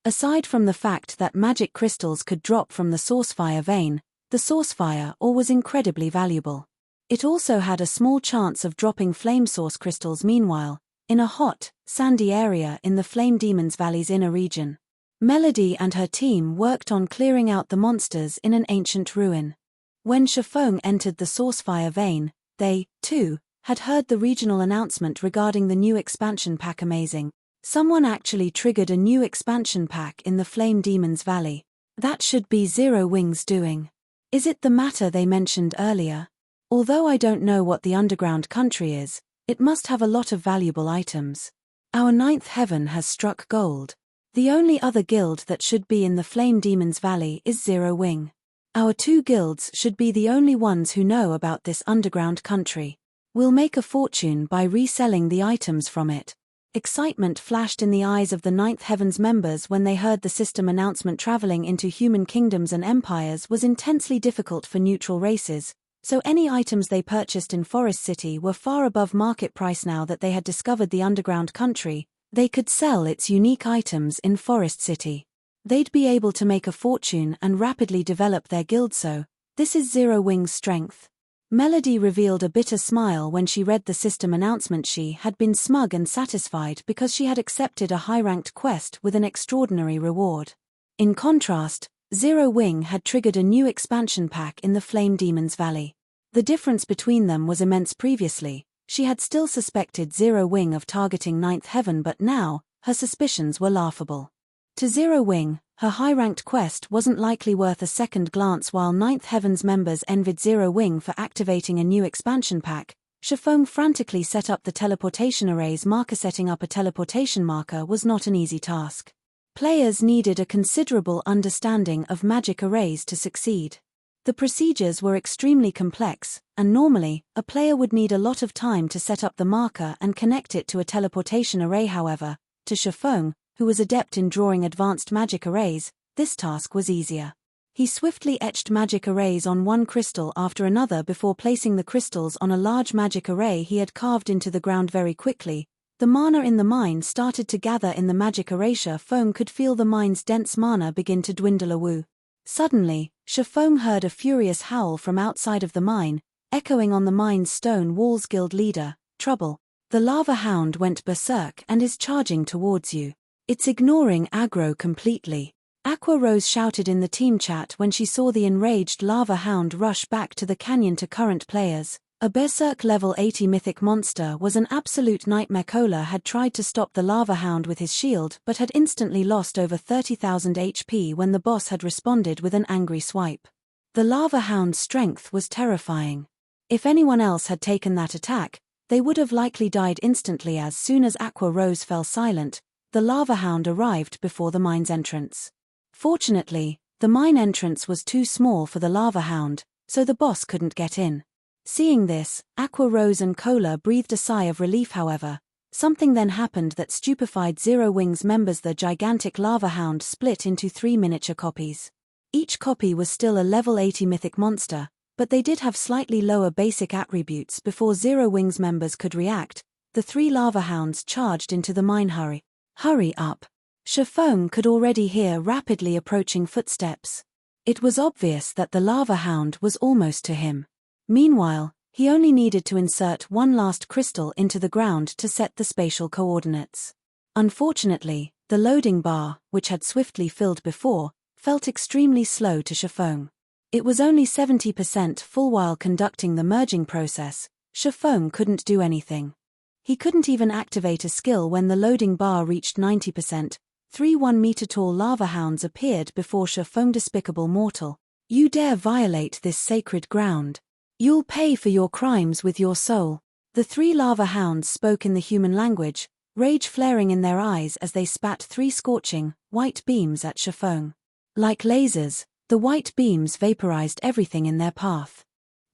Aside from the fact that magic crystals could drop from the Sourcefire vein, the Sourcefire ore was incredibly valuable. It also had a small chance of dropping flame source crystals. Meanwhile, in a hot, sandy area in the Flame Demon's Valley's inner region, Melody and her team worked on clearing out the monsters in an ancient ruin. When Shifeng entered the Sourcefire vein, they, too, had heard the regional announcement regarding the new expansion pack. Amazing. Someone actually triggered a new expansion pack in the Flame Demon's Valley. That should be Zero Wing's doing. Is it the matter they mentioned earlier? Although I don't know what the underground country is, it must have a lot of valuable items. Our ninth heaven has struck gold. The only other guild that should be in the Flame Demon's Valley is Zero Wing. Our two guilds should be the only ones who know about this underground country. We'll make a fortune by reselling the items from it. Excitement flashed in the eyes of the Ninth Heaven's members when they heard the system announcement. Traveling into human kingdoms and empires was intensely difficult for neutral races, so any items they purchased in Forest City were far above market price. Now that they had discovered the underground country, they could sell its unique items in Forest City. They'd be able to make a fortune and rapidly develop their guild. So, this is Zero Wing's strength. Melody revealed a bitter smile when she read the system announcement. She had been smug and satisfied because she had accepted a high-ranked quest with an extraordinary reward. In contrast, Zero Wing had triggered a new expansion pack in the Flame Demon's Valley. The difference between them was immense. Previously, she had still suspected Zero Wing of targeting Ninth Heaven, but now, her suspicions were laughable. To Zero Wing, her high-ranked quest wasn't likely worth a second glance. While Ninth Heaven's members envied Zero Wing for activating a new expansion pack, Shifeng frantically set up the teleportation array's marker. Setting up a teleportation marker was not an easy task. Players needed a considerable understanding of magic arrays to succeed. The procedures were extremely complex, and normally, a player would need a lot of time to set up the marker and connect it to a teleportation array. However, to Shifeng, who was adept in drawing advanced magic arrays, this task was easier. He swiftly etched magic arrays on one crystal after another before placing the crystals on a large magic array he had carved into the ground. Very quickly, the mana in the mine started to gather in the magic array. Shifeng could feel the mine's dense mana begin to dwindle. Suddenly, Shifeng heard a furious howl from outside of the mine, echoing on the mine's stone walls. Guild leader, trouble. The lava hound went berserk and is charging towards you. It's ignoring aggro completely. Aqua Rose shouted in the team chat when she saw the enraged lava hound rush back to the canyon. To current players, a berserk level 80 mythic monster was an absolute nightmare. Cola had tried to stop the lava hound with his shield but had instantly lost over 30,000 HP when the boss had responded with an angry swipe. The lava hound's strength was terrifying. If anyone else had taken that attack, they would have likely died instantly. As soon as Aqua Rose fell silent, the lava hound arrived before the mine's entrance. Fortunately, the mine entrance was too small for the lava hound, so the boss couldn't get in. Seeing this, Aqua Rose and Cola breathed a sigh of relief. However, something then happened that stupefied Zero Wing's members. The gigantic lava hound split into 3 miniature copies. Each copy was still a level 80 mythic monster, but they did have slightly lower basic attributes. Before Zero Wing's members could react, the 3 lava hounds charged into the mine. Hurry up. Shifeng could already hear rapidly approaching footsteps. It was obvious that the lava hound was almost to him. Meanwhile, He only needed to insert one last crystal into the ground to set the spatial coordinates. Unfortunately, the loading bar, which had swiftly filled before, felt extremely slow to Shifeng. It was only 70% full while conducting the merging process. Shifeng couldn't do anything. He couldn't even activate a skill when the loading bar reached 90%. 3 1-meter-tall lava hounds appeared before Shifeng. Despicable mortal. You dare violate this sacred ground. You'll pay for your crimes with your soul. The 3 lava hounds spoke in the human language, rage flaring in their eyes as they spat 3 scorching, white beams at Shifeng. Like lasers, the white beams vaporized everything in their path.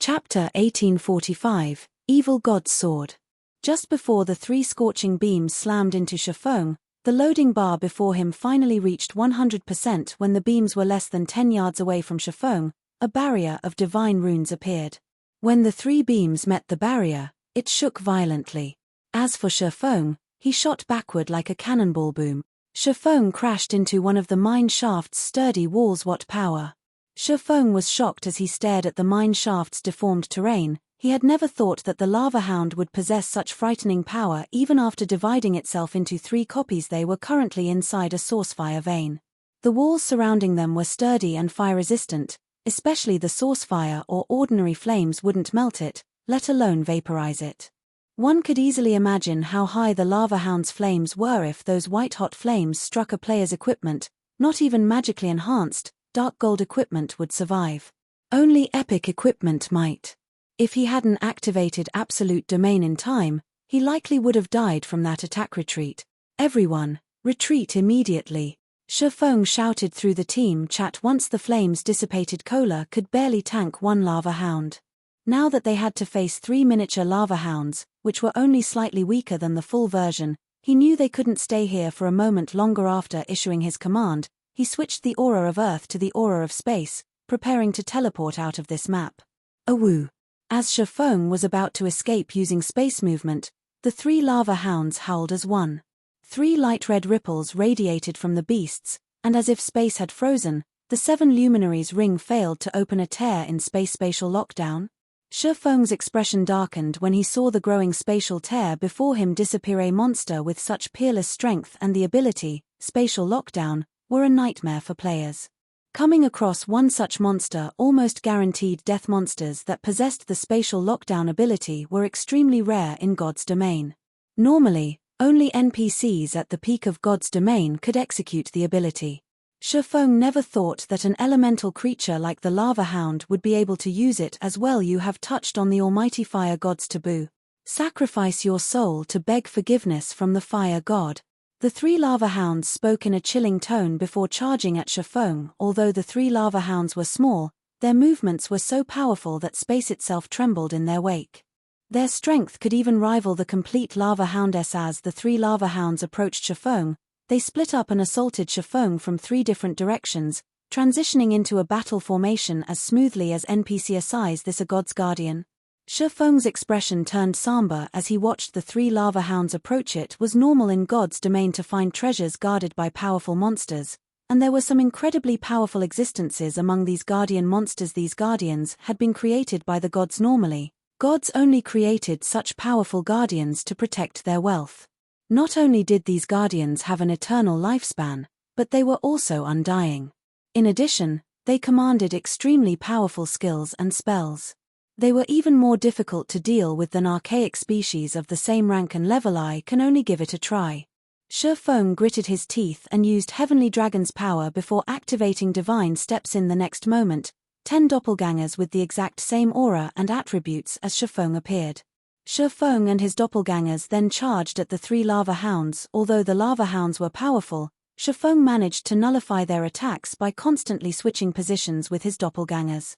Chapter 1845, Evil God's Sword. Just before the 3 scorching beams slammed into Shifeng, the loading bar before him finally reached 100%. When the beams were less than 10 yards away from Shifeng, a barrier of divine runes appeared. When the 3 beams met the barrier, it shook violently. As for Shifeng, he shot backward like a cannonball boom. Shifeng crashed into one of the mine shaft's sturdy walls. What power! Shifeng was shocked as he stared at the mine shaft's deformed terrain. He had never thought that the lava hound would possess such frightening power even after dividing itself into 3 copies. They were currently inside a sourcefire vein. The walls surrounding them were sturdy and fire-resistant, especially the sourcefire, or ordinary flames wouldn't melt it, let alone vaporize it. One could easily imagine how high the lava hound's flames were if those white-hot flames struck a player's equipment. Not even magically enhanced, dark gold equipment would survive. Only epic equipment might. If he hadn't activated absolute domain in time, he likely would have died from that attack. Retreat. Everyone, retreat immediately. Shifeng shouted through the team chat once the flames dissipated. Cola could barely tank 1 lava hound. Now that they had to face 3 miniature lava hounds, which were only slightly weaker than the full version, he knew they couldn't stay here for a moment longer. After issuing his command, he switched the aura of Earth to the aura of space, preparing to teleport out of this map. Awoo! As Shifeng was about to escape using space movement, the 3 lava hounds howled as one. 3 light red ripples radiated from the beasts, and as if space had frozen, the 7 luminaries' ring failed to open a tear in space. Spatial lockdown? Shifeng's expression darkened when he saw the growing spatial tear before him disappear. A monster with such peerless strength and the ability, spatial lockdown, were a nightmare for players. Coming across one such monster almost guaranteed death. Monsters that possessed the spatial lockdown ability were extremely rare in God's domain. Normally, only NPCs at the peak of God's domain could execute the ability. Shifeng never thought that an elemental creature like the lava hound would be able to use it as well. You have touched on the almighty fire god's taboo. Sacrifice your soul to beg forgiveness from the fire god. The 3 lava hounds spoke in a chilling tone before charging at Shifeng. Although the 3 lava hounds were small, their movements were so powerful that space itself trembled in their wake. Their strength could even rival the complete lava houndess. As the 3 lava hounds approached Shifeng, they split up and assaulted Shifeng from 3 different directions, transitioning into a battle formation as smoothly as NPC. Sighs, this a god's guardian? Shifeng's expression turned somber as he watched the 3 lava hounds approach. It was normal in God's domain to find treasures guarded by powerful monsters, and there were some incredibly powerful existences among these guardian monsters. These guardians had been created by the gods. Normally, gods only created such powerful guardians to protect their wealth. Not only did these guardians have an eternal lifespan, but they were also undying. In addition, they commanded extremely powerful skills and spells. They were even more difficult to deal with than archaic species of the same rank and level. I can only give it a try. Shifeng gritted his teeth and used Heavenly Dragon's power before activating Divine Steps. In the next moment, 10 doppelgangers with the exact same aura and attributes as Shifeng appeared. Shifeng and his doppelgangers then charged at the 3 lava hounds. Although the lava hounds were powerful, Shifeng managed to nullify their attacks by constantly switching positions with his doppelgangers.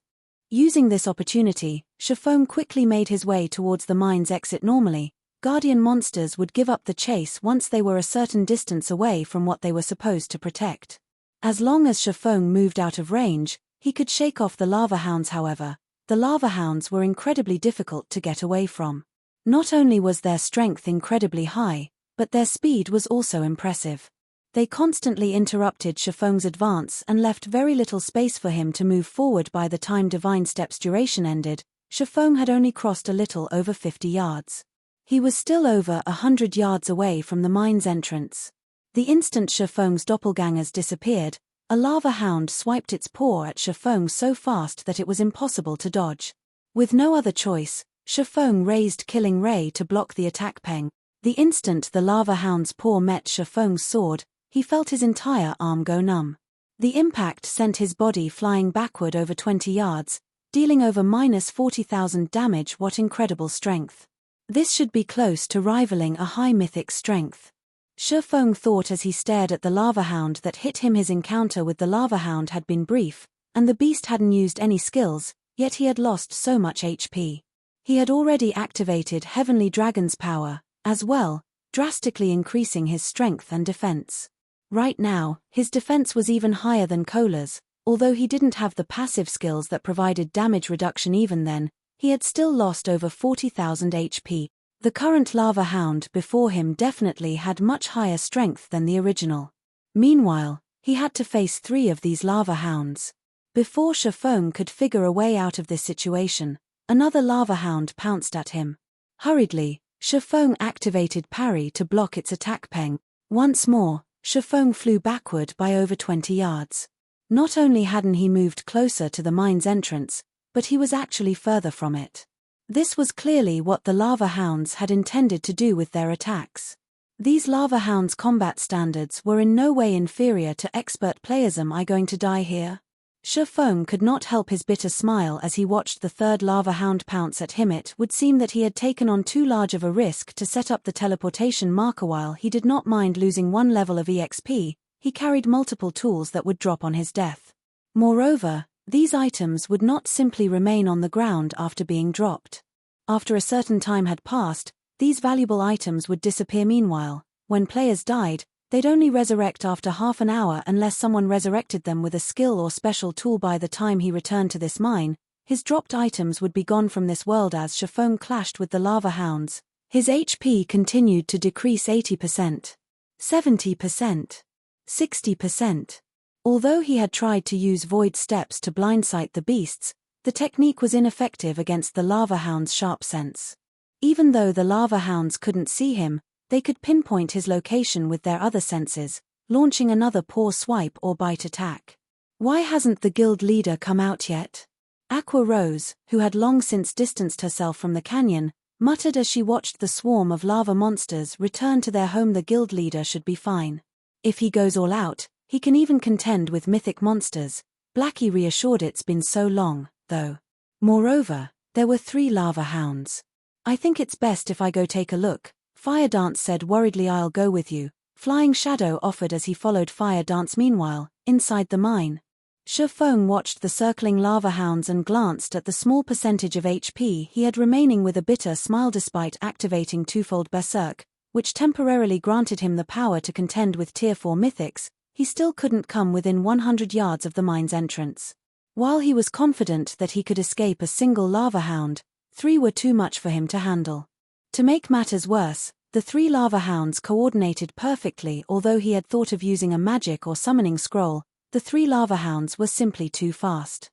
Using this opportunity, Shifeng quickly made his way towards the mine's exit. Normally, guardian monsters would give up the chase once they were a certain distance away from what they were supposed to protect. As long as Shifeng moved out of range, he could shake off the lava hounds. However, the lava hounds were incredibly difficult to get away from. Not only was their strength incredibly high, but their speed was also impressive. They constantly interrupted Shifeng's advance and left very little space for him to move forward. By the time Divine Step's duration ended, Shifeng had only crossed a little over 50 yards. He was still over 100 yards away from the mine's entrance. The instant Shifeng's doppelgangers disappeared, a lava hound swiped its paw at Shifeng so fast that it was impossible to dodge. With no other choice, Shifeng raised Killing Ray to block the attack peng. The instant the lava hound's paw met Shifeng's sword, he felt his entire arm go numb. The impact sent his body flying backward over 20 yards, dealing over -40,000 damage. What incredible strength. This should be close to rivaling a high mythic strength. Shifeng thought as he stared at the lava hound that hit him. His encounter with the lava hound had been brief, and the beast hadn't used any skills, yet he had lost so much HP. He had already activated Heavenly Dragon's power, as well, drastically increasing his strength and defense. Right now, his defense was even higher than Kola's, although he didn't have the passive skills that provided damage reduction. Even then, he had still lost over 40,000 HP. The current lava hound before him definitely had much higher strength than the original. Meanwhile, he had to face 3 of these lava hounds. Before Shifeng could figure a way out of this situation, another lava hound pounced at him. Hurriedly, Shifeng activated parry to block its attack peng. Once more, Shifeng flew backward by over 20 yards. Not only hadn't he moved closer to the mine's entrance, but he was actually further from it. This was clearly what the lava hounds had intended to do with their attacks. These lava hounds' combat standards were in no way inferior to expert players. Am I going to die here? Shifeng could not help his bitter smile as he watched the third lava hound pounce at him. It would seem that he had taken on too large of a risk to set up the teleportation marker. While he did not mind losing 1 level of EXP, he carried multiple tools that would drop on his death. Moreover, these items would not simply remain on the ground after being dropped. After a certain time had passed, these valuable items would disappear. Meanwhile, when players died, they'd only resurrect after half an hour unless someone resurrected them with a skill or special tool. By the time he returned to this mine, his dropped items would be gone from this world. As Shifeng clashed with the lava hounds, his HP continued to decrease. 80%, 70%, 60%. Although he had tried to use void steps to blindsight the beasts, the technique was ineffective against the lava hound's sharp sense. Even though the lava hounds couldn't see him, they could pinpoint his location with their other senses, launching another paw swipe or bite attack. Why hasn't the guild leader come out yet? Aqua Rose, who had long since distanced herself from the canyon, muttered as she watched the swarm of lava monsters return to their home. The guild leader should be fine. If he goes all out, he can even contend with mythic monsters, Blackie reassured. It's been so long, though. Moreover, there were 3 lava hounds. I think it's best if I go take a look, Fire Dance said worriedly. I'll go with you, Flying Shadow offered as he followed Fire Dance. Meanwhile, inside the mine, Shifeng watched the circling lava hounds and glanced at the small percentage of HP he had remaining with a bitter smile. Despite activating twofold Berserk, which temporarily granted him the power to contend with Tier 4 mythics, he still couldn't come within 100 yards of the mine's entrance. While he was confident that he could escape a single lava hound, 3 were too much for him to handle. To make matters worse, the 3 lava hounds coordinated perfectly. Although he had thought of using a magic or summoning scroll, the 3 lava hounds were simply too fast.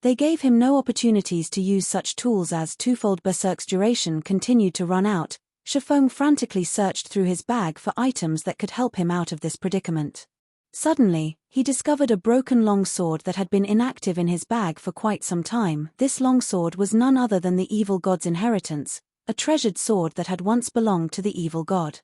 They gave him no opportunities to use such tools. As twofold Berserk's duration continued to run out, Shifeng frantically searched through his bag for items that could help him out of this predicament. Suddenly, he discovered a broken longsword that had been inactive in his bag for quite some time. This longsword was none other than the evil god's inheritance, a treasured sword that had once belonged to the evil god.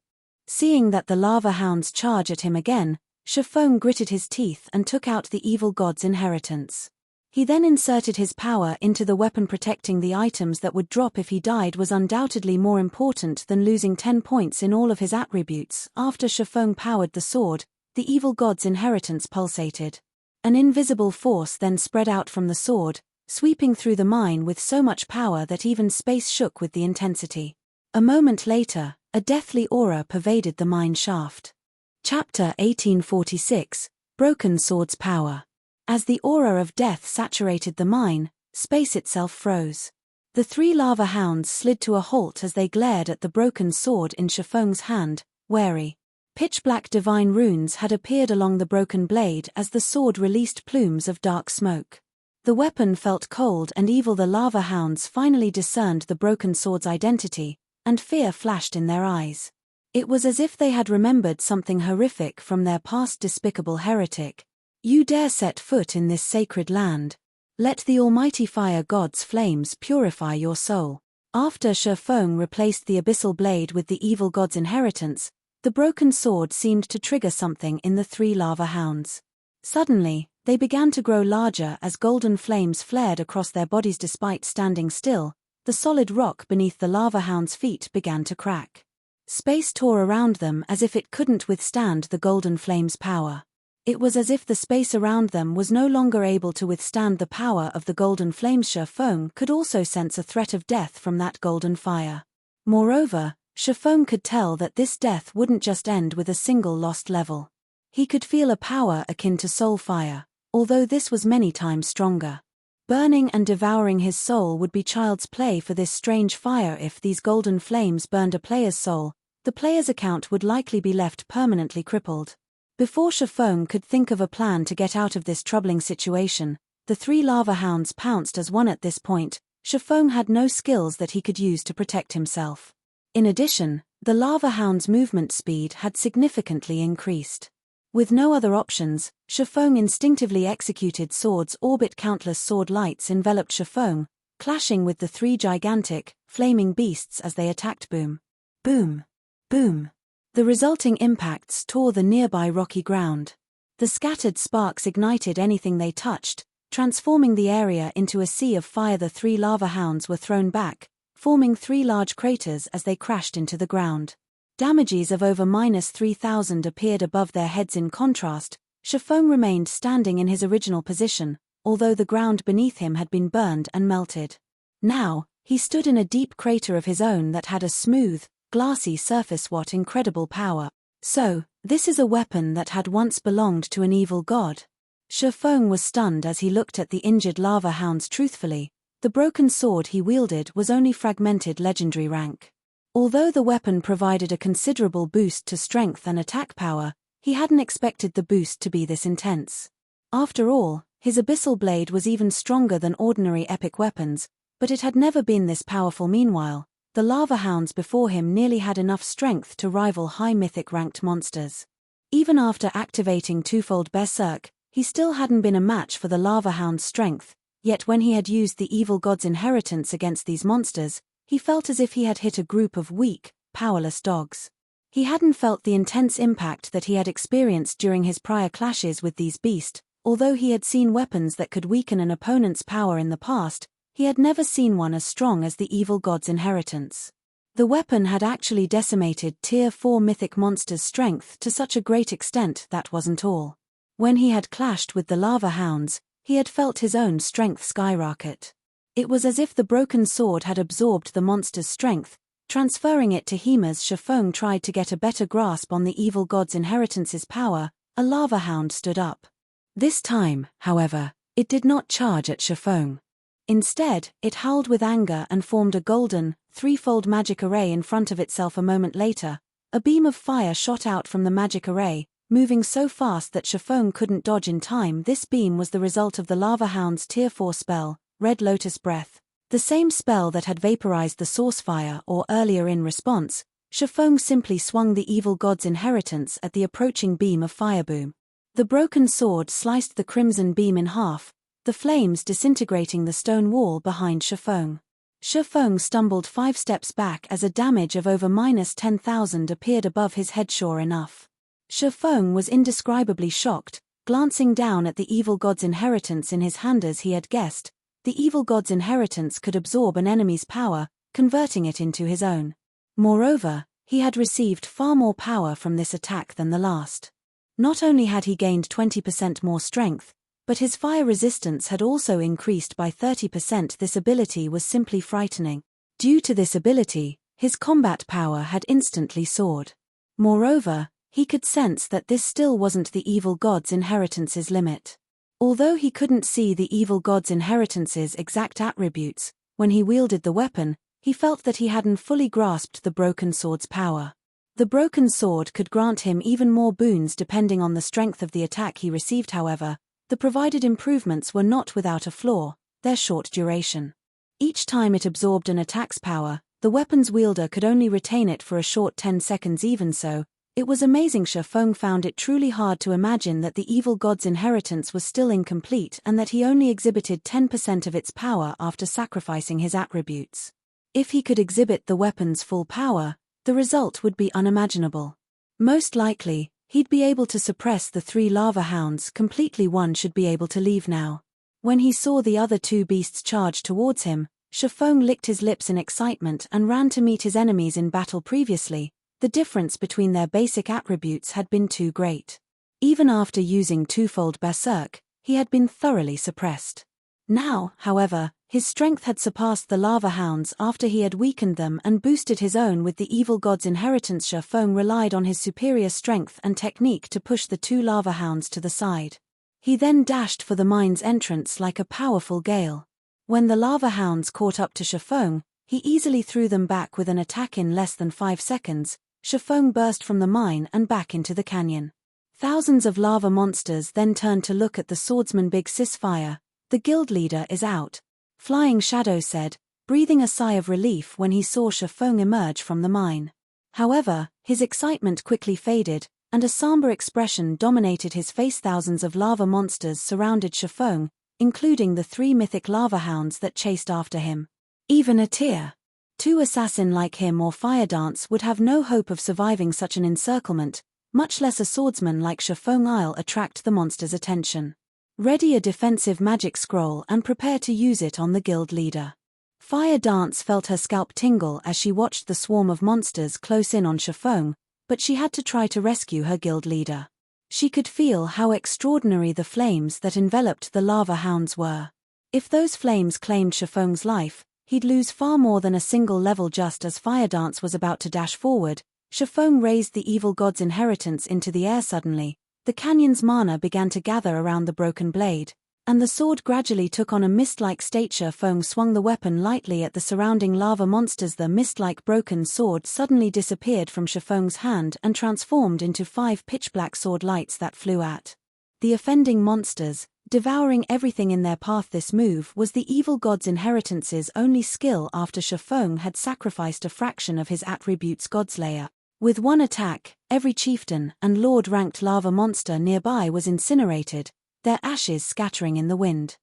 Seeing that the lava hounds charge at him again, Shifeng gritted his teeth and took out the evil god's inheritance. He then inserted his power into the weapon. Protecting the items that would drop if he died was undoubtedly more important than losing 10 points in all of his attributes. After Shifeng powered the sword, the evil god's inheritance pulsated. An invisible force then spread out from the sword, sweeping through the mine with so much power that even space shook with the intensity. A moment later, a deathly aura pervaded the mine shaft. Chapter 1846, Broken Sword's Power. As the aura of death saturated the mine, space itself froze. The 3 lava hounds slid to a halt as they glared at the broken sword in Shifeng's hand, wary. Pitch-black divine runes had appeared along the broken blade as the sword released plumes of dark smoke. The weapon felt cold and evil. The lava hounds finally discerned the broken sword's identity, and fear flashed in their eyes. It was as if they had remembered something horrific from their past. Despicable heretic. You dare set foot in this sacred land. Let the almighty fire god's flames purify your soul. After Shifeng replaced the abyssal blade with the evil god's inheritance, the broken sword seemed to trigger something in the three lava hounds. Suddenly, they began to grow larger as golden flames flared across their bodies. Despite standing still, the solid rock beneath the lava hounds' feet began to crack. Space tore around them as if it couldn't withstand the golden flames' power. It was as if the space around them was no longer able to withstand the power of the golden flames. Shifeng could also sense a threat of death from that golden fire. Moreover, Shifeng could tell that this death wouldn't just end with a single lost level. He could feel a power akin to soul fire, although this was many times stronger. Burning and devouring his soul would be child's play for this strange fire. If these golden flames burned a player's soul, the player's account would likely be left permanently crippled. Before Shifeng could think of a plan to get out of this troubling situation, the three lava hounds pounced as one. At this point, Shifeng had no skills that he could use to protect himself. In addition, the lava hound's movement speed had significantly increased. With no other options, Shifeng instinctively executed Sword's orbit. Countless sword lights enveloped Shifeng, clashing with the three gigantic, flaming beasts as they attacked. Boom. Boom. Boom. The resulting impacts tore the nearby rocky ground. The scattered sparks ignited anything they touched, transforming the area into a sea of fire. The three lava hounds were thrown back, forming three large craters as they crashed into the ground. Damages of over -3,000 appeared above their heads. In contrast, Shifeng remained standing in his original position, although the ground beneath him had been burned and melted. Now, he stood in a deep crater of his own that had a smooth, glassy surface. What incredible power! So, this is a weapon that had once belonged to an evil god. Shifeng was stunned as he looked at the injured lava hounds. Truthfully, the broken sword he wielded was only fragmented legendary rank. Although the weapon provided a considerable boost to strength and attack power, he hadn't expected the boost to be this intense. After all, his abyssal blade was even stronger than ordinary epic weapons, but it had never been this powerful. Meanwhile, the lava hounds before him nearly had enough strength to rival high mythic ranked monsters. Even after activating twofold berserk, he still hadn't been a match for the lava hound's strength, yet when he had used the evil god's inheritance against these monsters, he felt as if he had hit a group of weak, powerless dogs. He hadn't felt the intense impact that he had experienced during his prior clashes with these beasts. Although he had seen weapons that could weaken an opponent's power in the past, he had never seen one as strong as the evil god's inheritance. The weapon had actually decimated Tier 4 mythic monsters' strength to such a great extent. That wasn't all. When he had clashed with the lava hounds, he had felt his own strength skyrocket. It was as if the broken sword had absorbed the monster's strength, transferring it to him. As Shifeng tried to get a better grasp on the evil god's inheritance's power, a lava hound stood up. This time, however, it did not charge at Shifeng. Instead, it howled with anger and formed a golden, threefold magic array in front of itself. A moment later, a beam of fire shot out from the magic array, moving so fast that Shifeng couldn't dodge in time. This beam was the result of the lava hound's Tier 4 spell, Red Lotus Breath. The same spell that had vaporized the source fire. Or earlier, in response, Shifeng simply swung the evil god's inheritance at the approaching beam of fire. Boom. The broken sword sliced the crimson beam in half, the flames disintegrating the stone wall behind Shifeng. Shifeng stumbled 5 steps back as a damage of over -10,000 appeared above his head. Sure enough. Shifeng was indescribably shocked, glancing down at the evil god's inheritance in his hand. As he had guessed, the evil god's inheritance could absorb an enemy's power, converting it into his own. Moreover, he had received far more power from this attack than the last. Not only had he gained 20% more strength, but his fire resistance had also increased by 30%. This ability was simply frightening. Due to this ability, his combat power had instantly soared. Moreover, he could sense that this still wasn't the evil god's inheritance's limit. Although he couldn't see the evil god's inheritance's exact attributes, when he wielded the weapon, he felt that he hadn't fully grasped the broken sword's power. The broken sword could grant him even more boons depending on the strength of the attack he received. However, the provided improvements were not without a flaw: their short duration. Each time it absorbed an attack's power, the weapon's wielder could only retain it for a short 10 seconds. Even so, it was amazing. Shifeng found it truly hard to imagine that the evil god's inheritance was still incomplete and that he only exhibited 10% of its power after sacrificing his attributes. If he could exhibit the weapon's full power, the result would be unimaginable. Most likely, he'd be able to suppress the 3 lava hounds completely. One should be able to leave now. When he saw the other 2 beasts charge towards him, Shifeng licked his lips in excitement and ran to meet his enemies in battle. Previously, the difference between their basic attributes had been too great. Even after using twofold berserk, he had been thoroughly suppressed. Now, however, his strength had surpassed the lava hounds after he had weakened them and boosted his own with the evil god's inheritance. Shifeng relied on his superior strength and technique to push the 2 lava hounds to the side. He then dashed for the mine's entrance like a powerful gale. When the lava hounds caught up to Shifeng, he easily threw them back with an attack. In less than 5 seconds, Shifeng burst from the mine and back into the canyon. Thousands of lava monsters then turned to look at the swordsman. Big sis fire, the guild leader is out. Flying Shadow said, breathing a sigh of relief when he saw Shifeng emerge from the mine. However, his excitement quickly faded, and a somber expression dominated his face. Thousands of lava monsters surrounded Shifeng, including the 3 mythic lava hounds that chased after him. Even a tier 2 assassin like him or Fire Dance would have no hope of surviving such an encirclement, much less a swordsman like Shifeng. I'll attract the monster's attention. Ready a defensive magic scroll and prepare to use it on the guild leader. Fire Dance felt her scalp tingle as she watched the swarm of monsters close in on Shifeng, but she had to try to rescue her guild leader. She could feel how extraordinary the flames that enveloped the lava hounds were. If those flames claimed Shifeng's life, he'd lose far more than a single level. Just as Fire Dance was about to dash forward, Shifeng raised the evil god's inheritance into the air. Suddenly, the canyon's mana began to gather around the broken blade, and the sword gradually took on a mist-like state. Shifeng swung the weapon lightly at the surrounding lava monsters. The mist-like broken sword suddenly disappeared from Shifeng's hand and transformed into 5 pitch-black sword lights that flew at the offending monsters, devouring everything in their path. This move was the evil god's inheritance's only skill after Shifeng had sacrificed a fraction of his attributes. Godslayer. With one attack, every chieftain and lord-ranked lava monster nearby was incinerated, their ashes scattering in the wind.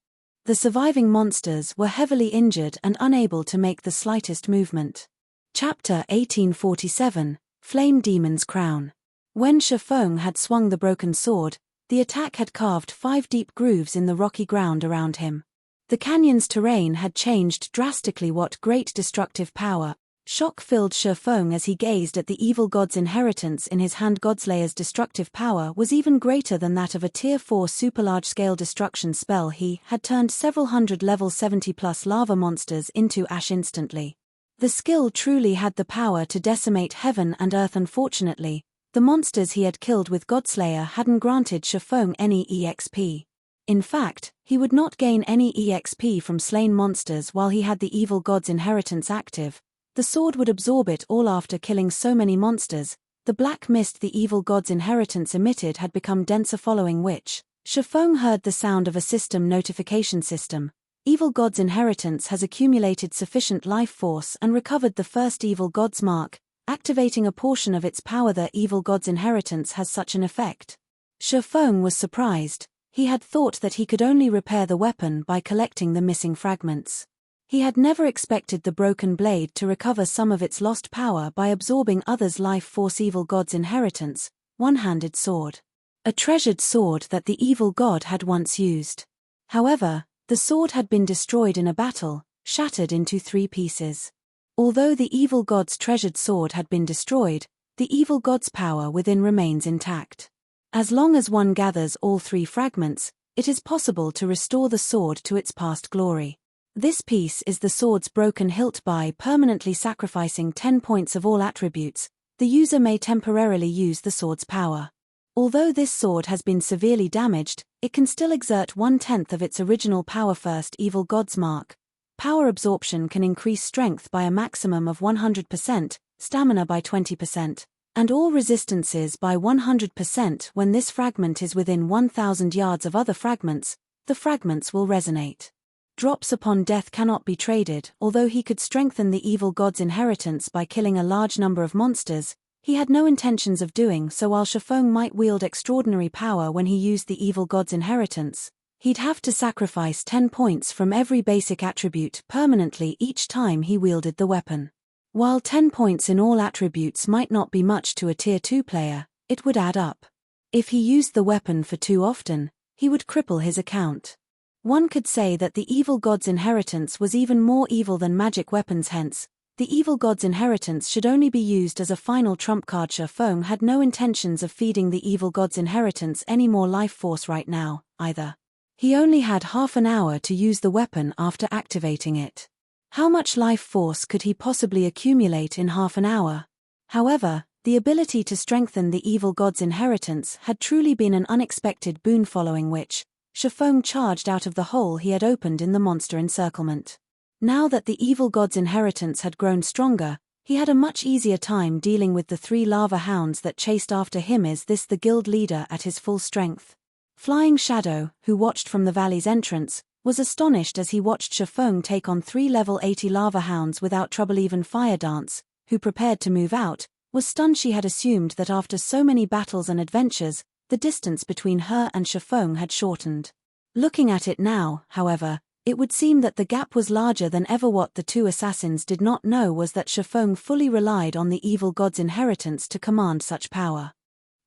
The surviving monsters were heavily injured and unable to make the slightest movement. Chapter 1847, Flame Demon's Crown. When Shifeng had swung the broken sword, the attack had carved 5 deep grooves in the rocky ground around him. The canyon's terrain had changed drastically. What great destructive power! Shock filled Shifeng as he gazed at the evil god's inheritance in his hand. Godslayer's destructive power was even greater than that of a Tier 4 super-large-scale destruction spell. He had turned several hundred level 70+ lava monsters into ash instantly. The skill truly had the power to decimate heaven and earth. Unfortunately, the monsters he had killed with Godslayer hadn't granted Shifeng any EXP. In fact, he would not gain any EXP from slain monsters while he had the evil god's inheritance active. The sword would absorb it all after killing so many monsters. The black mist the evil god's inheritance emitted had become denser, following which, Shifeng heard the sound of a system notification system. Evil god's inheritance has accumulated sufficient life force and recovered the first evil god's mark, activating a portion of its power. The evil god's inheritance has such an effect. Shifeng was surprised. He had thought that he could only repair the weapon by collecting the missing fragments. He had never expected the broken blade to recover some of its lost power by absorbing others' life force. Evil god's inheritance, one-handed sword. A treasured sword that the evil god had once used. However, the sword had been destroyed in a battle, shattered into 3 pieces. Although the evil god's treasured sword had been destroyed, the evil god's power within remains intact. As long as one gathers all 3 fragments, it is possible to restore the sword to its past glory. This piece is the sword's broken hilt. By permanently sacrificing 10 points of all attributes, the user may temporarily use the sword's power. Although this sword has been severely damaged, it can still exert 1/10 of its original power. First evil god's mark. Power absorption can increase strength by a maximum of 100%, stamina by 20%, And all resistances by 100%. When this fragment is within 1,000 yards of other fragments, the fragments will resonate. Drops upon death cannot be traded. Although he could strengthen the evil god's inheritance by killing a large number of monsters, he had no intentions of doing so. While Shifeng might wield extraordinary power when he used the evil god's inheritance, he'd have to sacrifice 10 points from every basic attribute permanently each time he wielded the weapon. While 10 points in all attributes might not be much to a Tier 2 player, it would add up. If he used the weapon for too often, he would cripple his account. One could say that the evil god's inheritance was even more evil than magic weapons. Hence, the evil god's inheritance should only be used as a final trump card. Shifeng had no intentions of feeding the evil god's inheritance any more life force right now, either. He only had half an hour to use the weapon after activating it. How much life force could he possibly accumulate in half an hour? However, the ability to strengthen the evil god's inheritance had truly been an unexpected boon, following which, Shifeng charged out of the hole he had opened in the monster encirclement. Now that the evil god's inheritance had grown stronger, he had a much easier time dealing with the 3 lava hounds that chased after him. Is this the guild leader at his full strength? Flying Shadow, who watched from the valley's entrance, was astonished as he watched Shifeng take on 3 level 80 lava hounds without trouble. Even Fire Dance, who prepared to move out, was stunned. She had assumed that after so many battles and adventures, the distance between her and Shifeng had shortened. Looking at it now, however, it would seem that the gap was larger than ever. What the 2 assassins did not know was that Shifeng fully relied on the evil god's inheritance to command such power.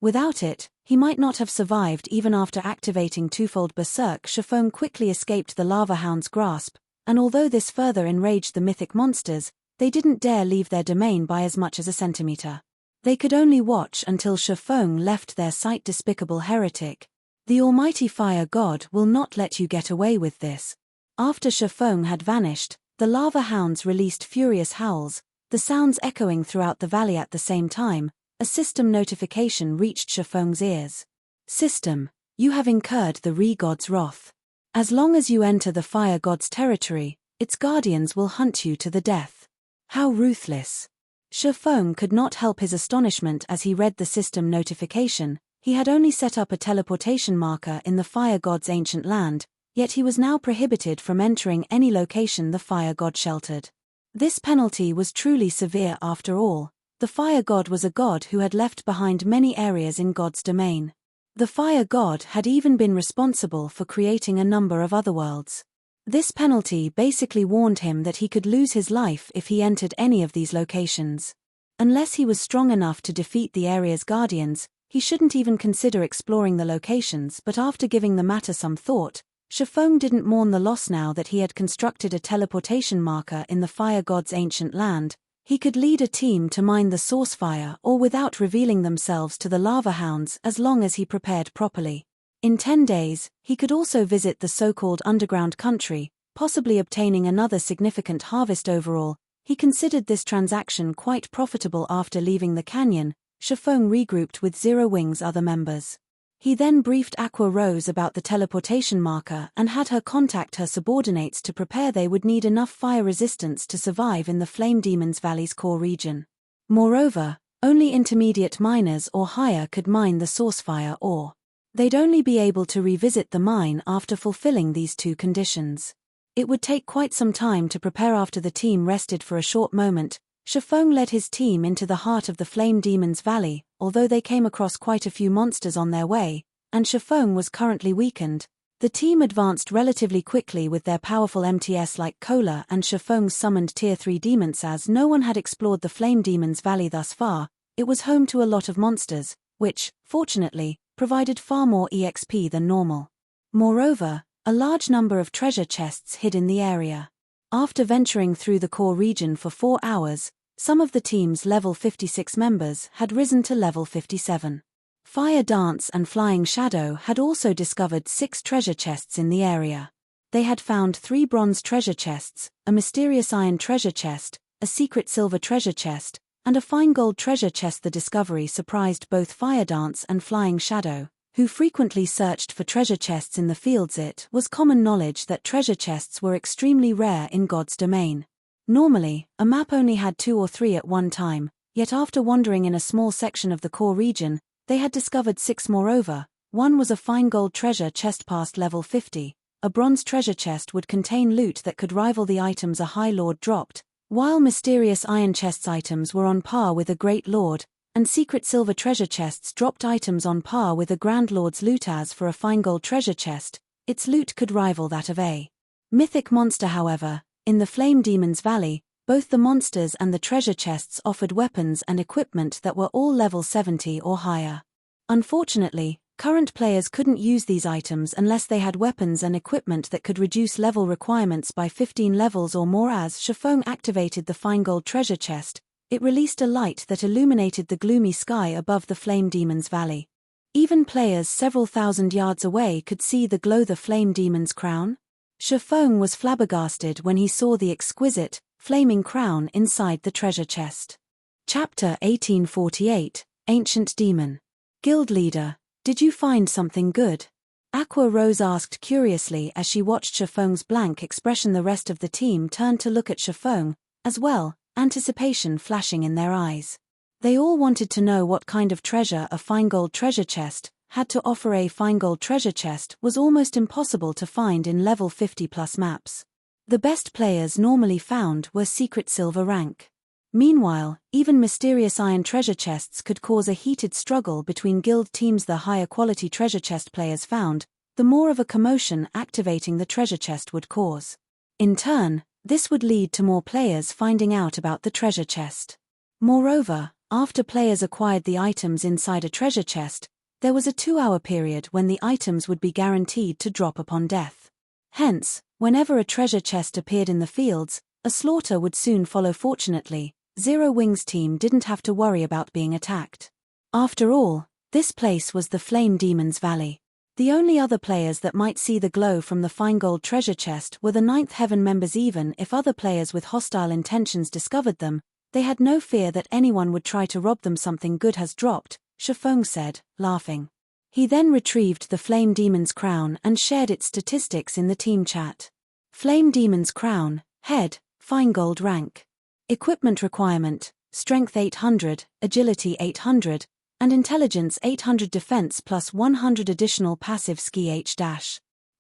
Without it, he might not have survived even after activating twofold Berserk. Shifeng quickly escaped the lava hound's grasp, and although this further enraged the mythic monsters, they didn't dare leave their domain by as much as a centimeter. They could only watch until Shifeng left their sight. Despicable heretic. The almighty fire god will not let you get away with this. After Shifeng had vanished, the lava hounds released furious howls, the sounds echoing throughout the valley. At the same time, a system notification reached Shifeng's ears. System, you have incurred the Re-God's wrath. As long as you enter the fire god's territory, its guardians will hunt you to the death. How ruthless. Shifeng could not help his astonishment as he read the system notification. He had only set up a teleportation marker in the fire god's ancient land, yet he was now prohibited from entering any location the fire god sheltered. This penalty was truly severe. After all, the fire god was a god who had left behind many areas in God's domain. The fire god had even been responsible for creating a number of other worlds. This penalty basically warned him that he could lose his life if he entered any of these locations. Unless he was strong enough to defeat the area's guardians, he shouldn't even consider exploring the locations. But after giving the matter some thought, Shifeng didn't mourn the loss. Now that he had constructed a teleportation marker in the fire god's ancient land, he could lead a team to mine the source fire or without revealing themselves to the lava hounds as long as he prepared properly. In 10 days, he could also visit the so-called underground country, possibly obtaining another significant harvest. Overall, he considered this transaction quite profitable. After leaving the canyon, Shifeng regrouped with Zero Wing's other members. He then briefed Aqua Rose about the teleportation marker and had her contact her subordinates to prepare. They would need enough fire resistance to survive in the Flame Demon's Valley's core region. Moreover, only intermediate miners or higher could mine the source fire ore. They'd only be able to revisit the mine after fulfilling these 2 conditions. It would take quite some time to prepare. After the team rested for a short moment, Shifeng led his team into the heart of the Flame Demon's Valley. Although they came across quite a few monsters on their way, and Shifeng was currently weakened, the team advanced relatively quickly with their powerful MTS like Cola and Shifeng's summoned Tier 3 demons. As no one had explored the Flame Demon's Valley thus far, it was home to a lot of monsters, which, fortunately, provided far more EXP than normal. Moreover, a large number of treasure chests hid in the area. After venturing through the core region for 4 hours, some of the team's level 56 members had risen to level 57. Fire Dance and Flying Shadow had also discovered 6 treasure chests in the area. They had found 3 bronze treasure chests, a mysterious iron treasure chest, a secret silver treasure chest, and a fine gold treasure chest. The discovery surprised both Fire Dance and Flying Shadow, who frequently searched for treasure chests in the fields. It was common knowledge that treasure chests were extremely rare in God's domain. Normally, a map only had 2 or 3 at one time, Yet after wandering in a small section of the core region, they had discovered 6 moreover. One was a fine gold treasure chest past level 50. A bronze treasure chest would contain loot that could rival the items a High Lord dropped, while mysterious iron chests items were on par with a Great Lord, and secret silver treasure chests dropped items on par with a Grand Lord's loot. As for a fine gold treasure chest, its loot could rival that of a mythic monster. However, in the Flame Demon's Valley, both the monsters and the treasure chests offered weapons and equipment that were all level 70 or higher. Unfortunately, current players couldn't use these items unless they had weapons and equipment that could reduce level requirements by 15 levels or more. As Shifeng activated the fine gold treasure chest, it released a light that illuminated the gloomy sky above the Flame Demon's Valley. Even players several thousand yards away could see the glow of the Flame Demon's crown. Shifeng was flabbergasted when he saw the exquisite, flaming crown inside the treasure chest. Chapter 1848, Ancient Demon. Guild Leader, did you find something good? Aqua Rose asked curiously as she watched Shifeng's blank expression. The rest of the team turned to look at Shifeng, as well, anticipation flashing in their eyes. They all wanted to know what kind of treasure a fine gold treasure chest had to offer. A fine gold treasure chest was almost impossible to find in level 50 plus maps. The best players normally found were secret silver rank. Meanwhile, even mysterious iron treasure chests could cause a heated struggle between guild teams. The higher quality treasure chest players found, the more of a commotion activating the treasure chest would cause. In turn, this would lead to more players finding out about the treasure chest. Moreover, after players acquired the items inside a treasure chest, there was a 2-hour period when the items would be guaranteed to drop upon death. Hence, whenever a treasure chest appeared in the fields, a slaughter would soon follow. Fortunately, Zero Wing's team didn't have to worry about being attacked. After all, this place was the Flame Demon's Valley. The only other players that might see the glow from the fine gold treasure chest were the Ninth Heaven members. Even if other players with hostile intentions discovered them, they had no fear that anyone would try to rob them. Something good has dropped, Shifeng said, laughing. He then retrieved the Flame Demon's crown and shared its statistics in the team chat. Flame Demon's crown, head, fine gold rank. Equipment requirement, strength 800, agility 800, and intelligence 800. Defense plus 100 additional passive ski H-.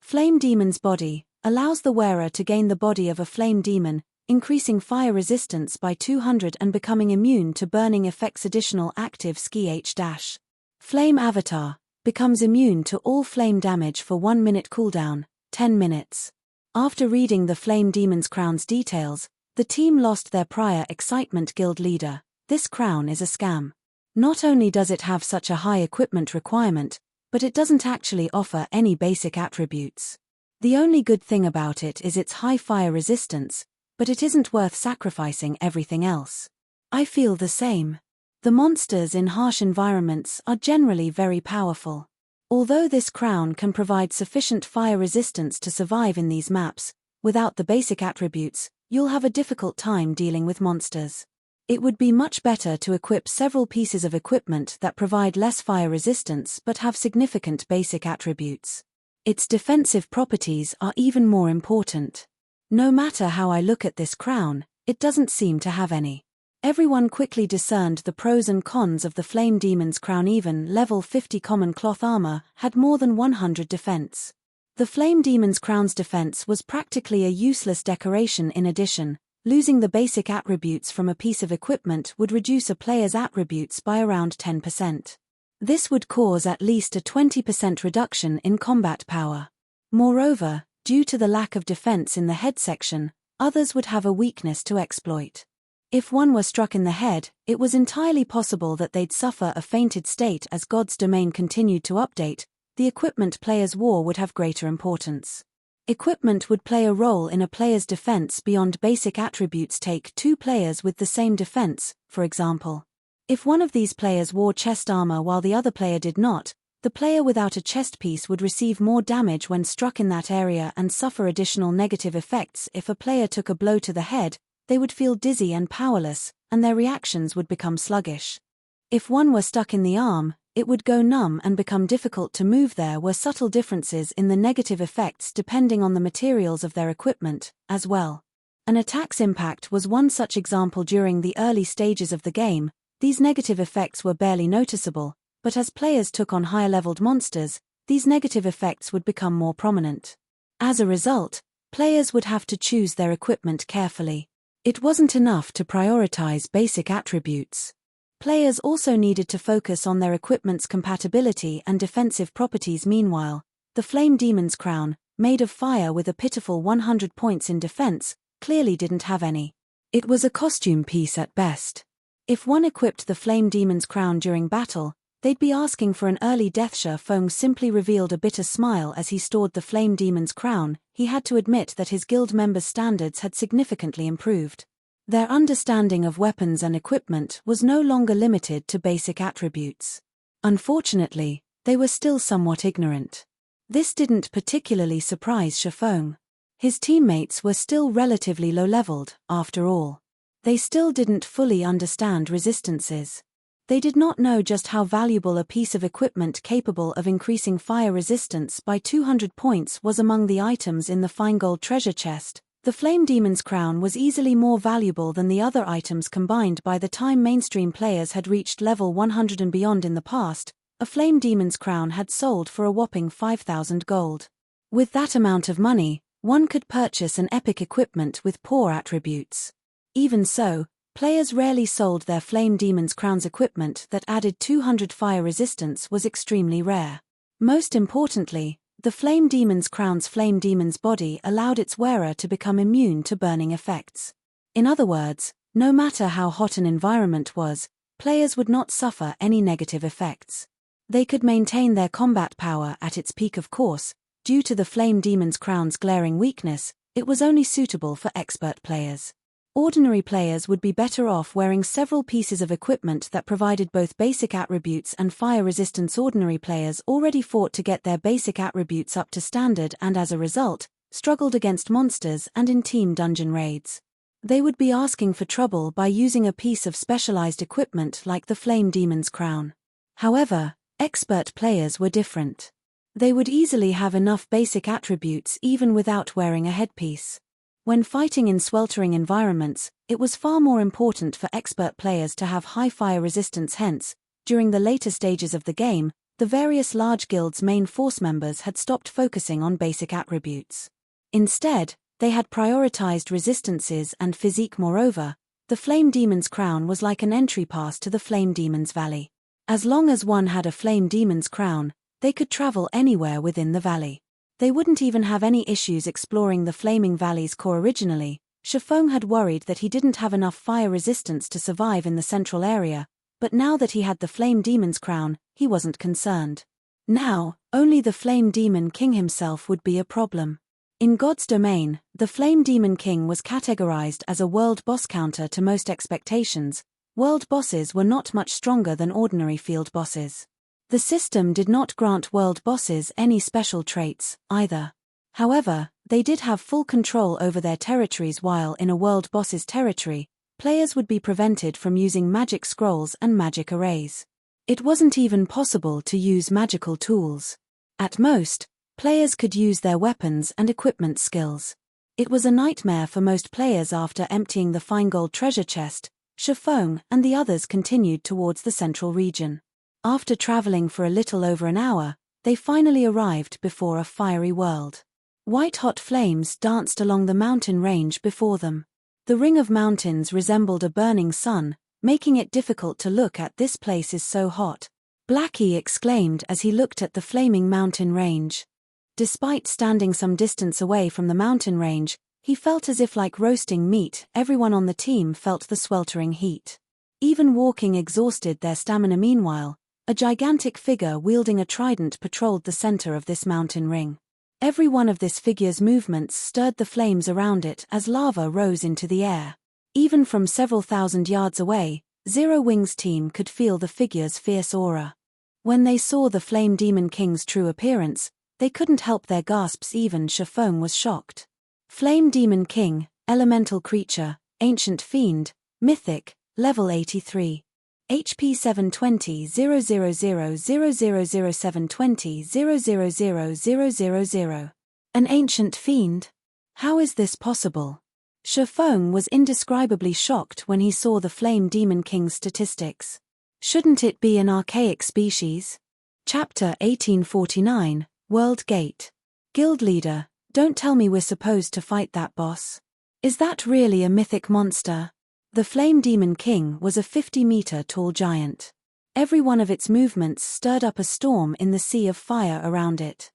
Flame Demon's body allows the wearer to gain the body of a flame demon, increasing fire resistance by 200 and becoming immune to burning effects. Additional active ski H-. Flame Avatar becomes immune to all flame damage for 1 minute cooldown, 10 minutes. After reading the Flame Demon's crown's details, the team lost their prior excitement. Guild Leader, this crown is a scam. Not only does it have such a high equipment requirement, but it doesn't actually offer any basic attributes. The only good thing about it is its high fire resistance, but it isn't worth sacrificing everything else. I feel the same. The monsters in harsh environments are generally very powerful. Although this crown can provide sufficient fire resistance to survive in these maps, without the basic attributes, you'll have a difficult time dealing with monsters. It would be much better to equip several pieces of equipment that provide less fire resistance but have significant basic attributes. Its defensive properties are even more important. No matter how I look at this crown, it doesn't seem to have any. Everyone quickly discerned the pros and cons of the Flame Demon's crown. Even level 50 common cloth armor had more than 100 defense. The Flame Demon's crown's defense was practically a useless decoration. In addition, losing the basic attributes from a piece of equipment would reduce a player's attributes by around 10%. This would cause at least a 20% reduction in combat power. Moreover, due to the lack of defense in the head section, others would have a weakness to exploit. If one were struck in the head, it was entirely possible that they'd suffer a fainted state. As God's domain continued to update, the equipment player's war would have greater importance. Equipment would play a role in a player's defense beyond basic attributes. Take 2 players with the same defense, for example. If one of these players wore chest armor while the other player did not, the player without a chest piece would receive more damage when struck in that area and suffer additional negative effects. If a player took a blow to the head, they would feel dizzy and powerless, and their reactions would become sluggish. If one were stuck in the arm, it would go numb and become difficult to move. There were subtle differences in the negative effects depending on the materials of their equipment, as well. An attack's impact was one such example. During the early stages of the game, these negative effects were barely noticeable, but as players took on higher-leveled monsters, these negative effects would become more prominent. As a result, players would have to choose their equipment carefully. It wasn't enough to prioritize basic attributes. Players also needed to focus on their equipment's compatibility and defensive properties. Meanwhile, the Flame Demon's crown, made of fire with a pitiful 100 points in defense, clearly didn't have any. It was a costume piece at best. If one equipped the Flame Demon's crown during battle, they'd be asking for an early death. Shifeng simply revealed a bitter smile as he stored the Flame Demon's crown. He had to admit that his guild members' standards had significantly improved. Their understanding of weapons and equipment was no longer limited to basic attributes. Unfortunately, they were still somewhat ignorant. This didn't particularly surprise Shifeng. His teammates were still relatively low-leveled, after all. They still didn't fully understand resistances. They did not know just how valuable a piece of equipment capable of increasing fire resistance by 200 points was. Among the items in the fine gold treasure chest, the Flame Demon's crown was easily more valuable than the other items combined. By the time mainstream players had reached level 100 and beyond in the past, a Flame Demon's crown had sold for a whopping 5,000 gold. With that amount of money, one could purchase an epic equipment with poor attributes. Even so, players rarely sold their Flame Demon's crown's equipment that added 200 fire resistance was extremely rare. Most importantly, the Flame Demon's crown's Flame Demon's body allowed its wearer to become immune to burning effects. In other words, no matter how hot an environment was, players would not suffer any negative effects. They could maintain their combat power at its peak. Of course, due to the Flame Demon's crown's glaring weakness, it was only suitable for expert players. Ordinary players would be better off wearing several pieces of equipment that provided both basic attributes and fire resistance. Ordinary players already fought to get their basic attributes up to standard and as a result, struggled against monsters and in team dungeon raids. They would be asking for trouble by using a piece of specialized equipment like the Flame Demon's crown. However, expert players were different. They would easily have enough basic attributes even without wearing a headpiece. When fighting in sweltering environments, it was far more important for expert players to have high fire resistance. Hence, during the later stages of the game, the various large guilds' main force members had stopped focusing on basic attributes. Instead, they had prioritized resistances and physique. Moreover, the Flame Demon's crown was like an entry pass to the Flame Demon's Valley. As long as one had a Flame Demon's crown, they could travel anywhere within the valley. They wouldn't even have any issues exploring the Flaming Valley's core. Originally, Shifeng had worried that he didn't have enough fire resistance to survive in the central area, but now that he had the Flame Demon's crown, he wasn't concerned. Now, only the Flame Demon King himself would be a problem. In God's domain, the Flame Demon King was categorized as a world boss. Counter to most expectations, world bosses were not much stronger than ordinary field bosses. The system did not grant world bosses any special traits, either. However, they did have full control over their territories. While in a world boss's territory, players would be prevented from using magic scrolls and magic arrays. It wasn't even possible to use magical tools. At most, players could use their weapons and equipment skills. It was a nightmare for most players. After emptying the fine gold treasure chest, Shifeng and the others continued towards the central region. After traveling for a little over an hour, they finally arrived before a fiery world. White-hot flames danced along the mountain range before them. The ring of mountains resembled a burning sun, making it difficult to look at. This place is so hot, Blackie exclaimed as he looked at the flaming mountain range. Despite standing some distance away from the mountain range, he felt as if like roasting meat. Everyone on the team felt the sweltering heat. Even walking exhausted their stamina. Meanwhile, a gigantic figure wielding a trident patrolled the center of this mountain ring. Every one of this figure's movements stirred the flames around it as lava rose into the air. Even from several thousand yards away, Zero Wing's team could feel the figure's fierce aura. When they saw the Flame Demon King's true appearance, they couldn't help their gasps. Even Shifeng was shocked. Flame Demon King, elemental creature, ancient fiend, mythic, level 83. HP 720 000 720 000. An ancient fiend? How is this possible? Shifeng was indescribably shocked when he saw the Flame Demon King's statistics. Shouldn't it be an archaic species? Chapter 1849, World Gate. Guild Leader, don't tell me we're supposed to fight that boss. Is that really a mythic monster? The Flame Demon King was a 50-meter tall giant. Every one of its movements stirred up a storm in the sea of fire around it.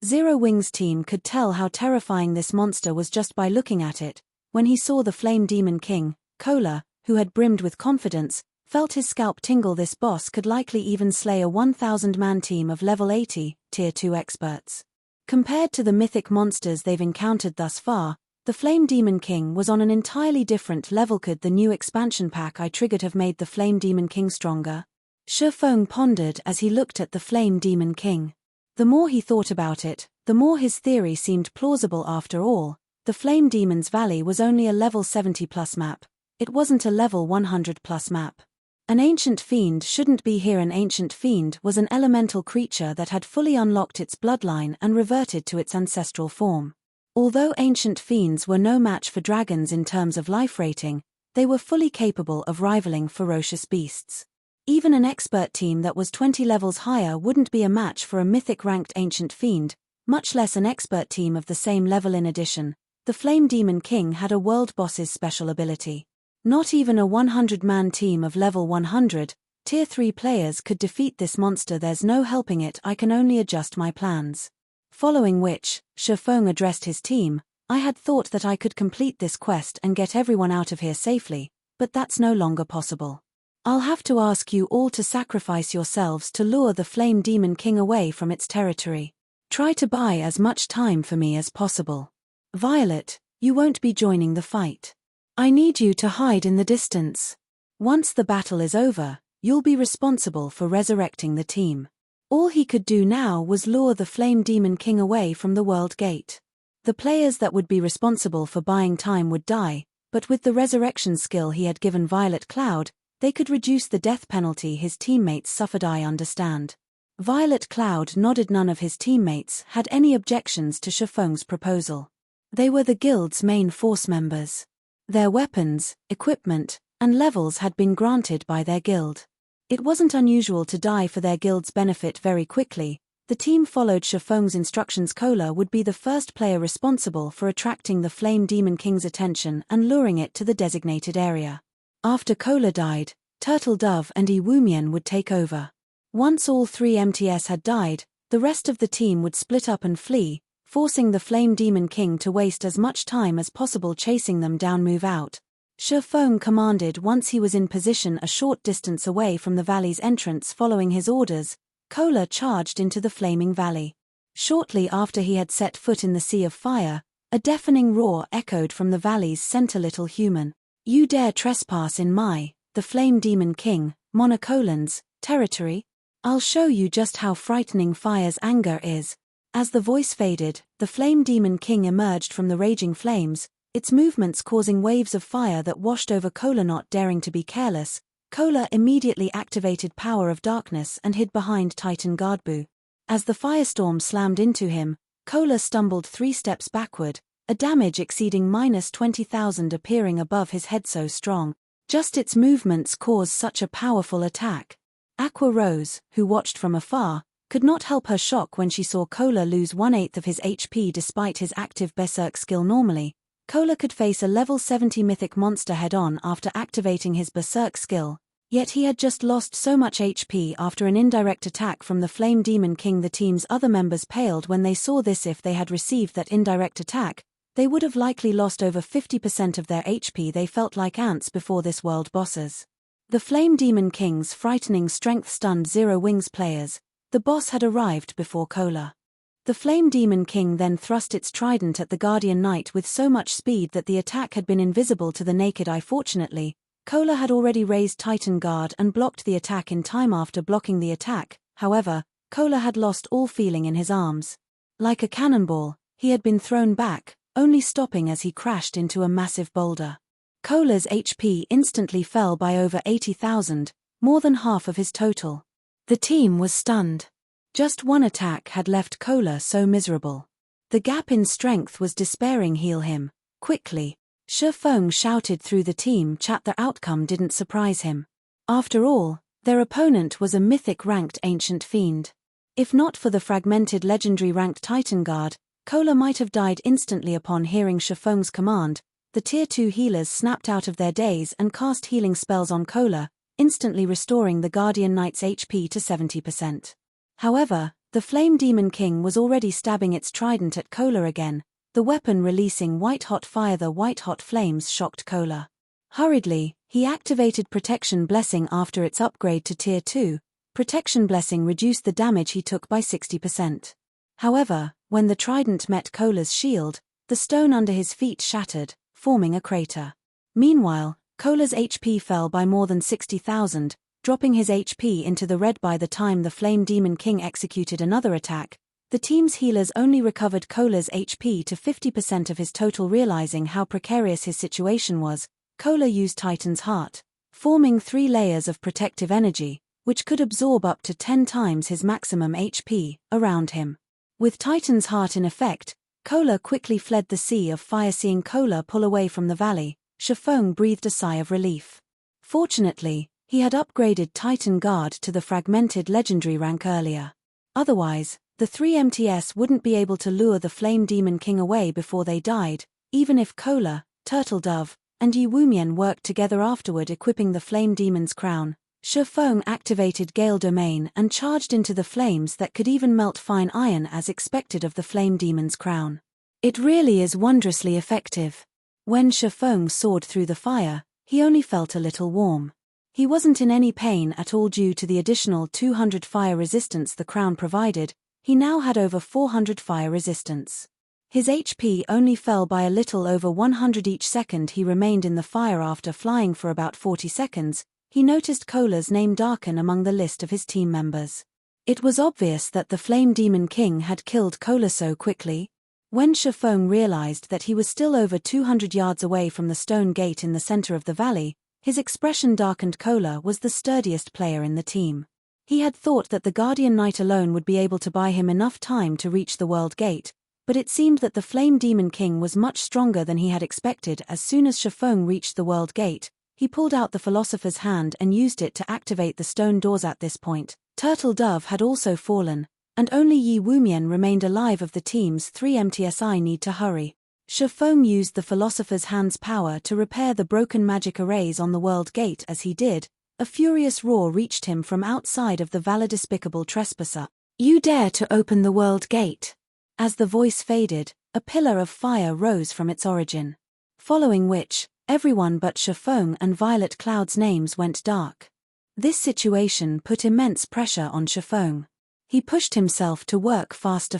Zero Wing's team could tell how terrifying this monster was just by looking at it. When he saw the Flame Demon King, Kola, who had brimmed with confidence, felt his scalp tingle. This boss could likely even slay a 1,000-man team of level 80, Tier 2 experts. Compared to the mythic monsters they've encountered thus far, the Flame Demon King was on an entirely different level. Could the new expansion pack I triggered have made the Flame Demon King stronger? Shifeng pondered as he looked at the Flame Demon King. The more he thought about it, the more his theory seemed plausible. After all, the Flame Demon's Valley was only a level 70+ map. It wasn't a level 100+ map. An ancient fiend shouldn't be here. An ancient fiend was an elemental creature that had fully unlocked its bloodline and reverted to its ancestral form. Although ancient fiends were no match for dragons in terms of life rating, they were fully capable of rivaling ferocious beasts. Even an expert team that was 20 levels higher wouldn't be a match for a mythic-ranked ancient fiend, much less an expert team of the same level. In addition, the Flame Demon King had a world boss's special ability. Not even a 100-man team of level 100, Tier 3 players could defeat this monster. There's no helping it. I can only adjust my plans. Following which, Shifeng addressed his team. I had thought that I could complete this quest and get everyone out of here safely, but that's no longer possible. I'll have to ask you all to sacrifice yourselves to lure the Flame Demon King away from its territory. Try to buy as much time for me as possible. Violet, you won't be joining the fight. I need you to hide in the distance. Once the battle is over, you'll be responsible for resurrecting the team. All he could do now was lure the Flame Demon King away from the World Gate. The players that would be responsible for buying time would die, but with the resurrection skill he had given Violet Cloud, they could reduce the death penalty his teammates suffered. I understand. Violet Cloud nodded. None of his teammates had any objections to Shifeng's proposal. They were the guild's main force members. Their weapons, equipment, and levels had been granted by their guild. It wasn't unusual to die for their guild's benefit very quickly. The team followed Shifeng's instructions. Kola would be the first player responsible for attracting the Flame Demon King's attention and luring it to the designated area. After Kola died, Turtle Dove and Iwumian would take over. Once all three MTS had died, the rest of the team would split up and flee, forcing the Flame Demon King to waste as much time as possible chasing them down. Move out, Shifeng commanded once he was in position a short distance away from the valley's entrance. Following his orders, Kola charged into the flaming valley. Shortly after he had set foot in the sea of fire, a deafening roar echoed from the valley's center. Little human, you dare trespass in the Flame Demon King, Monocolan's, territory? I'll show you just how frightening fire's anger is. As the voice faded, the Flame Demon King emerged from the raging flames, its movements causing waves of fire that washed over Kola. Not daring to be careless, Kola immediately activated Power of Darkness and hid behind Titan Guardbu. As the firestorm slammed into him, Kola stumbled 3 steps backward, a damage exceeding -20,000 appearing above his head. So strong, just its movements caused such a powerful attack. Aqua Rose, who watched from afar, could not help her shock when she saw Kola lose 1/8 of his HP despite his active Berserk skill. Normally, Kola could face a level 70 mythic monster head-on after activating his Berserk skill, yet he had just lost so much HP after an indirect attack from the Flame Demon King. The team's other members paled when they saw this. If they had received that indirect attack, they would have likely lost over 50% of their HP. They felt like ants before this world bosses. The Flame Demon King's frightening strength stunned Zero Wings players. The boss had arrived before Kola. The Flame Demon King then thrust its trident at the Guardian Knight with so much speed that the attack had been invisible to the naked eye. Fortunately, Kola had already raised Titan Guard and blocked the attack in time. After blocking the attack, however, Kola had lost all feeling in his arms. Like a cannonball, he had been thrown back, only stopping as he crashed into a massive boulder. Kola's HP instantly fell by over 80,000, more than half of his total. The team was stunned. Just one attack had left Kola so miserable. The gap in strength was despairing. Heal him, quickly, Shifeng shouted through the team chat. The outcome didn't surprise him. After all, their opponent was a mythic-ranked ancient fiend. If not for the fragmented legendary-ranked Titan Guard, Kola might have died instantly upon hearing Shifeng's command. The Tier 2 healers snapped out of their daze and cast healing spells on Kola, instantly restoring the Guardian Knight's HP to 70%. However, the Flame Demon King was already stabbing its trident at Kola again, the weapon releasing white-hot fire. The white-hot flames shocked Kola. Hurriedly, he activated Protection Blessing after its upgrade to Tier 2. Protection Blessing reduced the damage he took by 60%. However, when the trident met Kola's shield, the stone under his feet shattered, forming a crater. Meanwhile, Kola's HP fell by more than 60,000, dropping his HP into the red. By the time the Flame Demon King executed another attack, the team's healers only recovered Kola's HP to 50% of his total. Realizing how precarious his situation was, Kola used Titan's Heart, forming 3 layers of protective energy, which could absorb up to 10 times his maximum HP, around him. With Titan's Heart in effect, Kola quickly fled the Sea of Fire. Seeing Kola pull away from the valley, Shifeng breathed a sigh of relief. Fortunately, he had upgraded Titan Guard to the Fragmented legendary rank earlier. Otherwise, the 3 MTS wouldn't be able to lure the Flame Demon King away before they died, even if Kola, Turtle Dove, and Yi Wumian worked together afterward equipping the Flame Demon's crown. Shifeng activated Gale Domain and charged into the flames that could even melt fine iron as expected of the Flame Demon's crown. It really is wondrously effective. When Shifeng soared through the fire, he only felt a little warm. He wasn't in any pain at all due to the additional 200 fire resistance the crown provided. He now had over 400 fire resistance. His HP only fell by a little over 100 each second he remained in the fire. After flying for about 40 seconds, he noticed Kola's name darken among the list of his team members. It was obvious that the Flame Demon King had killed Kola so quickly. When Shifeng realized that he was still over 200 yards away from the stone gate in the center of the valley, his expression darkened. Kola was the sturdiest player in the team. He had thought that the Guardian Knight alone would be able to buy him enough time to reach the World Gate, but it seemed that the Flame Demon King was much stronger than he had expected. As soon as Shifeng reached the World Gate, he pulled out the Philosopher's Hand and used it to activate the stone doors. At this point, Turtle Dove had also fallen, and only Yi Wumian remained alive. Of the team's 3 MTSI need to hurry. Shifeng used the Philosopher's Hand's power to repair the broken magic arrays on the World Gate. As he did, a furious roar reached him from outside of the valley. Despicable trespasser, you dare to open the World Gate? As the voice faded, a pillar of fire rose from its origin. Following which, everyone but Shifeng and Violet Cloud's names went dark. This situation put immense pressure on Shifeng. He pushed himself to work faster.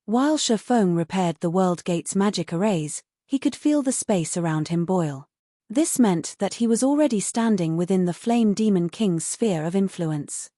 While Shifeng repaired the World Gate's magic arrays, he could feel the space around him boil. This meant that he was already standing within the Flame Demon King's sphere of influence.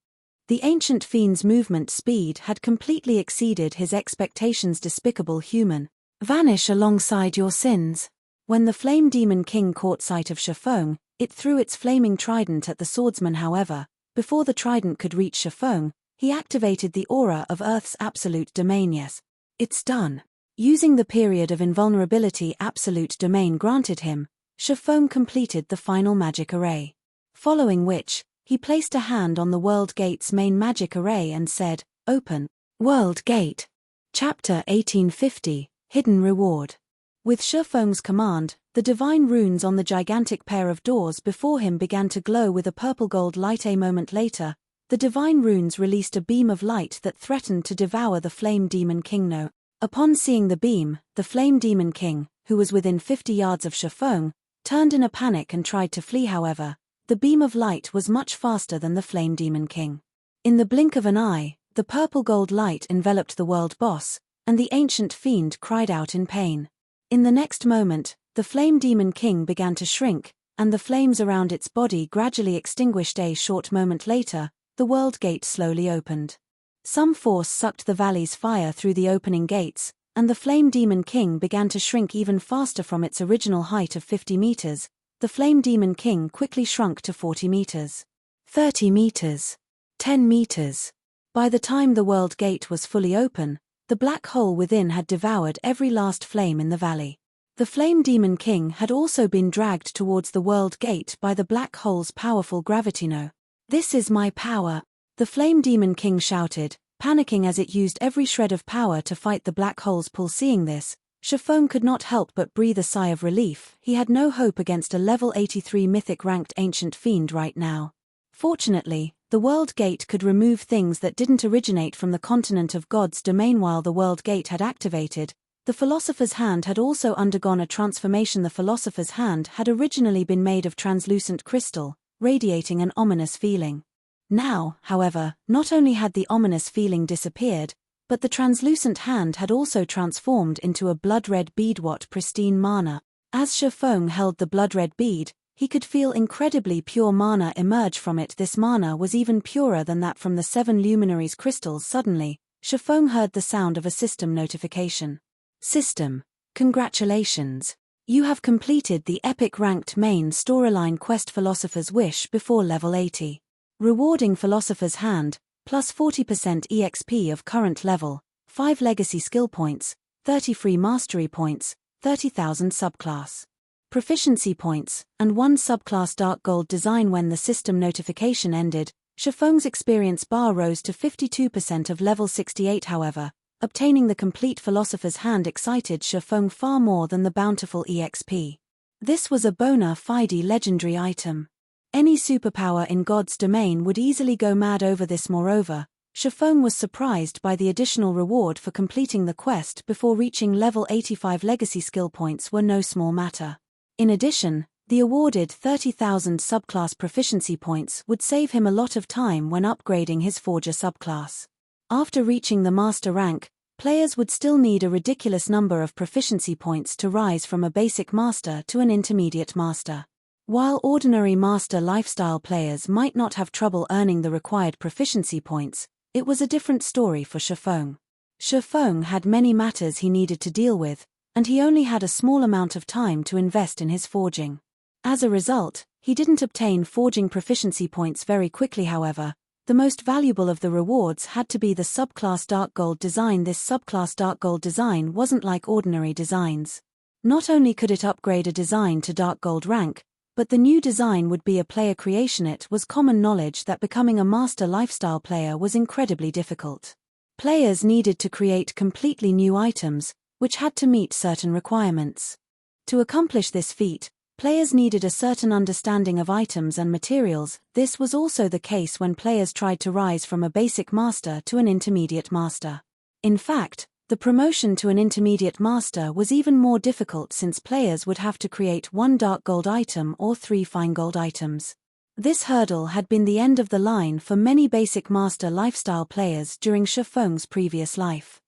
The ancient fiend's movement speed had completely exceeded his expectations. Despicable human, vanish alongside your sins. When the Flame Demon King caught sight of Shifeng, it threw its flaming trident at the swordsman. However, before the trident could reach Shifeng, he activated the aura of Earth's absolute domain. Yes, it's done. Using the period of invulnerability absolute domain granted him, Shifeng completed the final magic array. Following which, he placed a hand on the World Gate's main magic array and said, "Open, World Gate." Chapter 1850, Hidden Reward. With Shifeng's command, the divine runes on the gigantic pair of doors before him began to glow with a purple-gold light. A moment later, the divine runes released a beam of light that threatened to devour the Flame Demon King. No. Upon seeing the beam, the Flame Demon King, who was within 50 yards of Shifeng, turned in a panic and tried to flee. However, the beam of light was much faster than the Flame Demon King. In the blink of an eye, the purple-gold light enveloped the world boss, and the ancient fiend cried out in pain. In the next moment, the Flame Demon King began to shrink, and the flames around its body gradually extinguished. A short moment later, the World Gate slowly opened. Some force sucked the valley's fire through the opening gates, and the Flame Demon King began to shrink even faster. From its original height of 50 meters, the Flame Demon King quickly shrunk to 40 meters, 30 meters, 10 meters. By the time the World Gate was fully open, the black hole within had devoured every last flame in the valley. The Flame Demon King had also been dragged towards the World Gate by the black hole's powerful gravitino. "This is my power," the Flame Demon King shouted, panicking as it used every shred of power to fight the black hole's pull. Seeing this, Chiffon could not help but breathe a sigh of relief. He had no hope against a level 83 mythic-ranked ancient fiend right now. Fortunately, the World Gate could remove things that didn't originate from the continent of God's domain. While the World Gate had activated, the Philosopher's Hand had also undergone a transformation. The Philosopher's Hand had originally been made of translucent crystal, radiating an ominous feeling. Now, however, not only had the ominous feeling disappeared, but the translucent hand had also transformed into a blood-red bead. What pristine mana! As Chiffon held the blood-red bead, he could feel incredibly pure mana emerge from it. This mana was even purer than that from the 7 luminaries crystals. Suddenly, Chiffon heard the sound of a system notification. "System, congratulations. You have completed the epic ranked main storyline quest Philosopher's Wish before level 80. Rewarding Philosopher's Hand, plus 40% EXP of current level, 5 legacy skill points, 30 free mastery points, 30,000 subclass proficiency points, and 1 subclass dark gold design." When the system notification ended, Chiffon's experience bar rose to 52% of level 68. However, obtaining the complete Philosopher's Hand excited Chiffon far more than the bountiful EXP. This was a bona fide legendary item. Any superpower in God's domain would easily go mad over this. Moreover, Chiffon was surprised by the additional reward for completing the quest before reaching level 85. Legacy skill points were no small matter. In addition, the awarded 30,000 subclass proficiency points would save him a lot of time when upgrading his Forger subclass. After reaching the master rank, players would still need a ridiculous number of proficiency points to rise from a basic master to an intermediate master. While ordinary master lifestyle players might not have trouble earning the required proficiency points, it was a different story for Chiffon. Chiffon had many matters he needed to deal with, and he only had a small amount of time to invest in his forging. As a result, he didn't obtain forging proficiency points very quickly. However, the most valuable of the rewards had to be the subclass dark gold design. This subclass dark gold design wasn't like ordinary designs. Not only could it upgrade a design to dark gold rank, but the new design would be a player creation. It was common knowledge that becoming a master lifestyle player was incredibly difficult. Players needed to create completely new items, which had to meet certain requirements. To accomplish this feat, players needed a certain understanding of items and materials. This was also the case when players tried to rise from a basic master to an intermediate master. In fact, the promotion to an intermediate master was even more difficult since players would have to create 1 dark gold item or 3 fine gold items. This hurdle had been the end of the line for many basic master lifestyle players during Chiffon's previous life.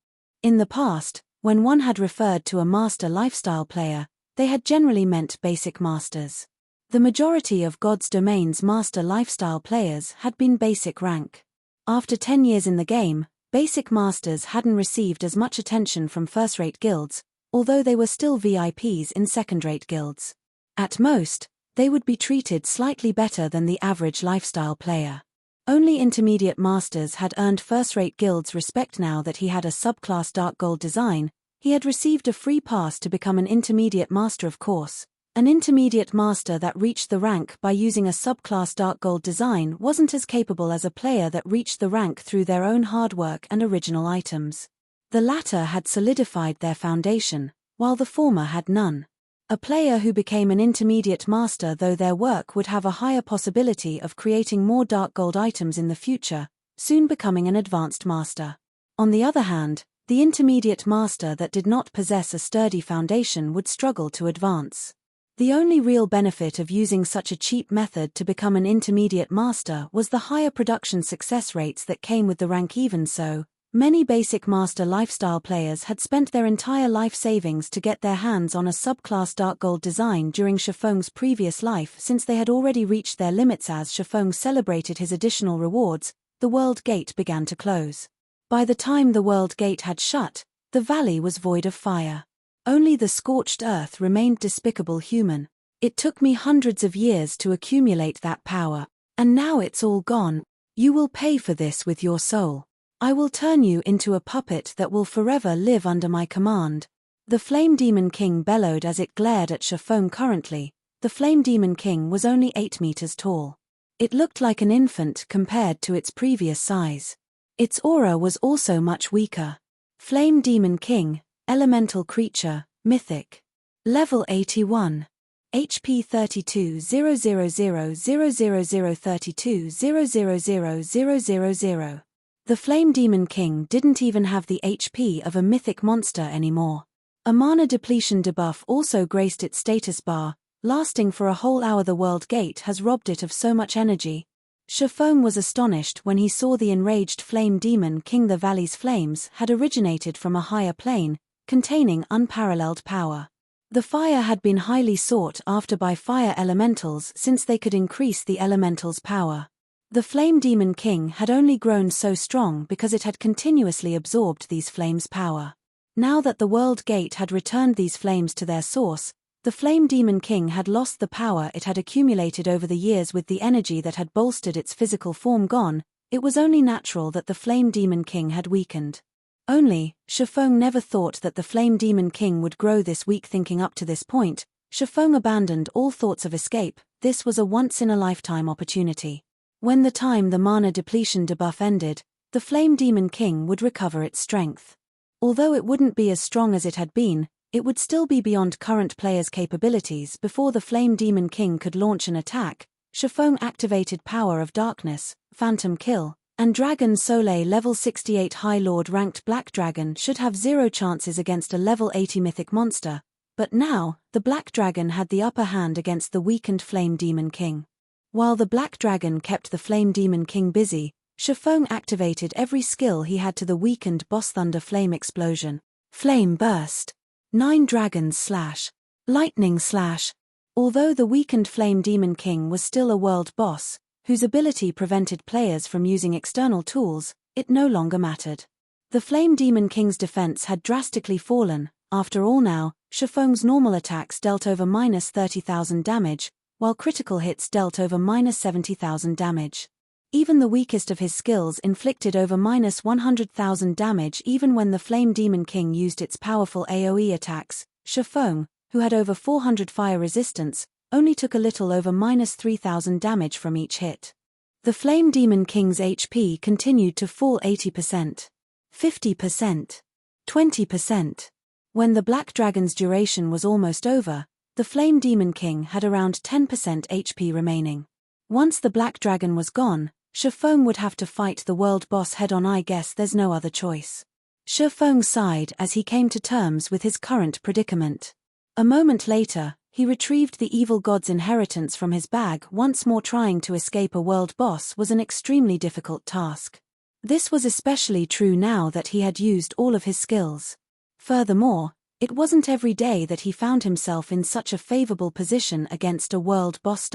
In the past, when one had referred to a master lifestyle player, they had generally meant basic masters. The majority of God's Domain's master lifestyle players had been basic rank. After 10 years in the game, basic masters hadn't received as much attention from first-rate guilds, although they were still VIPs in second-rate guilds. At most, they would be treated slightly better than the average lifestyle player. Only intermediate masters had earned first-rate guilds respect. Now that he had a subclass dark gold design, he had received a free pass to become an intermediate master. Of course, an intermediate master that reached the rank by using a subclass dark gold design wasn't as capable as a player that reached the rank through their own hard work and original items. The latter had solidified their foundation, while the former had none. A player who became an intermediate master, though their work would have a higher possibility of creating more dark gold items in the future, soon becoming an advanced master. On the other hand, the intermediate master that did not possess a sturdy foundation would struggle to advance. The only real benefit of using such a cheap method to become an intermediate master was the higher production success rates that came with the rank. Even so, many basic master lifestyle players had spent their entire life savings to get their hands on a subclass dark gold design during Chiffon's previous life, since they had already reached their limits. As Chiffon celebrated his additional rewards, the World Gate began to close. By the time the World Gate had shut, the valley was void of fire. Only the scorched earth remained. Despicable human. It took me hundreds of years to accumulate that power, and now it's all gone. You will pay for this with your soul. I will turn you into a puppet that will forever live under my command. The Flame Demon King bellowed as it glared at Chiffon. Currently, the Flame Demon King was only 8 meters tall. It looked like an infant compared to its previous size. Its aura was also much weaker. Flame Demon King, elemental creature, mythic. Level 81. HP 32,000,000,000,000,000,000. The Flame Demon King didn't even have the HP of a mythic monster anymore. A mana depletion debuff also graced its status bar, lasting for a whole hour. The World Gate has robbed it of so much energy. Chiffon was astonished when he saw the enraged Flame Demon King. The valley's flames had originated from a higher plane, containing unparalleled power. The fire had been highly sought after by fire elementals since they could increase the elemental's power. The Flame Demon King had only grown so strong because it had continuously absorbed these flames' power. Now that the World Gate had returned these flames to their source, the Flame Demon King had lost the power it had accumulated over the years. With the energy that had bolstered its physical form gone, it was only natural that the Flame Demon King had weakened. Only, Chiffon never thought that the Flame Demon King would grow this weak. Thinking up to this point, Chiffon abandoned all thoughts of escape. This was a once-in-a-lifetime opportunity. When the mana depletion debuff ended, the Flame Demon King would recover its strength. Although it wouldn't be as strong as it had been, it would still be beyond current players' capabilities. Before the Flame Demon King could launch an attack, Chiffon activated Power of Darkness, Phantom Kill, and Dragon Soleil. Level 68 High Lord ranked Black Dragon should have 0 chances against a level 80 mythic monster, but now, the Black Dragon had the upper hand against the weakened Flame Demon King. While the Black Dragon kept the Flame Demon King busy, Chiffon activated every skill he had to the weakened boss. Thunder Flame Explosion, Flame Burst, 9 Dragons Slash, Lightning Slash. Although the weakened Flame Demon King was still a world boss, whose ability prevented players from using external tools, it no longer mattered. The Flame Demon King's defense had drastically fallen. After all, now, Chiffon's normal attacks dealt over -30,000 damage, while critical hits dealt over -70,000 damage. Even the weakest of his skills inflicted over -100,000 damage. Even when the Flame Demon King used its powerful AoE attacks, Chiffon, who had over 400 fire resistance, only took a little over -3,000 damage from each hit. The Flame Demon King's HP continued to fall 80%, 50%, 20%. When the Black Dragon's duration was almost over, the Flame Demon King had around 10% HP remaining. Once the Black Dragon was gone, Chiffon would have to fight the world boss head-on. I guess there's no other choice. Chiffon sighed as he came to terms with his current predicament. A moment later, he retrieved the evil god's inheritance from his bag. Once more, trying to escape a world boss was an extremely difficult task. This was especially true now that he had used all of his skills. Furthermore, it wasn't every day that he found himself in such a favorable position against a world boss.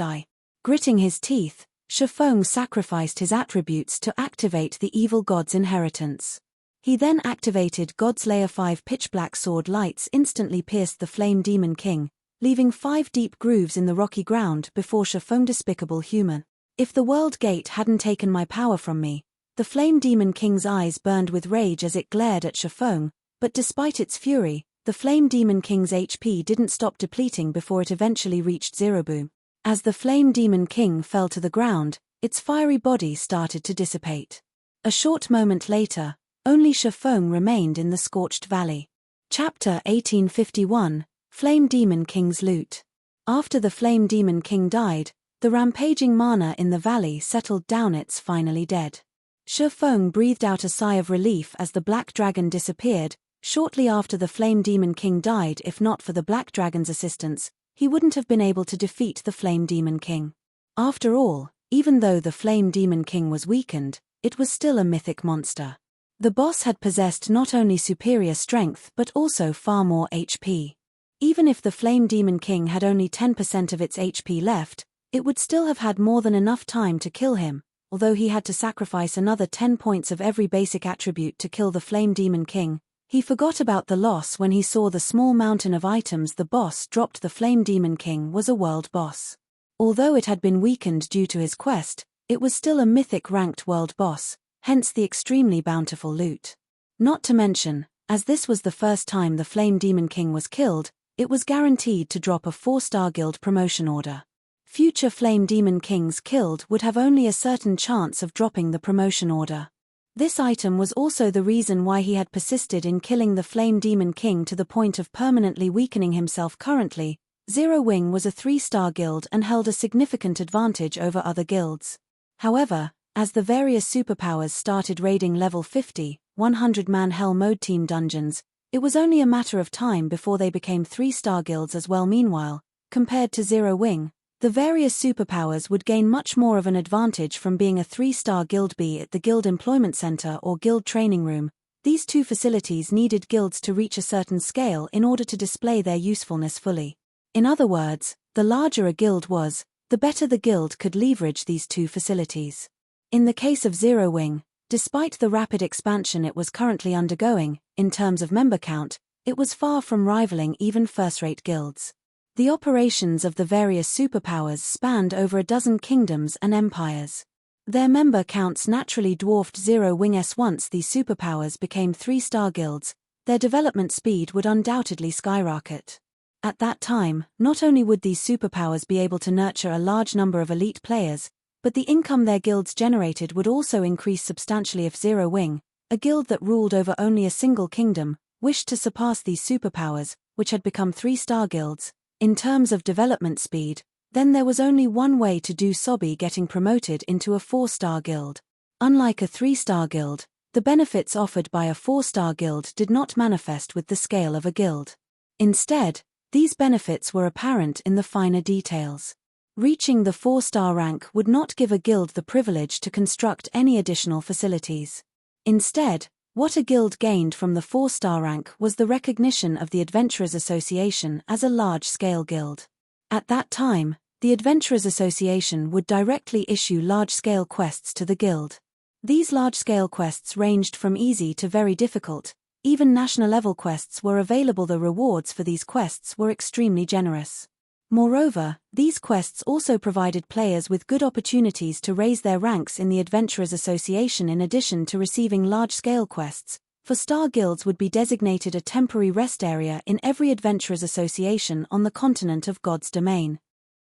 Gritting his teeth, Chiffon sacrificed his attributes to activate the evil god's inheritance. He then activated God's Layer 5 pitch-black sword. Lights instantly pierced the Flame Demon King, leaving 5 deep grooves in the rocky ground before Chiffon. Despicable human. If the World Gate hadn't taken my power from me. The Flame Demon King's eyes burned with rage as it glared at Chiffon, but despite its fury, the Flame Demon King's HP didn't stop depleting before it eventually reached zero. Boom. As the Flame Demon King fell to the ground, its fiery body started to dissipate. A short moment later, only Chiffon remained in the scorched valley. Chapter 1851, Flame Demon King's Loot. After the Flame Demon King died, the rampaging mana in the valley settled down. It's finally dead. Chiffon breathed out a sigh of relief as the Black Dragon disappeared. Shortly after the Flame Demon King died, if not for the Black Dragon's assistance, he wouldn't have been able to defeat the Flame Demon King. After all, even though the Flame Demon King was weakened, it was still a mythic monster. The boss had possessed not only superior strength but also far more HP. Even if the Flame Demon King had only 10% of its HP left, it would still have had more than enough time to kill him, although he had to sacrifice another 10 points of every basic attribute to kill the Flame Demon King. He forgot about the loss when he saw the small mountain of items the boss dropped. The Flame Demon King was a world boss. Although it had been weakened due to his quest, it was still a mythic ranked world boss, hence the extremely bountiful loot. Not to mention, As this was the first time the Flame Demon King was killed, it was guaranteed to drop a 4-star guild promotion order. Future Flame Demon Kings killed would have only a certain chance of dropping the promotion order. This item was also the reason why he had persisted in killing the Flame Demon King to the point of permanently weakening himself. Currently, Zero Wing was a 3-star guild and held a significant advantage over other guilds. However, as the various superpowers started raiding level 50, 100-man Hell Mode team dungeons, it was only a matter of time before they became 3-star guilds as well. Meanwhile, compared to Zero Wing, the various superpowers would gain much more of an advantage from being a 3-star guild. Be it the Guild Employment Center or Guild Training Room, these two facilities needed guilds to reach a certain scale in order to display their usefulness fully. In other words, the larger a guild was, the better the guild could leverage these two facilities. In the case of Zero Wing, despite the rapid expansion it was currently undergoing, in terms of member count, it was far from rivaling even first-rate guilds. The operations of the various superpowers spanned over a dozen kingdoms and empires. Their member counts naturally dwarfed Zero Wing's. Once these superpowers became 3-star guilds, their development speed would undoubtedly skyrocket. At that time, not only would these superpowers be able to nurture a large number of elite players, but the income their guilds generated would also increase substantially. If Zero Wing, a guild that ruled over only a single kingdom, wished to surpass these superpowers, which had become 3-star guilds, in terms of development speed, then there was only one way to do so: be getting promoted into a 4-star guild. Unlike a 3-star guild, the benefits offered by a 4-star guild did not manifest with the scale of a guild. Instead, these benefits were apparent in the finer details. Reaching the 4-star rank would not give a guild the privilege to construct any additional facilities. Instead, what a guild gained from the 4-star rank was the recognition of the Adventurers Association as a large-scale guild. At that time, the Adventurers Association would directly issue large-scale quests to the guild. These large-scale quests ranged from easy to very difficult. Even national-level quests were available. The rewards for these quests were extremely generous. Moreover, these quests also provided players with good opportunities to raise their ranks in the Adventurers Association. In addition to receiving large-scale quests, 4-star guilds would be designated a temporary rest area in every Adventurers Association on the continent of God's Domain.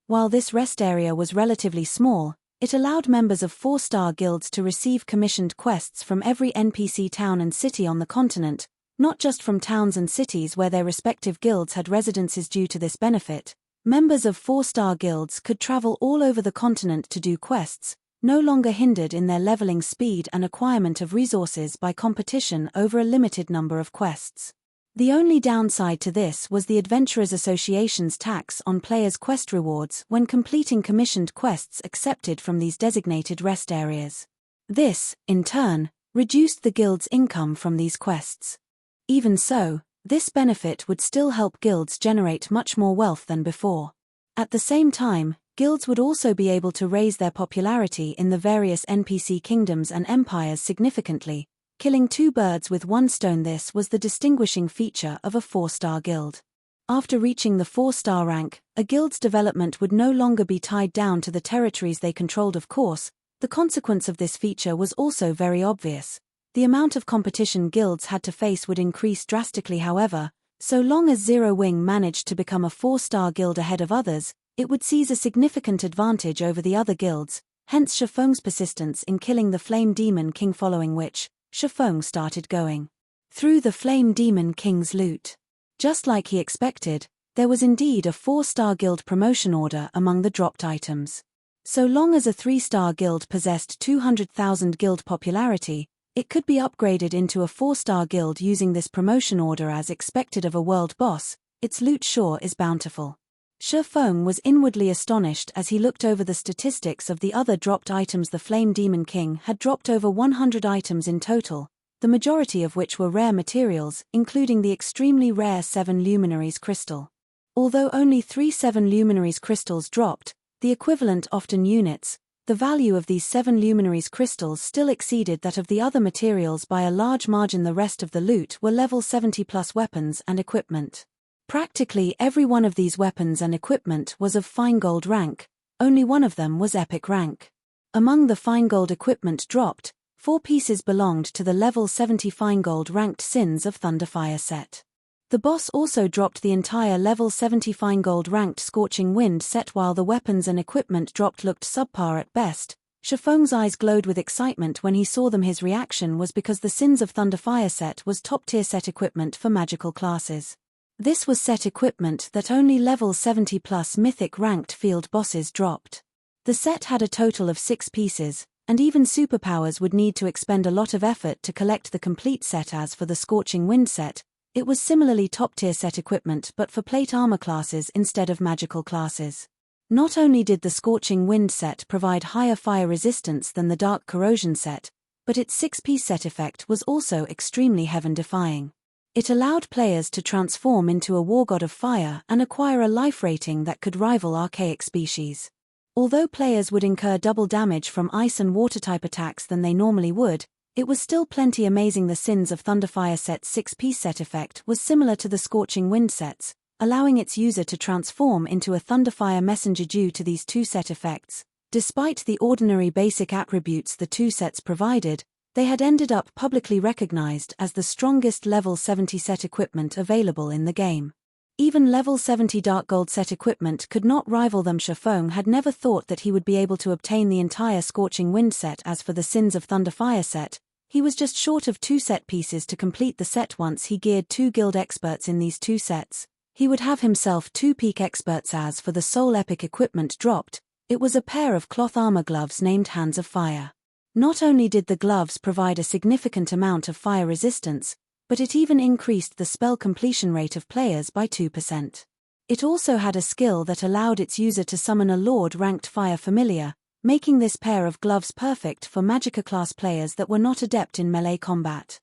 While this rest area was relatively small, it allowed members of 4-star guilds to receive commissioned quests from every NPC town and city on the continent, not just from towns and cities where their respective guilds had residences. Due to this benefit, members of 4-star guilds could travel all over the continent to do quests, no longer hindered in their leveling speed and acquirement of resources by competition over a limited number of quests. The only downside to this was the Adventurers Association's tax on players' quest rewards when completing commissioned quests accepted from these designated rest areas. This, in turn, reduced the guild's income from these quests. Even so, this benefit would still help guilds generate much more wealth than before. At the same time, guilds would also be able to raise their popularity in the various NPC kingdoms and empires significantly, killing two birds with one stone. This was the distinguishing feature of a 4-star guild. After reaching the 4-star rank, a guild's development would no longer be tied down to the territories they controlled. Of course, the consequence of this feature was also very obvious. The amount of competition guilds had to face would increase drastically. However, so long as Zero Wing managed to become a 4-star guild ahead of others, it would seize a significant advantage over the other guilds, hence Shifeng's persistence in killing the Flame Demon King, following which, Shifeng started going through the Flame Demon King's loot. Just like he expected, there was indeed a 4-star guild promotion order among the dropped items. So long as a 3-star guild possessed 200,000 guild popularity, it could be upgraded into a 4-star guild using this promotion order. As expected of a world boss, its loot sure is bountiful. Shifeng was inwardly astonished as he looked over the statistics of the other dropped items. The Flame Demon King had dropped over 100 items in total, the majority of which were rare materials, including the extremely rare 7 Luminaries crystal. Although only 3 7 Luminaries crystals dropped, the equivalent often units, the value of these 7 Luminaries crystals still exceeded that of the other materials by a large margin. The rest of the loot were level 70+ weapons and equipment. Practically every one of these weapons and equipment was of fine gold rank, only one of them was epic rank. Among the fine gold equipment dropped, 4 pieces belonged to the level 70 Feingold ranked Sins of Thunderfire set. The boss also dropped the entire level 70 Feingold ranked Scorching Wind set, while the weapons and equipment dropped looked subpar at best. Shifeng's eyes glowed with excitement when he saw them. His reaction was because the Sins of Thunderfire set was top-tier set equipment for magical classes. This was set equipment that only level 70 plus mythic ranked field bosses dropped. The set had a total of 6 pieces, and even superpowers would need to expend a lot of effort to collect the complete set. As for the Scorching Wind set, it was similarly top-tier set equipment but for plate armor classes instead of magical classes. Not only did the Scorching Wind set provide higher fire resistance than the Dark Corrosion set, but its 6-piece set effect was also extremely heaven-defying. It allowed players to transform into a war god of fire and acquire a life rating that could rival archaic species. Although players would incur double damage from ice and water-type attacks than they normally would, it was still plenty amazing. The Sins of Thunderfire set's 6-piece set effect was similar to the Scorching Wind set's, allowing its user to transform into a Thunderfire messenger. Due to these two set effects, despite the ordinary basic attributes the two sets provided, they had ended up publicly recognized as the strongest level 70 set equipment available in the game. Even level 70 Dark Gold set equipment could not rival them. Shifeng had never thought that he would be able to obtain the entire Scorching Wind set. As for the Sins of Thunderfire set, he was just short of 2 set pieces to complete the set. Once he geared 2 guild experts in these 2 sets, he would have himself 2 peak experts. As for the sole epic equipment dropped, it was a pair of cloth armor gloves named Hands of Fire. Not only did the gloves provide a significant amount of fire resistance, but it even increased the spell completion rate of players by 2%. It also had a skill that allowed its user to summon a Lord-ranked fire familiar, making this pair of gloves perfect for Magicka-class players that were not adept in melee combat.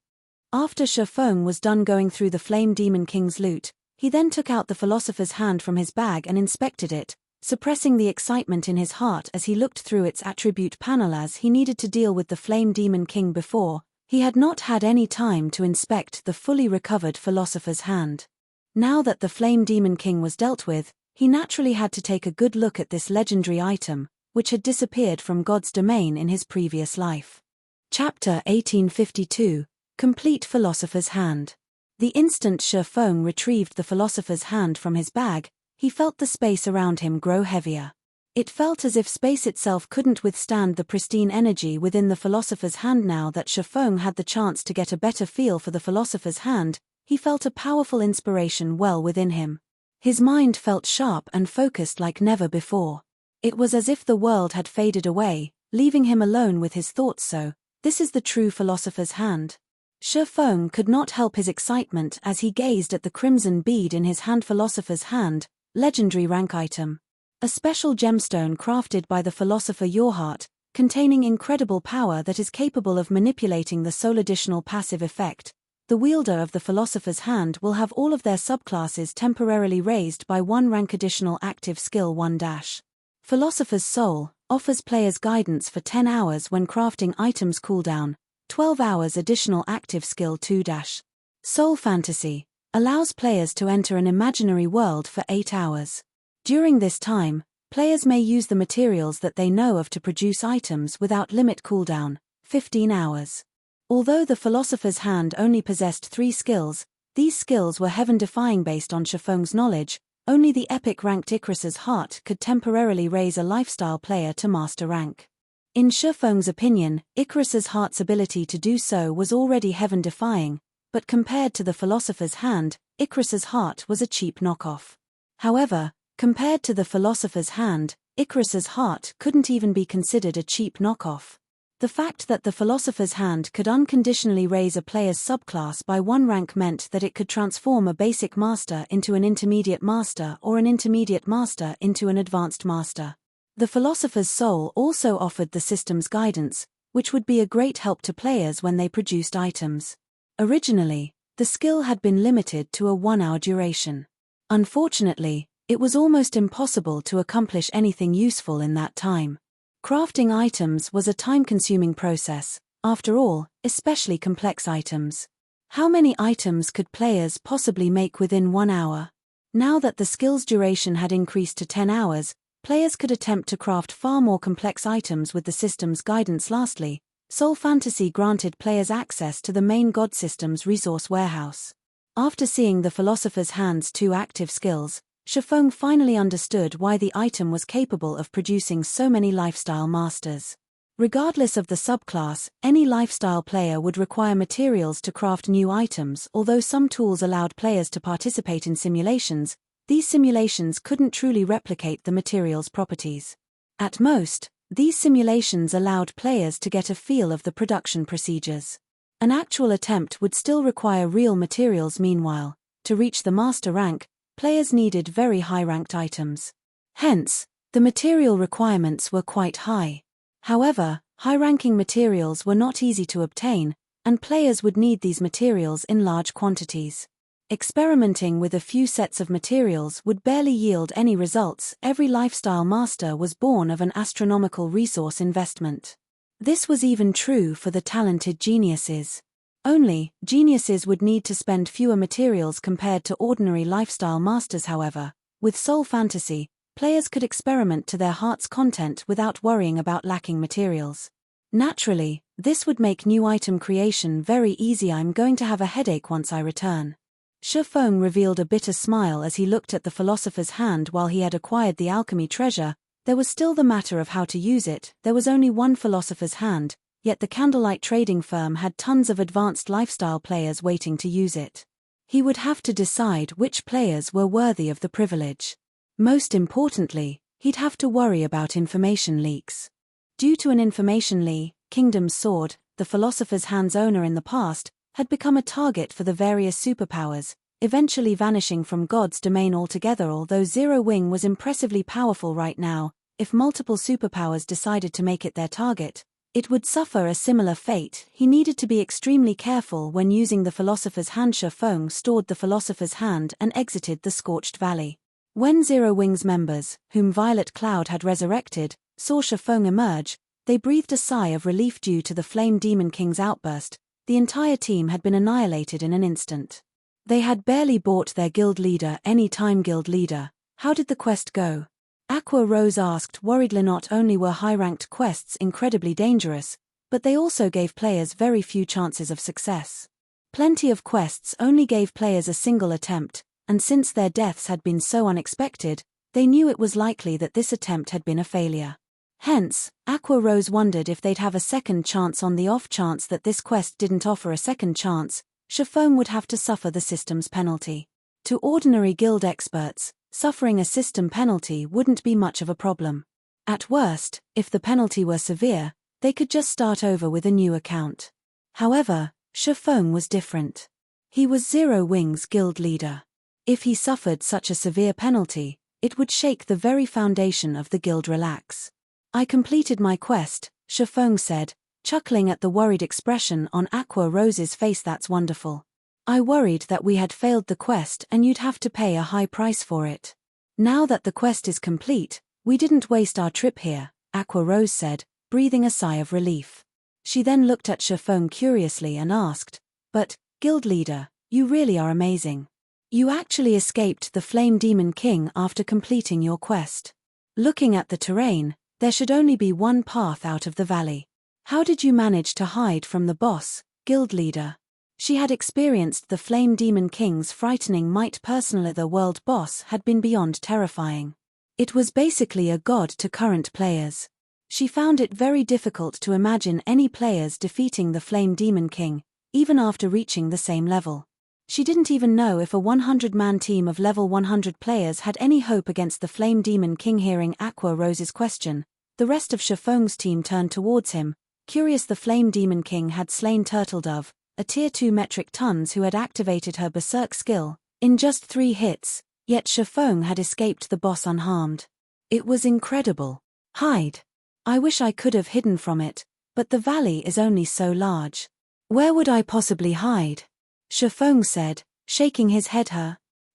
After Shifeng was done going through the Flame Demon King's loot, he then took out the Philosopher's Hand from his bag and inspected it, suppressing the excitement in his heart as he looked through its attribute panel. As he needed to deal with the Flame Demon King before, he had not had any time to inspect the fully recovered Philosopher's Hand. Now that the Flame Demon King was dealt with, he naturally had to take a good look at this legendary item, which had disappeared from God's domain in his previous life. Chapter 1852, Complete Philosopher's Hand. The instant Shifeng retrieved the Philosopher's Hand from his bag, he felt the space around him grow heavier. It felt as if space itself couldn't withstand the pristine energy within the Philosopher's Hand. Now that Shifeng had the chance to get a better feel for the Philosopher's Hand, he felt a powerful inspiration well within him. His mind felt sharp and focused like never before. It was as if the world had faded away, leaving him alone with his thoughts. So, this is the true Philosopher's Hand. Shifeng could not help his excitement as he gazed at the crimson bead in his hand. Philosopher's Hand, legendary rank item. A special gemstone crafted by the philosopher Yourheart, containing incredible power that is capable of manipulating the soul. Additional passive effect. The wielder of the Philosopher's Hand will have all of their subclasses temporarily raised by 1 rank. Additional active skill 1-. Philosopher's Soul offers players guidance for 10 hours when crafting items. Cooldown 12 hours. Additional active skill 2-. Soul Fantasy allows players to enter an imaginary world for 8 hours. During this time, players may use the materials that they know of to produce items without limit. Cooldown 15 hours. Although the Philosopher's Hand only possessed 3 skills, these skills were heaven-defying. Based on Shifeng's knowledge, only the epic-ranked Icarus's Heart could temporarily raise a lifestyle player to master rank. In Shifeng's opinion, Icarus's Heart's ability to do so was already heaven-defying, but compared to the Philosopher's Hand, Icarus's Heart was a cheap knockoff. However, compared to the Philosopher's Hand, Icarus's Heart couldn't even be considered a cheap knockoff. The fact that the Philosopher's Hand could unconditionally raise a player's subclass by 1 rank meant that it could transform a basic master into an intermediate master or an intermediate master into an advanced master. The Philosopher's Soul also offered the system's guidance, which would be a great help to players when they produced items. Originally, the skill had been limited to a 1-hour duration. Unfortunately, it was almost impossible to accomplish anything useful in that time. Crafting items was a time-consuming process, after all, especially complex items. How many items could players possibly make within 1 hour? Now that the skill's duration had increased to 10 hours, players could attempt to craft far more complex items with the system's guidance. Lastly, Soul Fantasy granted players access to the main god system's resource warehouse. After seeing the Philosopher's Hand's 2 active skills, Shifeng finally understood why the item was capable of producing so many lifestyle masters. Regardless of the subclass, any lifestyle player would require materials to craft new items. Although some tools allowed players to participate in simulations, these simulations couldn't truly replicate the material's properties. At most, these simulations allowed players to get a feel of the production procedures. An actual attempt would still require real materials. Meanwhile, to reach the master rank, players needed very high-ranked items. Hence, the material requirements were quite high. However, high-ranking materials were not easy to obtain, and players would need these materials in large quantities. Experimenting with a few sets of materials would barely yield any results. Every lifestyle master was born of an astronomical resource investment. This was even true for the talented geniuses. Only, geniuses would need to spend fewer materials compared to ordinary lifestyle masters. However, with Soul Fantasy, players could experiment to their heart's content without worrying about lacking materials. Naturally, this would make new item creation very easy. I'm going to have a headache once I return. Shifeng revealed a bitter smile as he looked at the Philosopher's Hand. While he had acquired the alchemy treasure, there was still the matter of how to use it. There was only one Philosopher's Hand, yet the Candlelight trading firm had tons of advanced lifestyle players waiting to use it. He would have to decide which players were worthy of the privilege. Most importantly, he'd have to worry about information leaks. Due to an information leak, Kingdom's Sword, the Philosopher's Hand's owner in the past, had become a target for the various superpowers, eventually vanishing from God's domain altogether. Although Zero Wing was impressively powerful right now, if multiple superpowers decided to make it their target, it would suffer a similar fate. He needed to be extremely careful when using the Philosopher's Hand. Shifeng stored the Philosopher's Hand and exited the Scorched Valley. When Zero Wing's members, whom Violet Cloud had resurrected, saw Shifeng emerge, they breathed a sigh of relief. Due to the Flame Demon King's outburst, the entire team had been annihilated in an instant. They had barely bought their guild leader any time. Guild leader, how did the quest go? Aqua Rose asked worriedly. Not only were high-ranked quests incredibly dangerous, but they also gave players very few chances of success. Plenty of quests only gave players a single attempt, and since their deaths had been so unexpected, they knew it was likely that this attempt had been a failure. Hence, Aqua Rose wondered if they'd have a second chance. On the off chance that this quest didn't offer a second chance, Shifeng would have to suffer the system's penalty. To ordinary guild experts, suffering a system penalty wouldn't be much of a problem. At worst, if the penalty were severe, they could just start over with a new account. However, Shifeng was different. He was Zero Wing's guild leader. If he suffered such a severe penalty, it would shake the very foundation of the guild. Relax. I completed my quest, Shifeng said, chuckling at the worried expression on Aqua Rose's face. That's wonderful. I worried that we had failed the quest and you'd have to pay a high price for it. Now that the quest is complete, we didn't waste our trip here, Aqua Rose said, breathing a sigh of relief. She then looked at Shifeng curiously and asked, "But, guild leader, you really are amazing. You actually escaped the Flame Demon King after completing your quest. Looking at the terrain, there should only be one path out of the valley. How did you manage to hide from the boss, guild leader?" She had experienced the Flame Demon King's frightening might personally. The world boss had been beyond terrifying. It was basically a god to current players. She found it very difficult to imagine any players defeating the Flame Demon King, even after reaching the same level. She didn't even know if a 100-man team of level 100 players had any hope against the Flame Demon King. Hearing Aqua Rose's question, the rest of Shifeng's team turned towards him, curious. The Flame Demon King had slain Turtledove, a tier 2 metric tons who had activated her berserk skill, in just 3 hits, yet Shifeng had escaped the boss unharmed. It was incredible. Hide. I wish I could have hidden from it, but the valley is only so large. Where would I possibly hide? Shifeng said, shaking his head.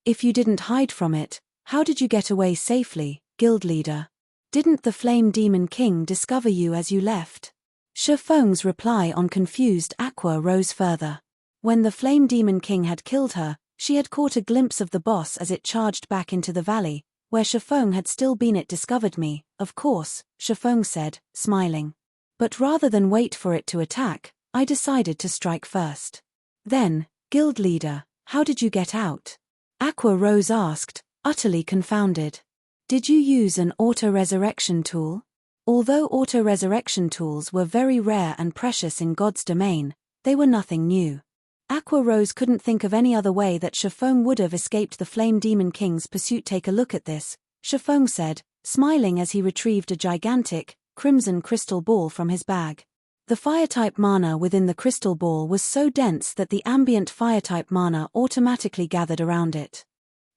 If you didn't hide from it, how did you get away safely, guild leader? Didn't the Flame Demon King discover you as you left? Shifeng's reply on confused Aqua Rose further. When the Flame Demon King had killed her, she had caught a glimpse of the boss as it charged back into the valley, where Shifeng had still been. It discovered me, of course, Shifeng said, smiling. But rather than wait for it to attack, I decided to strike first. Then, guild leader, how did you get out? Aqua Rose asked, utterly confounded. Did you use an auto-resurrection tool? Although auto-resurrection tools were very rare and precious in God's domain, they were nothing new. Aqua Rose couldn't think of any other way that Shifeng would have escaped the Flame Demon King's pursuit. Take a look at this, Shifeng said, smiling as he retrieved a gigantic, crimson crystal ball from his bag. The fire-type mana within the crystal ball was so dense that the ambient fire-type mana automatically gathered around it.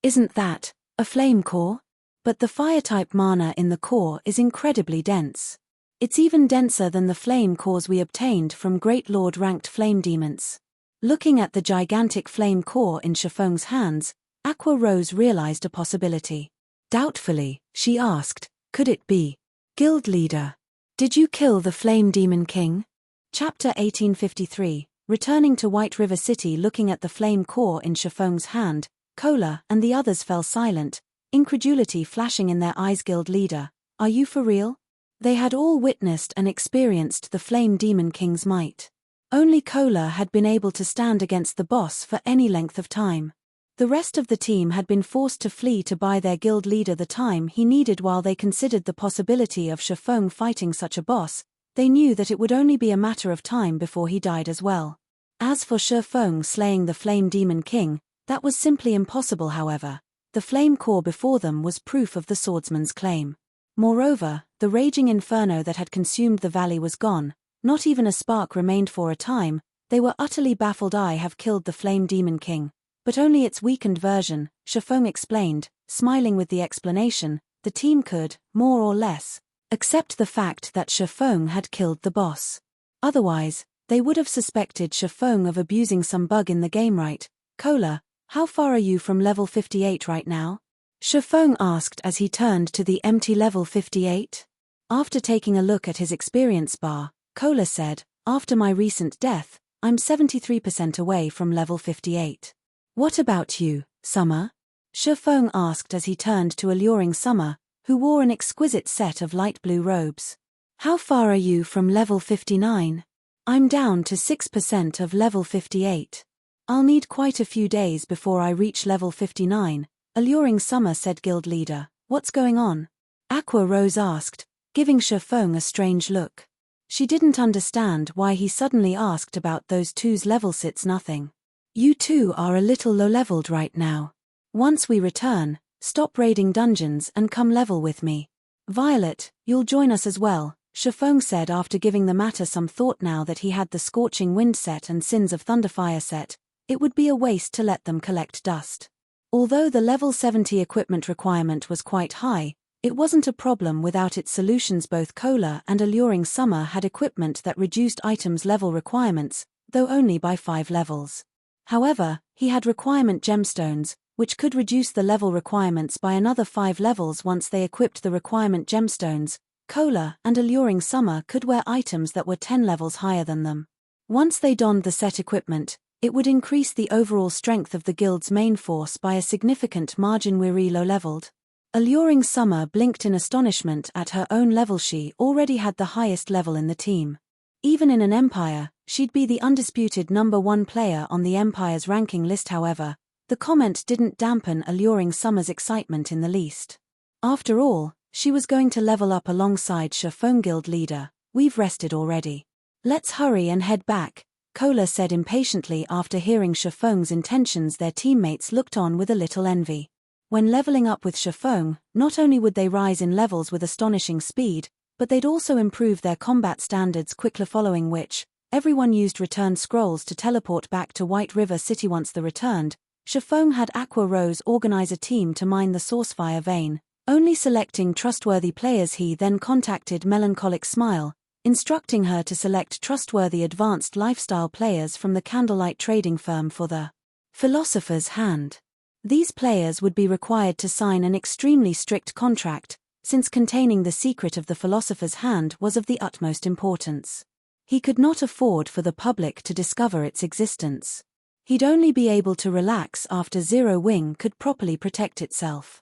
Isn't that a flame core? But the fire-type mana in the core is incredibly dense. It's even denser than the flame cores we obtained from Great Lord-ranked flame demons. Looking at the gigantic flame core in Shifeng's hands, Aqua Rose realized a possibility. Doubtfully, she asked, could it be? Guild leader, did you kill the Flame Demon King? Chapter 1853, returning to White River City. Looking at the flame core in Shifeng's hand, Kola and the others fell silent, incredulity flashing in their eyes. Guild leader, are you for real? They had all witnessed and experienced the Flame Demon King's might. Only Kola had been able to stand against the boss for any length of time. The rest of the team had been forced to flee to buy their guild leader the time he needed. While they considered the possibility of Shifeng fighting such a boss, they knew that it would only be a matter of time before he died as well. As for Shifeng slaying the Flame Demon King, that was simply impossible. However, the flame core before them was proof of the swordsman's claim. Moreover, the raging inferno that had consumed the valley was gone, not even a spark remained for a time. They were utterly baffled. I have killed the Flame Demon King, but only its weakened version, Shifeng explained, smiling with the explanation. The team could, more or less, accept the fact that Shifeng had killed the boss. Otherwise, they would have suspected Shifeng of abusing some bug in the game. Right, Kola, how far are you from level 58 right now? Shifeng asked as he turned to the empty level 58. After taking a look at his experience bar, Kola said, after my recent death, I'm 73% away from level 58. What about you, Summer? Shifeng asked as he turned to alluring Summer, who wore an exquisite set of light blue robes. How far are you from level 59? I'm down to 6% of level 58. I'll need quite a few days before I reach level 59, alluring Summer said. Guild leader, what's going on? Aqua Rose asked, giving Shifeng a strange look. She didn't understand why he suddenly asked about those two's levels. It's nothing. You two are a little low-leveled right now. Once we return, stop raiding dungeons and come level with me. Violet, you'll join us as well, Shifeng said after giving the matter some thought. Now that he had the Scorching Wind set and Sins of Thunderfire set, it would be a waste to let them collect dust. Although the level 70 equipment requirement was quite high, it wasn't a problem without its solutions. Both Kola and alluring Summer had equipment that reduced items' level requirements, though only by 5 levels. However, he had requirement gemstones, which could reduce the level requirements by another 5 levels. Once they equipped the requirement gemstones, Kola and alluring Summer could wear items that were 10 levels higher than them. Once they donned the set equipment, it would increase the overall strength of the guild's main force by a significant margin. Weary low-leveled. Alluring Summer blinked in astonishment at her own level. She already had the highest level in the team. Even in an empire, she'd be the undisputed number 1 player on the empire's ranking list. However, the comment didn't dampen alluring Summer's excitement in the least. After all, she was going to level up alongside Shifeng. Guild leader, we've rested already. Let's hurry and head back, Kola said impatiently after hearing Shifeng's intentions. Their teammates looked on with a little envy. When leveling up with Shifeng, not only would they rise in levels with astonishing speed, but they'd also improve their combat standards quickly, following which, everyone used return scrolls to teleport back to White River City. Once they returned, Shifeng had Aqua Rose organize a team to mine the Sourcefire vein, only selecting trustworthy players. He then contacted Melancholic Smile, instructing her to select trustworthy advanced lifestyle players from the Candlelight trading firm for the Philosopher's Hand. These players would be required to sign an extremely strict contract, since containing the secret of the Philosopher's Hand was of the utmost importance. He could not afford for the public to discover its existence. He'd only be able to relax after Zero Wing could properly protect itself.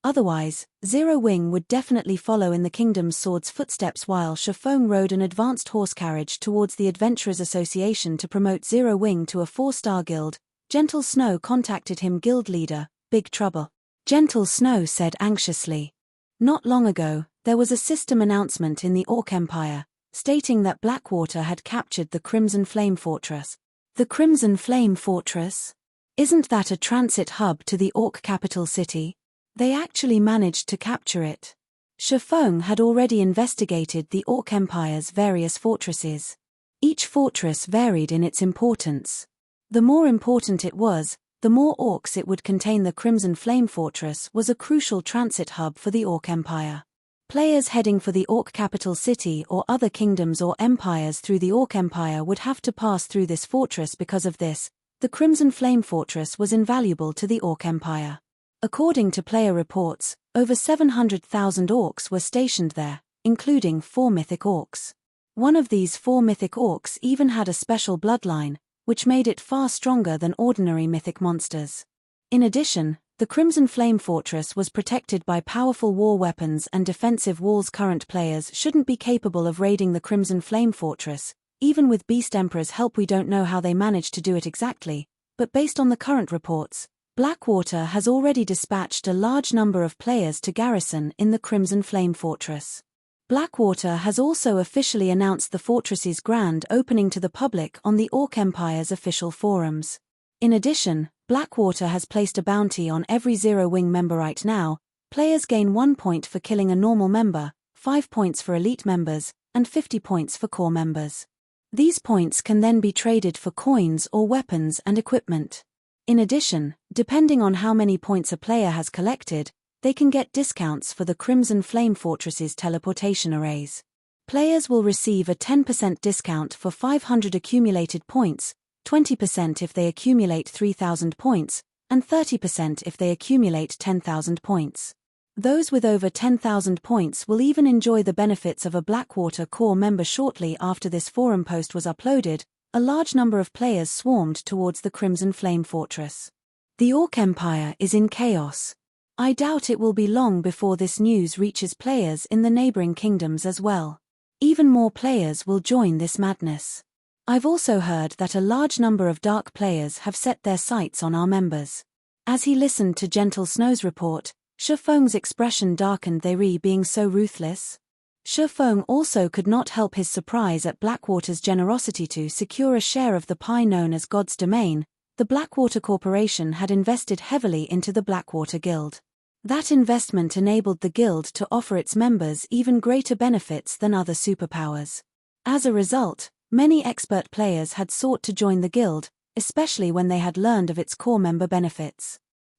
Otherwise, Zero Wing would definitely follow in the Kingdom's Sword's footsteps while Shifeng rode an advanced horse carriage towards the Adventurers Association to promote Zero Wing to a 4-star guild. Gentle Snow contacted him guild leader, Big Trouble. Gentle Snow said anxiously. Not long ago, there was a system announcement in the Orc Empire, stating that Blackwater had captured the Crimson Flame Fortress. The Crimson Flame Fortress? Isn't that a transit hub to the Orc capital city? They actually managed to capture it. Shifeng had already investigated the Orc Empire's various fortresses. Each fortress varied in its importance. The more important it was, the more orcs it would contain. The Crimson Flame Fortress was a crucial transit hub for the Orc Empire. Players heading for the Orc capital city or other kingdoms or empires through the Orc Empire would have to pass through this fortress. Because of this, the Crimson Flame Fortress was invaluable to the Orc Empire. According to player reports, over 700,000 orcs were stationed there, including 4 mythic orcs. One of these 4 mythic orcs even had a special bloodline, which made it far stronger than ordinary mythic monsters. In addition, the Crimson Flame Fortress was protected by powerful war weapons and defensive walls. Current players shouldn't be capable of raiding the Crimson Flame Fortress. Even with Beast Emperor's help, we don't know how they managed to do it exactly, but based on the current reports, Blackwater has already dispatched a large number of players to garrison in the Crimson Flame Fortress. Blackwater has also officially announced the fortress's grand opening to the public on the Orc Empire's official forums. In addition, Blackwater has placed a bounty on every Zero Wing member right now. Players gain 1 point for killing a normal member, 5 points for elite members, and 50 points for core members. These points can then be traded for coins or weapons and equipment. In addition, depending on how many points a player has collected, they can get discounts for the Crimson Flame Fortress's teleportation arrays. Players will receive a 10% discount for 500 accumulated points, 20% if they accumulate 3,000 points, and 30% if they accumulate 10,000 points. Those with over 10,000 points will even enjoy the benefits of a Blackwater core member. Shortly after this forum post was uploaded, a large number of players swarmed towards the Crimson Flame Fortress. The Orc Empire is in chaos. I doubt it will be long before this news reaches players in the neighboring kingdoms as well. Even more players will join this madness. I've also heard that a large number of dark players have set their sights on our members. As he listened to Gentle Snow's report, Shifeng's expression darkened. They re being so ruthless? Shifeng also could not help his surprise at Blackwater's generosity to secure a share of the pie known as God's Domain. The Blackwater Corporation had invested heavily into the Blackwater Guild. That investment enabled the guild to offer its members even greater benefits than other superpowers. As a result, many expert players had sought to join the guild, especially when they had learned of its core member benefits.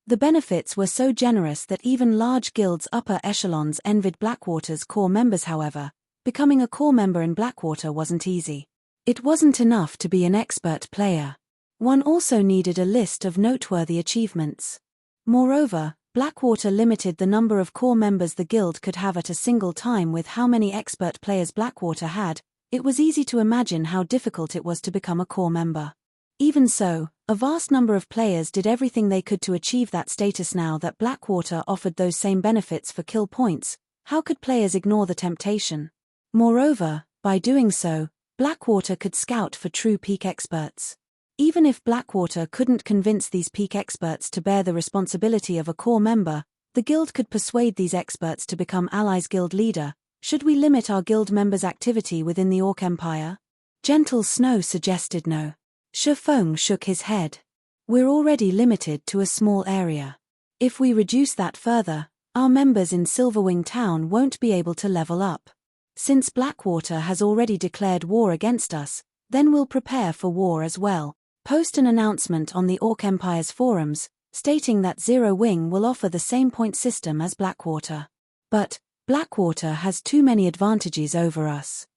The benefits were so generous that even large guilds' upper echelons envied Blackwater's core members. However, becoming a core member in Blackwater wasn't easy. It wasn't enough to be an expert player. One also needed a list of noteworthy achievements. Moreover, Blackwater limited the number of core members the guild could have at a single time. With how many expert players Blackwater had, it was easy to imagine how difficult it was to become a core member. Even so, a vast number of players did everything they could to achieve that status. Now that Blackwater offered those same benefits for kill points, how could players ignore the temptation? Moreover, by doing so, Blackwater could scout for true peak experts. Even if Blackwater couldn't convince these peak experts to bear the responsibility of a core member, the guild could persuade these experts to become allies. Guild leader, should we limit our guild members' activity within the Orc Empire? Gentle Snow suggested no. Shifeng shook his head. We're already limited to a small area. If we reduce that further, our members in Silverwing town won't be able to level up. Since Blackwater has already declared war against us, then we'll prepare for war as well. Post an announcement on the Orc Empire's forums, stating that Zero Wing will offer the same point system as Blackwater. But Blackwater has too many advantages over us.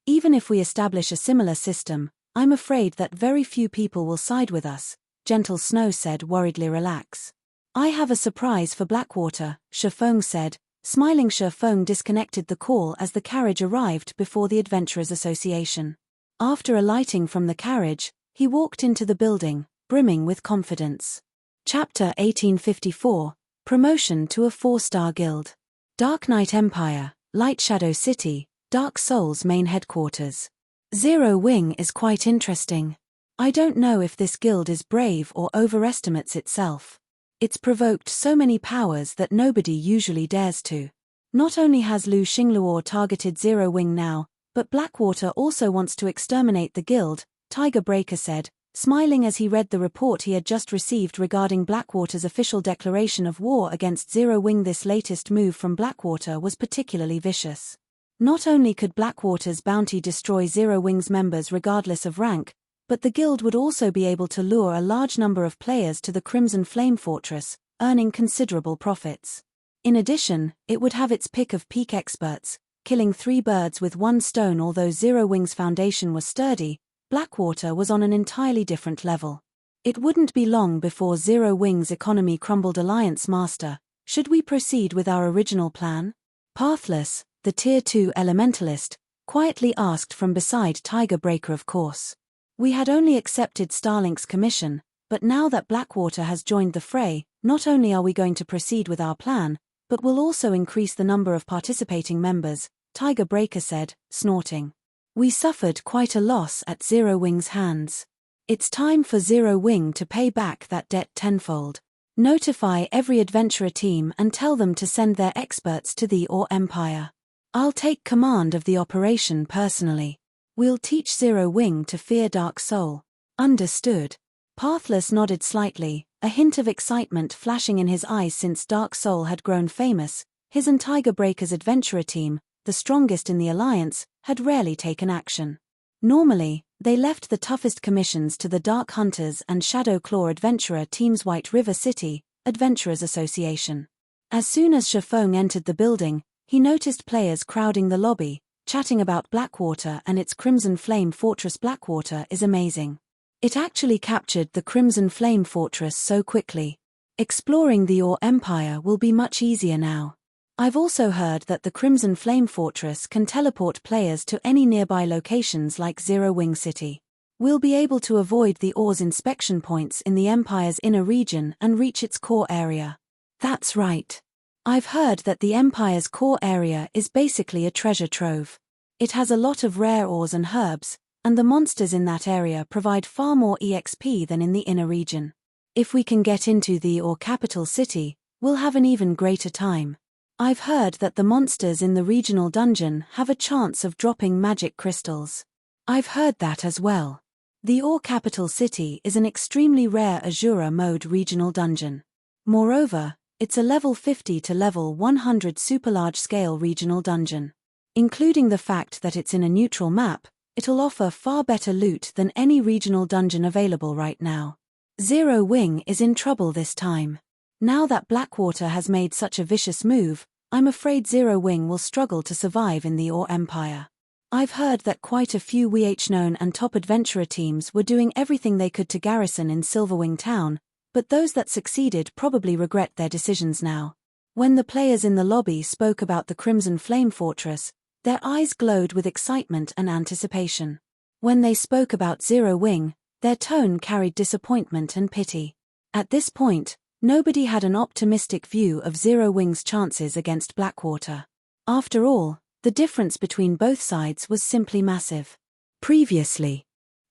Even if we establish a similar system, I'm afraid that very few people will side with us, Gentle Snow said worriedly. Relax. I have a surprise for Blackwater, Shifeng said, smiling. Shifeng disconnected the call as the carriage arrived before the Adventurers Association. After alighting from the carriage, he walked into the building, brimming with confidence. Chapter 1854, Promotion to a 4-star guild. Dark Knight Empire, Light Shadow City, Dark Souls main headquarters. Zero Wing is quite interesting. I don't know if this guild is brave or overestimates itself. It's provoked so many powers that nobody usually dares to. Not only has Lu Xingluo targeted Zero Wing now, but Blackwater also wants to exterminate the guild, Tiger Breaker said, smiling as he read the report he had just received regarding Blackwater's official declaration of war against Zero Wing. This latest move from Blackwater was particularly vicious. Not only could Blackwater's bounty destroy Zero Wing's members regardless of rank, but the guild would also be able to lure a large number of players to the Crimson Flame Fortress, earning considerable profits. In addition, it would have its pick of peak experts, killing 3 birds with 1 stone. Although Zero Wing's foundation was sturdy, Blackwater was on an entirely different level. It wouldn't be long before Zero Wing's economy crumbled. Alliance Master, should we proceed with our original plan? Pathless, the Tier 2 Elementalist, quietly asked from beside Tiger Breaker. Of course. We had only accepted Starlink's commission, but now that Blackwater has joined the fray, not only are we going to proceed with our plan, but we'll also increase the number of participating members, Tiger Breaker said, snorting. We suffered quite a loss at Zero Wing's hands. It's time for Zero Wing to pay back that debt tenfold. Notify every adventurer team and tell them to send their experts to the Or Empire. I'll take command of the operation personally. We'll teach Zero Wing to fear Dark Soul. Understood. Pathless nodded slightly, a hint of excitement flashing in his eyes since Dark Soul had grown famous. His and Tiger Breaker's adventurer team, the strongest in the Alliance, had rarely taken action. Normally, they left the toughest commissions to the Dark Hunters and Shadow Claw adventurer teams. White River City, Adventurers Association. As soon as Shifeng entered the building, he noticed players crowding the lobby, chatting about Blackwater and its Crimson Flame Fortress. Blackwater is amazing. It actually captured the Crimson Flame Fortress so quickly. Exploring the Or Empire will be much easier now. I've also heard that the Crimson Flame Fortress can teleport players to any nearby locations like Zero Wing City. We'll be able to avoid the Or's inspection points in the Empire's inner region and reach its core area. That's right. I've heard that the Empire's core area is basically a treasure trove. It has a lot of rare ores and herbs, and the monsters in that area provide far more EXP than in the inner region. If we can get into the Or capital city, we'll have an even greater time. I've heard that the monsters in the regional dungeon have a chance of dropping magic crystals. I've heard that as well. The Or capital city is an extremely rare Azura mode regional dungeon. Moreover, it's a level 50 to level 100 super large-scale regional dungeon. Including the fact that it's in a neutral map, it'll offer far better loot than any regional dungeon available right now. Zero Wing is in trouble this time. Now that Blackwater has made such a vicious move, I'm afraid Zero Wing will struggle to survive in the Or Empire. I've heard that quite a few known and top adventurer teams were doing everything they could to garrison in Silverwing Town, but those that succeeded probably regret their decisions now. When the players in the lobby spoke about the Crimson Flame Fortress, their eyes glowed with excitement and anticipation. When they spoke about Zero Wing, their tone carried disappointment and pity. At this point, nobody had an optimistic view of Zero Wing's chances against Blackwater. After all, the difference between both sides was simply massive. Previously,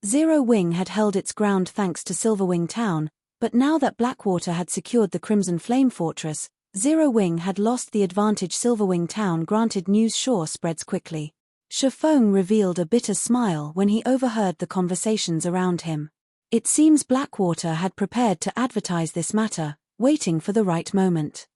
Zero Wing had held its ground thanks to Silverwing Town, but now that Blackwater had secured the Crimson Flame Fortress, Zero Wing had lost the advantage. Silverwing Town granted news sure spreads quickly. Shifeng revealed a bitter smile when he overheard the conversations around him. It seems Blackwater had prepared to advertise this matter, waiting for the right moment.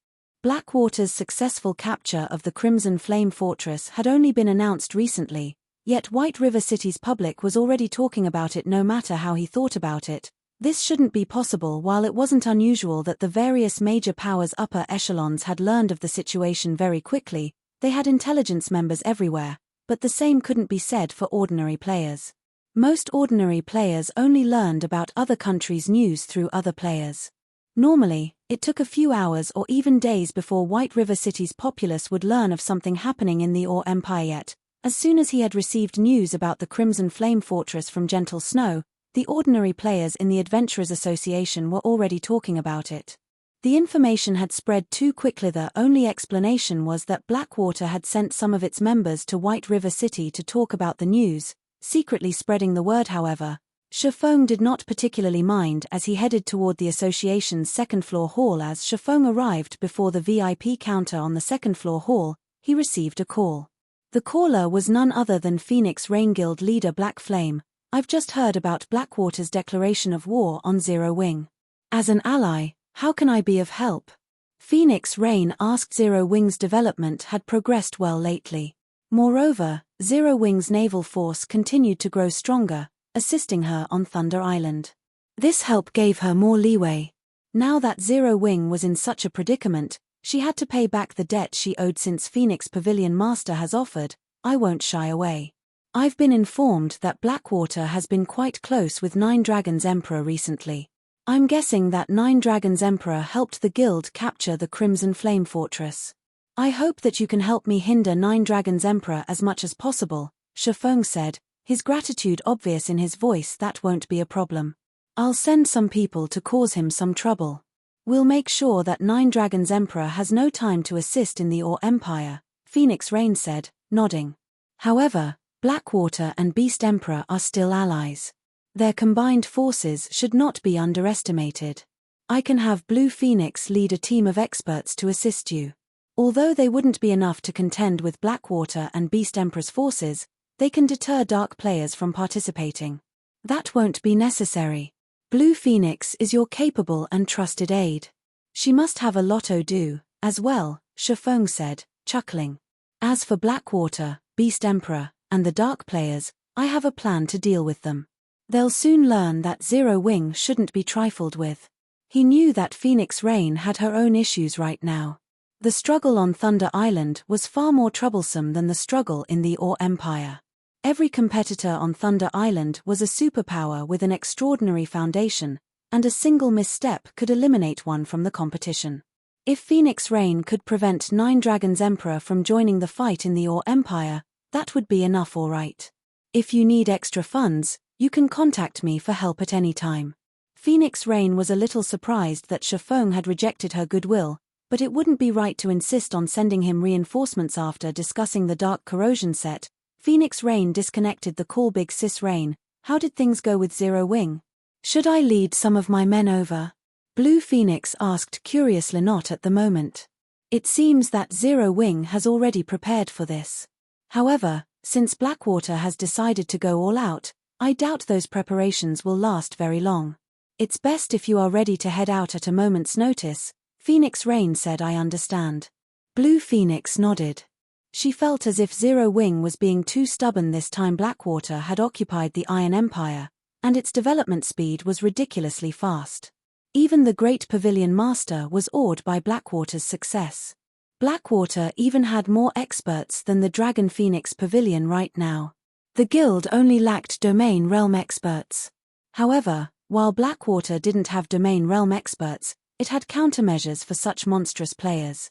Blackwater's successful capture of the Crimson Flame Fortress had only been announced recently, yet White River City's public was already talking about it. No matter how he thought about it, this shouldn't be possible. While it wasn't unusual that the various major powers' upper echelons had learned of the situation very quickly, they had intelligence members everywhere, but the same couldn't be said for ordinary players. Most ordinary players only learned about other countries' news through other players. Normally, it took a few hours or even days before White River City's populace would learn of something happening in the Or Empire. Yet, as soon as he had received news about the Crimson Flame Fortress from Gentle Snow, the ordinary players in the Adventurers Association were already talking about it. The information had spread too quickly. The only explanation was that Blackwater had sent some of its members to White River City to talk about the news, secretly spreading the word. However, Shifeng did not particularly mind as he headed toward the association's second-floor hall. As Shifeng arrived before the VIP counter on the second-floor hall, he received a call. The caller was none other than Phoenix Rain Guild leader Black Flame. "I've just heard about Blackwater's declaration of war on Zero Wing. As an ally, how can I be of help?" Phoenix Rain asked. Zero Wing's development had progressed well lately. Moreover, Zero Wing's naval force continued to grow stronger, assisting her on Thunder Island. This help gave her more leeway. Now that Zero Wing was in such a predicament, she had to pay back the debt she owed. Since Phoenix Pavilion Master has offered, I won't shy away. I've been informed that Blackwater has been quite close with Nine Dragons Emperor recently. I'm guessing that Nine Dragons Emperor helped the guild capture the Crimson Flame Fortress. I hope that you can help me hinder Nine Dragons Emperor as much as possible, Shifeng said, his gratitude obvious in his voice. That won't be a problem. I'll send some people to cause him some trouble. We'll make sure that Nine Dragons Emperor has no time to assist in the Ore Empire, Phoenix Rain said, nodding. However, Blackwater and Beast Emperor are still allies. Their combined forces should not be underestimated. I can have Blue Phoenix lead a team of experts to assist you. Although they wouldn't be enough to contend with Blackwater and Beast Emperor's forces, they can deter dark players from participating. That won't be necessary. Blue Phoenix is your capable and trusted aide. She must have a lot to do, as well, Shifeng said, chuckling. As for Blackwater, Beast Emperor, and the dark players, I have a plan to deal with them. They'll soon learn that Zero Wing shouldn't be trifled with. He knew that Phoenix Rain had her own issues right now. The struggle on Thunder Island was far more troublesome than the struggle in the Ore Empire. Every competitor on Thunder Island was a superpower with an extraordinary foundation, and a single misstep could eliminate one from the competition. If Phoenix Rain could prevent Nine Dragons Emperor from joining the fight in the Ore Empire, that would be enough. All right. If you need extra funds, you can contact me for help at any time. Phoenix Rain was a little surprised that Shifeng had rejected her goodwill, but it wouldn't be right to insist on sending him reinforcements. After discussing the Dark Corrosion set, Phoenix Rain disconnected the call. Big Sis Rain, how did things go with Zero Wing? Should I lead some of my men over? Blue Phoenix asked curiously. Not at the moment. It seems that Zero Wing has already prepared for this. However, since Blackwater has decided to go all out, I doubt those preparations will last very long. It's best if you are ready to head out at a moment's notice, Phoenix Rain said. I understand. Blue Phoenix nodded. She felt as if Zero Wing was being too stubborn this time. Blackwater had occupied the Iron Empire, and its development speed was ridiculously fast. Even the Great Pavilion Master was awed by Blackwater's success. Blackwater even had more experts than the Dragon Phoenix Pavilion right now. The guild only lacked Domain Realm experts. However, while Blackwater didn't have Domain Realm experts, it had countermeasures for such monstrous players.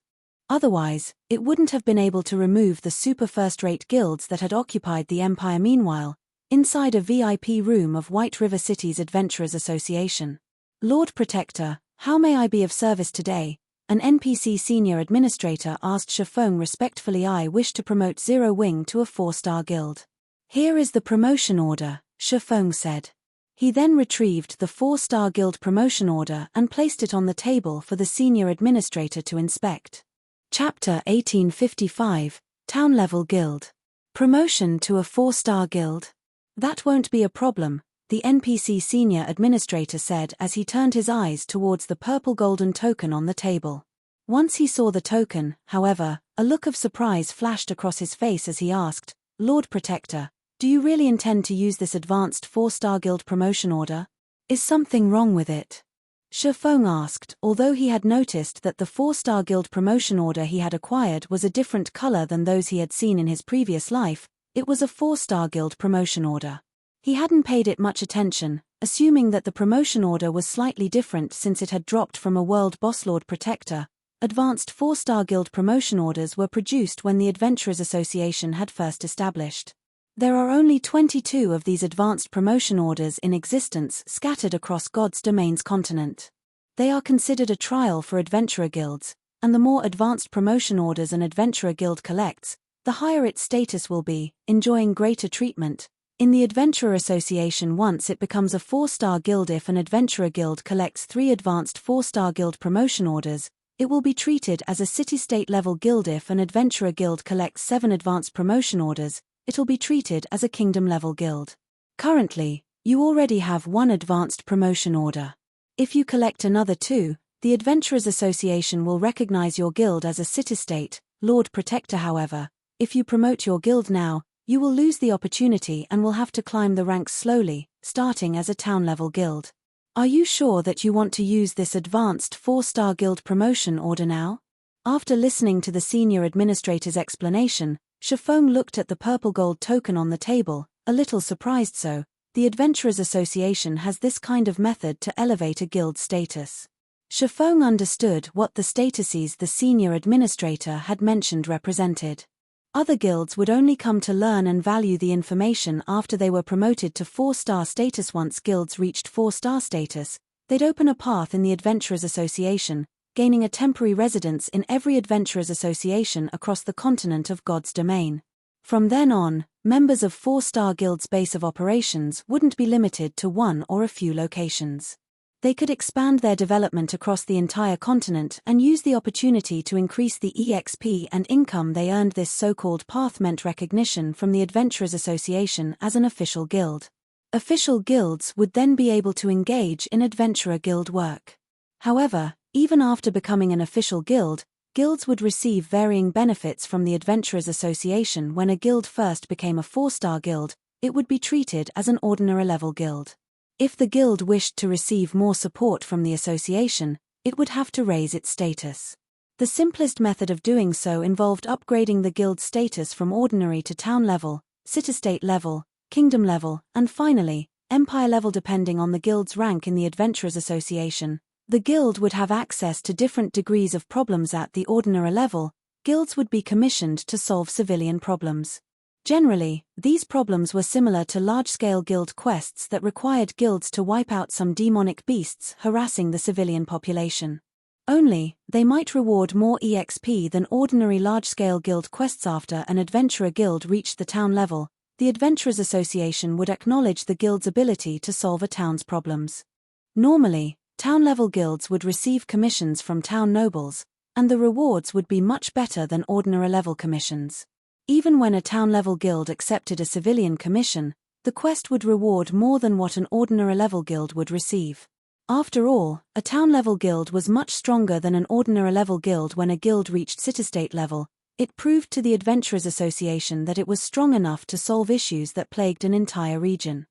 Otherwise, it wouldn't have been able to remove the super first-rate guilds that had occupied the Empire. Meanwhile, inside a VIP room of White River City's Adventurers Association. Lord Protector, how may I be of service today? An NPC senior administrator asked Shifeng respectfully. I wish to promote Zero Wing to a 4-star guild. Here is the promotion order, Shifeng said. He then retrieved the 4-star guild promotion order and placed it on the table for the senior administrator to inspect. Chapter 1855, Town Level Guild. Promotion to a 4-star guild? That won't be a problem, the NPC senior administrator said as he turned his eyes towards the purple golden token on the table. Once he saw the token, however, a look of surprise flashed across his face as he asked, Lord Protector, do you really intend to use this advanced 4-star guild promotion order? Is something wrong with it? Shifeng asked. Although he had noticed that the 4-star guild promotion order he had acquired was a different color than those he had seen in his previous life, it was a 4-star guild promotion order. He hadn't paid it much attention, assuming that the promotion order was slightly different since it had dropped from a world boss. Lord Protector, advanced 4-star guild promotion orders were produced when the Adventurers Association had first established. There are only 22 of these advanced promotion orders in existence scattered across God's Domain's continent. They are considered a trial for adventurer guilds, and the more advanced promotion orders an adventurer guild collects, the higher its status will be, enjoying greater treatment. In the Adventurer Association, once it becomes a 4-star guild, if an adventurer guild collects 3 advanced 4-star guild promotion orders, it will be treated as a city-state level guild. If an adventurer guild collects 7 advanced promotion orders, it'll be treated as a kingdom level guild. Currently, you already have 1 advanced promotion order. If you collect another 2, the Adventurers Association will recognize your guild as a city-state Lord Protector. However, if you promote your guild now, you will lose the opportunity and will have to climb the ranks slowly, starting as a town-level guild. Are you sure that you want to use this advanced 4-star guild promotion order now? After listening to the senior administrator's explanation, Shifeng looked at the purple gold token on the table, a little surprised. So, the Adventurers Association has this kind of method to elevate a guild's status. Shifeng understood what the statuses the senior administrator had mentioned represented. Other guilds would only come to learn and value the information after they were promoted to 4-star status. Once guilds reached 4-star status, they'd open a path in the Adventurers Association, gaining a temporary residence in every Adventurers Association across the continent of God's domain. From then on, members of 4-star guilds' base of operations wouldn't be limited to 1 or a few locations. They could expand their development across the entire continent and use the opportunity to increase the EXP and income they earned. This so-called path meant recognition from the Adventurers Association as an official guild. Official guilds would then be able to engage in adventurer guild work. However, even after becoming an official guild, guilds would receive varying benefits from the Adventurers Association. When a guild first became a 4-star guild, it would be treated as an ordinary level guild. If the guild wished to receive more support from the association, it would have to raise its status. The simplest method of doing so involved upgrading the guild's status from ordinary to town level, city-state level, kingdom level, and finally, empire level. Depending on the guild's rank in the Adventurers Association, the guild would have access to different degrees of problems. At the ordinary level, guilds would be commissioned to solve civilian problems. Generally, these problems were similar to large-scale guild quests that required guilds to wipe out some demonic beasts harassing the civilian population. Only, they might reward more EXP than ordinary large-scale guild quests. After an adventurer guild reached the town level, the Adventurers Association would acknowledge the guild's ability to solve a town's problems. Normally, town-level guilds would receive commissions from town nobles, and the rewards would be much better than ordinary-level commissions. Even when a town-level guild accepted a civilian commission, the quest would reward more than what an ordinary-level guild would receive. After all, a town-level guild was much stronger than an ordinary-level guild. When a guild reached city-state level, it proved to the Adventurers Association that it was strong enough to solve issues that plagued an entire region.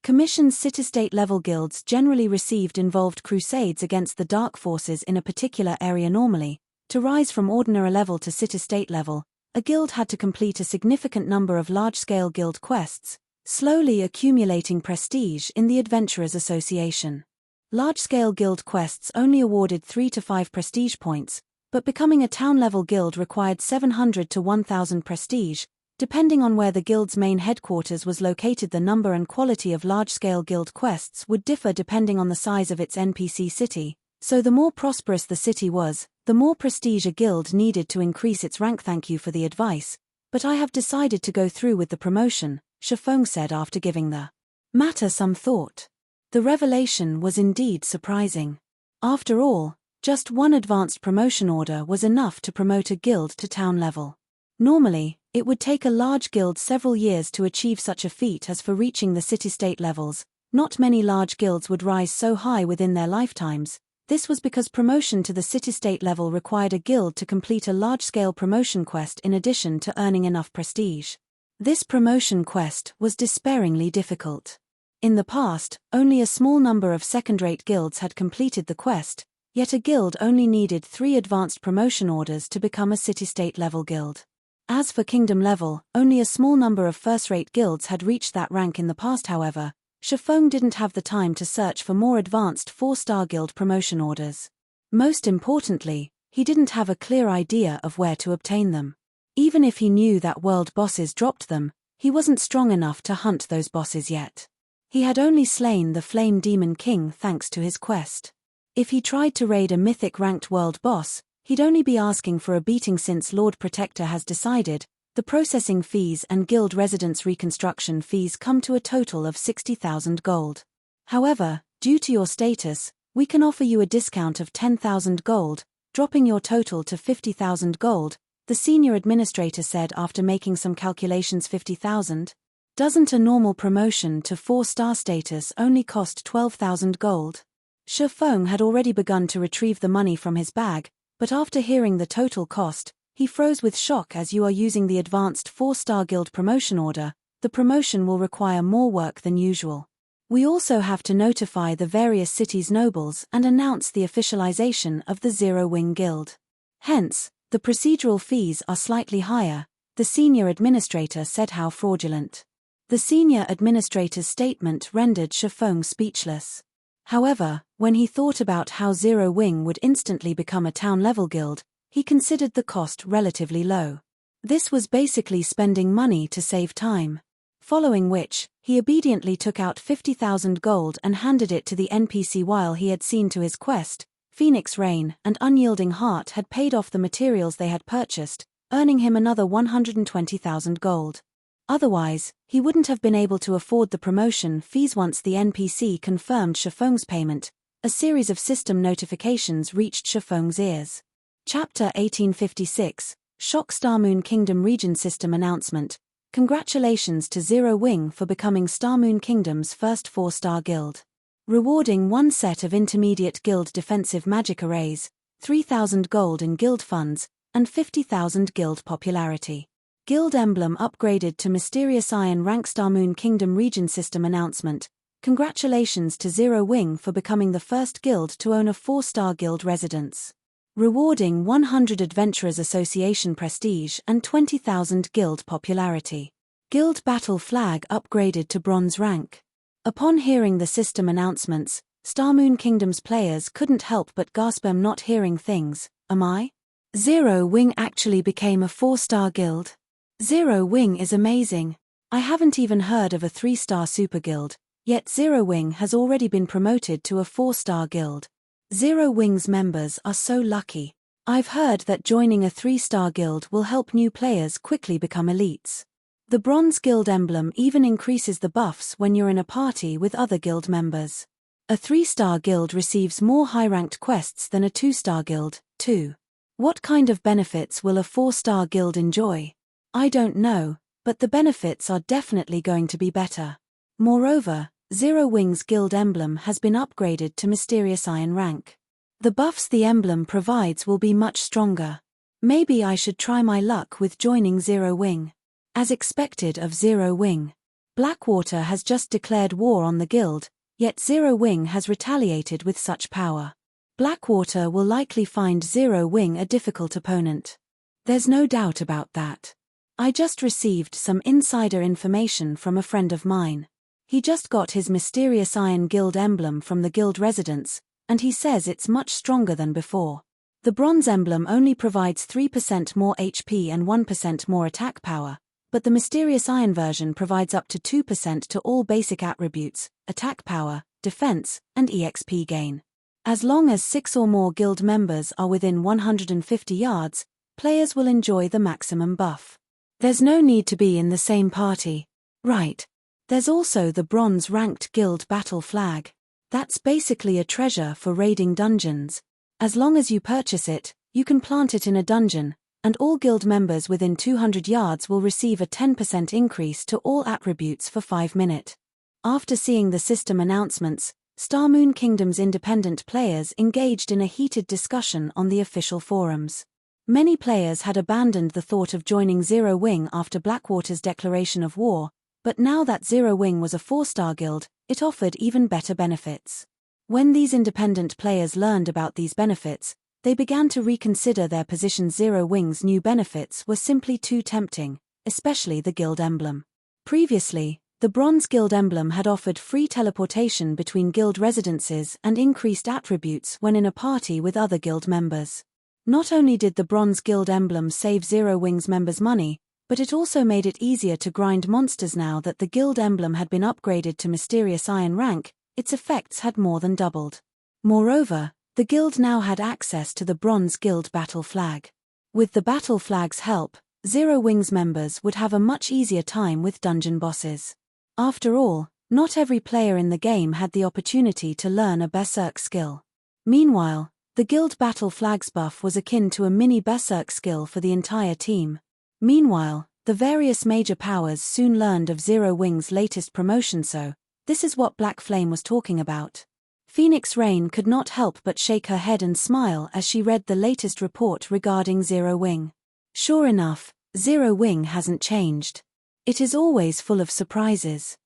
Commissions city-state level guilds generally received involved crusades against the dark forces in a particular area. Normally, to rise from ordinary level to city-state level, a guild had to complete a significant number of large-scale guild quests, slowly accumulating prestige in the Adventurers Association. Large-scale guild quests only awarded 3 to 5 prestige points, but becoming a town-level guild required 700 to 1,000 prestige, depending on where the guild's main headquarters was located. The number and quality of large-scale guild quests would differ depending on the size of its NPC city, so the more prosperous the city was, the more prestige a guild needed to increase its rank. Thank you for the advice, but I have decided to go through with the promotion, Shifeng said after giving the matter some thought. The revelation was indeed surprising. After all, just 1 advanced promotion order was enough to promote a guild to town level. Normally, it would take a large guild several years to achieve such a feat as for reaching the city-state levels. Not many large guilds would rise so high within their lifetimes. This was because promotion to the city-state level required a guild to complete a large-scale promotion quest in addition to earning enough prestige. This promotion quest was despairingly difficult. In the past, only a small number of second-rate guilds had completed the quest, yet a guild only needed 3 advanced promotion orders to become a city-state level guild. As for kingdom level, only a small number of first-rate guilds had reached that rank in the past. However, Shifeng didn't have the time to search for more advanced 4-star guild promotion orders. Most importantly, he didn't have a clear idea of where to obtain them. Even if he knew that world bosses dropped them, he wasn't strong enough to hunt those bosses yet. He had only slain the Flame Demon King thanks to his quest. If he tried to raid a mythic-ranked world boss, he'd only be asking for a beating since Lord Protector has decided. The processing fees and guild residence reconstruction fees come to a total of 60,000 gold. However, due to your status, we can offer you a discount of 10,000 gold, dropping your total to 50,000 gold, the senior administrator said after making some calculations. 50,000? Doesn't a normal promotion to 4-star status only cost 12,000 gold? Shifeng had already begun to retrieve the money from his bag, but after hearing the total cost, he froze with shock. As you are using the advanced 4-star guild promotion order, the promotion will require more work than usual. We also have to notify the various cities' nobles and announce the officialization of the Zero-Wing Guild. Hence, the procedural fees are slightly higher, the senior administrator said. How fraudulent. The senior administrator's statement rendered Shifeng speechless. However, when he thought about how Zero-Wing would instantly become a town-level guild, he considered the cost relatively low. This was basically spending money to save time. Following which, he obediently took out 50,000 gold and handed it to the NPC. While he had seen to his quest, Phoenix Rain and Unyielding Heart had paid off the materials they had purchased, earning him another 120,000 gold. Otherwise, he wouldn't have been able to afford the promotion fees. Once the NPC confirmed Shifeng's payment, a series of system notifications reached Shifeng's ears. Chapter 1856, Shock Starmoon Kingdom Region System Announcement. Congratulations to Zero-Wing for becoming Starmoon Kingdom's first 4-star guild. Rewarding 1 set of intermediate guild defensive magic arrays, 3,000 gold in guild funds, and 50,000 guild popularity. Guild emblem upgraded to Mysterious Iron rank. Starmoon Kingdom Region System Announcement. Congratulations to Zero-Wing for becoming the first guild to own a 4-star guild residence. Rewarding 100 Adventurers Association prestige and 20,000 guild popularity. Guild battle flag upgraded to bronze rank. Upon hearing the system announcements, Starmoon Kingdom's players couldn't help but gasp. I'm not hearing things, am I? Zero-Wing actually became a 4-star guild. Zero-Wing is amazing. I haven't even heard of a 3-star super guild, yet Zero-Wing has already been promoted to a 4-star guild. Zero-Wing's members are so lucky. I've heard that joining a 3-star guild will help new players quickly become elites. The Bronze Guild emblem even increases the buffs when you're in a party with other guild members. A 3-star guild receives more high-ranked quests than a 2-star guild, too. What kind of benefits will a 4-star guild enjoy? I don't know, but the benefits are definitely going to be better. Moreover, Zero-Wing's guild emblem has been upgraded to Mysterious Iron rank. The buffs the emblem provides will be much stronger. Maybe I should try my luck with joining Zero-Wing. As expected of Zero-Wing, Blackwater has just declared war on the guild, yet Zero-Wing has retaliated with such power. Blackwater will likely find Zero-Wing a difficult opponent. There's no doubt about that. I just received some insider information from a friend of mine. He just got his Mysterious Iron guild emblem from the guild residence, and he says it's much stronger than before. The bronze emblem only provides 3% more HP and 1% more attack power, but the Mysterious Iron version provides up to 2% to all basic attributes, attack power, defense, and EXP gain. As long as 6 or more guild members are within 150 yards, players will enjoy the maximum buff. There's no need to be in the same party. Right. There's also the bronze-ranked guild battle flag. That's basically a treasure for raiding dungeons. As long as you purchase it, you can plant it in a dungeon, and all guild members within 200 yards will receive a 10% increase to all attributes for 5 minutes. After seeing the system announcements, Starmoon Kingdom's independent players engaged in a heated discussion on the official forums. Many players had abandoned the thought of joining Zero-Wing after Blackwater's declaration of war, but now that Zero-Wing was a 4-star guild, it offered even better benefits. When these independent players learned about these benefits, they began to reconsider their position. Zero-Wing's new benefits were simply too tempting, especially the guild emblem. Previously, the Bronze Guild emblem had offered free teleportation between guild residences and increased attributes when in a party with other guild members. Not only did the Bronze Guild emblem save Zero-Wing's members money, but it also made it easier to grind monsters. Now that the guild emblem had been upgraded to Mysterious Iron rank, its effects had more than doubled. Moreover, The guild now had access to the Bronze Guild battle flag. With the battle flag's help, Zero Wings members would have a much easier time with dungeon bosses. After all, not every player in the game had the opportunity to learn a berserk skill. Meanwhile, the guild battle flag's buff was akin to a mini berserk skill for the entire team. Meanwhile, the various major powers soon learned of Zero Wings' latest promotion, so this is what Black Flame was talking about. Phoenix Rain could not help but shake her head and smile as she read the latest report regarding Zero Wing. Sure enough, Zero Wing hasn't changed. It is always full of surprises.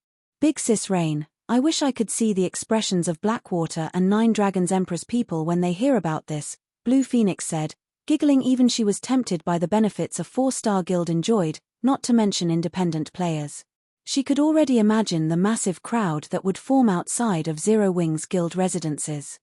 Big Sis Rain, I wish I could see the expressions of Blackwater and Nine Dragons Empress people when they hear about this, Blue Phoenix said, giggling. Even she was tempted by the benefits a 4-star guild enjoyed, not to mention independent players. She could already imagine the massive crowd that would form outside of Zero Wing's guild residences.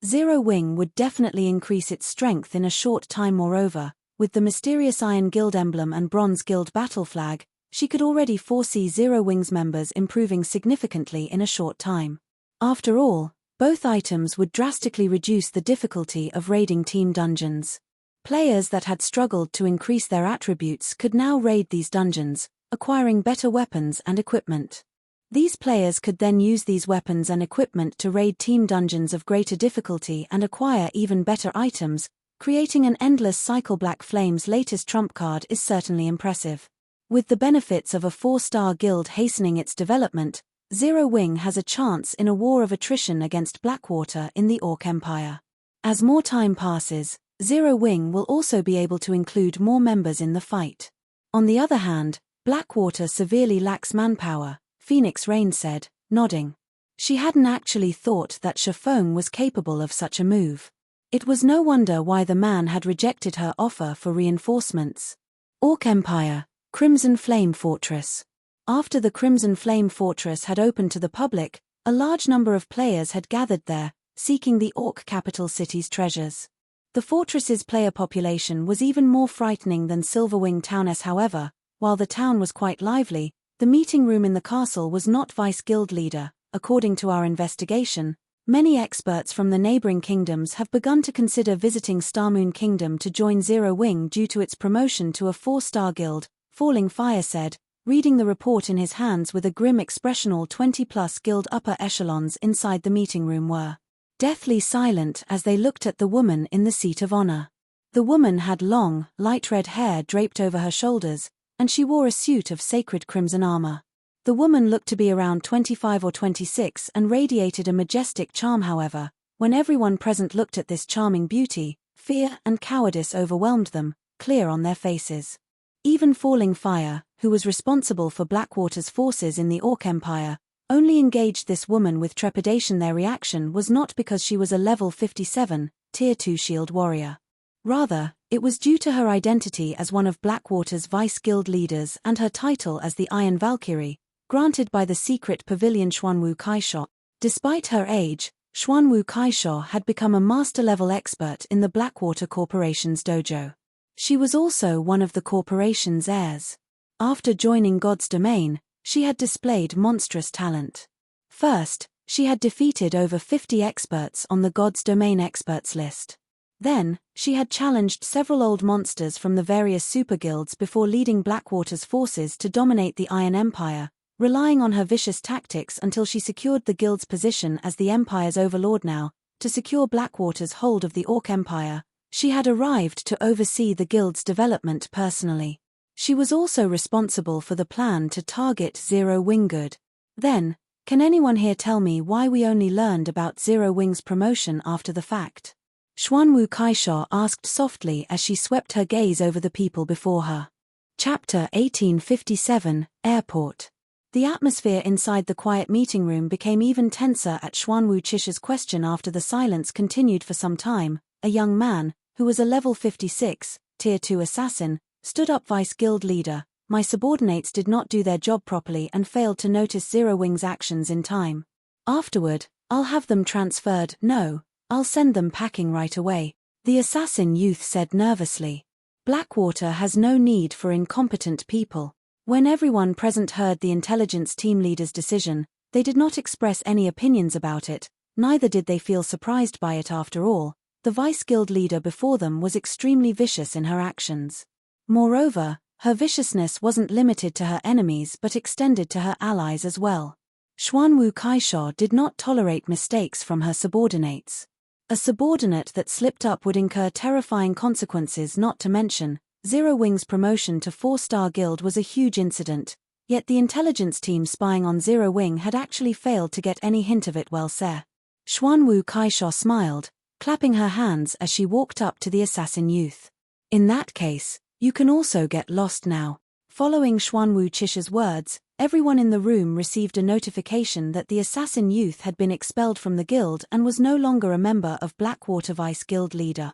Zero Wing would definitely increase its strength in a short time. Moreover, with the mysterious Iron Guild emblem and Bronze Guild battle flag, she could already foresee Zero Wing's members improving significantly in a short time. After all, both items would drastically reduce the difficulty of raiding team dungeons. Players that had struggled to increase their attributes could now raid these dungeons, acquiring better weapons and equipment. These players could then use these weapons and equipment to raid team dungeons of greater difficulty and acquire even better items, creating an endless cycle. Black Flame's latest trump card is certainly impressive. With the benefits of a 4-star guild hastening its development, Zero Wing has a chance in a war of attrition against Blackwater in the Orc Empire. As more time passes, Zero Wing will also be able to include more members in the fight. On the other hand, Blackwater severely lacks manpower, Phoenix Rain said, nodding. She hadn't actually thought that Shifeng was capable of such a move. It was no wonder why the man had rejected her offer for reinforcements. Orc Empire, Crimson Flame Fortress. After the Crimson Flame Fortress had opened to the public, a large number of players had gathered there, seeking the Orc capital city's treasures. The fortress's player population was even more frightening than Silverwing Town's. However, while the town was quite lively, the meeting room in the castle was not vice guild leader. According to our investigation, many experts from the neighboring kingdoms have begun to consider visiting Starmoon Kingdom to join Zero Wing due to its promotion to a 4-star guild, Falling Fire said, reading the report in his hands with a grim expression. All 20-plus guild upper echelons inside the meeting room were deathly silent as they looked at the woman in the seat of honor. The woman had long, light red hair draped over her shoulders, and she wore a suit of sacred crimson armor. The woman looked to be around 25 or 26 and radiated a majestic charm. However, when everyone present looked at this charming beauty, fear and cowardice overwhelmed them, clear on their faces. Even Falling Fire, who was responsible for Blackwater's forces in the Orc Empire, only engaged this woman with trepidation. Their reaction was not because she was a level 57, Tier 2 shield warrior. Rather, it was due to her identity as one of Blackwater's vice guild leaders and her title as the Iron Valkyrie, granted by the secret pavilion Xuanwu Kaisho. Despite her age, Xuanwu Kaisho had become a master-level expert in the Blackwater Corporation's dojo. She was also one of the corporation's heirs. After joining God's Domain, she had displayed monstrous talent. First, she had defeated over 50 experts on the God's Domain experts list. Then, she had challenged several old monsters from the various super guilds before leading Blackwater's forces to dominate the Iron Empire, relying on her vicious tactics until she secured the guild's position as the Empire's overlord. Now, to secure Blackwater's hold of the Orc Empire, she had arrived to oversee the guild's development personally. She was also responsible for the plan to target Zero Wing. Good. Then, can anyone here tell me why we only learned about Zero Wing's promotion after the fact? Xuanwu Kaisha asked softly as she swept her gaze over the people before her. Chapter 1857, Airport. The atmosphere inside the quiet meeting room became even tenser at Xuanwu Chisha's question. After the silence continued for some time, a young man, who was a level 56, Tier 2 assassin, stood up. Vice Guild Leader, my subordinates did not do their job properly and failed to notice Zero Wing's actions in time. Afterward, I'll have them transferred. No, I'll send them packing right away, the assassin youth said nervously. Blackwater has no need for incompetent people. When everyone present heard the intelligence team leader's decision, they did not express any opinions about it, neither did they feel surprised by it. After all, the vice guild leader before them was extremely vicious in her actions. Moreover, her viciousness wasn't limited to her enemies but extended to her allies as well. Xuanwu Kaisha did not tolerate mistakes from her subordinates. A subordinate that slipped up would incur terrifying consequences, not to mention, Zero Wing's promotion to 4-star guild was a huge incident, yet the intelligence team spying on Zero Wing had actually failed to get any hint of it. Well said. Xuanwu Kaisha smiled, clapping her hands as she walked up to the assassin youth. In that case, you can also get lost now. Following Xuanwu Chisha's words, everyone in the room received a notification that the assassin youth had been expelled from the guild and was no longer a member of Blackwater Vice Guild leader.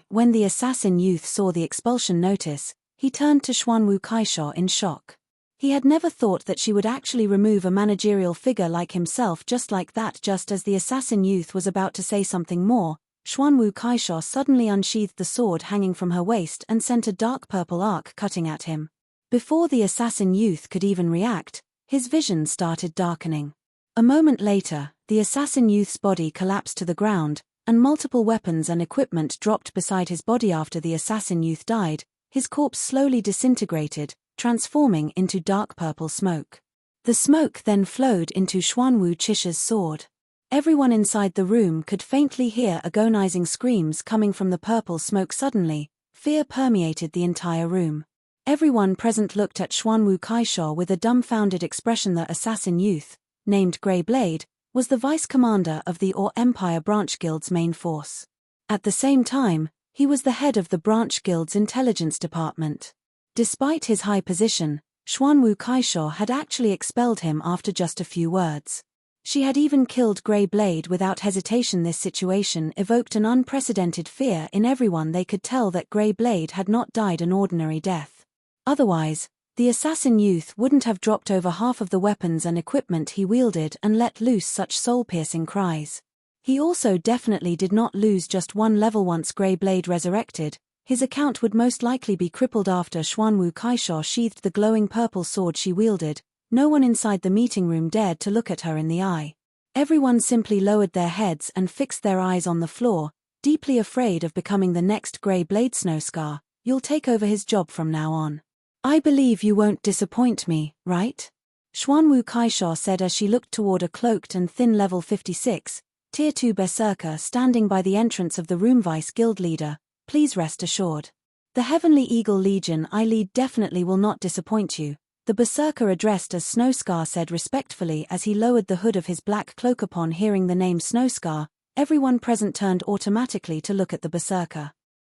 When the assassin youth saw the expulsion notice, he turned to Xuanwu Kaisha in shock. He had never thought that she would actually remove a managerial figure like himself just like that. Just as the assassin youth was about to say something more, Xuanwu Kaisha suddenly unsheathed the sword hanging from her waist and sent a dark purple arc cutting at him. Before the assassin youth could even react, his vision started darkening. A moment later, the assassin youth's body collapsed to the ground, and multiple weapons and equipment dropped beside his body. After the assassin youth died, his corpse slowly disintegrated, transforming into dark purple smoke. The smoke then flowed into Xuanwu Chisha's sword. Everyone inside the room could faintly hear agonizing screams coming from the purple smoke. Suddenly, fear permeated the entire room. Everyone present looked at Xuanwu Kaisha with a dumbfounded expression. The assassin youth, named Grey Blade, was the vice commander of the Or Empire Branch Guild's main force. At the same time, he was the head of the Branch Guild's intelligence department. Despite his high position, Xuanwu Kaisha had actually expelled him after just a few words. She had even killed Grey Blade without hesitation. This situation evoked an unprecedented fear in everyone. They could tell that Grey Blade had not died an ordinary death. Otherwise, the assassin youth wouldn't have dropped over half of the weapons and equipment he wielded and let loose such soul-piercing cries. He also definitely did not lose just one level. Once Grey Blade resurrected, his account would most likely be crippled. After Xuanwu Kaisha sheathed the glowing purple sword she wielded, no one inside the meeting room dared to look at her in the eye. Everyone simply lowered their heads and fixed their eyes on the floor, deeply afraid of becoming the next Grey Blade. Snowscar, you'll take over his job from now on. I believe you won't disappoint me, right? Xuanwu Kaisha said as she looked toward a cloaked and thin level 56, Tier 2 berserker standing by the entrance of the room. Vice Guild leader, please rest assured. The Heavenly Eagle Legion I lead definitely will not disappoint you, the berserker addressed as Snowscar said respectfully as he lowered the hood of his black cloak. Upon hearing the name Snowscar, everyone present turned automatically to look at the berserker.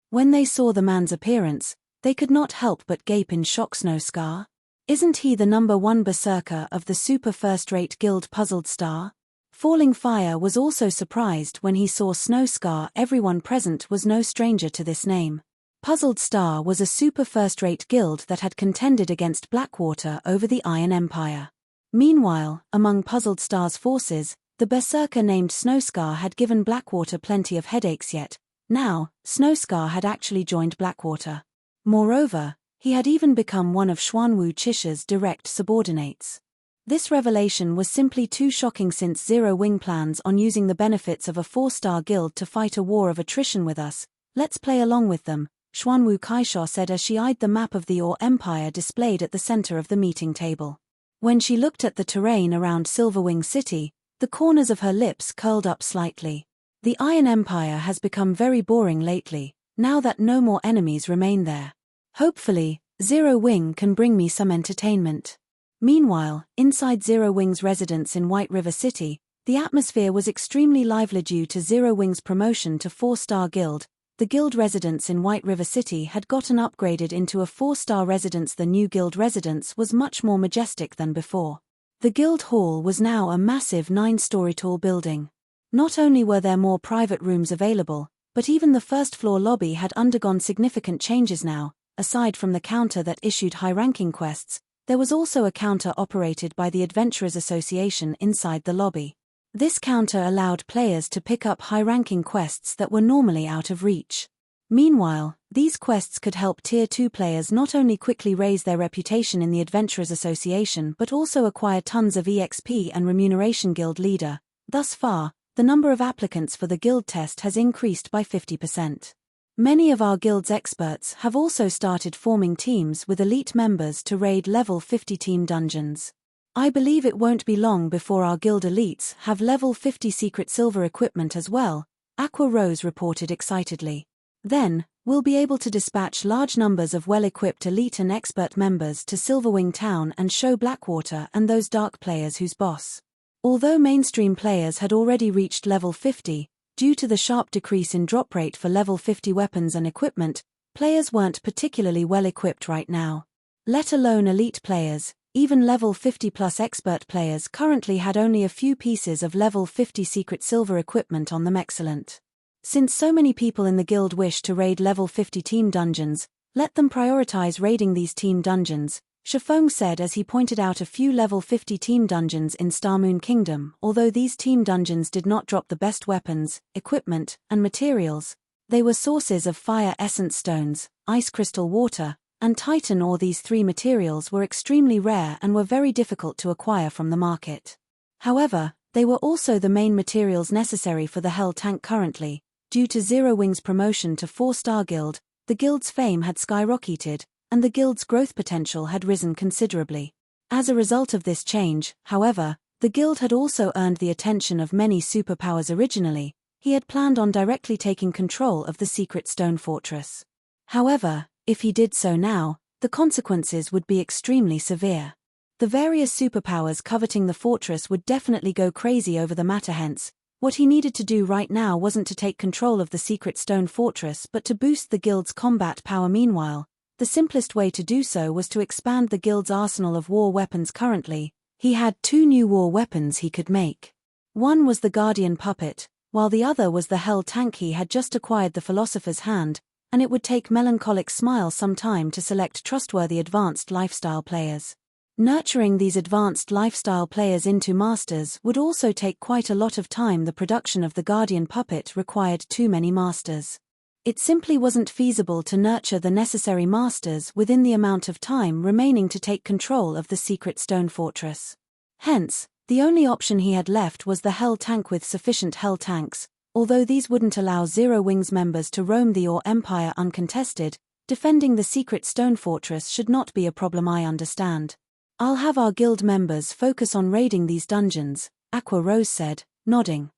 When they saw the man's appearance, they could not help but gape in shock. Snowscar? Isn't he the #1 berserker of the super first-rate guild? Puzzled Star? Falling Fire was also surprised when he saw Snowscar. Everyone present was no stranger to this name. Puzzled Star was a super first-rate guild that had contended against Blackwater over the Iron Empire. Meanwhile, among Puzzled Star's forces, the berserker named Snowscar had given Blackwater plenty of headaches. Yet now, Snowscar had actually joined Blackwater. Moreover, he had even become one of Xuanwu Chisha's direct subordinates. This revelation was simply too shocking. Since Zero Wing plans on using the benefits of a 4-star guild to fight a war of attrition with us, let's play along with them, Xuanwu Kaisha said as she eyed the map of the Or Empire displayed at the center of the meeting table. When she looked at the terrain around Silverwing City, the corners of her lips curled up slightly. The Iron Empire has become very boring lately, now that no more enemies remain there. Hopefully, Zero Wing can bring me some entertainment. Meanwhile, inside Zero Wing's residence in White River City, the atmosphere was extremely lively due to Zero Wing's promotion to 4-star guild. The guild residence in White River City had gotten upgraded into a 4-star residence. The new guild residence was much more majestic than before. The guild hall was now a massive 9-story tall building. Not only were there more private rooms available, but even the first-floor lobby had undergone significant changes now. Aside from the counter that issued high-ranking quests, there was also a counter operated by the Adventurers Association inside the lobby. This counter allowed players to pick up high-ranking quests that were normally out of reach. Meanwhile, these quests could help Tier 2 players not only quickly raise their reputation in the Adventurers Association but also acquire tons of EXP and remuneration. Guild leader, thus far, the number of applicants for the guild test has increased by 50%. Many of our guild's experts have also started forming teams with elite members to raid level 50 team dungeons. I believe it won't be long before our guild elites have level 50 secret silver equipment as well, Aqua Rose reported excitedly. Then, we'll be able to dispatch large numbers of well-equipped elite and expert members to Silverwing Town and show Blackwater and those dark players who's boss. Although mainstream players had already reached level 50, due to the sharp decrease in drop rate for level 50 weapons and equipment, players weren't particularly well equipped right now. Let alone elite players, even level 50 plus expert players currently had only a few pieces of level 50 secret silver equipment on them. Excellent. Since so many people in the guild wish to raid level 50 team dungeons, let them prioritize raiding these team dungeons, Shifeng said as he pointed out a few level 50 team dungeons in Starmoon Kingdom. Although these team dungeons did not drop the best weapons, equipment, and materials, they were sources of fire essence stones, ice crystal water, and titan ore. These three materials were extremely rare and were very difficult to acquire from the market. However, they were also the main materials necessary for the Hell tank currently. Due to Zero Wing's promotion to 4-star guild, the guild's fame had skyrocketed, and the guild's growth potential had risen considerably. As a result of this change, however, the guild had also earned the attention of many superpowers. Originally, he had planned on directly taking control of the secret stone fortress. However, if he did so now, the consequences would be extremely severe. The various superpowers coveting the fortress would definitely go crazy over the matter. Hence, what he needed to do right now wasn't to take control of the secret stone fortress but to boost the guild's combat power. Meanwhile, the simplest way to do so was to expand the guild's arsenal of war weapons. Currently, he had 2 new war weapons he could make. One was the Guardian Puppet, while the other was the Hell tank. He had just acquired the Philosopher's Hand, and it would take Melancholic Smile some time to select trustworthy advanced lifestyle players. Nurturing these advanced lifestyle players into masters would also take quite a lot of time. The production of the Guardian Puppet required too many masters. It simply wasn't feasible to nurture the necessary masters within the amount of time remaining to take control of the secret stone fortress. Hence, the only option he had left was the Hell tank with sufficient Hell tanks. Although these wouldn't allow Zero Wing's members to roam the Ore Empire uncontested, defending the secret stone fortress should not be a problem. I understand. I'll have our guild members focus on raiding these dungeons, Aqua Rose said, nodding.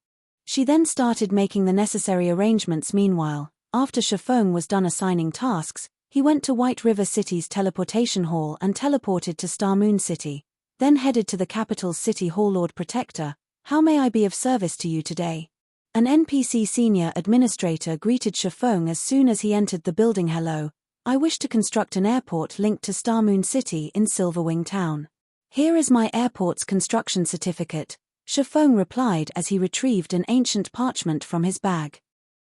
She then started making the necessary arrangements. Meanwhile, after Shifeng was done assigning tasks, he went to White River City's teleportation hall and teleported to Starmoon City, then headed to the capital's city hall. Lord Protector, how may I be of service to you today? An NPC senior administrator greeted Shifeng as soon as he entered the building. Hello, I wish to construct an airport linked to Starmoon City in Silverwing Town. Here is my airport's construction certificate, Shifeng replied as he retrieved an ancient parchment from his bag.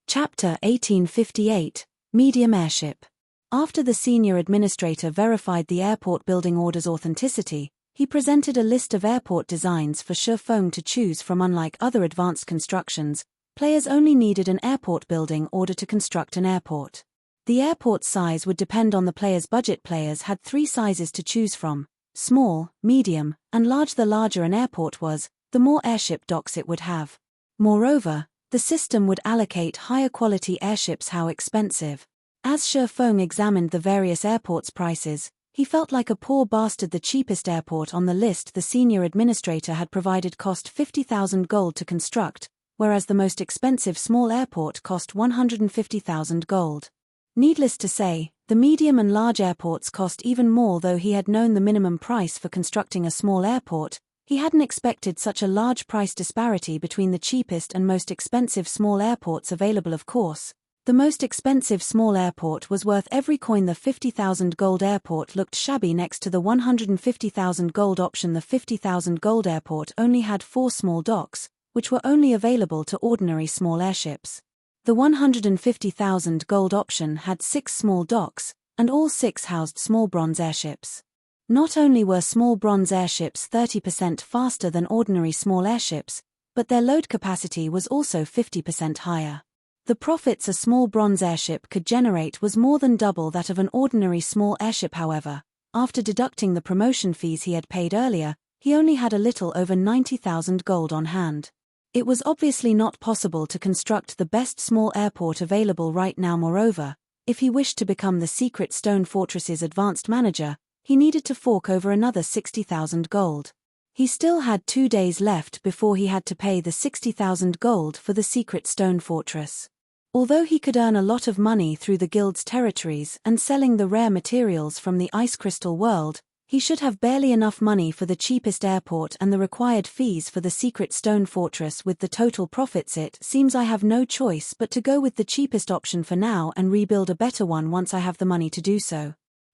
Chapter 1858, Medium Airship. After the senior administrator verified the airport building order's authenticity, he presented a list of airport designs for Shifeng to choose from. Unlike other advanced constructions, players only needed an airport building order to construct an airport. The airport's size would depend on the player's budget. Players had 3 sizes to choose from: small, medium, and large. The larger an airport was, the more airship docks it would have. Moreover, the system would allocate higher quality airships. How expensive? As Shifeng examined the various airports' prices, he felt like a poor bastard. The cheapest airport on the list the senior administrator had provided cost 50,000 gold to construct, whereas the most expensive small airport cost 150,000 gold. Needless to say, the medium and large airports cost even more. Though he had known the minimum price for constructing a small airport, he hadn't expected such a large price disparity between the cheapest and most expensive small airports available. Of course, the most expensive small airport was worth every coin. The 50,000 gold airport looked shabby next to the 150,000 gold option. The 50,000 gold airport only had 4 small docks, which were only available to ordinary small airships. The 150,000 gold option had 6 small docks, and all 6 housed small bronze airships. Not only were small bronze airships 30% faster than ordinary small airships, but their load capacity was also 50% higher. The profits a small bronze airship could generate was more than double that of an ordinary small airship. However, after deducting the promotion fees he had paid earlier, he only had a little over 90,000 gold on hand. It was obviously not possible to construct the best small airport available right now. Moreover, if he wished to become the secret stone fortress's advanced manager, he needed to fork over another 60,000 gold. He still had 2 days left before he had to pay the 60,000 gold for the secret stone fortress. Although he could earn a lot of money through the guild's territories and selling the rare materials from the ice crystal world, he should have barely enough money for the cheapest airport and the required fees for the secret stone fortress. With the total profits, it seems I have no choice but to go with the cheapest option for now and rebuild a better one once I have the money to do so.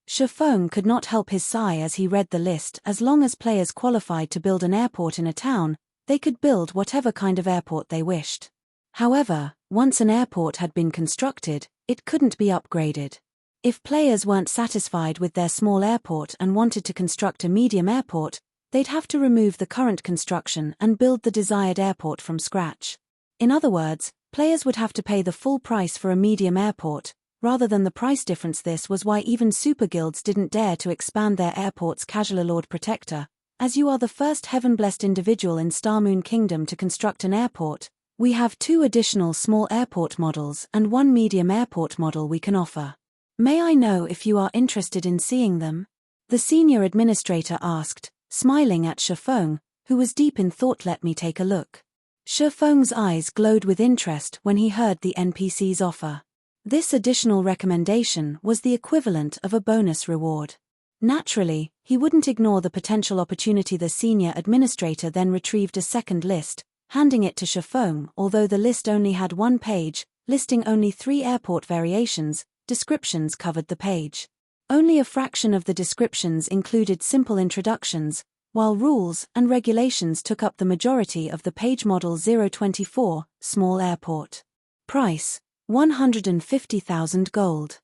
Shifeng could not help his sigh as he read the list. As long as players qualified to build an airport in a town, they could build whatever kind of airport they wished. However, once an airport had been constructed, it couldn't be upgraded. If players weren't satisfied with their small airport and wanted to construct a medium airport, they'd have to remove the current construction and build the desired airport from scratch. In other words, players would have to pay the full price for a medium airport, rather than the price difference. This was why even super guilds didn't dare to expand their airports casually. Lord Protector, as you are the first heaven-blessed individual in Starmoon Kingdom to construct an airport, we have 2 additional small airport models and 1 medium airport model we can offer. May I know if you are interested in seeing them? The senior administrator asked, smiling at Shifeng, who was deep in thought. Let me take a look. Shifeng's eyes glowed with interest when he heard the NPC's offer. This additional recommendation was the equivalent of a bonus reward. Naturally, he wouldn't ignore the potential opportunity. The senior administrator then retrieved a second list, handing it to Shifeng. Although the list only had 1 page, listing only 3 airport variations, descriptions covered the page. Only a fraction of the descriptions included simple introductions, while rules and regulations took up the majority of the page. Model 024, Small Airport. Price, 150,000 gold.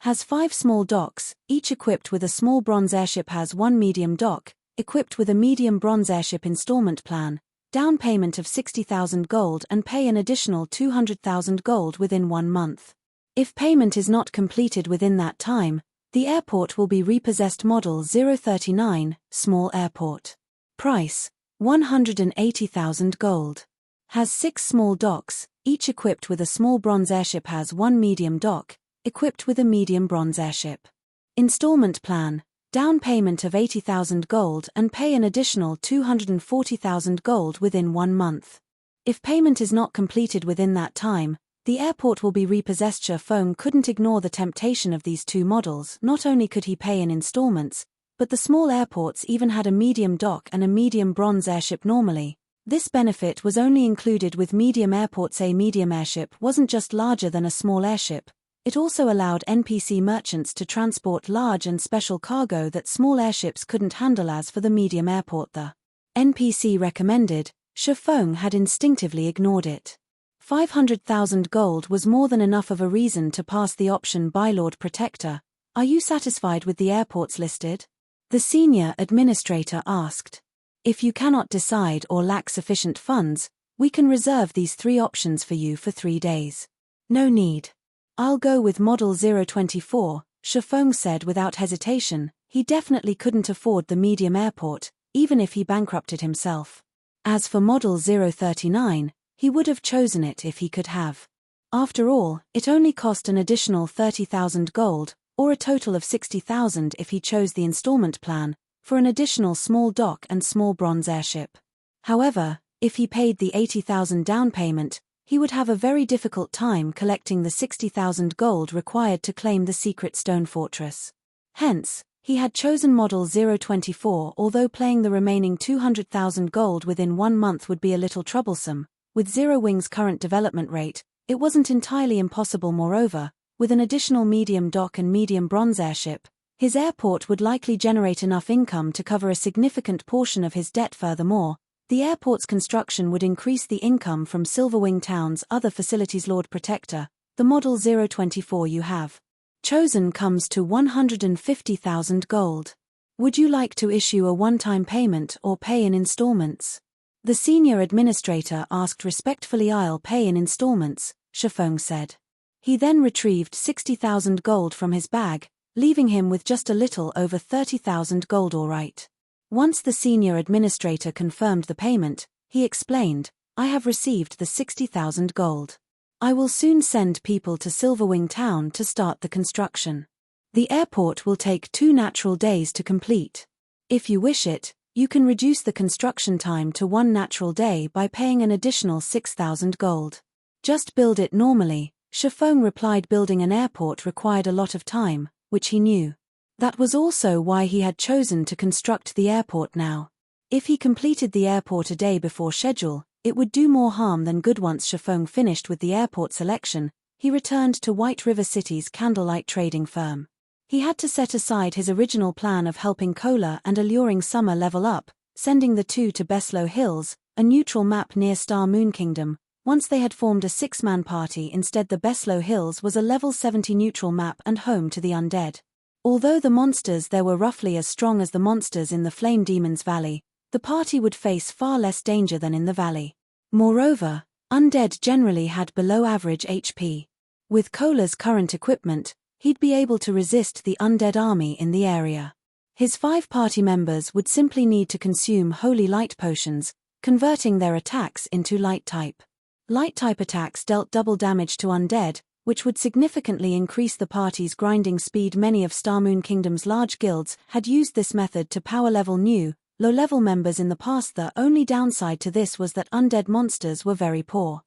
Has 5 small docks, each equipped with a small bronze airship. Has 1 medium dock, equipped with a medium bronze airship. Installment plan, down payment of 60,000 gold and pay an additional 200,000 gold within 1 month. If payment is not completed within that time, the airport will be repossessed. Model 039, Small Airport. Price, 180,000 gold. Has 6 small docks, each equipped with a small bronze airship. Has 1 medium dock, equipped with a medium bronze airship. Installment plan, down payment of 80,000 gold and pay an additional 240,000 gold within 1 month. If payment is not completed within that time, the airport will be repossessed. Shifeng couldn't ignore the temptation of these 2 models. Not only could he pay in installments, but the small airports even had a medium dock and a medium bronze airship. Normally, this benefit was only included with medium airports. A medium airship wasn't just larger than a small airship, it also allowed NPC merchants to transport large and special cargo that small airships couldn't handle. As for the medium airport the NPC recommended, Shifeng had instinctively ignored it. 500,000 gold was more than enough of a reason to pass the option by. Lord Protector, are you satisfied with the airports listed? The senior administrator asked. If you cannot decide or lack sufficient funds, we can reserve these 3 options for you for 3 days. No need. I'll go with Model 024, Shifeng said without hesitation. He definitely couldn't afford the medium airport, even if he bankrupted himself. As for Model 039, he would have chosen it if he could have. After all, it only cost an additional 30,000 gold, or a total of 60,000 if he chose the installment plan, for an additional small dock and small bronze airship. However, if he paid the 80,000 down payment, he would have a very difficult time collecting the 60,000 gold required to claim the secret stone fortress. Hence, he had chosen Model 024. Although paying the remaining 200,000 gold within 1 month would be a little troublesome, with Zerowing's current development rate, it wasn't entirely impossible. Moreover, with an additional medium dock and medium bronze airship, his airport would likely generate enough income to cover a significant portion of his debt. Furthermore, the airport's construction would increase the income from Silverwing Town's other facilities. Lord Protector, the Model 024 you have chosen comes to 150,000 gold. Would you like to issue a one-time payment or pay in installments? The senior administrator asked respectfully. I'll pay in installments, Shifeng said. He then retrieved 60,000 gold from his bag, leaving him with just a little over 30,000 gold. All right. Once the senior administrator confirmed the payment, he explained, I have received the 60,000 gold. I will soon send people to Silverwing town to start the construction. The airport will take 2 natural days to complete. If you wish it, you can reduce the construction time to 1 natural day by paying an additional 6,000 gold. Just build it normally, Shifeng replied. Building an airport required a lot of time, which he knew. That was also why he had chosen to construct the airport now. If he completed the airport a day before schedule, it would do more harm than good. Once Shifeng finished with the airport selection, he returned to White River City's Candlelight trading firm. He had to set aside his original plan of helping Kola and alluring Summer level up, sending the two to Beslow Hills, a neutral map near Star Moon Kingdom. Once they had formed a 6-man party, instead the Beslow Hills was a level 70 neutral map and home to the undead. Although the monsters there were roughly as strong as the monsters in the Flame Demon's Valley, the party would face far less danger than in the valley. Moreover, undead generally had below average HP. With Kola's current equipment, he'd be able to resist the undead army in the area. His 5 party members would simply need to consume holy light potions, converting their attacks into light type. Light type attacks dealt double damage to undead, which would significantly increase the party's grinding speed. Many of Starmoon Kingdom's large guilds had used this method to power level new, low-level members in the past. The only downside to this was that undead monsters were very poor.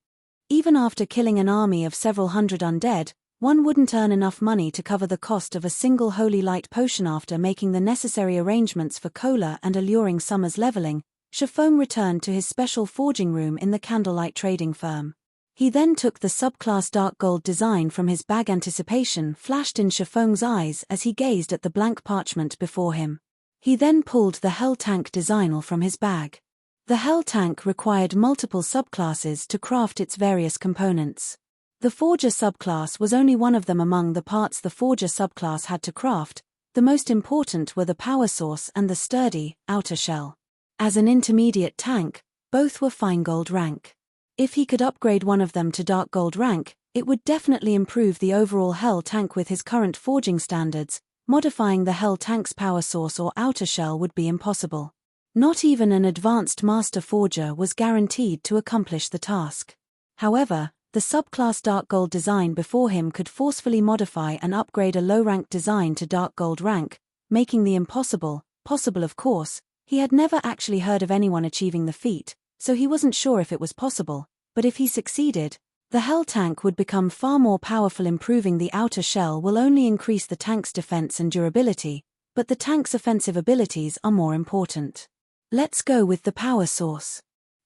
Even after killing an army of several hundred undead, one wouldn't earn enough money to cover the cost of a single holy light potion. After making the necessary arrangements for Kola and alluring Summer's leveling, Shifeng returned to his special forging room in the Candlelight trading firm. He then took the subclass dark gold design from his bag. Anticipation flashed in Shifeng's eyes as he gazed at the blank parchment before him. He then pulled the Hell Tank design from his bag. The Hell Tank required multiple subclasses to craft its various components. The Forger subclass was only one of them. Among the parts the Forger subclass had to craft, the most important were the power source and the sturdy, outer shell. As an intermediate tank, both were fine gold rank. If he could upgrade one of them to dark gold rank, it would definitely improve the overall Hell Tank. With his current forging standards, modifying the Hell Tank's power source or outer shell would be impossible. Not even an advanced master forger was guaranteed to accomplish the task. However, the subclass dark gold design before him could forcefully modify and upgrade a low-rank design to dark gold rank, making the impossible possible. Of course, he had never actually heard of anyone achieving the feat, so he wasn't sure if it was possible, but if he succeeded, the Hell Tank would become far more powerful. Improving the outer shell will only increase the tank's defense and durability, but the tank's offensive abilities are more important. Let's go with the power source.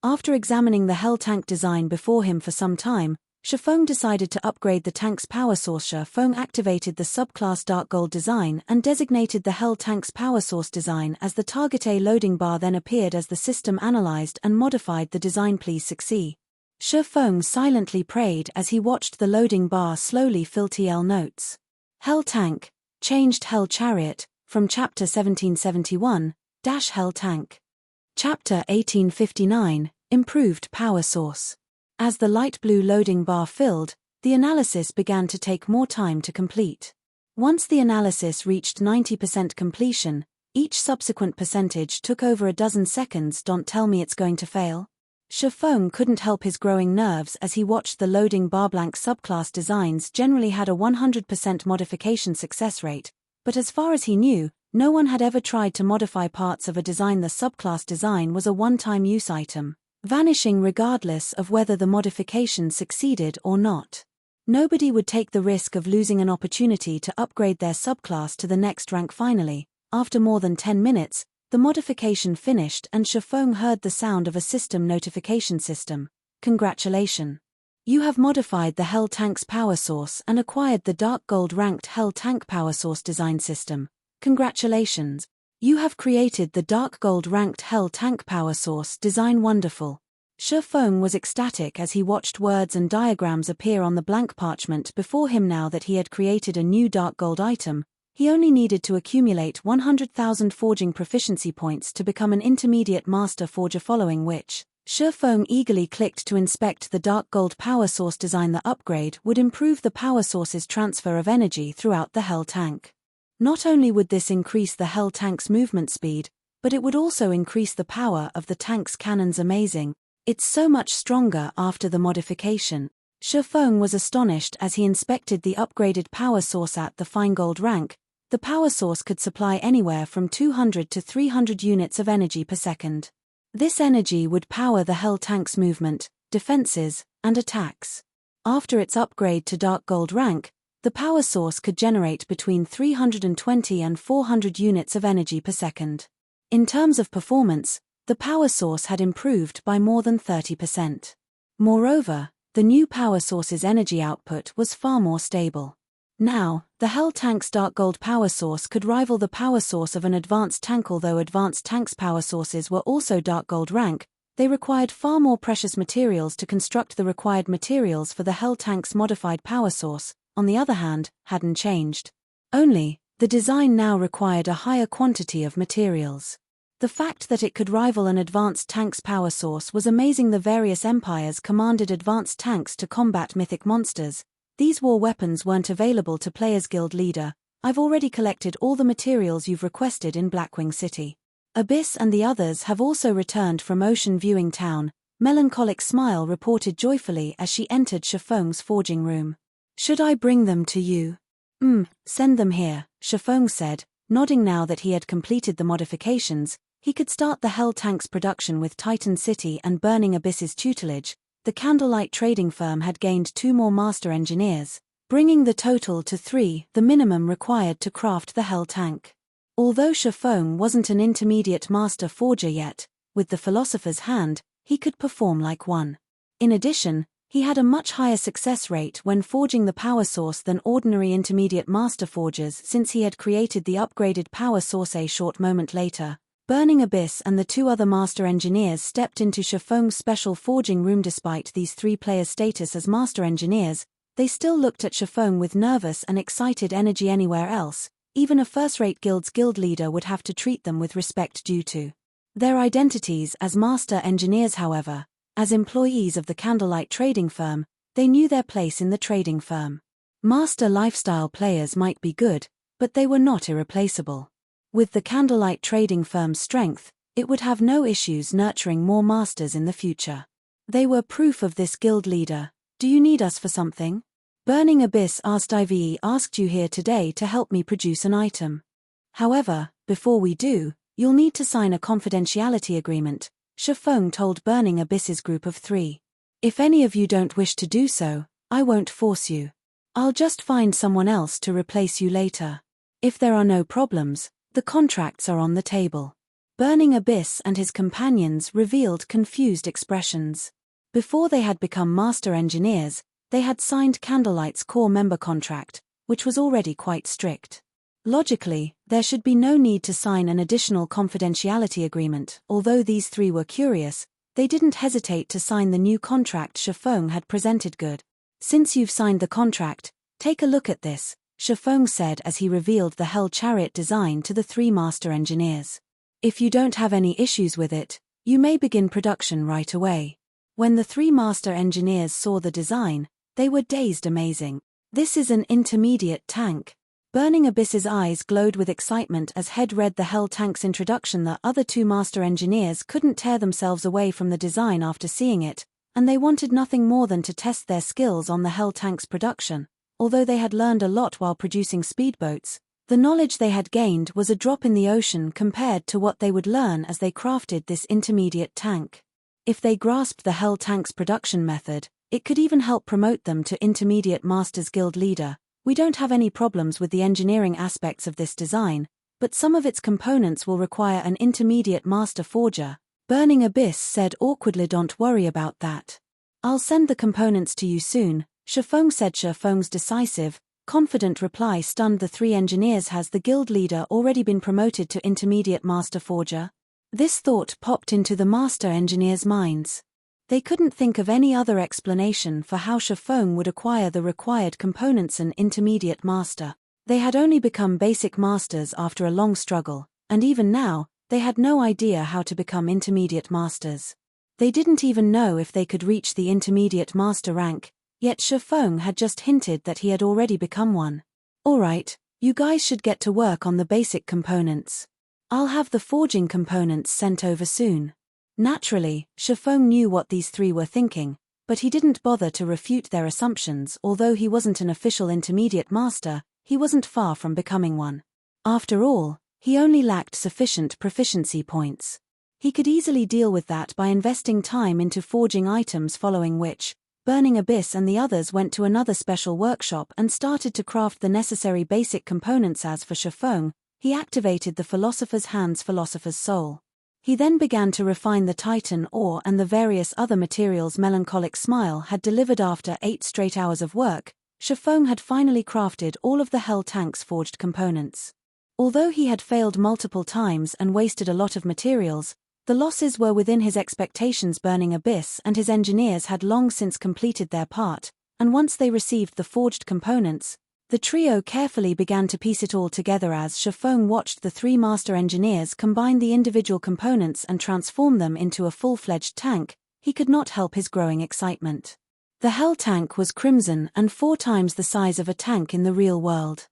After examining the Hell Tank design before him for some time, Shifeng decided to upgrade the tank's power source. Shifeng activated the subclass dark gold design and designated the Hell Tank's power source design as the target. A loading bar then appeared as the system analyzed and modified the design. Please succeed. Shifeng silently prayed as he watched the loading bar slowly fill. TL notes. Hell Tank, changed Hell Chariot, from Chapter 1771, Hell Tank. Chapter 1859, improved power source. As the light blue loading bar filled, the analysis began to take more time to complete. Once the analysis reached 90% completion, each subsequent percentage took over a dozen seconds. Don't tell me it's going to fail. Shifeng couldn't help his growing nerves as he watched the loading bar. Blank subclass designs generally had a 100% modification success rate, but as far as he knew, no one had ever tried to modify parts of a design. The subclass design was a one-time use item, vanishing regardless of whether the modification succeeded or not. Nobody would take the risk of losing an opportunity to upgrade their subclass to the next rank. Finally, after more than 10 minutes, the modification finished and Shifeng heard the sound of a system notification system. Congratulations. You have modified the Hell Tank's power source and acquired the dark gold ranked Hell Tank power source design system. Congratulations. You have created the dark gold ranked Hell Tank power source design. Wonderful. Shifeng was ecstatic as he watched words and diagrams appear on the blank parchment before him. Now that he had created a new dark gold item, he only needed to accumulate 100,000 forging proficiency points to become an intermediate master forger, following which, Shifeng eagerly clicked to inspect the dark gold power source design. The upgrade would improve the power source's transfer of energy throughout the Hell Tank. Not only would this increase the Hell Tank's movement speed, but it would also increase the power of the tank's cannons. Amazing. It's so much stronger after the modification. Shifeng was astonished as he inspected the upgraded power source at the fine gold rank. The power source could supply anywhere from 200 to 300 units of energy per second. This energy would power the Hell tank's movement, defenses, and attacks. After its upgrade to dark gold rank, the power source could generate between 320 and 400 units of energy per second. In terms of performance, the power source had improved by more than 30%. Moreover, the new power source's energy output was far more stable. Now, the Hell tank's dark gold power source could rival the power source of an advanced tank. Although advanced tanks' power sources were also dark gold rank, they required far more precious materials to construct. The required materials for the Hell tank's modified power source, on the other hand, hadn't changed. Only, the design now required a higher quantity of materials. The fact that it could rival an advanced tank's power source was amazing. The various empires commanded advanced tanks to combat mythic monsters. These war weapons weren't available to players. Guild leader, I've already collected all the materials you've requested in Blackwing City. Abyss and the others have also returned from Ocean Viewing Town. Melancholic Smile reported joyfully as she entered Shifeng's forging room. Should I bring them to you? Send them here, Shifeng said, nodding. Now that he had completed the modifications, he could start the Hell tank's production with Titan City and Burning Abyss's tutelage. The Candlelight trading firm had gained 2 more master engineers, bringing the total to 3, the minimum required to craft the Hell tank. Although Shifeng wasn't an intermediate master forger yet, with the Philosopher's hand, he could perform like one. In addition, he had a much higher success rate when forging the power source than ordinary intermediate master forgers, since he had created the upgraded power source. A short moment later, Burning Abyss and the 2 other master engineers stepped into Shifeng's special forging room. Despite these 3 players' status as master engineers, they still looked at Shifeng with nervous and excited energy. Anywhere else, even a first-rate guild's guild leader would have to treat them with respect due to their identities as master engineers. However, as employees of the Candlelight trading firm, they knew their place in the trading firm. Master lifestyle players might be good, but they were not irreplaceable. With the Candlelight trading firm's strength, it would have no issues nurturing more masters in the future. They were proof of this. Guild leader, do you need us for something? Burning Abyss asked. I've asked you here today to help me produce an item. However, before we do, you'll need to sign a confidentiality agreement, Shifeng told Burning Abyss's group of 3. If any of you don't wish to do so, I won't force you. I'll just find someone else to replace you later. If there are no problems, the contracts are on the table. Burning Abyss and his companions revealed confused expressions. Before they had become master engineers, they had signed Candlelight's core member contract, which was already quite strict. Logically, there should be no need to sign an additional confidentiality agreement. Although these 3 were curious, they didn't hesitate to sign the new contract Shifeng had presented. Good. Since you've signed the contract, take a look at this, Shifeng said as he revealed the Hell chariot design to the 3 master engineers. If you don't have any issues with it, you may begin production right away. When the 3 master engineers saw the design, they were dazed. Amazing. This is an intermediate tank. Burning Abyss's eyes glowed with excitement as Head read the Hell tank's introduction. The other 2 master engineers couldn't tear themselves away from the design after seeing it, and they wanted nothing more than to test their skills on the Hell tank's production. Although they had learned a lot while producing speedboats, the knowledge they had gained was a drop in the ocean compared to what they would learn as they crafted this intermediate tank. If they grasped the Hell tank's production method, it could even help promote them to intermediate masters. Guild leader, we don't have any problems with the engineering aspects of this design, but some of its components will require an intermediate master forger, Burning Abyss said awkwardly. Don't worry about that. I'll send the components to you soon, Shifeng said. Shifeng's decisive, confident reply stunned the 3 engineers. Has the guild leader already been promoted to intermediate master forger? This thought popped into the master engineers' minds. They couldn't think of any other explanation for how Shifeng would acquire the required components. An intermediate master. They had only become basic masters after a long struggle, and even now, they had no idea how to become intermediate masters. They didn't even know if they could reach the intermediate master rank, yet Shifeng had just hinted that he had already become one. Alright, you guys should get to work on the basic components. I'll have the forging components sent over soon. Naturally, Shifeng knew what these three were thinking, but he didn't bother to refute their assumptions. Although he wasn't an official intermediate master, he wasn't far from becoming one. After all, he only lacked sufficient proficiency points. He could easily deal with that by investing time into forging items, following which, Burning Abyss and the others went to another special workshop and started to craft the necessary basic components. As for Shifeng, he activated the Philosopher's Hand's Philosopher's Soul. He then began to refine the Titan ore and the various other materials Melancholic Smile had delivered. After 8 straight hours of work, Shifeng had finally crafted all of the Hell Tank's forged components. Although he had failed multiple times and wasted a lot of materials, the losses were within his expectations. Burning Abyss and his engineers had long since completed their part, and once they received the forged components, the trio carefully began to piece it all together. As Shifeng watched the 3 master engineers combine the individual components and transform them into a full-fledged tank, he could not help his growing excitement. The Hell Tank was crimson and 4 times the size of a tank in the real world.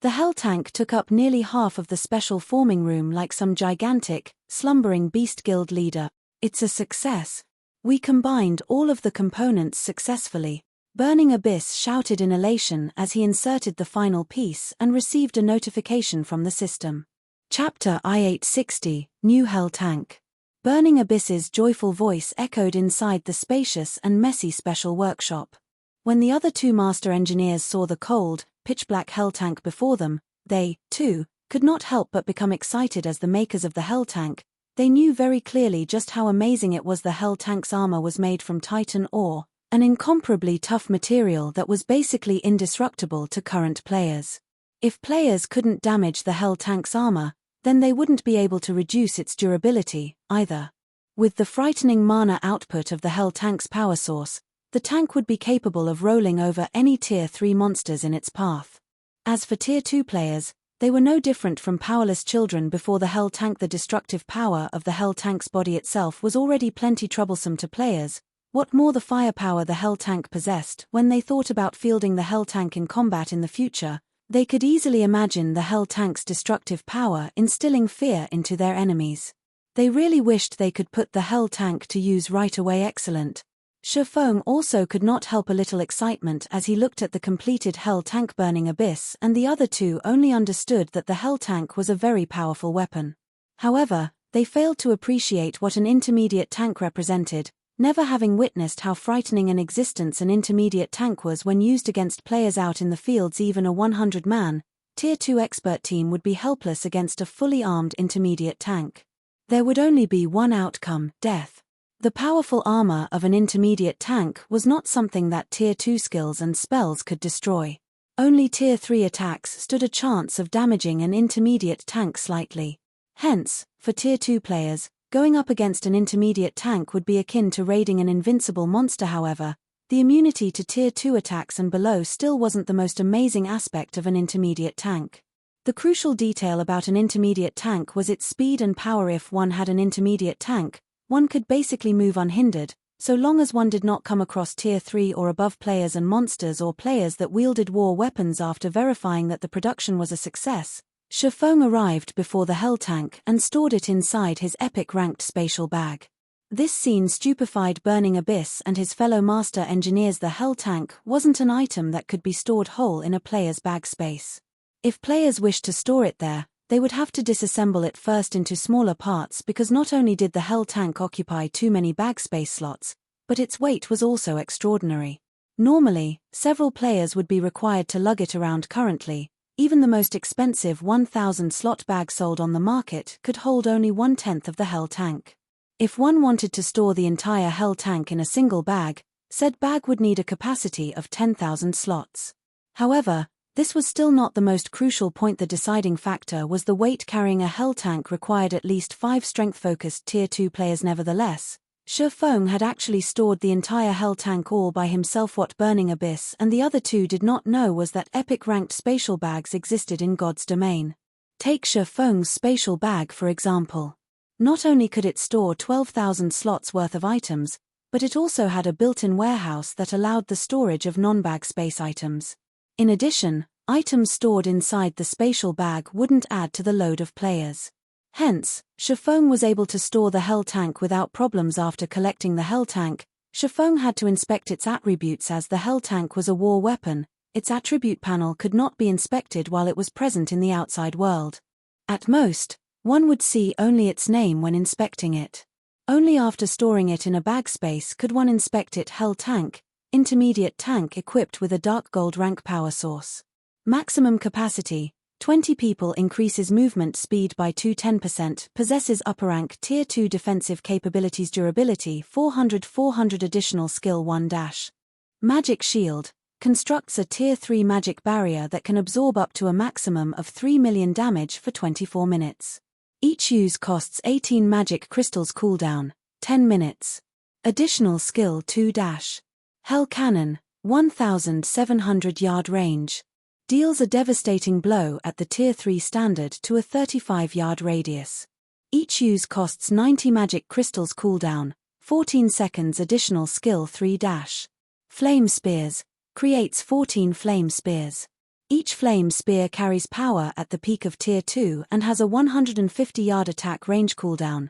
The Hell Tank took up nearly half of the special forming room like some gigantic, slumbering beast. Guild leader, it's a success. We combined all of the components successfully. Burning Abyss shouted in elation as he inserted the final piece and received a notification from the system. Chapter I-860, New Hell Tank. Burning Abyss's joyful voice echoed inside the spacious and messy special workshop. When the other 2 master engineers saw the cold, pitch-black Hell Tank before them, they, too, could not help but become excited. As the makers of the Hell Tank, they knew very clearly just how amazing it was. The Hell Tank's armor was made from Titan ore, an incomparably tough material that was basically indestructible to current players. If players couldn't damage the Hell Tank's armor, then they wouldn't be able to reduce its durability, either. With the frightening mana output of the Hell Tank's power source, the tank would be capable of rolling over any Tier 3 monsters in its path. As for Tier 2 players, they were no different from powerless children before the Hell Tank. The destructive power of the Hell Tank's body itself was already plenty troublesome to players. What more the firepower the Hell Tank possessed. When they thought about fielding the Hell Tank in combat in the future, they could easily imagine the Hell Tank's destructive power instilling fear into their enemies. They really wished they could put the Hell Tank to use right away. Excellent. Shifeng also could not help a little excitement as he looked at the completed Hell Tank. Burning Abyss and the other 2 only understood that the Hell Tank was a very powerful weapon. However, they failed to appreciate what an intermediate tank represented, never having witnessed how frightening an existence an intermediate tank was when used against players out in the fields. Even a 100-man, Tier 2 expert team would be helpless against a fully armed intermediate tank. There would only be one outcome: death. The powerful armor of an intermediate tank was not something that Tier 2 skills and spells could destroy. Only Tier 3 attacks stood a chance of damaging an intermediate tank slightly. Hence, for Tier 2 players, going up against an intermediate tank would be akin to raiding an invincible monster. However, the immunity to Tier 2 attacks and below still wasn't the most amazing aspect of an intermediate tank. The crucial detail about an intermediate tank was its speed and power. If one had an intermediate tank, one could basically move unhindered, so long as one did not come across Tier 3 or above players and monsters or players that wielded war weapons. After verifying that the production was a success, Shifeng arrived before the Hell Tank and stored it inside his epic-ranked spatial bag. This scene stupefied Burning Abyss and his fellow master engineers. The Hell Tank wasn't an item that could be stored whole in a player's bag space. If players wished to store it there, they would have to disassemble it first into smaller parts, because not only did the Hell Tank occupy too many bag space slots, but its weight was also extraordinary. Normally, several players would be required to lug it around. Currently, even the most expensive 1,000-slot bag sold on the market could hold only 1/10 of the Hell Tank. If one wanted to store the entire Hell Tank in a single bag, said bag would need a capacity of 10,000 slots. However, this was still not the most crucial point. The deciding factor was the weight. Carrying a Hell Tank required at least 5 strength-focused Tier 2 players. Nevertheless, Shifeng had actually stored the entire Hell Tank all by himself. What Burning Abyss and the other 2 did not know was that epic-ranked spatial bags existed in God's domain. Take Shifeng's spatial bag for example. Not only could it store 12,000 slots worth of items, but it also had a built-in warehouse that allowed the storage of non-bag space items. In addition, items stored inside the spatial bag wouldn't add to the load of players. Hence, Shifeng was able to store the Hell tank without problems. After collecting the Hell tank, Shifeng had to inspect its attributes. As the Hell tank was a war weapon, its attribute panel could not be inspected while it was present in the outside world. At most, one would see only its name when inspecting it. Only after storing it in a bag space could one inspect it. Hell tank, intermediate tank equipped with a dark gold rank power source. Maximum capacity, 20 people, increases movement speed by 210%, possesses upper rank Tier 2 defensive capabilities, durability 400 additional skill 1 dash. Magic shield, constructs a Tier 3 magic barrier that can absorb up to a maximum of 3 million damage for 24 minutes. Each use costs 18 magic crystals, cooldown 10 minutes. Additional skill 2 dash. Hell cannon, 1,700 yard range. Deals a devastating blow at the Tier 3 standard to a 35-yard radius. Each use costs 90 magic crystals, cooldown 14 seconds. Additional skill 3 dash. Flame spears, creates 14 flame spears. Each flame spear carries power at the peak of Tier 2 and has a 150-yard attack range, cooldown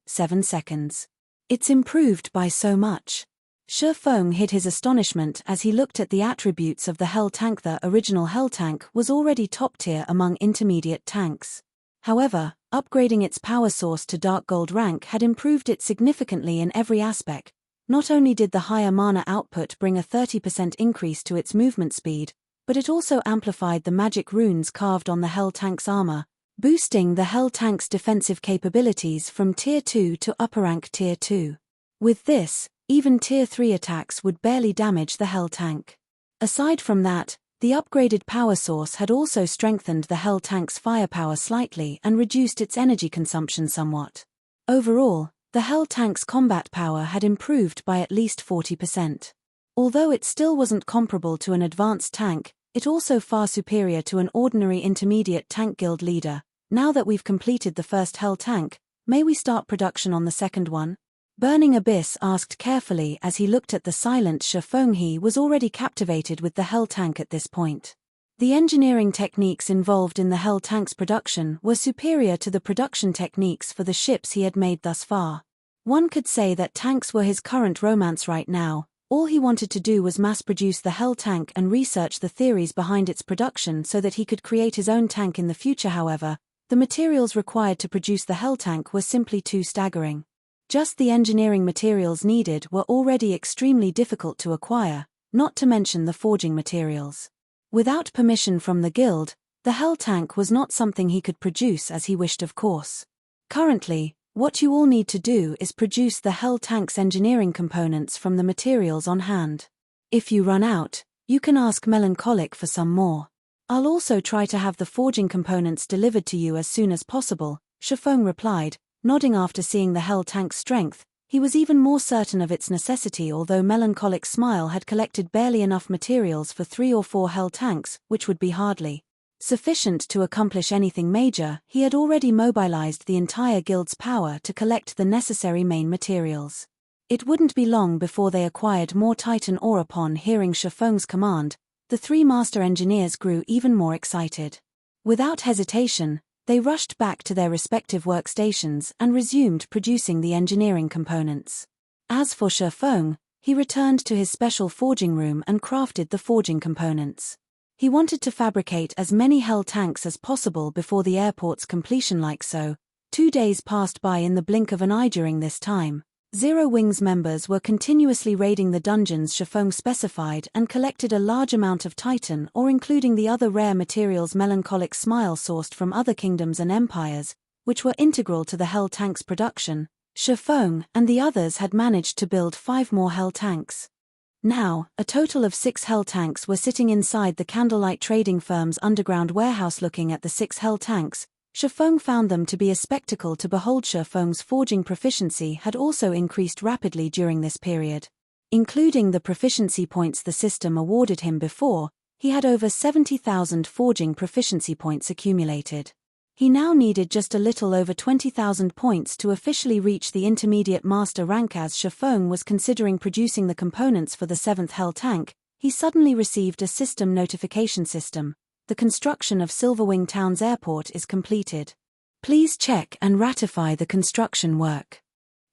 7 seconds. It's improved by so much. Shifeng hid his astonishment as he looked at the attributes of the Hell tank. The original Hell tank was already top tier among intermediate tanks. However, upgrading its power source to dark gold rank had improved it significantly in every aspect. Not only did the higher mana output bring a 30% increase to its movement speed, but it also amplified the magic runes carved on the Hell tank's armor, boosting the Hell tank's defensive capabilities from Tier 2 to upper rank Tier 2. With this, even Tier 3 attacks would barely damage the Hell tank. Aside from that, the upgraded power source had also strengthened the Hell tank's firepower slightly and reduced its energy consumption somewhat. Overall, the Hell tank's combat power had improved by at least 40%. Although it still wasn't comparable to an advanced tank, it also far superior to an ordinary intermediate tank. Guild leader, now that we've completed the first Hell tank, may we start production on the second one? Burning Abyss asked carefully as he looked at the silent Shifeng. He was already captivated with the Hell tank at this point. The engineering techniques involved in the Hell tank's production were superior to the production techniques for the ships he had made thus far. One could say that tanks were his current romance right now. All he wanted to do was mass-produce the Hell tank and research the theories behind its production so that he could create his own tank in the future. However, the materials required to produce the Hell tank were simply too staggering. Just the engineering materials needed were already extremely difficult to acquire, not to mention the forging materials. Without permission from the guild, the Hell tank was not something he could produce as he wished, of course. Currently, what you all need to do is produce the Hell tank's engineering components from the materials on hand. If you run out, you can ask Melancholic for some more. I'll also try to have the forging components delivered to you as soon as possible, Shifeng replied, nodding. After seeing the Hell tank's strength, he was even more certain of its necessity. Although Melancholic's smile had collected barely enough materials for 3 or 4 Hell tanks, which would be hardly sufficient to accomplish anything major, he had already mobilized the entire guild's power to collect the necessary main materials. It wouldn't be long before they acquired more Titan ore. Upon hearing Shifeng's command, the 3 master engineers grew even more excited. Without hesitation, they rushed back to their respective workstations and resumed producing the engineering components. As for Shifeng, he returned to his special forging room and crafted the forging components. He wanted to fabricate as many Hell tanks as possible before the airport's completion. Like so, 2 days passed by in the blink of an eye. During this time, Zero Wings members were continuously raiding the dungeons Shifeng specified and collected a large amount of Titan ore, including the other rare materials Melancholic Smile sourced from other kingdoms and empires, which were integral to the Hell tank's production. Shifeng and the others had managed to build 5 more Hell tanks. Now, a total of 6 Hell tanks were sitting inside the Candlelight trading firm's underground warehouse. Looking at the 6 Hell tanks, Shifeng found them to be a spectacle to behold. Shifeng's forging proficiency had also increased rapidly during this period. Including the proficiency points the system awarded him before, he had over 70,000 forging proficiency points accumulated. He now needed just a little over 20,000 points to officially reach the intermediate master rank. As Shifeng was considering producing the components for the 7th Hell tank, he suddenly received a system notification. The construction of Silverwing Town's airport is completed. Please check and ratify the construction work.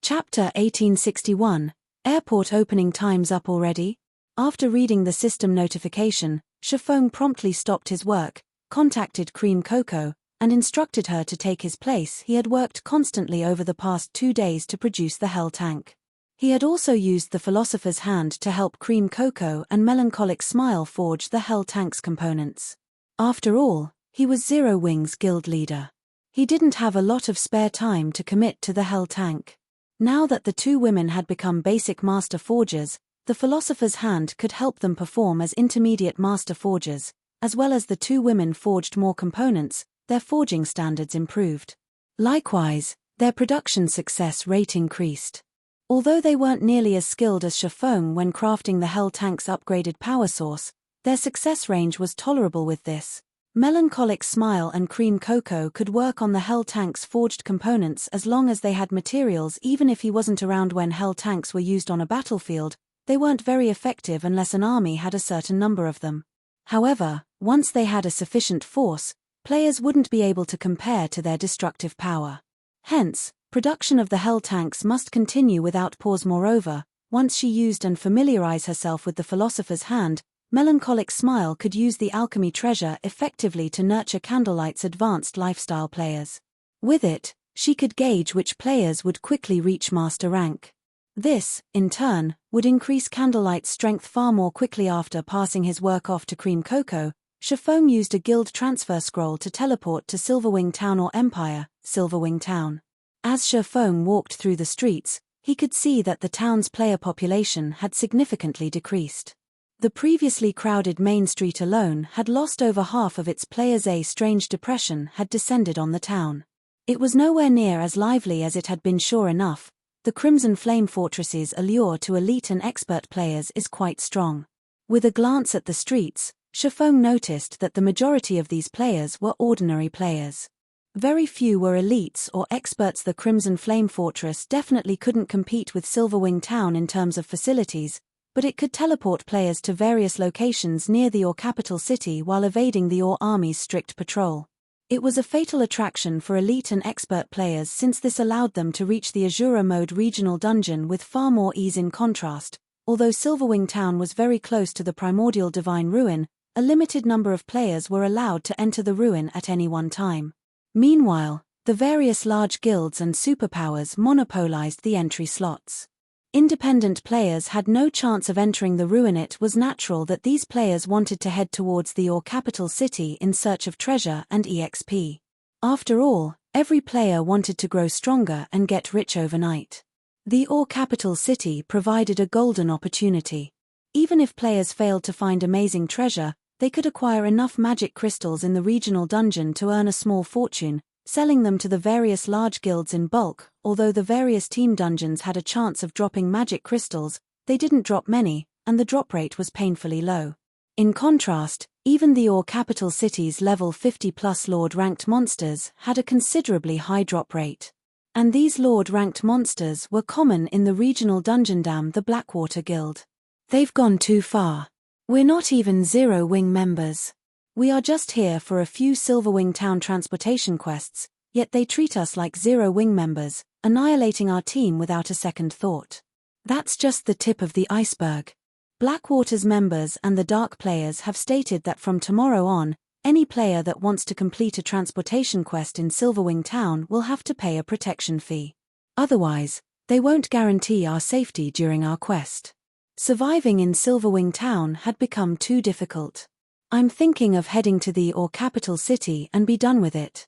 Chapter 1861. Airport opening times up already? After reading the system notification, Shifeng promptly stopped his work, contacted Cream Cocoa, and instructed her to take his place. He had worked constantly over the past 2 days to produce the Hell Tank. He had also used the Philosopher's Hand to help Cream Cocoa and Melancholic Smile forge the Hell Tank's components. After all, he was Zero Wing's guild leader. He didn't have a lot of spare time to commit to the Hell Tank. Now that the two women had become basic master forgers, the Philosopher's Hand could help them perform as intermediate master forgers. As well as the two women forged more components, their forging standards improved. Likewise, their production success rate increased. Although they weren't nearly as skilled as Shifeng when crafting the Hell Tank's upgraded power source, their success range was tolerable with this. Melancholic Smile and Cream Cocoa could work on the Hell Tank's forged components as long as they had materials. Even if he wasn't around when Hell Tanks were used on a battlefield, they weren't very effective unless an army had a certain number of them. However, once they had a sufficient force, players wouldn't be able to compare to their destructive power. Hence, production of the Hell Tanks must continue without pause. Moreover, once she used and familiarize herself with the Philosopher's Hand, Melancholic Smile could use the alchemy treasure effectively to nurture Candlelight's advanced lifestyle players. With it, she could gauge which players would quickly reach master rank. This, in turn, would increase Candlelight's strength far more quickly. After passing his work off to Cream Cocoa, Shifeng used a guild transfer scroll to teleport to Silverwing Town or Empire, Silverwing Town. As Shifeng walked through the streets, he could see that the town's player population had significantly decreased. The previously crowded main street alone had lost over half of its players. A strange depression had descended on the town. It was nowhere near as lively as it had been. Sure enough, the Crimson Flame Fortress's allure to elite and expert players is quite strong. With a glance at the streets, Shifeng noticed that the majority of these players were ordinary players. Very few were elites or experts. The Crimson Flame Fortress definitely couldn't compete with Silverwing Town in terms of facilities, but it could teleport players to various locations near the Ore capital city while evading the Ore army's strict patrol. It was a fatal attraction for elite and expert players since this allowed them to reach the Azura mode regional dungeon with far more ease. In contrast, although Silverwing Town was very close to the primordial divine ruin, a limited number of players were allowed to enter the ruin at any one time. Meanwhile, the various large guilds and superpowers monopolized the entry slots. Independent players had no chance of entering the ruin. It was natural that these players wanted to head towards the Ore capital city in search of treasure and EXP. After all, every player wanted to grow stronger and get rich overnight. The Ore capital city provided a golden opportunity. Even if players failed to find amazing treasure, they could acquire enough magic crystals in the regional dungeon to earn a small fortune, selling them to the various large guilds in bulk. Although the various team dungeons had a chance of dropping magic crystals, they didn't drop many, and the drop rate was painfully low. In contrast, even the Ore capital city's level 50+ Lord-ranked monsters had a considerably high drop rate. And these Lord-ranked monsters were common in the regional dungeon. Damn the Blackwater Guild. They've gone too far. We're not even Zero Wing members. We are just here for a few Silverwing Town transportation quests, yet they treat us like Zero Wing members, annihilating our team without a second thought. That's just the tip of the iceberg. Blackwater's members and the Dark players have stated that from tomorrow on, any player that wants to complete a transportation quest in Silverwing Town will have to pay a protection fee. Otherwise, they won't guarantee our safety during our quest. Surviving in Silverwing Town had become too difficult. I'm thinking of heading to the Ore capital city and be done with it.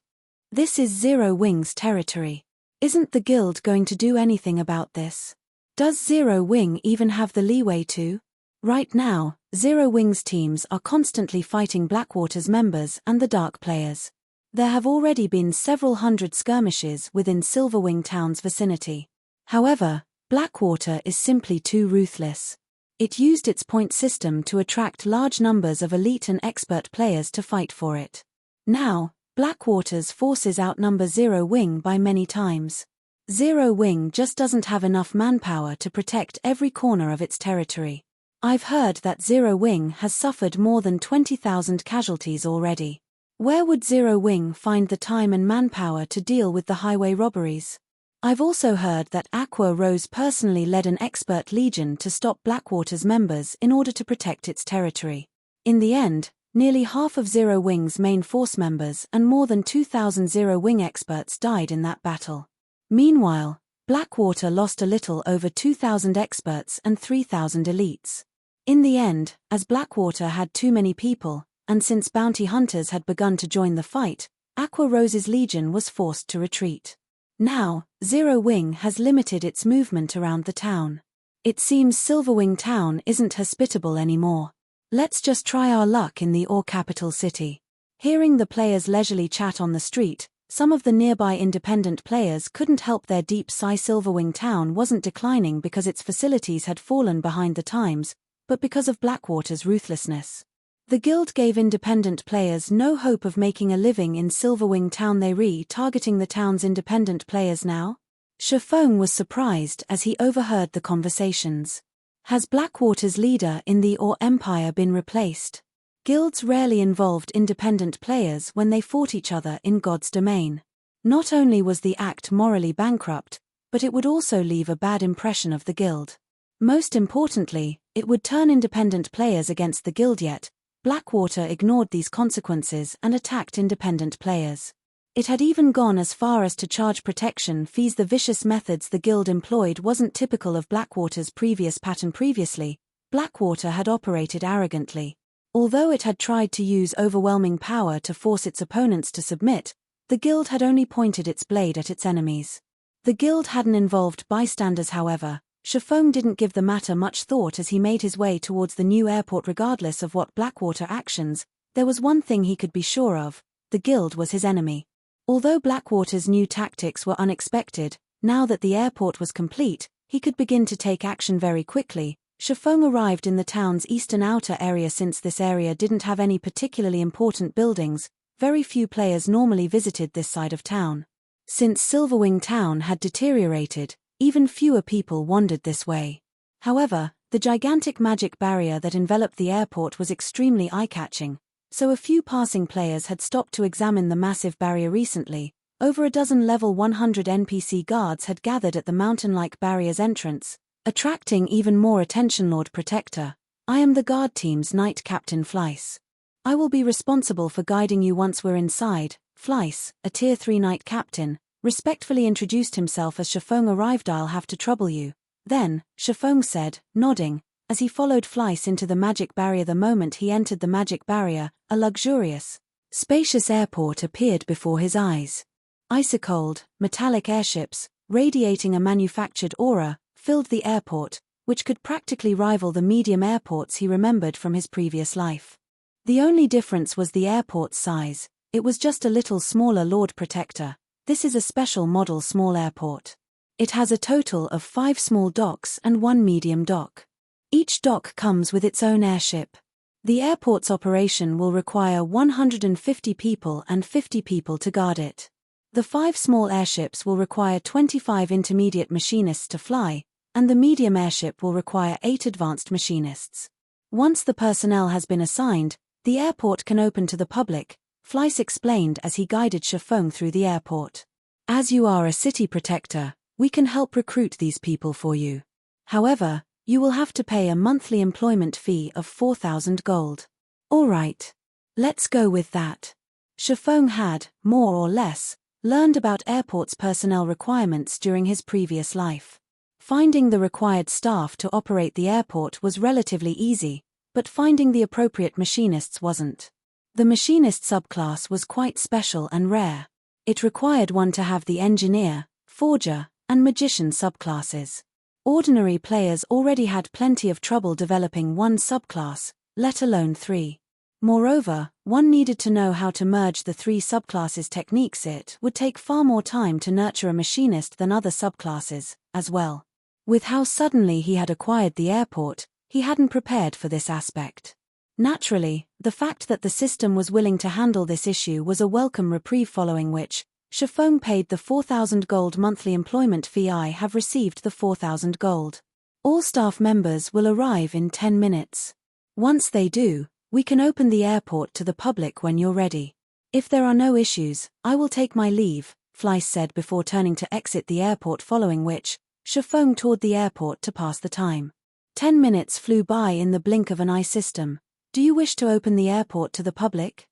This is Zero Wing's territory. Isn't the guild going to do anything about this? Does Zero Wing even have the leeway to? Right now, Zero Wing's teams are constantly fighting Blackwater's members and the Dark players. There have already been several hundred skirmishes within Silverwing Town's vicinity. However, Blackwater is simply too ruthless. It used its point system to attract large numbers of elite and expert players to fight for it. Now, Blackwater's forces outnumber Zero Wing by many times. Zero Wing just doesn't have enough manpower to protect every corner of its territory. I've heard that Zero Wing has suffered more than 20,000 casualties already. Where would Zero Wing find the time and manpower to deal with the highway robberies? I've also heard that Aqua Rose personally led an expert legion to stop Blackwater's members in order to protect its territory. In the end, nearly half of Zero Wing's main force members and more than 2,000 Zero Wing experts died in that battle. Meanwhile, Blackwater lost a little over 2,000 experts and 3,000 elites. In the end, as Blackwater had too many people, and since bounty hunters had begun to join the fight, Aqua Rose's legion was forced to retreat. Now, Zero Wing has limited its movement around the town. It seems Silverwing town isn't hospitable anymore. Let's just try our luck in the ore capital city. Hearing the players leisurely chat on the street, some of the nearby independent players couldn't help their deep sigh. Silverwing town wasn't declining because its facilities had fallen behind the times, but because of Blackwater's ruthlessness. The guild gave independent players no hope of making a living in Silverwing town. They targeting the town's independent players now? Shifeng was surprised as he overheard the conversations. Has Blackwater's leader in the Ore Empire been replaced? Guilds rarely involved independent players when they fought each other in God's domain. Not only was the act morally bankrupt, but it would also leave a bad impression of the guild. Most importantly, it would turn independent players against the guild. Yet Blackwater ignored these consequences and attacked independent players. It had even gone as far as to charge protection fees. The vicious methods the guild employed wasn't typical of Blackwater's previous pattern. Previously, Blackwater had operated arrogantly. Although it had tried to use overwhelming power to force its opponents to submit, the guild had only pointed its blade at its enemies. The guild hadn't involved bystanders. However, Shifeng didn't give the matter much thought as he made his way towards the new airport. Regardless of what Blackwater actions, there was one thing he could be sure of: the guild was his enemy. Although Blackwater's new tactics were unexpected, now that the airport was complete, he could begin to take action very quickly. Shifeng arrived in the town's eastern outer area. Since this area didn't have any particularly important buildings, very few players normally visited this side of town. Since Silverwing town had deteriorated, even fewer people wandered this way. However, the gigantic magic barrier that enveloped the airport was extremely eye-catching, so a few passing players had stopped to examine the massive barrier. Recently, over a dozen level 100 NPC guards had gathered at the mountain-like barrier's entrance, attracting even more attention. Lord Protector, I am the guard team's Knight Captain Fleiss. I will be responsible for guiding you once we're inside. Fleiss, a Tier 3 Knight Captain, respectfully introduced himself as Shifeng arrived. I'll have to trouble you, then, Shifeng said, nodding, as he followed Fleiss into the magic barrier. The moment he entered the magic barrier, a luxurious, spacious airport appeared before his eyes. Ice-cold, metallic airships, radiating a manufactured aura, filled the airport, which could practically rival the medium airports he remembered from his previous life. The only difference was the airport's size. It was just a little smaller. Lord Protector, this is a special model small airport. It has a total of 5 small docks and 1 medium dock. Each dock comes with its own airship. The airport's operation will require 150 people and 50 people to guard it. The 5 small airships will require 25 intermediate machinists to fly, and the medium airship will require 8 advanced machinists. Once the personnel has been assigned, the airport can open to the public, Fleiss explained as he guided Shifeng through the airport. As you are a city protector, we can help recruit these people for you. However, you will have to pay a monthly employment fee of 4,000 gold. All right. Let's go with that. Shifeng had, more or less, learned about airport's personnel requirements during his previous life. Finding the required staff to operate the airport was relatively easy, but finding the appropriate machinists wasn't. The machinist subclass was quite special and rare. It required one to have the engineer, forger, and magician subclasses. Ordinary players already had plenty of trouble developing one subclass, let alone 3. Moreover, one needed to know how to merge the 3 subclasses techniques. It would take far more time to nurture a machinist than other subclasses, as well. With how suddenly he had acquired the airport, he hadn't prepared for this aspect. Naturally, the fact that the system was willing to handle this issue was a welcome reprieve, following which, Shifeng paid the 4,000 gold monthly employment fee. I have received the 4,000 gold. All staff members will arrive in 10 minutes. Once they do, we can open the airport to the public when you're ready. If there are no issues, I will take my leave, Fleiss said before turning to exit the airport, following which, Shifeng toured the airport to pass the time. 10 minutes flew by in the blink of an eye. System. Do you wish to open the airport to the public?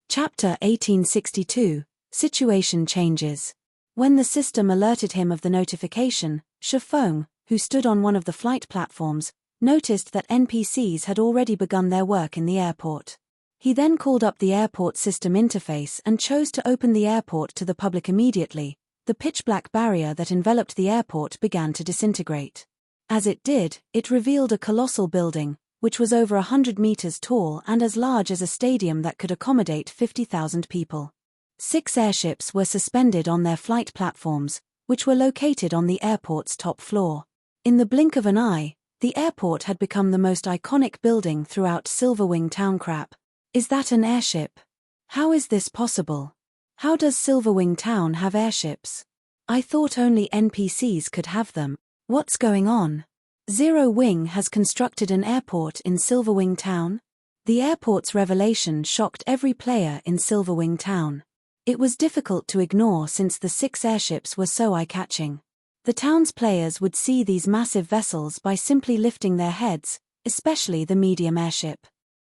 Chapter 1862, Situation Changes. When the system alerted him of the notification, Shifeng, who stood on one of the flight platforms, noticed that NPCs had already begun their work in the airport. He then called up the airport system interface and chose to open the airport to the public immediately. The pitch-black barrier that enveloped the airport began to disintegrate. As it did, it revealed a colossal building, which was over 100 meters tall and as large as a stadium that could accommodate 50,000 people. 6 airships were suspended on their flight platforms, which were located on the airport's top floor. In the blink of an eye, the airport had become the most iconic building throughout Silverwing Town. Crap. Is that an airship? How is this possible? How does Silverwing Town have airships? I thought only NPCs could have them. What's going on? Zero Wing has constructed an airport in Silverwing Town? The airport's revelation shocked every player in Silverwing Town. It was difficult to ignore since the 6 airships were so eye-catching. The town's players would see these massive vessels by simply lifting their heads, especially the medium airship.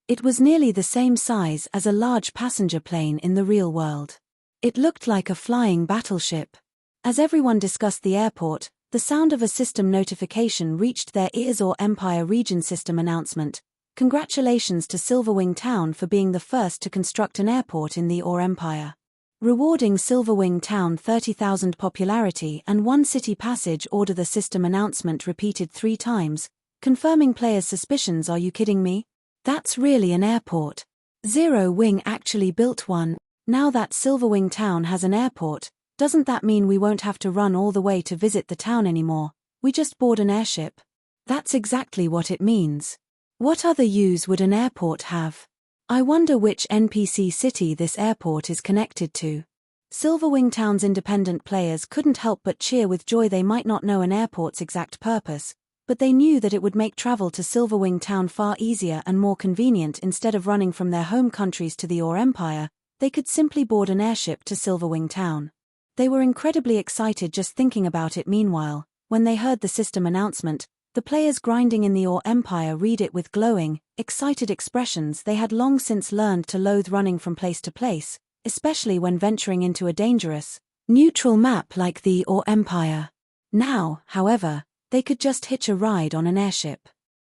It was nearly the same size as a large passenger plane in the real world. It looked like a flying battleship. As everyone discussed the airport, the sound of a system notification reached their ears. Or Empire Region System announcement. Congratulations to Silverwing Town for being the first to construct an airport in the Or Empire. Rewarding Silverwing Town 30,000 popularity and 1 city passage order. The system announcement repeated 3 times, confirming players' suspicions. Are you kidding me? That's really an airport. Zero Wing actually built one. Now that Silverwing Town has an airport, doesn't that mean we won't have to run all the way to visit the town anymore? We just board an airship. That's exactly what it means. What other use would an airport have? I wonder which NPC city this airport is connected to. Silverwing Town's independent players couldn't help but cheer with joy. They might not know an airport's exact purpose, but they knew that it would make travel to Silverwing Town far easier and more convenient. Instead of running from their home countries to the Or Empire, they could simply board an airship to Silverwing Town. They were incredibly excited just thinking about it. Meanwhile, when they heard the system announcement, the players grinding in the Or Empire read it with glowing, excited expressions. They had long since learned to loathe running from place to place, especially when venturing into a dangerous, neutral map like the Or Empire. Now, however, they could just hitch a ride on an airship.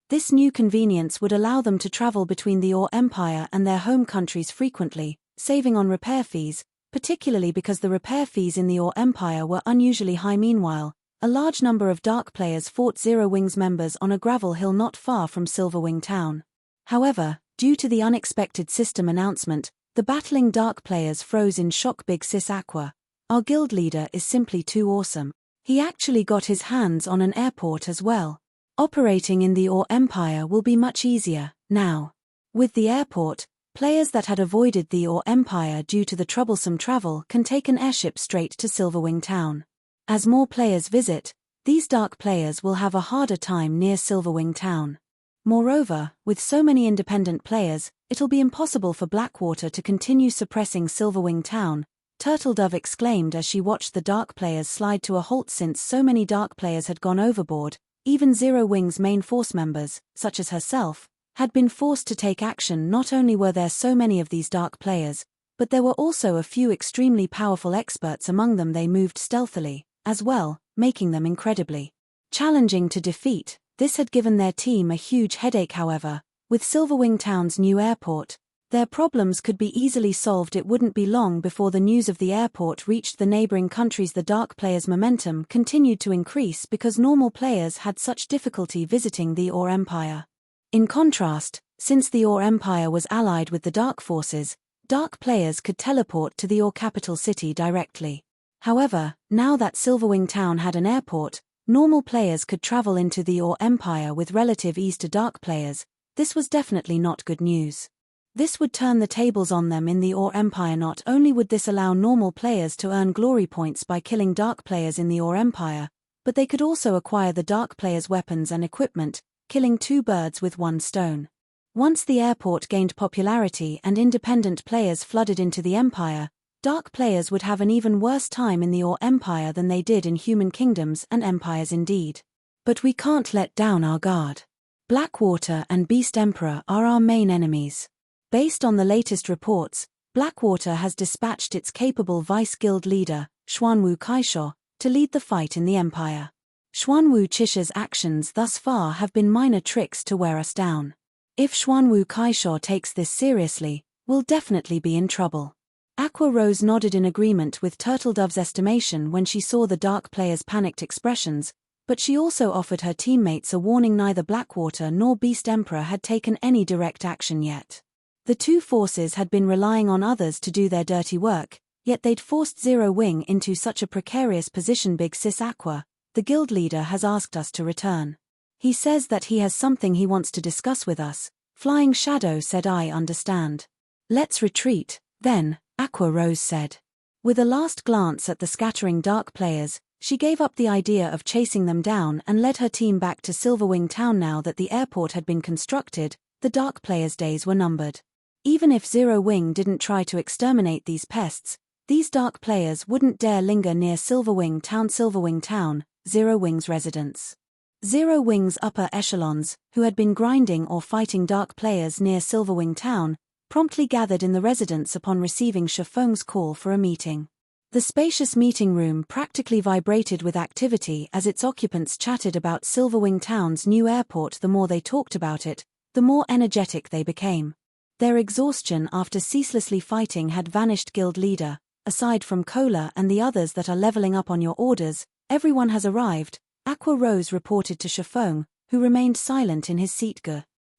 This new convenience would allow them to travel between the Or Empire and their home countries frequently, saving on repair fees, particularly because the repair fees in the Or Empire were unusually high. Meanwhile, a large number of Dark players fought Zero Wing's members on a gravel hill not far from Silverwing Town. However, due to the unexpected system announcement, the battling Dark players froze in shock. Big Sis Aqua, our guild leader, is simply too awesome. He actually got his hands on an airport as well. Operating in the Or Empire will be much easier now. With the airport, players that had avoided the Or Empire due to the troublesome travel can take an airship straight to Silverwing Town. As more players visit, these Dark players will have a harder time near Silverwing Town. Moreover, with so many independent players, it'll be impossible for Blackwater to continue suppressing Silverwing Town, Turtledove exclaimed as she watched the Dark players slide to a halt. Since so many Dark players had gone overboard, even Zero Wing's main force members, such as herself, had been forced to take action. Not only were there so many of these Dark players, but there were also a few extremely powerful experts among them. They moved stealthily as well, making them incredibly challenging to defeat. This had given their team a huge headache. However, with Silverwing Town's new airport, their problems could be easily solved. It wouldn't be long before the news of the airport reached the neighboring countries. The Dark players' momentum continued to increase because normal players had such difficulty visiting the Or Empire. In contrast, since the Or Empire was allied with the Dark forces, Dark players could teleport to the Or capital city directly. However, now that Silverwing Town had an airport, normal players could travel into the Or Empire with relative ease. To Dark players, this was definitely not good news. This would turn the tables on them in the Or Empire. Not only would this allow normal players to earn glory points by killing Dark players in the Or Empire, but they could also acquire the Dark players' weapons and equipment, killing 2 birds with 1 stone. Once the airport gained popularity and independent players flooded into the Empire, dark players would have an even worse time in the Ore Empire than they did in human kingdoms and empires indeed. But we can't let down our guard. Blackwater and Beast Emperor are our main enemies. Based on the latest reports, Blackwater has dispatched its capable vice-guild leader, Xuanwu Kaisho, to lead the fight in the Empire. Xuanwu Chisha's actions thus far have been minor tricks to wear us down. If Xuanwu Kaisho takes this seriously, we'll definitely be in trouble. Aqua Rose nodded in agreement with Turtledove's estimation when she saw the dark players' panicked expressions, but she also offered her teammates a warning neither Blackwater nor Beast Emperor had taken any direct action yet. The two forces had been relying on others to do their dirty work, yet they'd forced Zero Wing into such a precarious position. Big Sis Aqua, the guild leader, has asked us to return. He says that he has something he wants to discuss with us. Flying Shadow said, I understand. Let's retreat, then, Aqua Rose said. With a last glance at the scattering dark players, she gave up the idea of chasing them down and led her team back to Silverwing Town. Now that the airport had been constructed, the dark players' days were numbered. Even if Zero Wing didn't try to exterminate these pests, these dark players wouldn't dare linger near Silverwing Town, Zero Wing's residence. Zero Wing's upper echelons, who had been grinding or fighting dark players near Silverwing Town, promptly gathered in the residence upon receiving Shifeng's call for a meeting. The spacious meeting room practically vibrated with activity as its occupants chatted about Silverwing Town's new airport. The more they talked about it, the more energetic they became. Their exhaustion after ceaselessly fighting had vanished. Guild leader, aside from Cola and the others that are leveling up on your orders, everyone has arrived, Aqua Rose reported to Shifeng, who remained silent in his seat.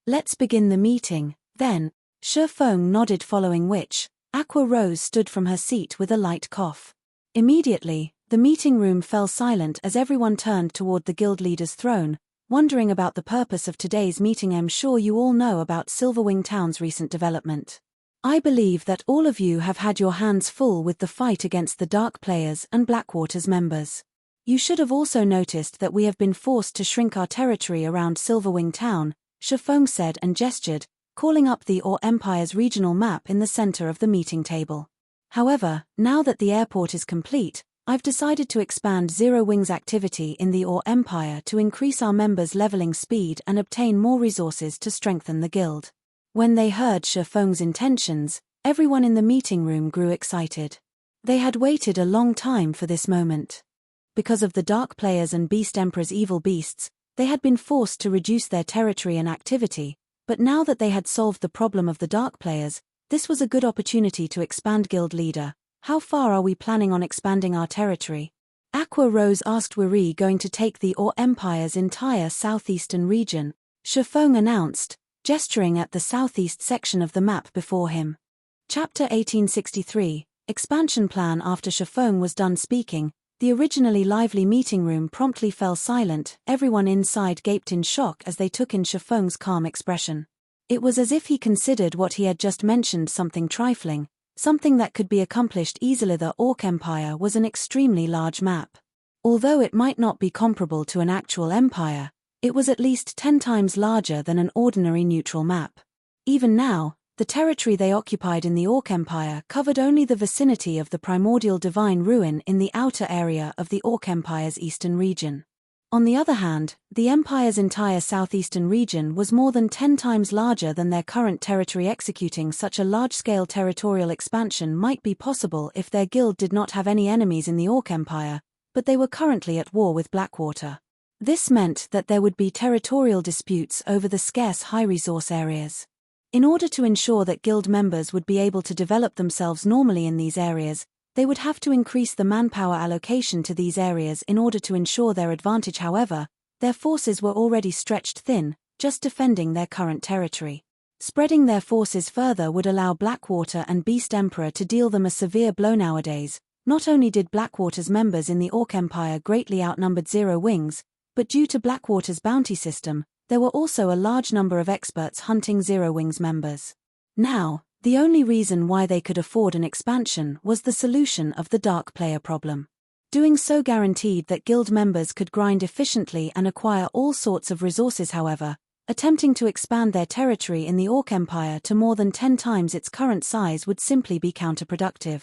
Let's begin the meeting, then. Shifeng nodded, following which, Aqua Rose stood from her seat with a light cough. Immediately, the meeting room fell silent as everyone turned toward the guild leader's throne, wondering about the purpose of today's meeting. I'm sure you all know about Silverwing Town's recent development. I believe that all of you have had your hands full with the fight against the dark players and Blackwater's members. You should have also noticed that we have been forced to shrink our territory around Silverwing Town, Shifeng said and gestured, calling up the Ore Empire's regional map in the center of the meeting table. However, now that the airport is complete, I've decided to expand Zero Wing's activity in the Ore Empire to increase our members' leveling speed and obtain more resources to strengthen the guild. When they heard Shifeng's intentions, everyone in the meeting room grew excited. They had waited a long time for this moment. Because of the Dark Players and Beast Emperor's evil beasts, they had been forced to reduce their territory and activity, but now that they had solved the problem of the Dark Players, this was a good opportunity to expand. Guild leader, how far are we planning on expanding our territory? Aqua Rose asked. We're going to take the Ore Empire's entire southeastern region, Shifeng announced, gesturing at the southeast section of the map before him. Chapter 1863, Expansion Plan. After Shifeng was done speaking, the originally lively meeting room promptly fell silent. Everyone inside gaped in shock as they took in Shifeng's calm expression. It was as if he considered what he had just mentioned something trifling, something that could be accomplished easily. The Orc Empire was an extremely large map. Although it might not be comparable to an actual empire, it was at least 10 times larger than an ordinary neutral map. Even now, the territory they occupied in the Orc Empire covered only the vicinity of the primordial divine ruin in the outer area of the Orc Empire's eastern region. On the other hand, the Empire's entire southeastern region was more than 10 times larger than their current territory. Executing such a large-scale territorial expansion might be possible if their guild did not have any enemies in the Orc Empire, but they were currently at war with Blackwater. This meant that there would be territorial disputes over the scarce high-resource areas. In order to ensure that guild members would be able to develop themselves normally in these areas, they would have to increase the manpower allocation to these areas in order to ensure their advantage. However, their forces were already stretched thin, just defending their current territory. Spreading their forces further would allow Blackwater and Beast Emperor to deal them a severe blow. Nowadays, not only did Blackwater's members in the Orc Empire greatly outnumbered Zero Wings, but due to Blackwater's bounty system, there were also a large number of experts hunting Zero Wings members. Now, the only reason why they could afford an expansion was the solution of the dark player problem. Doing so guaranteed that guild members could grind efficiently and acquire all sorts of resources. However, Attempting to expand their territory in the Orc Empire to more than 10 times its current size would simply be counterproductive.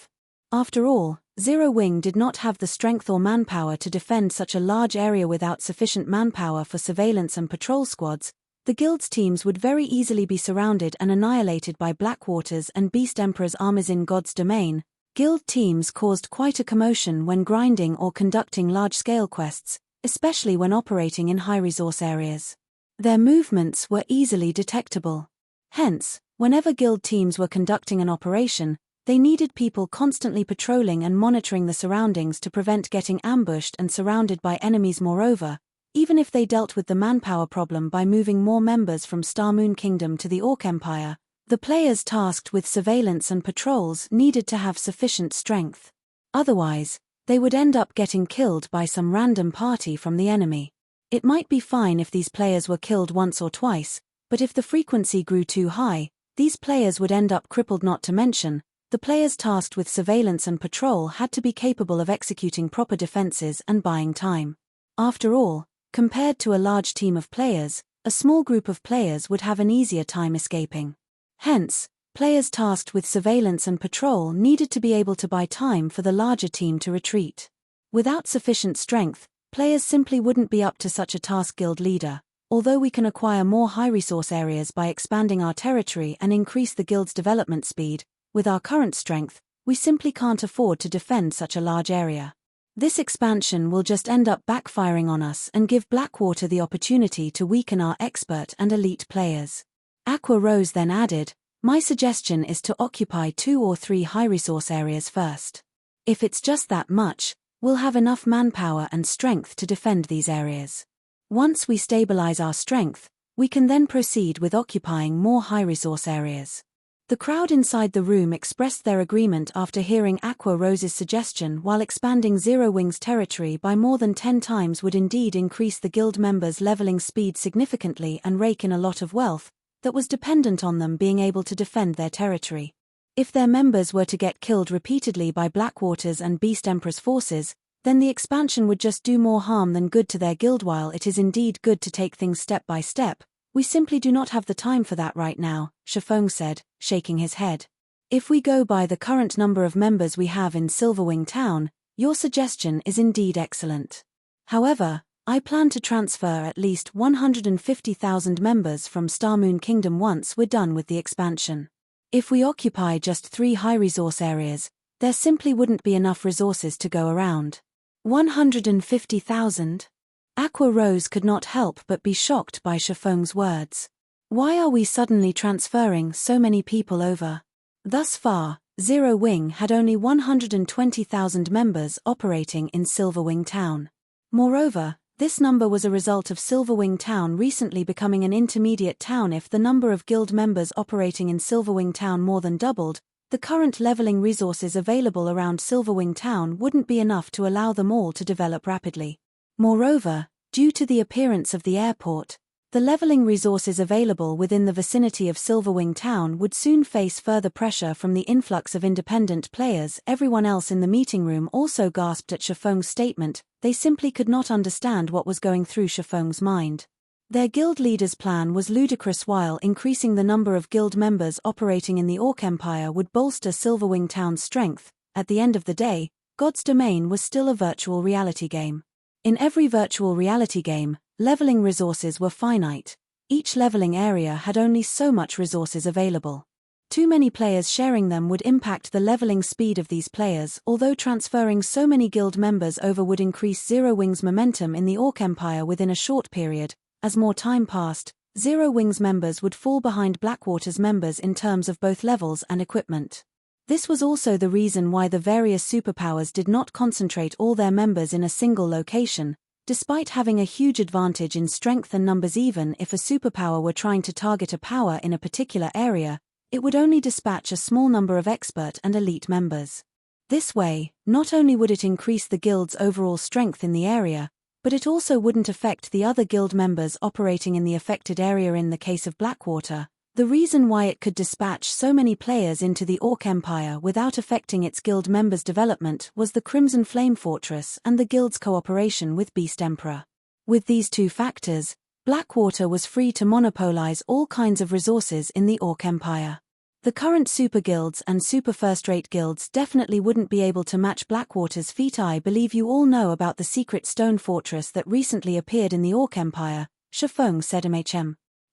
After all, Zero Wing did not have the strength or manpower to defend such a large area without sufficient manpower for surveillance and patrol squads. The guild's teams would very easily be surrounded and annihilated by Blackwater's and Beast Emperor's armies in God's domain. Guild teams caused quite a commotion when grinding or conducting large-scale quests, especially when operating in high-resource areas. Their movements were easily detectable. Hence, whenever guild teams were conducting an operation, they needed people constantly patrolling and monitoring the surroundings to prevent getting ambushed and surrounded by enemies. Moreover, even if they dealt with the manpower problem by moving more members from Star Moon Kingdom to the Orc Empire, the players tasked with surveillance and patrols needed to have sufficient strength. Otherwise, they would end up getting killed by some random party from the enemy. It might be fine if these players were killed once or twice, but if the frequency grew too high, these players would end up crippled. Not to mention, the players tasked with surveillance and patrol had to be capable of executing proper defenses and buying time. After all, compared to a large team of players, a small group of players would have an easier time escaping. Hence, players tasked with surveillance and patrol needed to be able to buy time for the larger team to retreat. Without sufficient strength, players simply wouldn't be up to such a task. Guild leader, although we can acquire more high-resource areas by expanding our territory and increase the guild's development speed, with our current strength, we simply can't afford to defend such a large area. This expansion will just end up backfiring on us and give Blackwater the opportunity to weaken our expert and elite players. Aqua Rose then added, "My suggestion is to occupy 2 or 3 high-resource areas first. If it's just that much, we'll have enough manpower and strength to defend these areas. Once we stabilize our strength, we can then proceed with occupying more high-resource areas." The crowd inside the room expressed their agreement after hearing Aqua Rose's suggestion. While expanding Zero Wing's territory by more than 10 times would indeed increase the guild members' leveling speed significantly and rake in a lot of wealth that was dependent on them being able to defend their territory. If their members were to get killed repeatedly by Blackwater's and Beast Emperor's forces, then the expansion would just do more harm than good to their guild. While it is indeed good to take things step by step, we simply do not have the time for that right now, Shifeng said, shaking his head. If we go by the current number of members we have in Silverwing Town, your suggestion is indeed excellent. However, I plan to transfer at least 150,000 members from Star Moon Kingdom once we're done with the expansion. If we occupy just 3 high-resource areas, there simply wouldn't be enough resources to go around. 150,000? Aqua Rose could not help but be shocked by Shifeng's words. Why are we suddenly transferring so many people over? Thus far, Zero Wing had only 120,000 members operating in Silverwing Town. Moreover, this number was a result of Silverwing Town recently becoming an intermediate town. If the number of guild members operating in Silverwing Town more than doubled, the current leveling resources available around Silverwing Town wouldn't be enough to allow them all to develop rapidly. Moreover, due to the appearance of the airport, the leveling resources available within the vicinity of Silverwing Town would soon face further pressure from the influx of independent players. Everyone else in the meeting room also gasped at Shifeng's statement. They simply could not understand what was going through Shifeng's mind. Their guild leader's plan was ludicrous. While increasing the number of guild members operating in the Orc Empire would bolster Silverwing Town's strength, at the end of the day, God's Domain was still a virtual reality game. In every virtual reality game, leveling resources were finite. Each leveling area had only so much resources available. Too many players sharing them would impact the leveling speed of these players. Although transferring so many guild members over would increase Zero Wing's momentum in the Orc Empire within a short period, as more time passed, Zero Wing's members would fall behind Blackwater's members in terms of both levels and equipment. This was also the reason why the various superpowers did not concentrate all their members in a single location, despite having a huge advantage in strength and numbers. Even if a superpower were trying to target a power in a particular area, it would only dispatch a small number of expert and elite members. This way, not only would it increase the guild's overall strength in the area, but it also wouldn't affect the other guild members operating in the affected area. In the case of Blackwater, the reason why it could dispatch so many players into the Orc Empire without affecting its guild members' development was the Crimson Flame Fortress and the guild's cooperation with Beast Emperor. With these two factors, Blackwater was free to monopolize all kinds of resources in the Orc Empire. The current super guilds and super first-rate guilds definitely wouldn't be able to match Blackwater's feat. I believe you all know about the secret stone fortress that recently appeared in the Orc Empire, Shifeng said.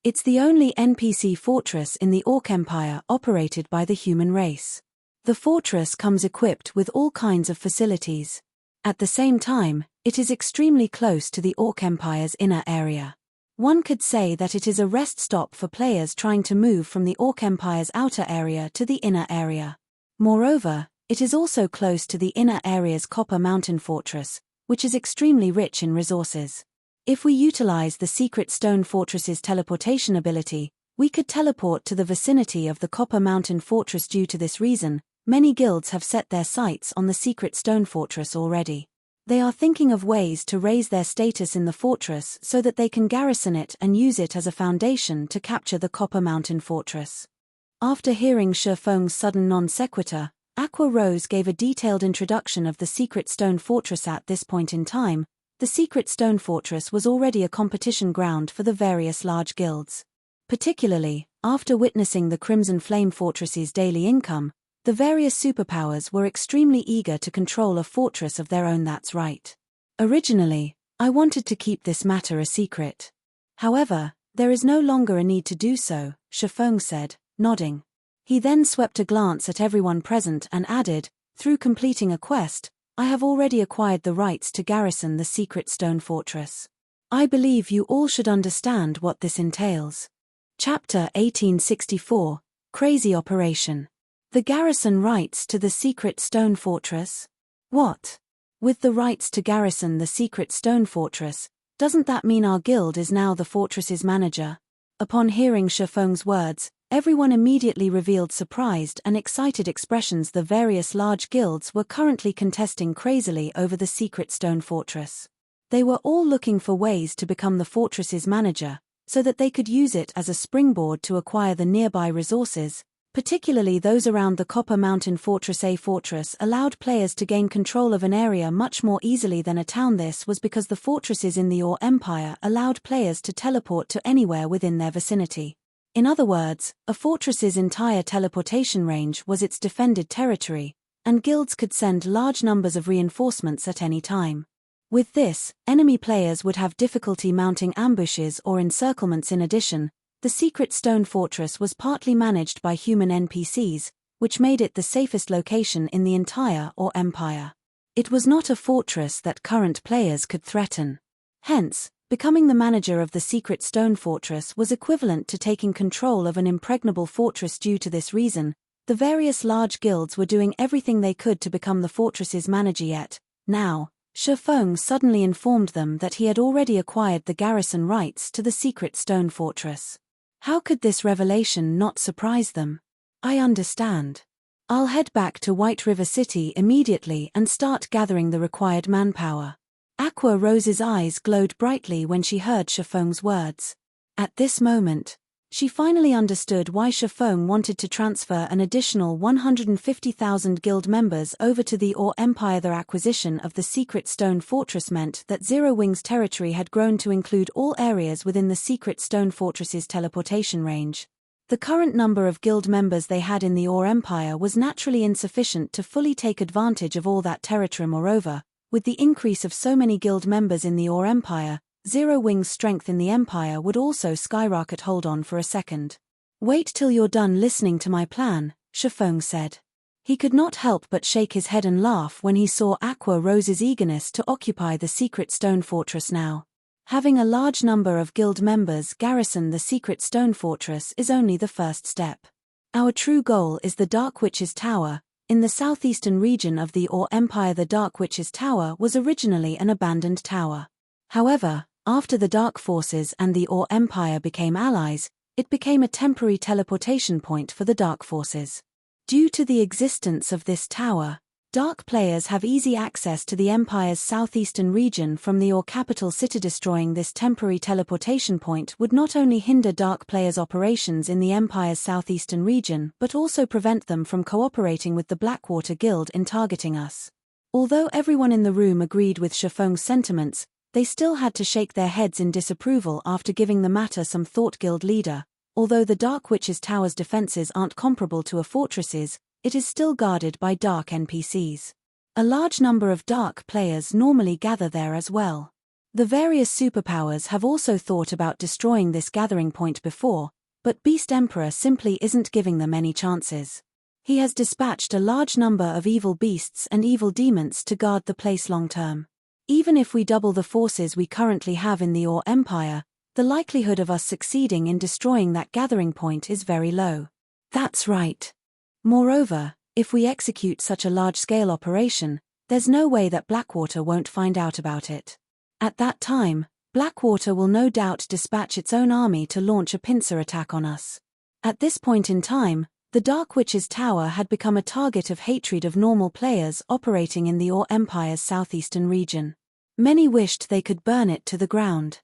It's the only NPC fortress in the Orc Empire operated by the human race. The fortress comes equipped with all kinds of facilities. At the same time, it is extremely close to the Orc Empire's inner area. One could say that it is a rest stop for players trying to move from the Orc Empire's outer area to the inner area. Moreover, it is also close to the inner area's Copper Mountain Fortress, which is extremely rich in resources. If we utilize the Secret Stone Fortress's teleportation ability, we could teleport to the vicinity of the Copper Mountain Fortress. Due to this reason, many guilds have set their sights on the Secret Stone Fortress already. They are thinking of ways to raise their status in the fortress so that they can garrison it and use it as a foundation to capture the Copper Mountain Fortress. After hearing Shifeng's sudden non sequitur, Aqua Rose gave a detailed introduction of the Secret Stone Fortress. At this point in time, the Secret Stone Fortress was already a competition ground for the various large guilds. Particularly, after witnessing the Crimson Flame Fortress's daily income, the various superpowers were extremely eager to control a fortress of their own. That's right. Originally, I wanted to keep this matter a secret. However, there is no longer a need to do so, Shifeng said, nodding. He then swept a glance at everyone present and added, through completing a quest, I have already acquired the rights to garrison the Secret Stone Fortress. I believe you all should understand what this entails. Chapter 1864, Crazy Operation. The garrison rights to the Secret Stone Fortress? What? With the rights to garrison the Secret Stone Fortress, doesn't that mean our guild is now the fortress's manager? Upon hearing Shifeng's words, everyone immediately revealed surprised and excited expressions. The various large guilds were currently contesting crazily over the Secret Stone Fortress. They were all looking for ways to become the fortress's manager, so that they could use it as a springboard to acquire the nearby resources, particularly those around the Copper Mountain Fortress. A fortress allowed players to gain control of an area much more easily than a town. This was because the fortresses in the Orc Empire allowed players to teleport to anywhere within their vicinity. In other words, a fortress's entire teleportation range was its defended territory, and guilds could send large numbers of reinforcements at any time. With this, enemy players would have difficulty mounting ambushes or encirclements. In addition, the Secret Stone Fortress was partly managed by human NPCs, which made it the safest location in the entire Orc Empire. It was not a fortress that current players could threaten. Hence, becoming the manager of the Secret Stone Fortress was equivalent to taking control of an impregnable fortress. Due to this reason, the various large guilds were doing everything they could to become the fortress's manager. Yet, now, Shifeng suddenly informed them that he had already acquired the garrison rights to the Secret Stone Fortress. How could this revelation not surprise them? I understand. I'll head back to White River City immediately and start gathering the required manpower. Aqua Rose's eyes glowed brightly when she heard Shifeng's words. At this moment, she finally understood why Shifeng wanted to transfer an additional 150,000 guild members over to the Orc Empire. Their acquisition of the Secret Stone Fortress meant that Zero Wing's territory had grown to include all areas within the Secret Stone Fortress's teleportation range. The current number of guild members they had in the Orc Empire was naturally insufficient to fully take advantage of all that territory. Moreover, with the increase of so many guild members in the Orc Empire, Zero Wing's strength in the Empire would also skyrocket. Hold on for a second. Wait till you're done listening to my plan, Shifeng said. He could not help but shake his head and laugh when he saw Aqua Rose's eagerness to occupy the Secret Stone Fortress now. Having a large number of guild members garrison the Secret Stone Fortress is only the first step. Our true goal is the Dark Witch's Tower, in the southeastern region of the Orc Empire. The Dark Witch's Tower was originally an abandoned tower. However, after the Dark Forces and the Orc Empire became allies, it became a temporary teleportation point for the Dark Forces. Due to the existence of this tower, Dark players have easy access to the Empire's southeastern region from the Orc capital city. Destroying this temporary teleportation point would not only hinder Dark players' operations in the Empire's southeastern region but also prevent them from cooperating with the Blackwater Guild in targeting us. Although everyone in the room agreed with Shifeng's sentiments, They still had to shake their heads in disapproval after giving the matter some thought. Guild leader, although the Dark Witch's Tower's defenses aren't comparable to a fortress's, it is still guarded by dark NPCs. A large number of dark players normally gather there as well. The various superpowers have also thought about destroying this gathering point before, but Beast Emperor simply isn't giving them any chances. He has dispatched a large number of evil beasts and evil demons to guard the place long term. Even if we double the forces we currently have in the Ore Empire, the likelihood of us succeeding in destroying that gathering point is very low. That's right. Moreover, if we execute such a large-scale operation, there's no way that Blackwater won't find out about it. At that time, Blackwater will no doubt dispatch its own army to launch a pincer attack on us. At this point in time, the Dark Witch's Tower had become a target of hatred of normal players operating in the Ore Empire's southeastern region. Many wished they could burn it to the ground.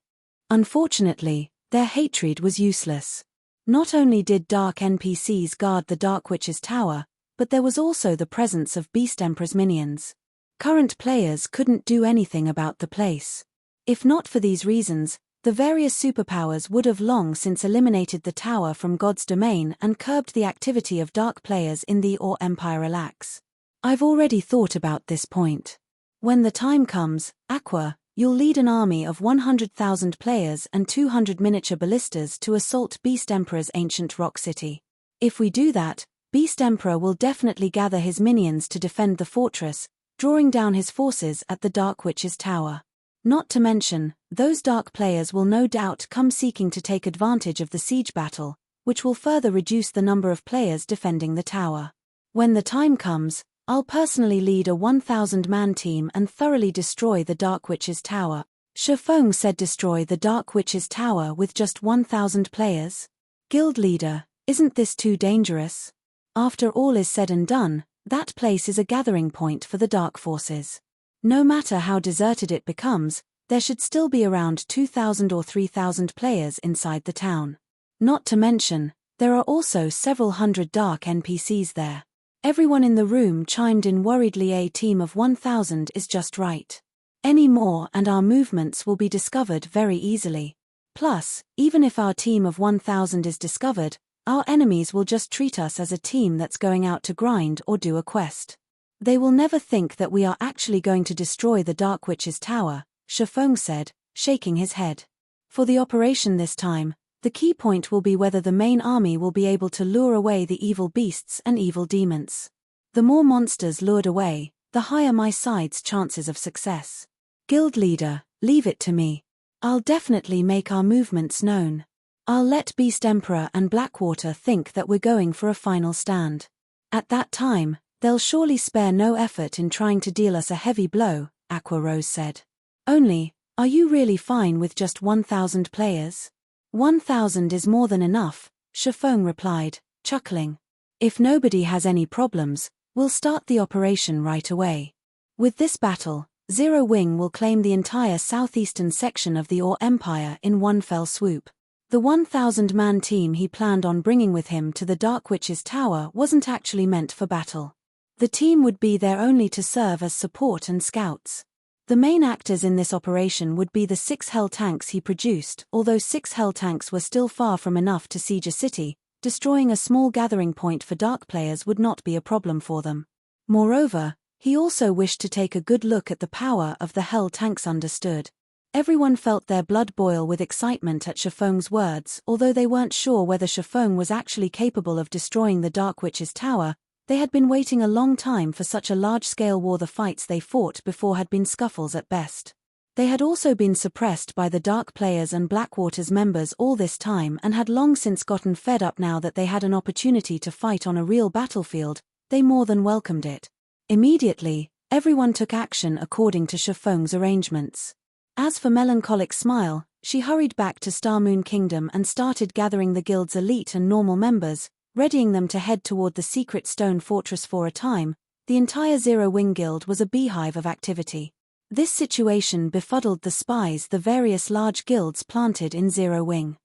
Unfortunately, their hatred was useless. Not only did dark NPCs guard the Dark Witch's Tower, but there was also the presence of Beast Emperor's minions. Current players couldn't do anything about the place. If not for these reasons, the various superpowers would have long since eliminated the tower from God's domain and curbed the activity of dark players in the Ore Empire. Relax. I've already thought about this point. When the time comes, Aqua, you'll lead an army of 100,000 players and 200 miniature ballistas to assault Beast Emperor's ancient rock city. If we do that, Beast Emperor will definitely gather his minions to defend the fortress, drawing down his forces at the Dark Witch's Tower. Not to mention, those dark players will no doubt come seeking to take advantage of the siege battle, which will further reduce the number of players defending the tower. When the time comes, I'll personally lead a 1,000-man team and thoroughly destroy the Dark Witch's Tower. Shifeng said. Destroy the Dark Witch's Tower with just 1,000 players? Guild leader, isn't this too dangerous? After all is said and done, that place is a gathering point for the dark forces. No matter how deserted it becomes, there should still be around 2,000 or 3,000 players inside the town. Not to mention, there are also several hundred dark NPCs there. Everyone in the room chimed in worriedly. A team of 1,000 is just right. Any more and our movements will be discovered very easily. Plus, even if our team of 1,000 is discovered, our enemies will just treat us as a team that's going out to grind or do a quest. They will never think that we are actually going to destroy the Dark Witch's Tower, Shifeng said, shaking his head. For the operation this time, the key point will be whether the main army will be able to lure away the evil beasts and evil demons. The more monsters lured away, the higher my side's chances of success. Guild leader, leave it to me. I'll definitely make our movements known. I'll let Beast Emperor and Blackwater think that we're going for a final stand. At that time, they'll surely spare no effort in trying to deal us a heavy blow, Aqua Rose said. Only, are you really fine with just 1,000 players? 1,000 is more than enough, Shifeng replied, chuckling. If nobody has any problems, we'll start the operation right away. With this battle, Zero Wing will claim the entire southeastern section of the Ore Empire in one fell swoop. The 1,000-man team he planned on bringing with him to the Dark Witch's Tower wasn't actually meant for battle. The team would be there only to serve as support and scouts. The main actors in this operation would be the 6 Hell tanks he produced. Although 6 Hell tanks were still far from enough to siege a city, destroying a small gathering point for dark players would not be a problem for them. Moreover, he also wished to take a good look at the power of the Hell tanks. Understood. Everyone felt their blood boil with excitement at Shifeng's words. Although they weren't sure whether Shifeng was actually capable of destroying the Dark Witch's Tower, they had been waiting a long time for such a large-scale war. The fights they fought before had been scuffles at best. They had also been suppressed by the Dark players and Blackwater's members all this time and had long since gotten fed up. Now that they had an opportunity to fight on a real battlefield, they more than welcomed it. Immediately, everyone took action according to Shifeng's arrangements. As for Melancholic Smile, she hurried back to Starmoon Kingdom and started gathering the guild's elite and normal members, readying them to head toward the secret stone fortress. For a time, the entire Zero Wing Guild was a beehive of activity. This situation befuddled the spies the various large guilds planted in Zero Wing.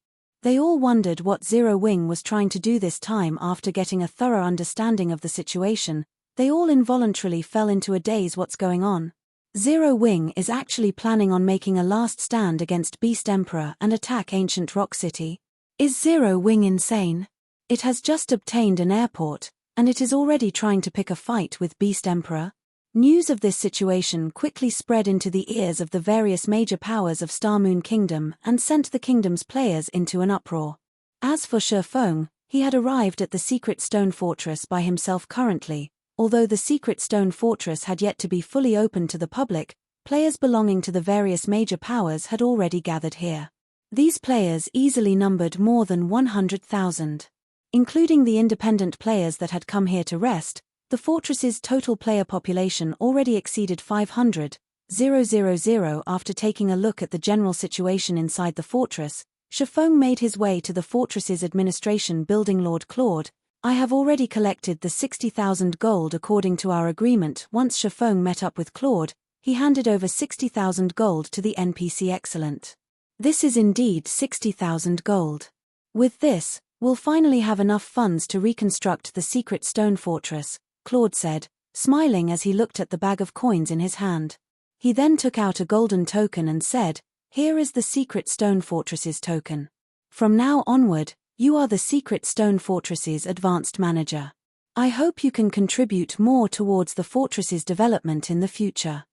They all wondered what Zero Wing was trying to do this time. After getting a thorough understanding of the situation, they all involuntarily fell into a daze. What's going on? Zero Wing is actually planning on making a last stand against Beast Emperor and attack ancient Rock City. Is Zero Wing insane? It has just obtained an airport, and it is already trying to pick a fight with Beast Emperor. News of this situation quickly spread into the ears of the various major powers of Star Moon Kingdom and sent the kingdom's players into an uproar. As for Shifeng, he had arrived at the secret stone fortress by himself currently. Although the secret stone fortress had yet to be fully opened to the public, players belonging to the various major powers had already gathered here. These players easily numbered more than 100,000. Including the independent players that had come here to rest, the fortress's total player population already exceeded 500,000. After taking a look at the general situation inside the fortress, Shifeng made his way to the fortress's administration building. Lord Claude, I have already collected the 60,000 gold according to our agreement. Once Shifeng met up with Claude, he handed over 60,000 gold to the NPC. Excellent. This is indeed 60,000 gold. With this, we'll finally have enough funds to reconstruct the secret stone fortress, Claude said, smiling as he looked at the bag of coins in his hand. He then took out a golden token and said, "Here is the secret stone fortress's token. From now onward, you are the secret stone fortress's advanced manager. I hope you can contribute more towards the fortress's development in the future."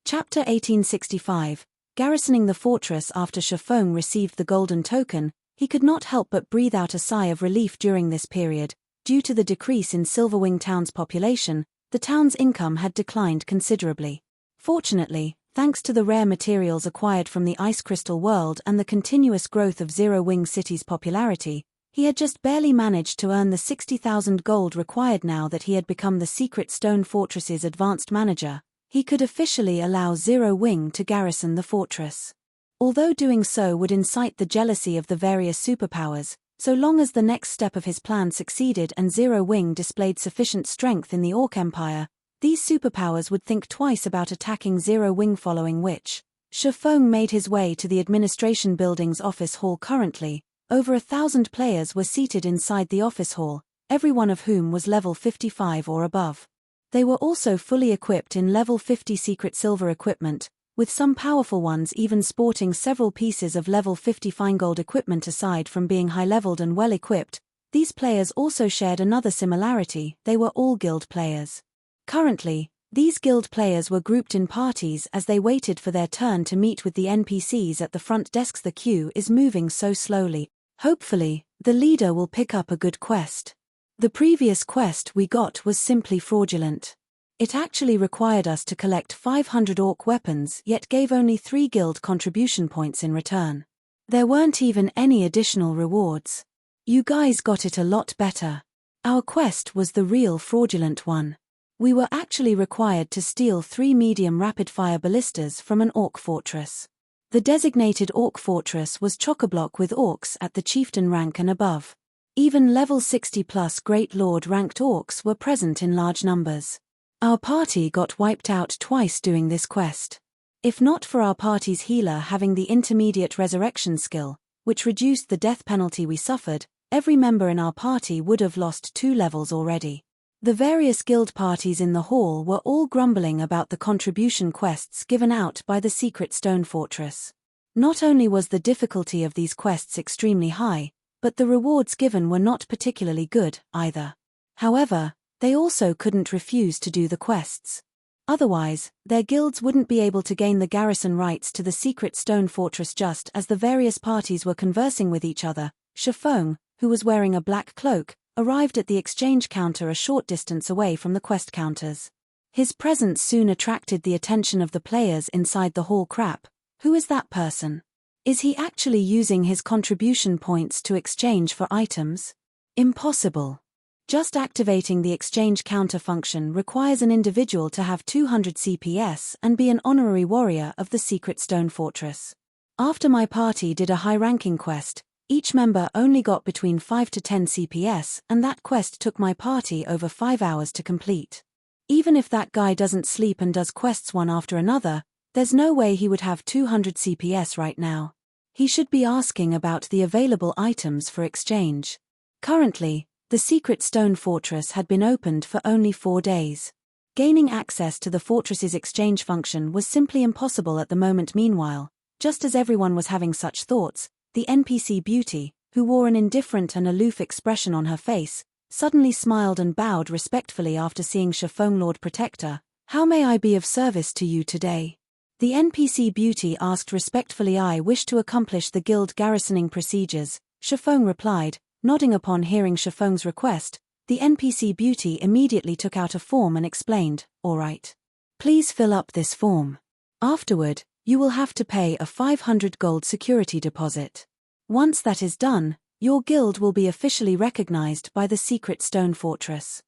Chapter 1865, Garrisoning the fortress. After Shifeng received the golden token, he could not help but breathe out a sigh of relief during this period. Due to the decrease in Silverwing Town's population, the town's income had declined considerably. Fortunately, thanks to the rare materials acquired from the Ice Crystal world and the continuous growth of Zero Wing City's popularity, he had just barely managed to earn the 60,000 gold required. Now that he had become the secret stone fortress's advanced manager, he could officially allow Zero Wing to garrison the fortress. Although doing so would incite the jealousy of the various superpowers, so long as the next step of his plan succeeded and Zero Wing displayed sufficient strength in the Orc Empire, these superpowers would think twice about attacking Zero Wing. Following which, Shifeng made his way to the administration building's office hall. Currently, over 1,000 players were seated inside the office hall, every one of whom was level 55 or above. They were also fully equipped in level 50 secret silver equipment, with some powerful ones even sporting several pieces of level 50 fine gold equipment. Aside from being high-leveled and well-equipped, these players also shared another similarity: they were all guild players. Currently, these guild players were grouped in parties as they waited for their turn to meet with the NPCs at the front desks. The queue is moving so slowly. Hopefully, the leader will pick up a good quest. The previous quest we got was simply fraudulent. It actually required us to collect 500 orc weapons, yet gave only 3 guild contribution points in return. There weren't even any additional rewards. You guys got it a lot better. Our quest was the real fraudulent one. We were actually required to steal 3 medium rapid-fire ballistas from an orc fortress. The designated orc fortress was chock-a-block with orcs at the chieftain rank and above. Even level 60+ Great Lord ranked orcs were present in large numbers. Our party got wiped out twice doing this quest. If not for our party's healer having the intermediate resurrection skill, which reduced the death penalty we suffered, every member in our party would have lost 2 levels already. The various guild parties in the hall were all grumbling about the contribution quests given out by the secret stone fortress. Not only was the difficulty of these quests extremely high, but the rewards given were not particularly good, either. However, they also couldn't refuse to do the quests. Otherwise, their guilds wouldn't be able to gain the garrison rights to the secret stone fortress. Just as the various parties were conversing with each other, Shifeng, who was wearing a black cloak, arrived at the exchange counter a short distance away from the quest counters. His presence soon attracted the attention of the players inside the hall. Crap, who is that person? Is he actually using his contribution points to exchange for items? Impossible. Just activating the exchange counter function requires an individual to have 200 CPS and be an honorary warrior of the secret stone fortress. After my party did a high-ranking quest, each member only got between 5 to 10 CPS, and that quest took my party over 5 hours to complete. Even if that guy doesn't sleep and does quests one after another, there's no way he would have 200 CPS right now. He should be asking about the available items for exchange. Currently, the secret stone fortress had been opened for only 4 days. Gaining access to the fortress's exchange function was simply impossible at the moment. Meanwhile, just as everyone was having such thoughts, the NPC beauty, who wore an indifferent and aloof expression on her face, suddenly smiled and bowed respectfully after seeing Chiffon. Lord Protector, how may I be of service to you today? The NPC beauty asked respectfully. I wish to accomplish the guild garrisoning procedures, Chiffon replied. Nodding upon hearing Chiffon's request, the NPC beauty immediately took out a form and explained, all right. Please fill up this form. Afterward, you will have to pay a 500 gold security deposit. Once that is done, your guild will be officially recognized by the secret stone fortress.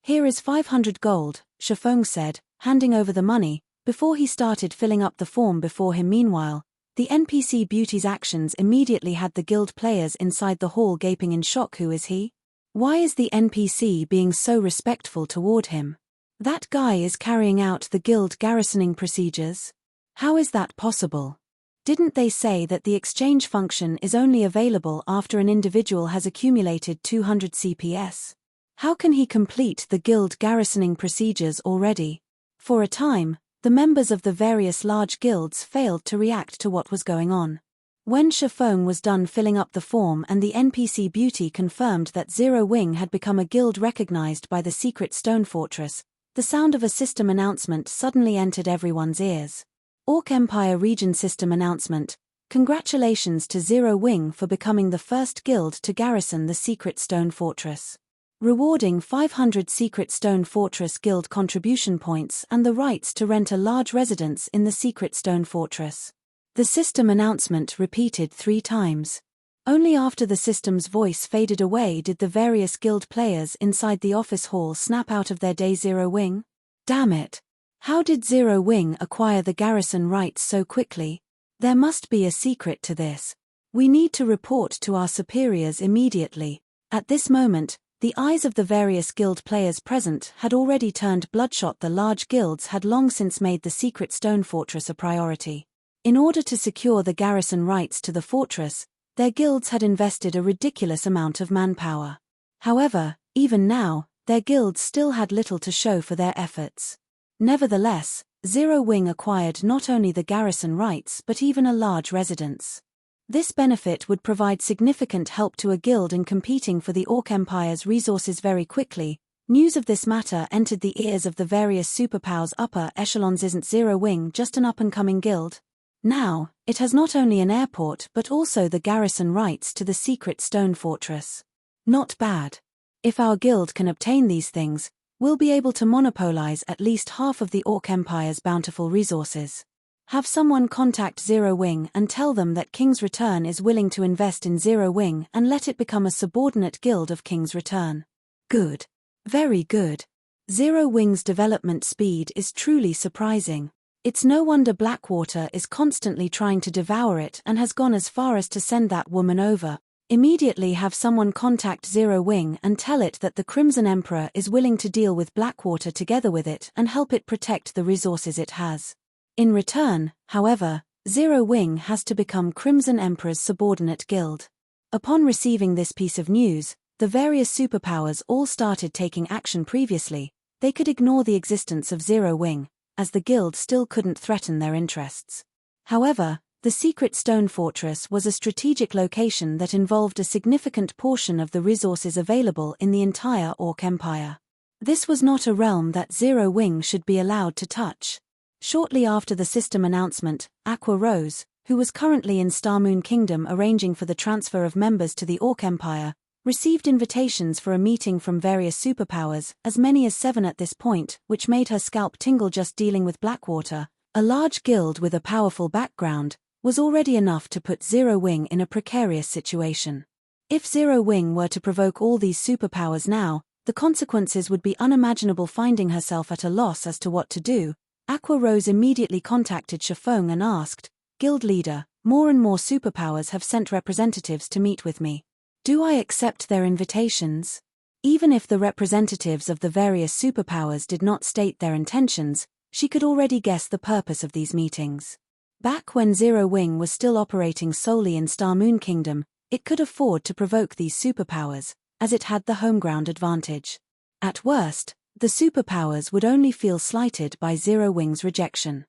Here is 500 gold, Chiffon said, handing over the money, before he started filling up the form before him. Meanwhile, the NPC beauty's actions immediately had the guild players inside the hall gaping in shock. Who is he? Why is the NPC being so respectful toward him? That guy is carrying out the guild garrisoning procedures? How is that possible? Didn't they say that the exchange function is only available after an individual has accumulated 200 CPS? How can he complete the guild garrisoning procedures already? For a time, the members of the various large guilds failed to react to what was going on. When Chiffon was done filling up the form and the NPC beauty confirmed that Zero Wing had become a guild recognized by the secret stone fortress, the sound of a system announcement suddenly entered everyone's ears. Orc Empire Region System Announcement. Congratulations to Zero Wing for becoming the first guild to garrison the secret stone fortress. Rewarding 500 Secret Stone Fortress Guild contribution points and the rights to rent a large residence in the Secret Stone Fortress. The system announcement repeated 3 times. Only after the system's voice faded away did the various guild players inside the office hall snap out of their day. Zero Wing? Damn it! How did Zero Wing acquire the garrison rights so quickly? There must be a secret to this. We need to report to our superiors immediately. At this moment, the eyes of the various guild players present had already turned bloodshot. The large guilds had long since made the secret stone fortress a priority. In order to secure the garrison rights to the fortress, their guilds had invested a ridiculous amount of manpower. However, even now, their guilds still had little to show for their efforts. Nevertheless, Zero Wing acquired not only the garrison rights but even a large residence. This benefit would provide significant help to a guild in competing for the Orc Empire's resources very quickly. News of this matter entered the ears of the various superpowers upper echelons. Isn't Zero Wing just an up-and-coming guild? Now, it has not only an airport but also the garrison rights to the secret stone fortress. Not bad. If our guild can obtain these things, we'll be able to monopolize at least half of the Orc Empire's bountiful resources. Have someone contact Zero Wing and tell them that King's Return is willing to invest in Zero Wing and let it become a subordinate guild of King's Return. Good. Very good. Zero Wing's development speed is truly surprising. It's no wonder Blackwater is constantly trying to devour it and has gone as far as to send that woman over. Immediately have someone contact Zero Wing and tell it that the Crimson Emperor is willing to deal with Blackwater together with it and help it protect the resources it has. In return, however, Zero Wing has to become Crimson Emperor's subordinate guild. Upon receiving this piece of news, the various superpowers all started taking action. Previously, they could ignore the existence of Zero Wing, as the guild still couldn't threaten their interests. However, the secret stone fortress was a strategic location that involved a significant portion of the resources available in the entire Orc Empire. This was not a realm that Zero Wing should be allowed to touch. Shortly after the system announcement, Aqua Rose, who was currently in Starmoon Kingdom arranging for the transfer of members to the Orc Empire, received invitations for a meeting from various superpowers, as many as 7 at this point, which made her scalp tingle. Just dealing with Blackwater, a large guild with a powerful background, was already enough to put Zero Wing in a precarious situation. If Zero Wing were to provoke all these superpowers now, the consequences would be unimaginable. Finding herself at a loss as to what to do, Aqua Rose immediately contacted Chiffon and asked, Guild leader, more and more superpowers have sent representatives to meet with me. Do I accept their invitations? Even if the representatives of the various superpowers did not state their intentions, she could already guess the purpose of these meetings. Back when Zero Wing was still operating solely in Starmoon Kingdom, it could afford to provoke these superpowers, as it had the home ground advantage. At worst, The superpowers would only feel slighted by Zero Wing's rejection.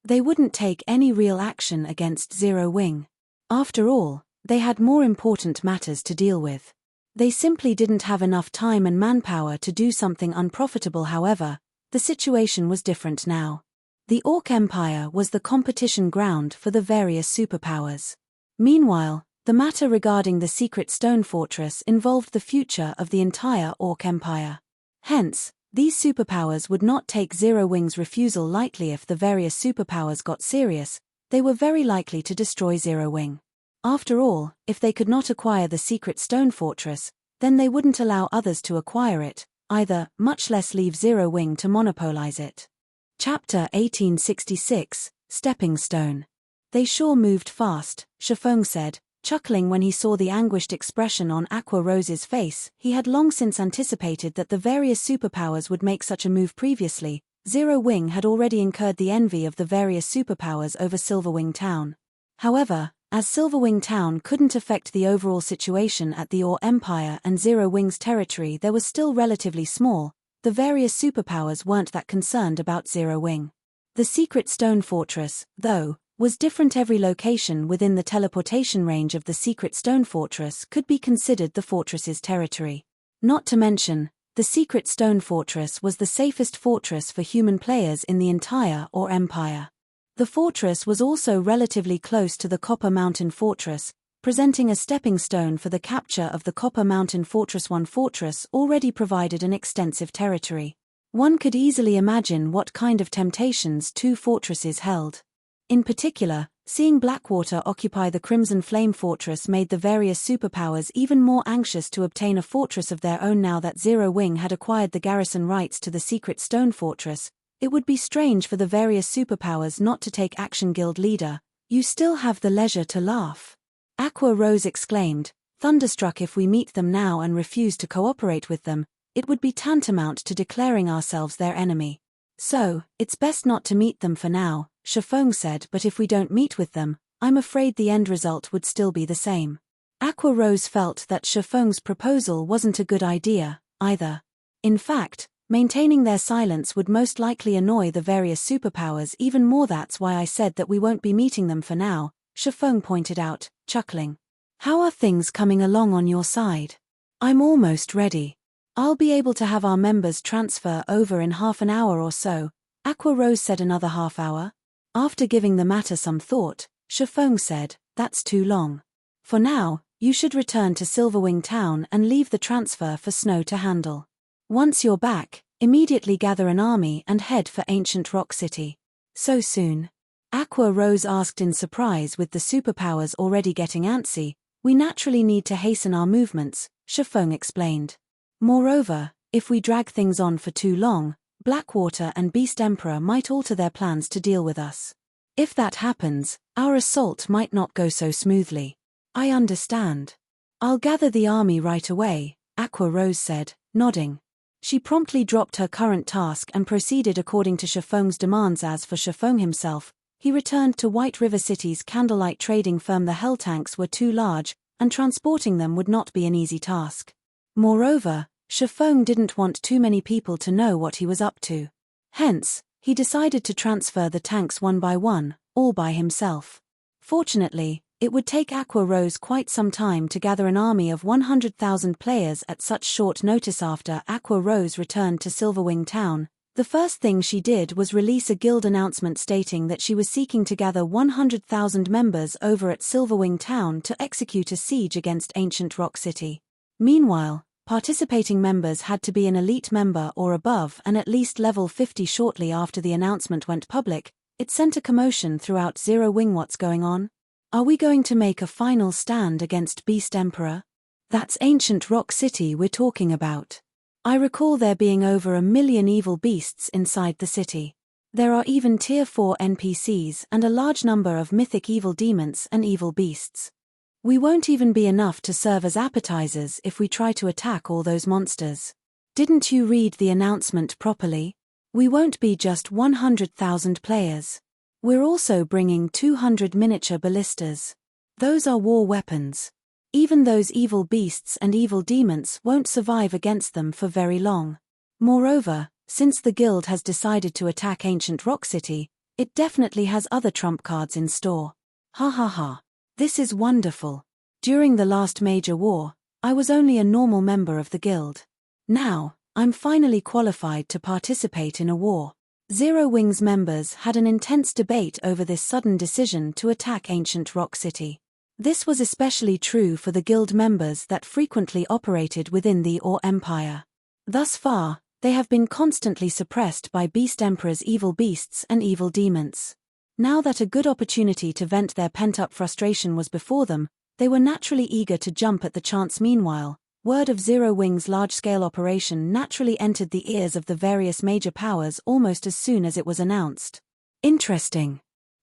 They wouldn't take any real action against Zero Wing. After all, they had more important matters to deal with. They simply didn't have enough time and manpower to do something unprofitable. However, the situation was different now. The Orc Empire was the competition ground for the various superpowers. Meanwhile, the matter regarding the secret stone fortress involved the future of the entire Orc Empire. Hence, these superpowers would not take Zero Wing's refusal lightly. If the various superpowers got serious, they were very likely to destroy Zero Wing. After all, if they could not acquire the secret stone fortress, then they wouldn't allow others to acquire it, either, much less leave Zero Wing to monopolize it. Chapter 1866, Stepping Stone. They sure moved fast, Shifeng said, chuckling when he saw the anguished expression on Aqua Rose's face. He had long since anticipated that the various superpowers would make such a move. Previously, Zero Wing had already incurred the envy of the various superpowers over Silverwing Town. However, as Silverwing Town couldn't affect the overall situation at the Orc Empire and Zero Wing's territory there was still relatively small, the various superpowers weren't that concerned about Zero Wing. The secret stone fortress, though, was different. Every location within the teleportation range of the secret stone fortress could be considered the fortress's territory. Not to mention, the secret stone fortress was the safest fortress for human players in the entire Orc Empire. The fortress was also relatively close to the Copper Mountain Fortress, presenting a stepping stone for the capture of the Copper Mountain Fortress. One fortress already provided an extensive territory. One could easily imagine what kind of temptations two fortresses held. In particular, seeing Blackwater occupy the Crimson Flame Fortress made the various superpowers even more anxious to obtain a fortress of their own. Now that Zero Wing had acquired the garrison rights to the secret stone fortress, it would be strange for the various superpowers not to take action. Guild leader, you still have the leisure to laugh. Aqua Rose exclaimed, thunderstruck. If we meet them now and refuse to cooperate with them, it would be tantamount to declaring ourselves their enemy. So, it's best not to meet them for now, Shifeng said. But if we don't meet with them, I'm afraid the end result would still be the same. Aqua Rose felt that Shifeng's proposal wasn't a good idea, either. In fact, maintaining their silence would most likely annoy the various superpowers even more. That's why I said that we won't be meeting them for now, Shifeng pointed out, chuckling. How are things coming along on your side? I'm almost ready. I'll be able to have our members transfer over in half an hour or so, Aqua Rose said. Another half hour? After giving the matter some thought, Shifeng said, that's too long. For now, you should return to Silverwing Town and leave the transfer for Snow to handle. Once you're back, immediately gather an army and head for Ancient Rock City. So soon? Aqua Rose asked in surprise. With the superpowers already getting antsy, we naturally need to hasten our movements, Shifeng explained. Moreover, if we drag things on for too long, Blackwater and Beast Emperor might alter their plans to deal with us. If that happens, our assault might not go so smoothly. I understand. I'll gather the army right away, Aqua Rose said, nodding. She promptly dropped her current task and proceeded according to Shifeng's demands. As for Shifeng himself, he returned to White River City's Candlelight trading firm. The Hell tanks were too large, and transporting them would not be an easy task. Moreover, Shifeng didn't want too many people to know what he was up to. Hence, he decided to transfer the tanks one by one, all by himself. Fortunately, it would take Aqua Rose quite some time to gather an army of 100,000 players at such short notice. After Aqua Rose returned to Silverwing Town, the first thing she did was release a guild announcement stating that she was seeking to gather 100,000 members over at Silverwing Town to execute a siege against Ancient Rock City. Meanwhile, participating members had to be an elite member or above and at least level 50. Shortly after the announcement went public, it sent a commotion throughout Zero Wing. What's going on? Are we going to make a final stand against Beast Emperor? That's Ancient Rock City we're talking about. I recall there being over 1 million evil beasts inside the city. There are even tier 4 NPCs and a large number of mythic evil demons and evil beasts. We won't even be enough to serve as appetizers if we try to attack all those monsters. Didn't you read the announcement properly? We won't be just 100,000 players. We're also bringing 200 miniature ballistas. Those are war weapons. Even those evil beasts and evil demons won't survive against them for very long. Moreover, Since the guild has decided to attack Ancient Rock City, it definitely has other trump cards in store. Ha ha ha. This is wonderful. During the last major war, I was only a normal member of the guild. Now, I'm finally qualified to participate in a war. Zero Wing's members had an intense debate over this sudden decision to attack Ancient Rock City. This was especially true for the guild members that frequently operated within the Or Empire. Thus far, they have been constantly suppressed by Beast Emperor's evil beasts and evil demons. Now that a good opportunity to vent their pent-up frustration was before them, they were naturally eager to jump at the chance. Meanwhile, word of Zero Wing's large-scale operation naturally entered the ears of the various major powers almost as soon as it was announced. Interesting.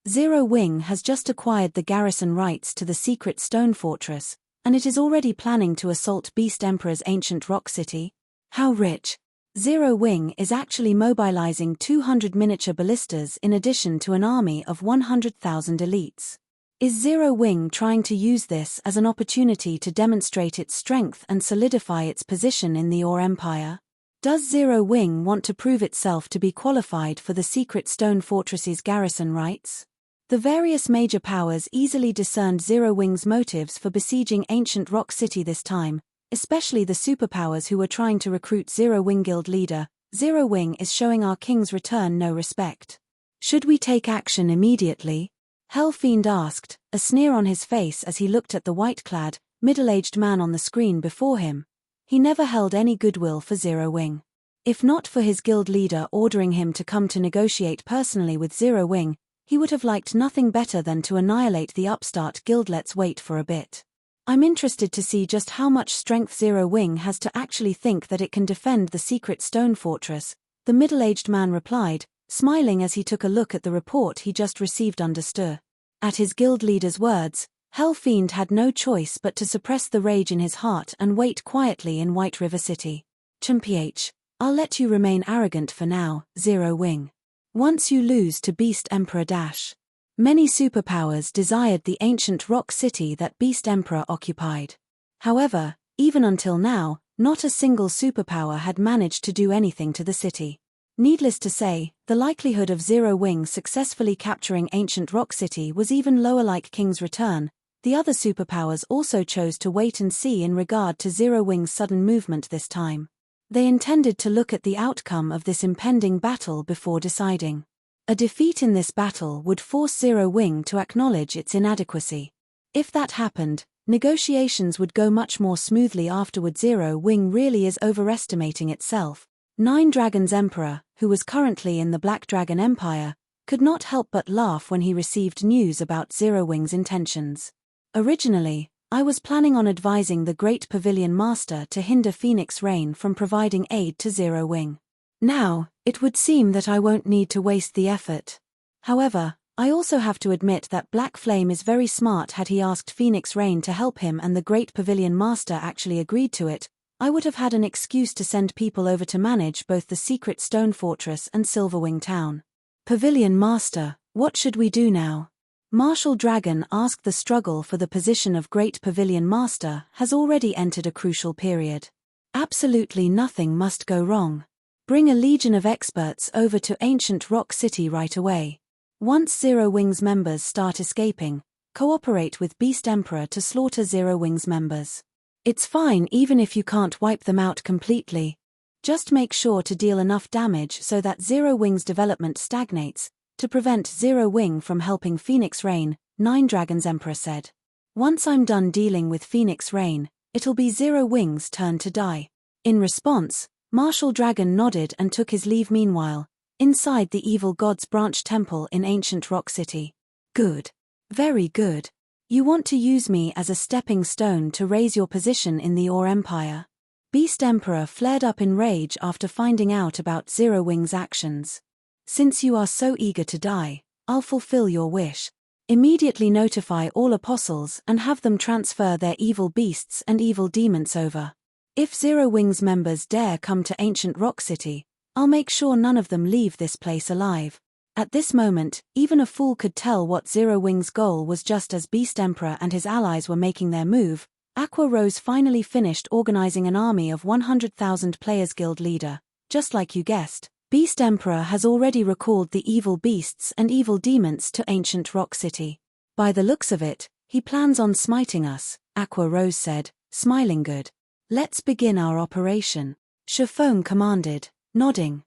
Zero Wing has just acquired the garrison rights to the secret stone fortress, and it is already planning to assault Beast Emperor's Ancient Rock City. How rich! Zero Wing is actually mobilizing 200 miniature ballistas in addition to an army of 100,000 elites. Is Zero Wing trying to use this as an opportunity to demonstrate its strength and solidify its position in the Or Empire? Does Zero Wing want to prove itself to be qualified for the secret stone fortress's garrison rights? The various major powers easily discerned Zero Wing's motives for besieging Ancient Rock City this time, especially the superpowers who were trying to recruit Zero Wing guild leader. Zero Wing is showing our king's return no respect. Should we take action immediately? Hellfiend asked, a sneer on his face as he looked at the white-clad, middle-aged man on the screen before him. He never held any goodwill for Zero Wing. If not for his guild leader ordering him to come to negotiate personally with Zero Wing, he would have liked nothing better than to annihilate the upstart guild. Let's wait for a bit. I'm interested to see just how much strength Zero Wing has to actually think that it can defend the secret stone fortress, the middle-aged man replied, smiling as he took a look at the report he just received. Understood. At his guild leader's words, Hellfiend had no choice but to suppress the rage in his heart and wait quietly in White River City. Mph, I'll let you remain arrogant for now, Zero Wing. Once you lose to Beast Emperor Dash. Many superpowers desired the ancient rock city that Beast Emperor occupied. However, even until now, not a single superpower had managed to do anything to the city. Needless to say, the likelihood of Zero Wing successfully capturing Ancient Rock City was even lower. Like King's return, the other superpowers also chose to wait and see in regard to Zero Wing's sudden movement this time. They intended to look at the outcome of this impending battle before deciding. A defeat in this battle would force Zero Wing to acknowledge its inadequacy. If that happened, negotiations would go much more smoothly afterward. Zero Wing really is overestimating itself. Nine Dragons Emperor, who was currently in the Black Dragon Empire, could not help but laugh when he received news about Zero Wing's intentions. Originally, I was planning on advising the Great Pavilion Master to hinder Phoenix Rain from providing aid to Zero Wing. Now, it would seem that I won't need to waste the effort. However, I also have to admit that Black Flame is very smart. Had he asked Phoenix Rain to help him and the Great Pavilion Master actually agreed to it, I would have had an excuse to send people over to manage both the secret stone fortress and Silverwing town. Pavilion Master, what should we do now? Martial Dragon asked. The struggle for the position of Great Pavilion Master has already entered a crucial period. Absolutely nothing must go wrong. Bring a legion of experts over to Ancient Rock City right away. Once Zero Wing's members start escaping, cooperate with Beast Emperor to slaughter Zero Wing's members. It's fine even if you can't wipe them out completely. Just make sure to deal enough damage so that Zero Wing's development stagnates, to prevent Zero Wing from helping Phoenix Rain, Nine Dragons Emperor said. Once I'm done dealing with Phoenix Rain, it'll be Zero Wing's turn to die. In response, Martial Dragon nodded and took his leave. Meanwhile, inside the Evil God's Branch Temple in Ancient Rock City. Good. Very good. You want to use me as a stepping stone to raise your position in the Or Empire? Beast Emperor flared up in rage after finding out about Zero Wing's actions. Since you are so eager to die, I'll fulfill your wish. Immediately notify all apostles and have them transfer their evil beasts and evil demons over. If Zero Wing's members dare come to Ancient Rock City, I'll make sure none of them leave this place alive. At this moment, even a fool could tell what Zero Wing's goal was. Just as Beast Emperor and his allies were making their move, Aqua Rose finally finished organizing an army of 100,000 players. Guild leader, just like you guessed. Beast Emperor has already recalled the evil beasts and evil demons to ancient Rock City. By the looks of it, he plans on smiting us, Aqua Rose said, smiling good. Let's begin our operation, Chiffon commanded, nodding.